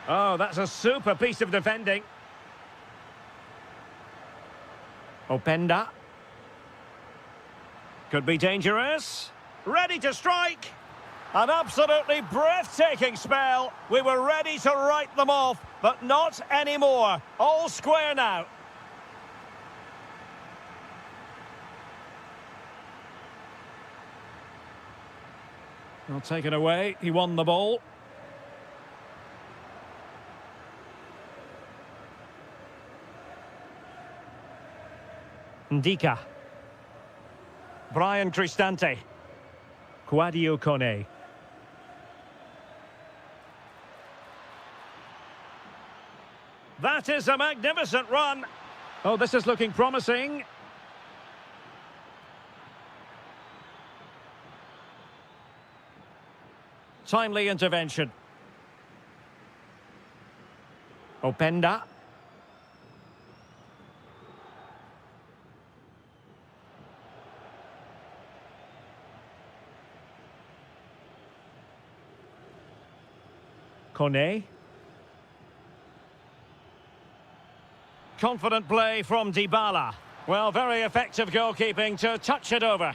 Oh, that's a super piece of defending. Openda. Could be dangerous. Ready to strike. An absolutely breathtaking spell. We were ready to write them off, but not anymore. All square now. Well, taken away. He won the ball. Ndika. Brian Cristante. Quadio Kone. That is a magnificent run. Oh, this is looking promising. Timely intervention. Openda. Kone. Confident play from Dybala. Well, very effective goalkeeping to touch it over.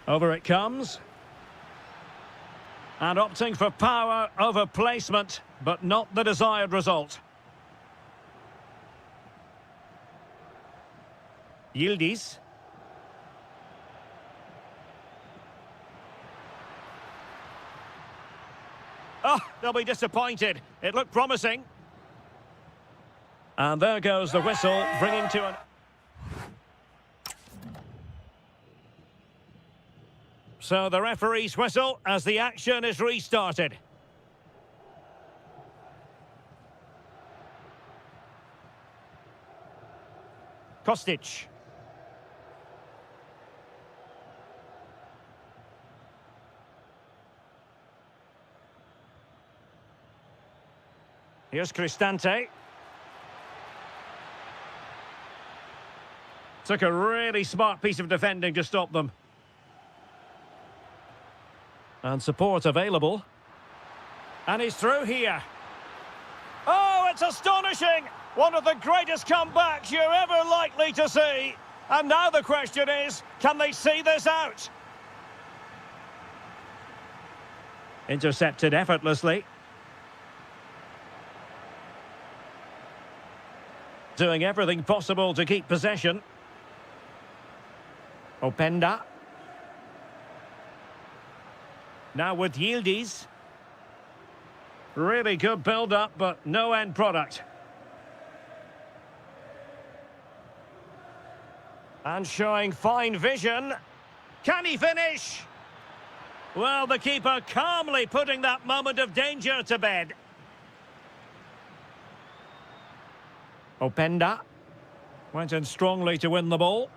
Over it comes. And opting for power over placement, but not the desired result. Yildiz. Oh, they'll be disappointed. It looked promising. And there goes the whistle, bringing to an... So the referee's whistle as the action is restarted. Kostic. Here's Cristante. Took a really smart piece of defending to stop them. And support available. And he's through here. Oh, it's astonishing! One of the greatest comebacks you're ever likely to see. And now the question is, can they see this out? Intercepted effortlessly. Doing everything possible to keep possession. Openda. Now with Yildiz. Really good build-up, but no end product. And showing fine vision. Can he finish? Well, the keeper calmly putting that moment of danger to bed. Openda. Went in strongly to win the ball.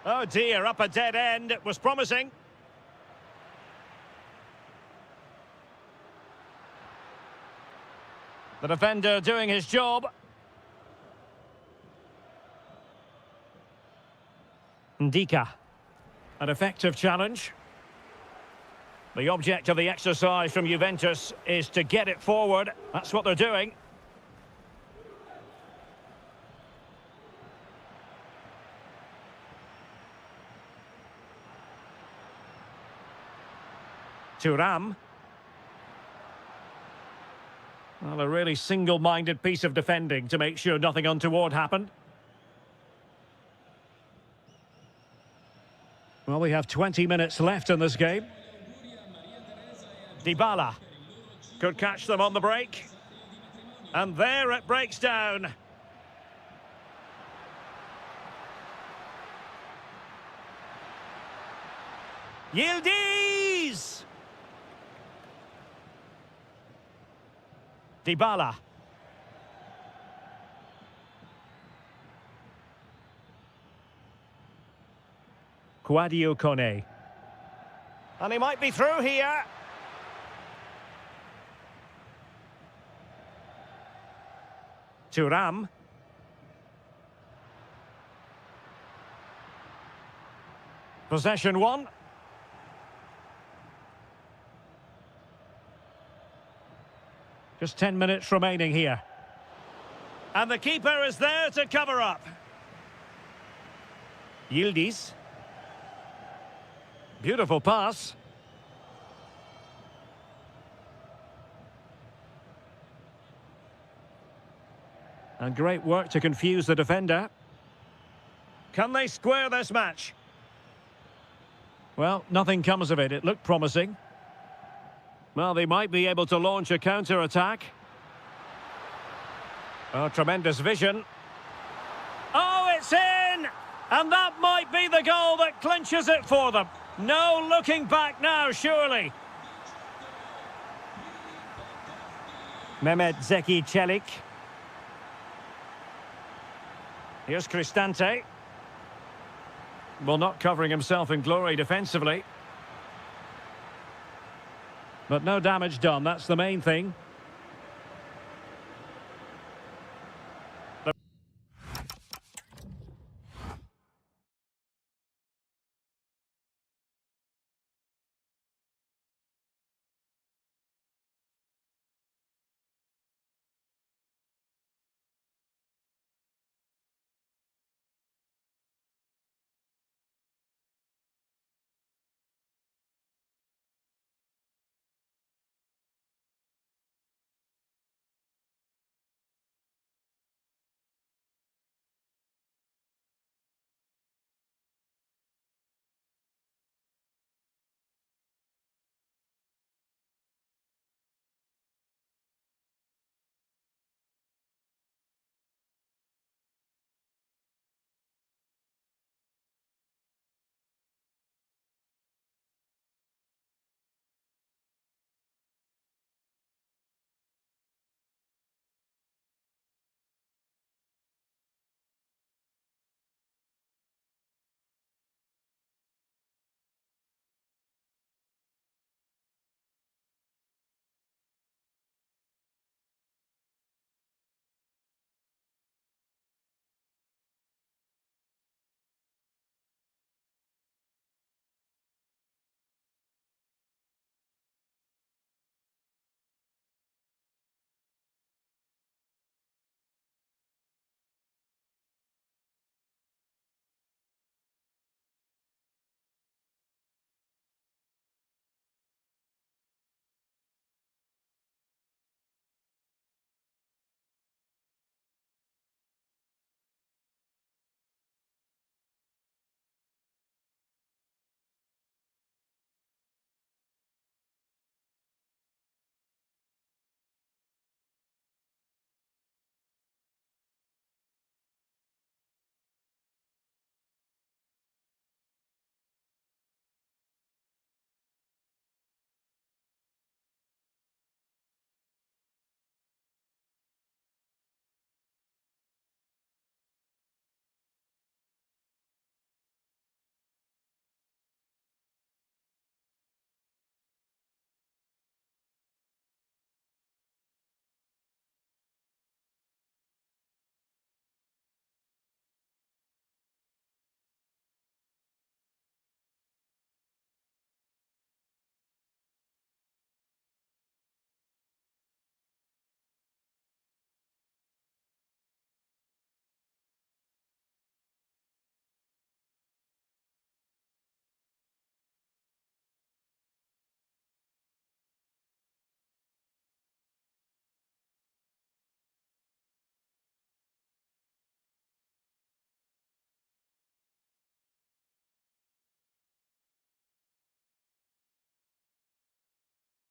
Oh dear, up a dead end. It was promising. The defender doing his job. Ndika. An effective challenge. The object of the exercise from Juventus is to get it forward. That's what they're doing. Thuram. Well, a really single-minded piece of defending to make sure nothing untoward happened. Well, we have 20 minutes left in this game. Dybala could catch them on the break. And there it breaks down. Yildiz! Dybala. Quadio Kone. And he might be through here. Thuram. Possession one. Just 10 minutes remaining here. And the keeper is there to cover up. Yildiz. Beautiful pass. And great work to confuse the defender. Can they square this match? Well, nothing comes of it. It looked promising. Well, they might be able to launch a counter-attack. Oh, tremendous vision. Oh, it's in! And that might be the goal that clinches it for them. No looking back now, surely. Mehmet Zeki Çelik. Here's Cristante. Well, not covering himself in glory defensively. But no damage done, that's the main thing.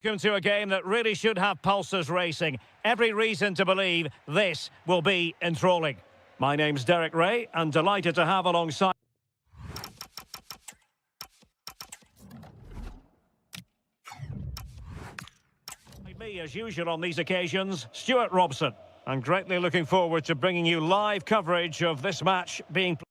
Welcome to a game that really should have pulses racing. Every reason to believe this will be enthralling. My name's Derek Ray, and delighted to have alongside me, as usual on these occasions, Stuart Robson. I'm greatly looking forward to bringing you live coverage of this match being played.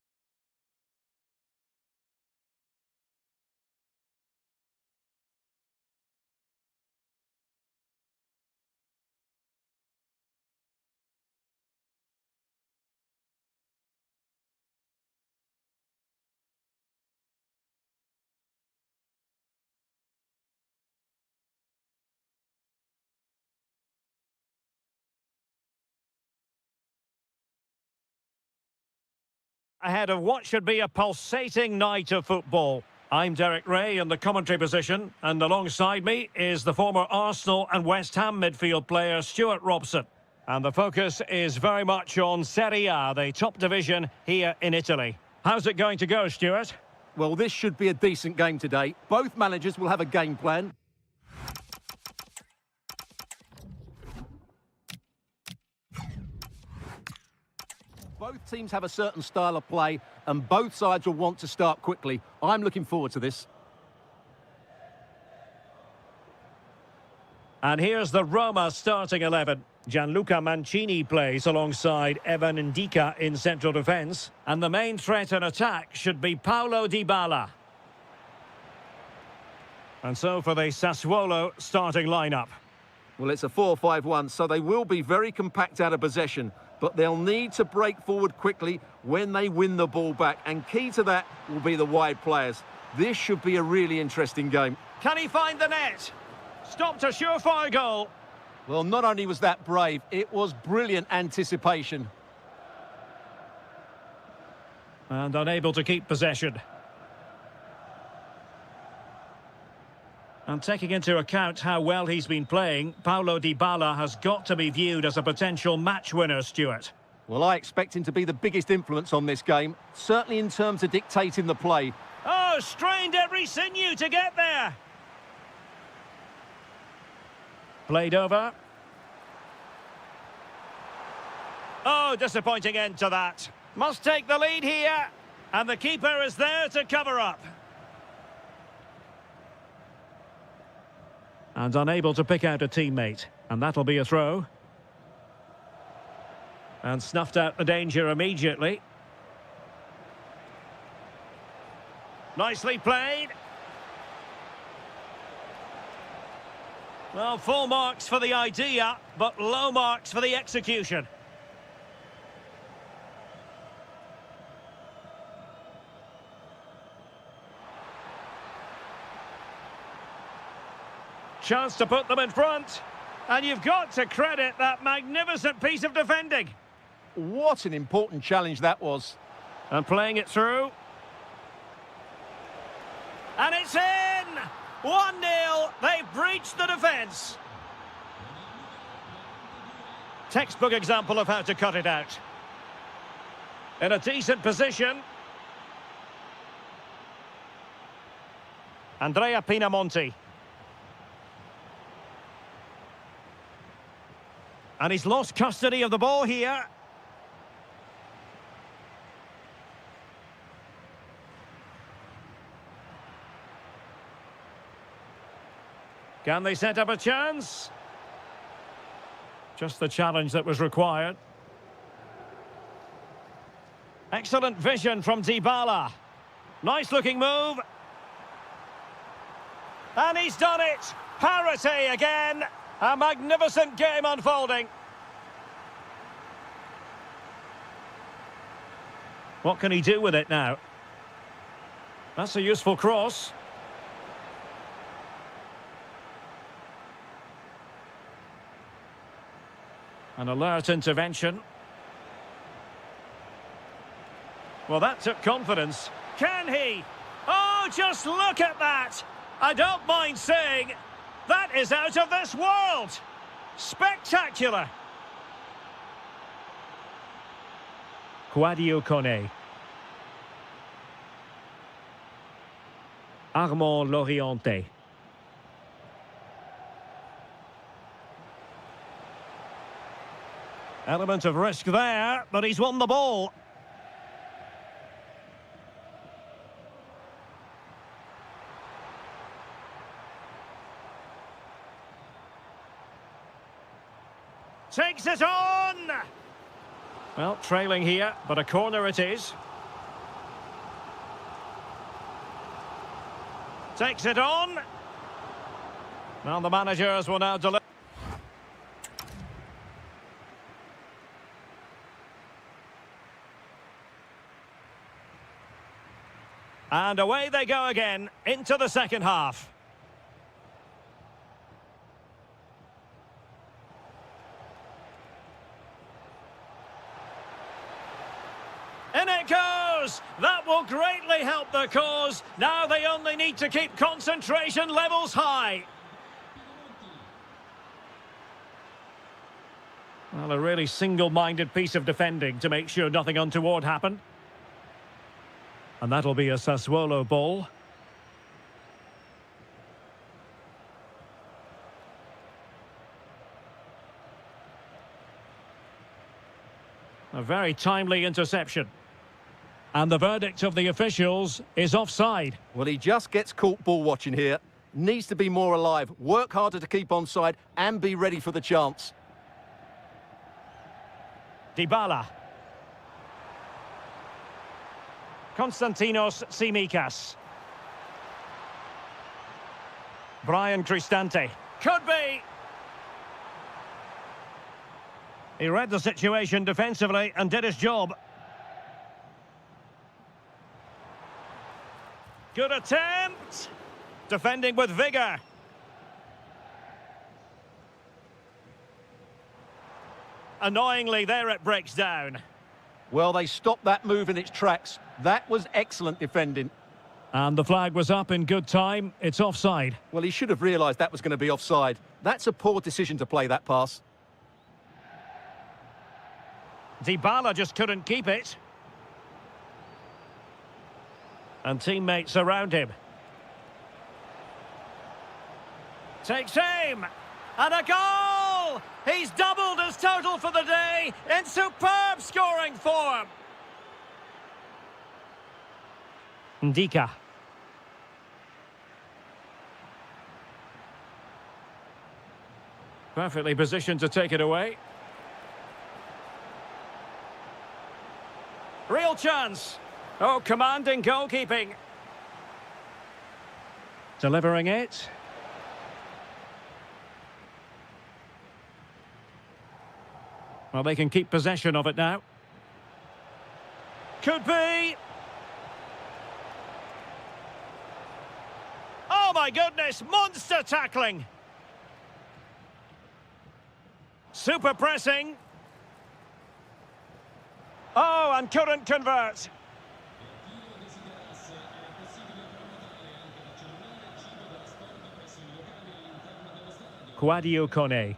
Ahead of what should be a pulsating night of football. I'm Derek Ray in the commentary position, and alongside me is the former Arsenal and West Ham midfield player Stuart Robson. And the focus is very much on Serie A, the top division here in Italy. How's it going to go, Stuart? Well, this should be a decent game today. Both managers will have a game plan. Both teams have a certain style of play, and both sides will want to start quickly. I'm looking forward to this. And here's the Roma starting 11. Gianluca Mancini plays alongside Evan Ndika in central defence. And the main threat in attack should be Paulo Dybala. And so for the Sassuolo starting lineup. Well, it's a 4-5-1, so they will be very compact out of possession, but they'll need to break forward quickly when they win the ball back, and key to that will be the wide players. This should be a really interesting game. Can he find the net? Stopped a surefire goal. Well, not only was that brave, it was brilliant anticipation. And unable to keep possession. And taking into account how well he's been playing, Paulo Dybala has got to be viewed as a potential match winner, Stuart. Well, I expect him to be the biggest influence on this game, certainly in terms of dictating the play. Oh, strained every sinew to get there. Played over. Oh, disappointing end to that. Must take the lead here. And the keeper is there to cover up. And unable to pick out a teammate. And that'll be a throw. And snuffed out the danger immediately. Nicely played. Well, full marks for the idea, but low marks for the execution. Chance to put them in front. And you've got to credit that magnificent piece of defending. What an important challenge that was. And playing it through. And it's in! 1-0. They've breached the defence. Textbook example of how to cut it out. In a decent position. Andrea Pinamonti. And he's lost custody of the ball here. Can they set up a chance? Just the challenge that was required. Excellent vision from Dybala. Nice looking move. And he's done it. Parity again. A magnificent game unfolding. What can he do with it now? That's a useful cross. An alert intervention. Well, that took confidence. Can he? Oh, just look at that! I don't mind saying, that is out of this world! Spectacular! Quadio Kone. Armand Loriente. Element of risk there, but he's won the ball. Takes it on! Well, trailing here, but a corner it is. Takes it on. Now the managers will now deliver. And away they go again, into the second half. In it goes! That will greatly help the cause. Now they only need to keep concentration levels high. Well, a really single-minded piece of defending to make sure nothing untoward happened. And that'll be a Sassuolo ball. A very timely interception. And the verdict of the officials is offside. Well, he just gets caught ball watching here. Needs to be more alive, work harder to keep onside and be ready for the chance. Dybala. Konstantinos Tsimikas. Brian Cristante. Could be! He read the situation defensively and did his job. Good attempt! Defending with vigour. Annoyingly, there it breaks down. Well, they stopped that move in its tracks. That was excellent defending. And the flag was up in good time. It's offside. Well, he should have realised that was going to be offside. That's a poor decision to play that pass. Dybala just couldn't keep it. And teammates around him. Takes aim! And a goal! He's doubled his total for the day in superb scoring form. Ndika. Perfectly positioned to take it away. Real chance. Oh, commanding goalkeeping. Delivering it. Well, they can keep possession of it now. Could be. Oh, my goodness. Monster tackling. Super pressing. Oh, and couldn't convert. Quadio Kone.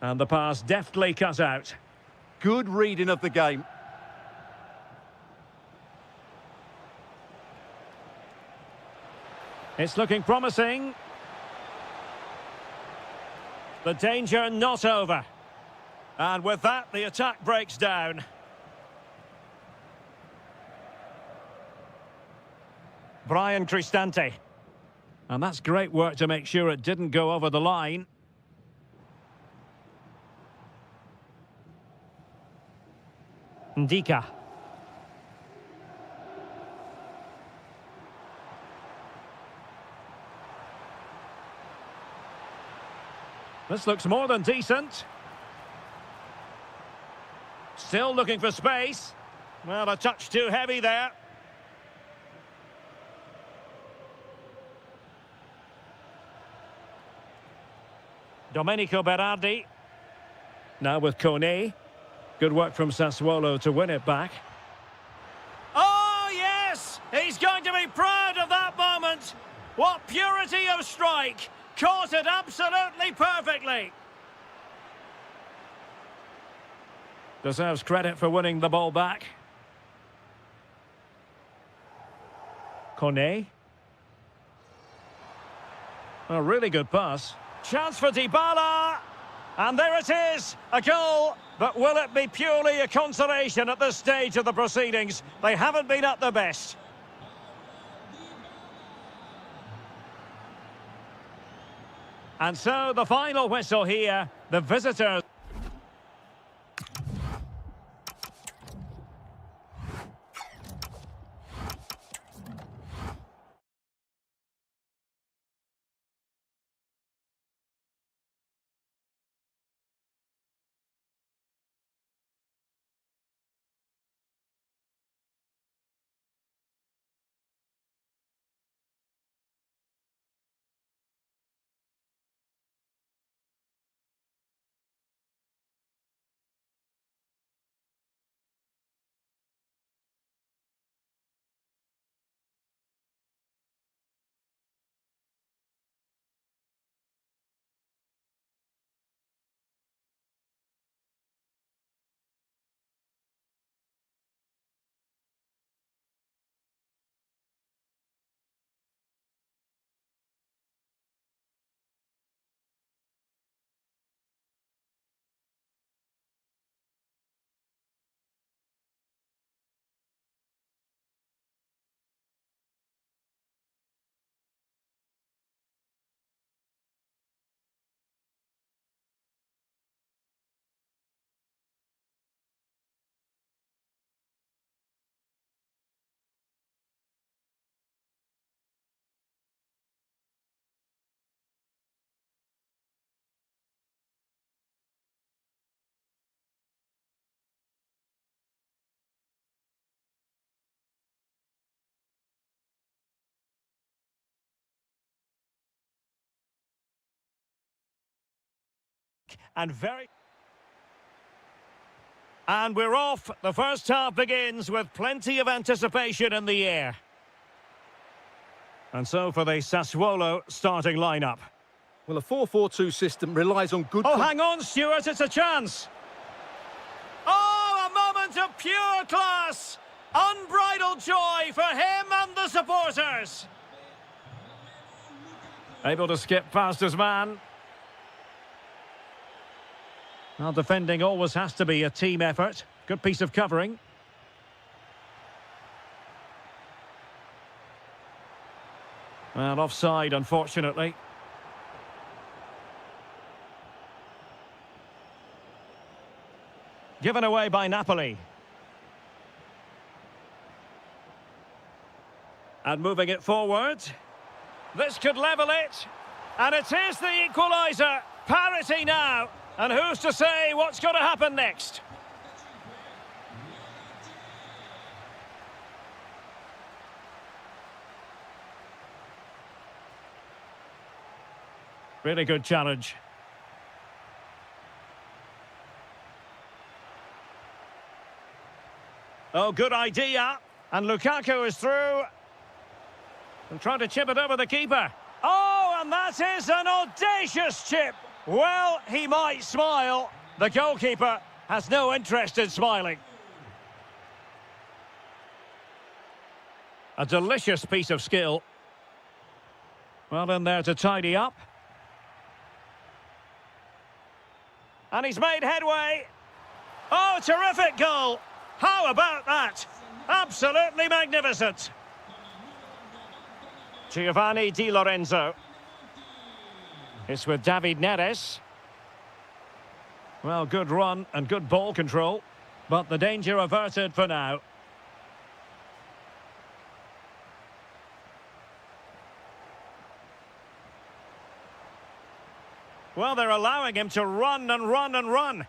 And the pass deftly cut out. Good reading of the game. It's looking promising. The danger not over. And with that, the attack breaks down. Brian Cristante. And that's great work to make sure it didn't go over the line. Ndika. This looks more than decent. Still looking for space. Well, a touch too heavy there. Domenico Berardi. Now with Kone. Good work from Sassuolo to win it back. Oh, yes! He's going to be proud of that moment. What purity of strike. Caught it absolutely perfectly. Deserves credit for winning the ball back. Kone. A really good pass. Chance for Dybala. And there it is, a goal. But will it be purely a consolation at this stage of the proceedings? They haven't been at their best. And so the final whistle here, the visitors. And we're off. The first half begins with plenty of anticipation in the air. And so for the Sassuolo starting lineup. Well, a 4-4-2 system relies on good... Oh, hang on, Stuart, it's a chance. Oh, a moment of pure class. Unbridled joy for him and the supporters. Able to skip past his man. Well, defending always has to be a team effort. Good piece of covering. Well, offside, unfortunately. Given away by Napoli. And moving it forward. This could level it. And it is the equaliser. Parity now. And who's to say what's going to happen next? Really good challenge. Oh, good idea. And Lukaku is through. And trying to chip it over the keeper. Oh, and that is an audacious chip. Well, he might smile. The goalkeeper has no interest in smiling. A delicious piece of skill. Well in there to tidy up. And he's made headway. Oh, terrific goal. How about that? Absolutely magnificent. Giovanni Di Lorenzo. It's with David Neres. Well, good run and good ball control, but the danger averted for now. Well, they're allowing him to run and run and run.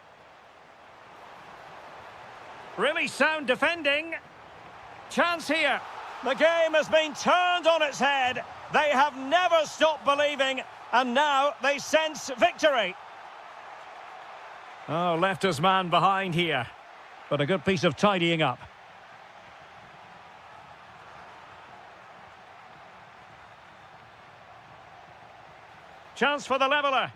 Really sound defending. Chance here. The game has been turned on its head. They have never stopped believing. And now they sense victory. Oh, left his man behind here. But a good piece of tidying up. Chance for the leveller.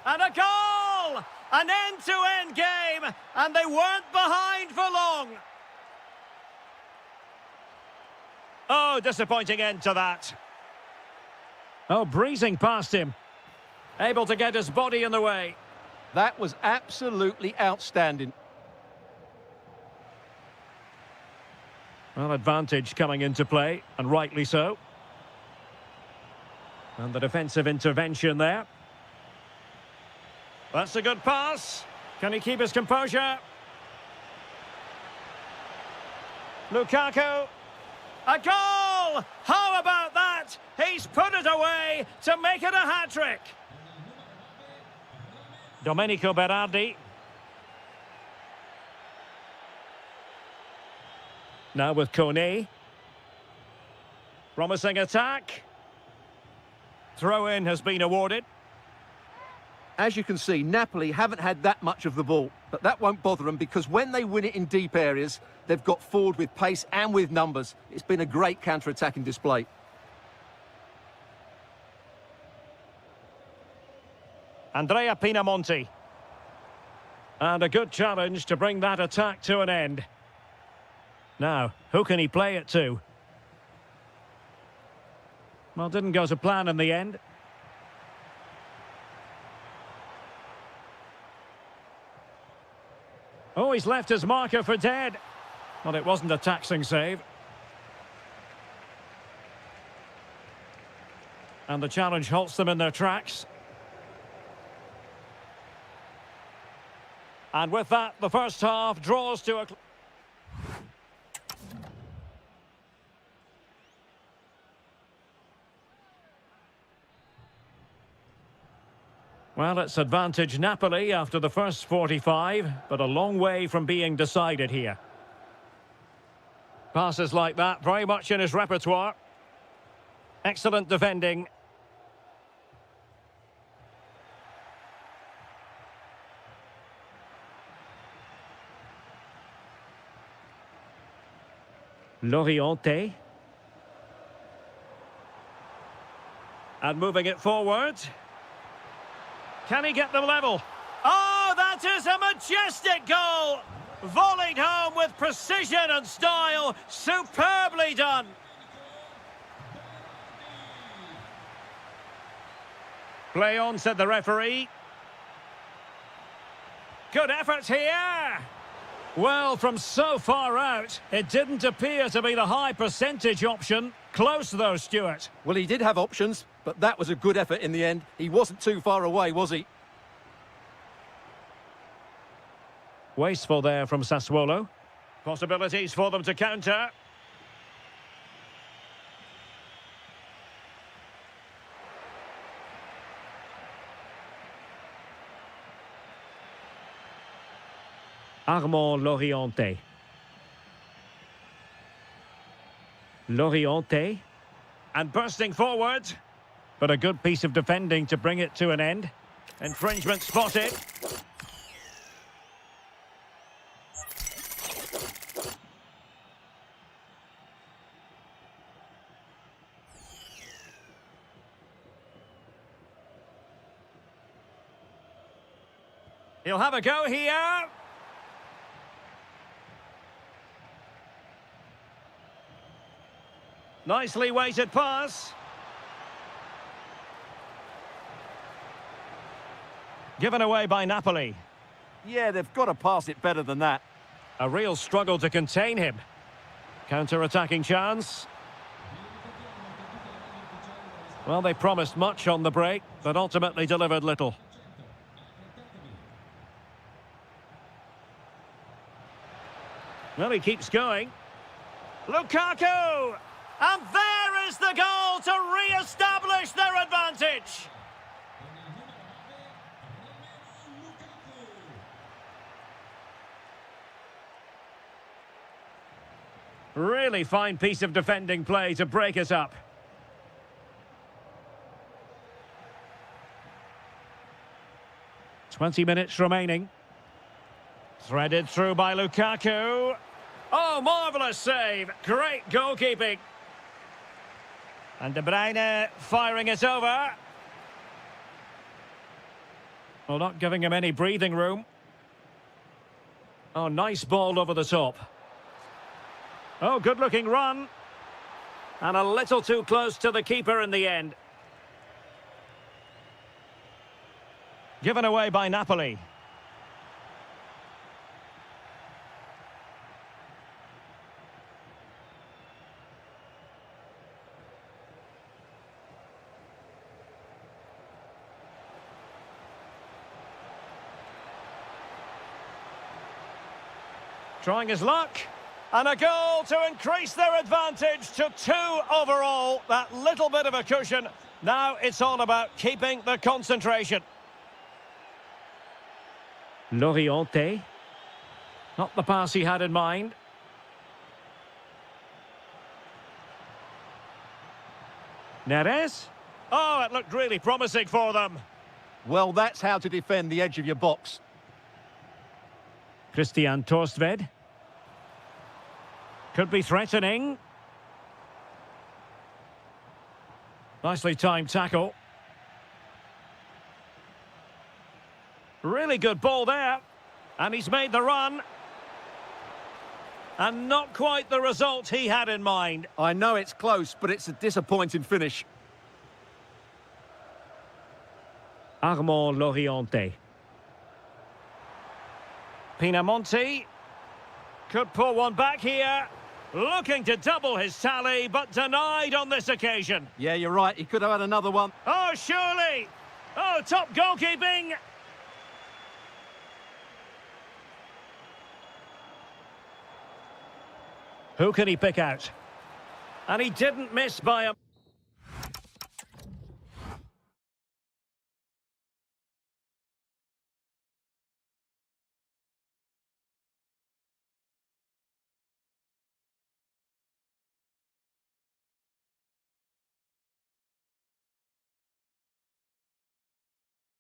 And a goal! An end-to-end game. And they weren't behind for long. Oh, disappointing end to that. Oh, breezing past him. Able to get his body in the way. That was absolutely outstanding. Well, advantage coming into play, and rightly so. And the defensive intervention there. That's a good pass. Can he keep his composure? Lukaku. A goal! How about that? He's put it away to make it a hat-trick. Domenico Berardi. Now with Kone. Promising attack. Throw-in has been awarded. As you can see, Napoli haven't had that much of the ball, but that won't bother them because when they win it in deep areas, they've got forward with pace and with numbers. It's been a great counter-attacking display. Andrea Pinamonti. And a good challenge to bring that attack to an end. Now, who can he play it to? Well, didn't go to plan in the end. Oh, he's left his marker for dead. Well, it wasn't a taxing save. And the challenge halts them in their tracks. And with that, the first half draws to a... Well, it's advantage Napoli after the first 45, but a long way from being decided here. Passes like that, very much in his repertoire. Excellent defending. Loriente. And moving it forward. Can he get them level? Oh, that is a majestic goal! Volleyed home with precision and style. Superbly done. Play on, said the referee. Good effort here. Well, from so far out, it didn't appear to be the high percentage option. Close though, Stuart. Well, he did have options, but that was a good effort in the end. He wasn't too far away, was he? Wasteful there from Sassuolo. Possibilities for them to counter. Armand Loriente. Loriente. And bursting forward. But a good piece of defending to bring it to an end. Infringement spotted. He'll have a go here. Nicely weighted pass. Given away by Napoli. Yeah, they've got to pass it better than that. A real struggle to contain him. Counter-attacking chance. Well, they promised much on the break, but ultimately delivered little. Well, he keeps going. Lukaku! And there is the goal to re-establish their advantage. Really fine piece of defending play to break it up. "20 minutes remaining. Threaded through by Lukaku. Oh, marvellous save. Great goalkeeping. And De Bruyne firing it over. Well, not giving him any breathing room. Oh, nice ball over the top. Oh, good-looking run. And a little too close to the keeper in the end. Given away by Napoli. Trying his luck. And a goal to increase their advantage to 2 overall. That little bit of a cushion. Now it's all about keeping the concentration. Loriente. Not the pass he had in mind. Neres. Oh, it looked really promising for them. Well, that's how to defend the edge of your box. Christian Torstved. Could be threatening. Nicely timed tackle. Really good ball there. And he's made the run. And not quite the result he had in mind. I know it's close, but it's a disappointing finish. Armand Loriente. Pinamonti. Could pull one back here. Looking to double his tally, but denied on this occasion. Yeah, you're right. He could have had another one. Oh, surely. Oh, top goalkeeping. Who can he pick out? And he didn't miss by a...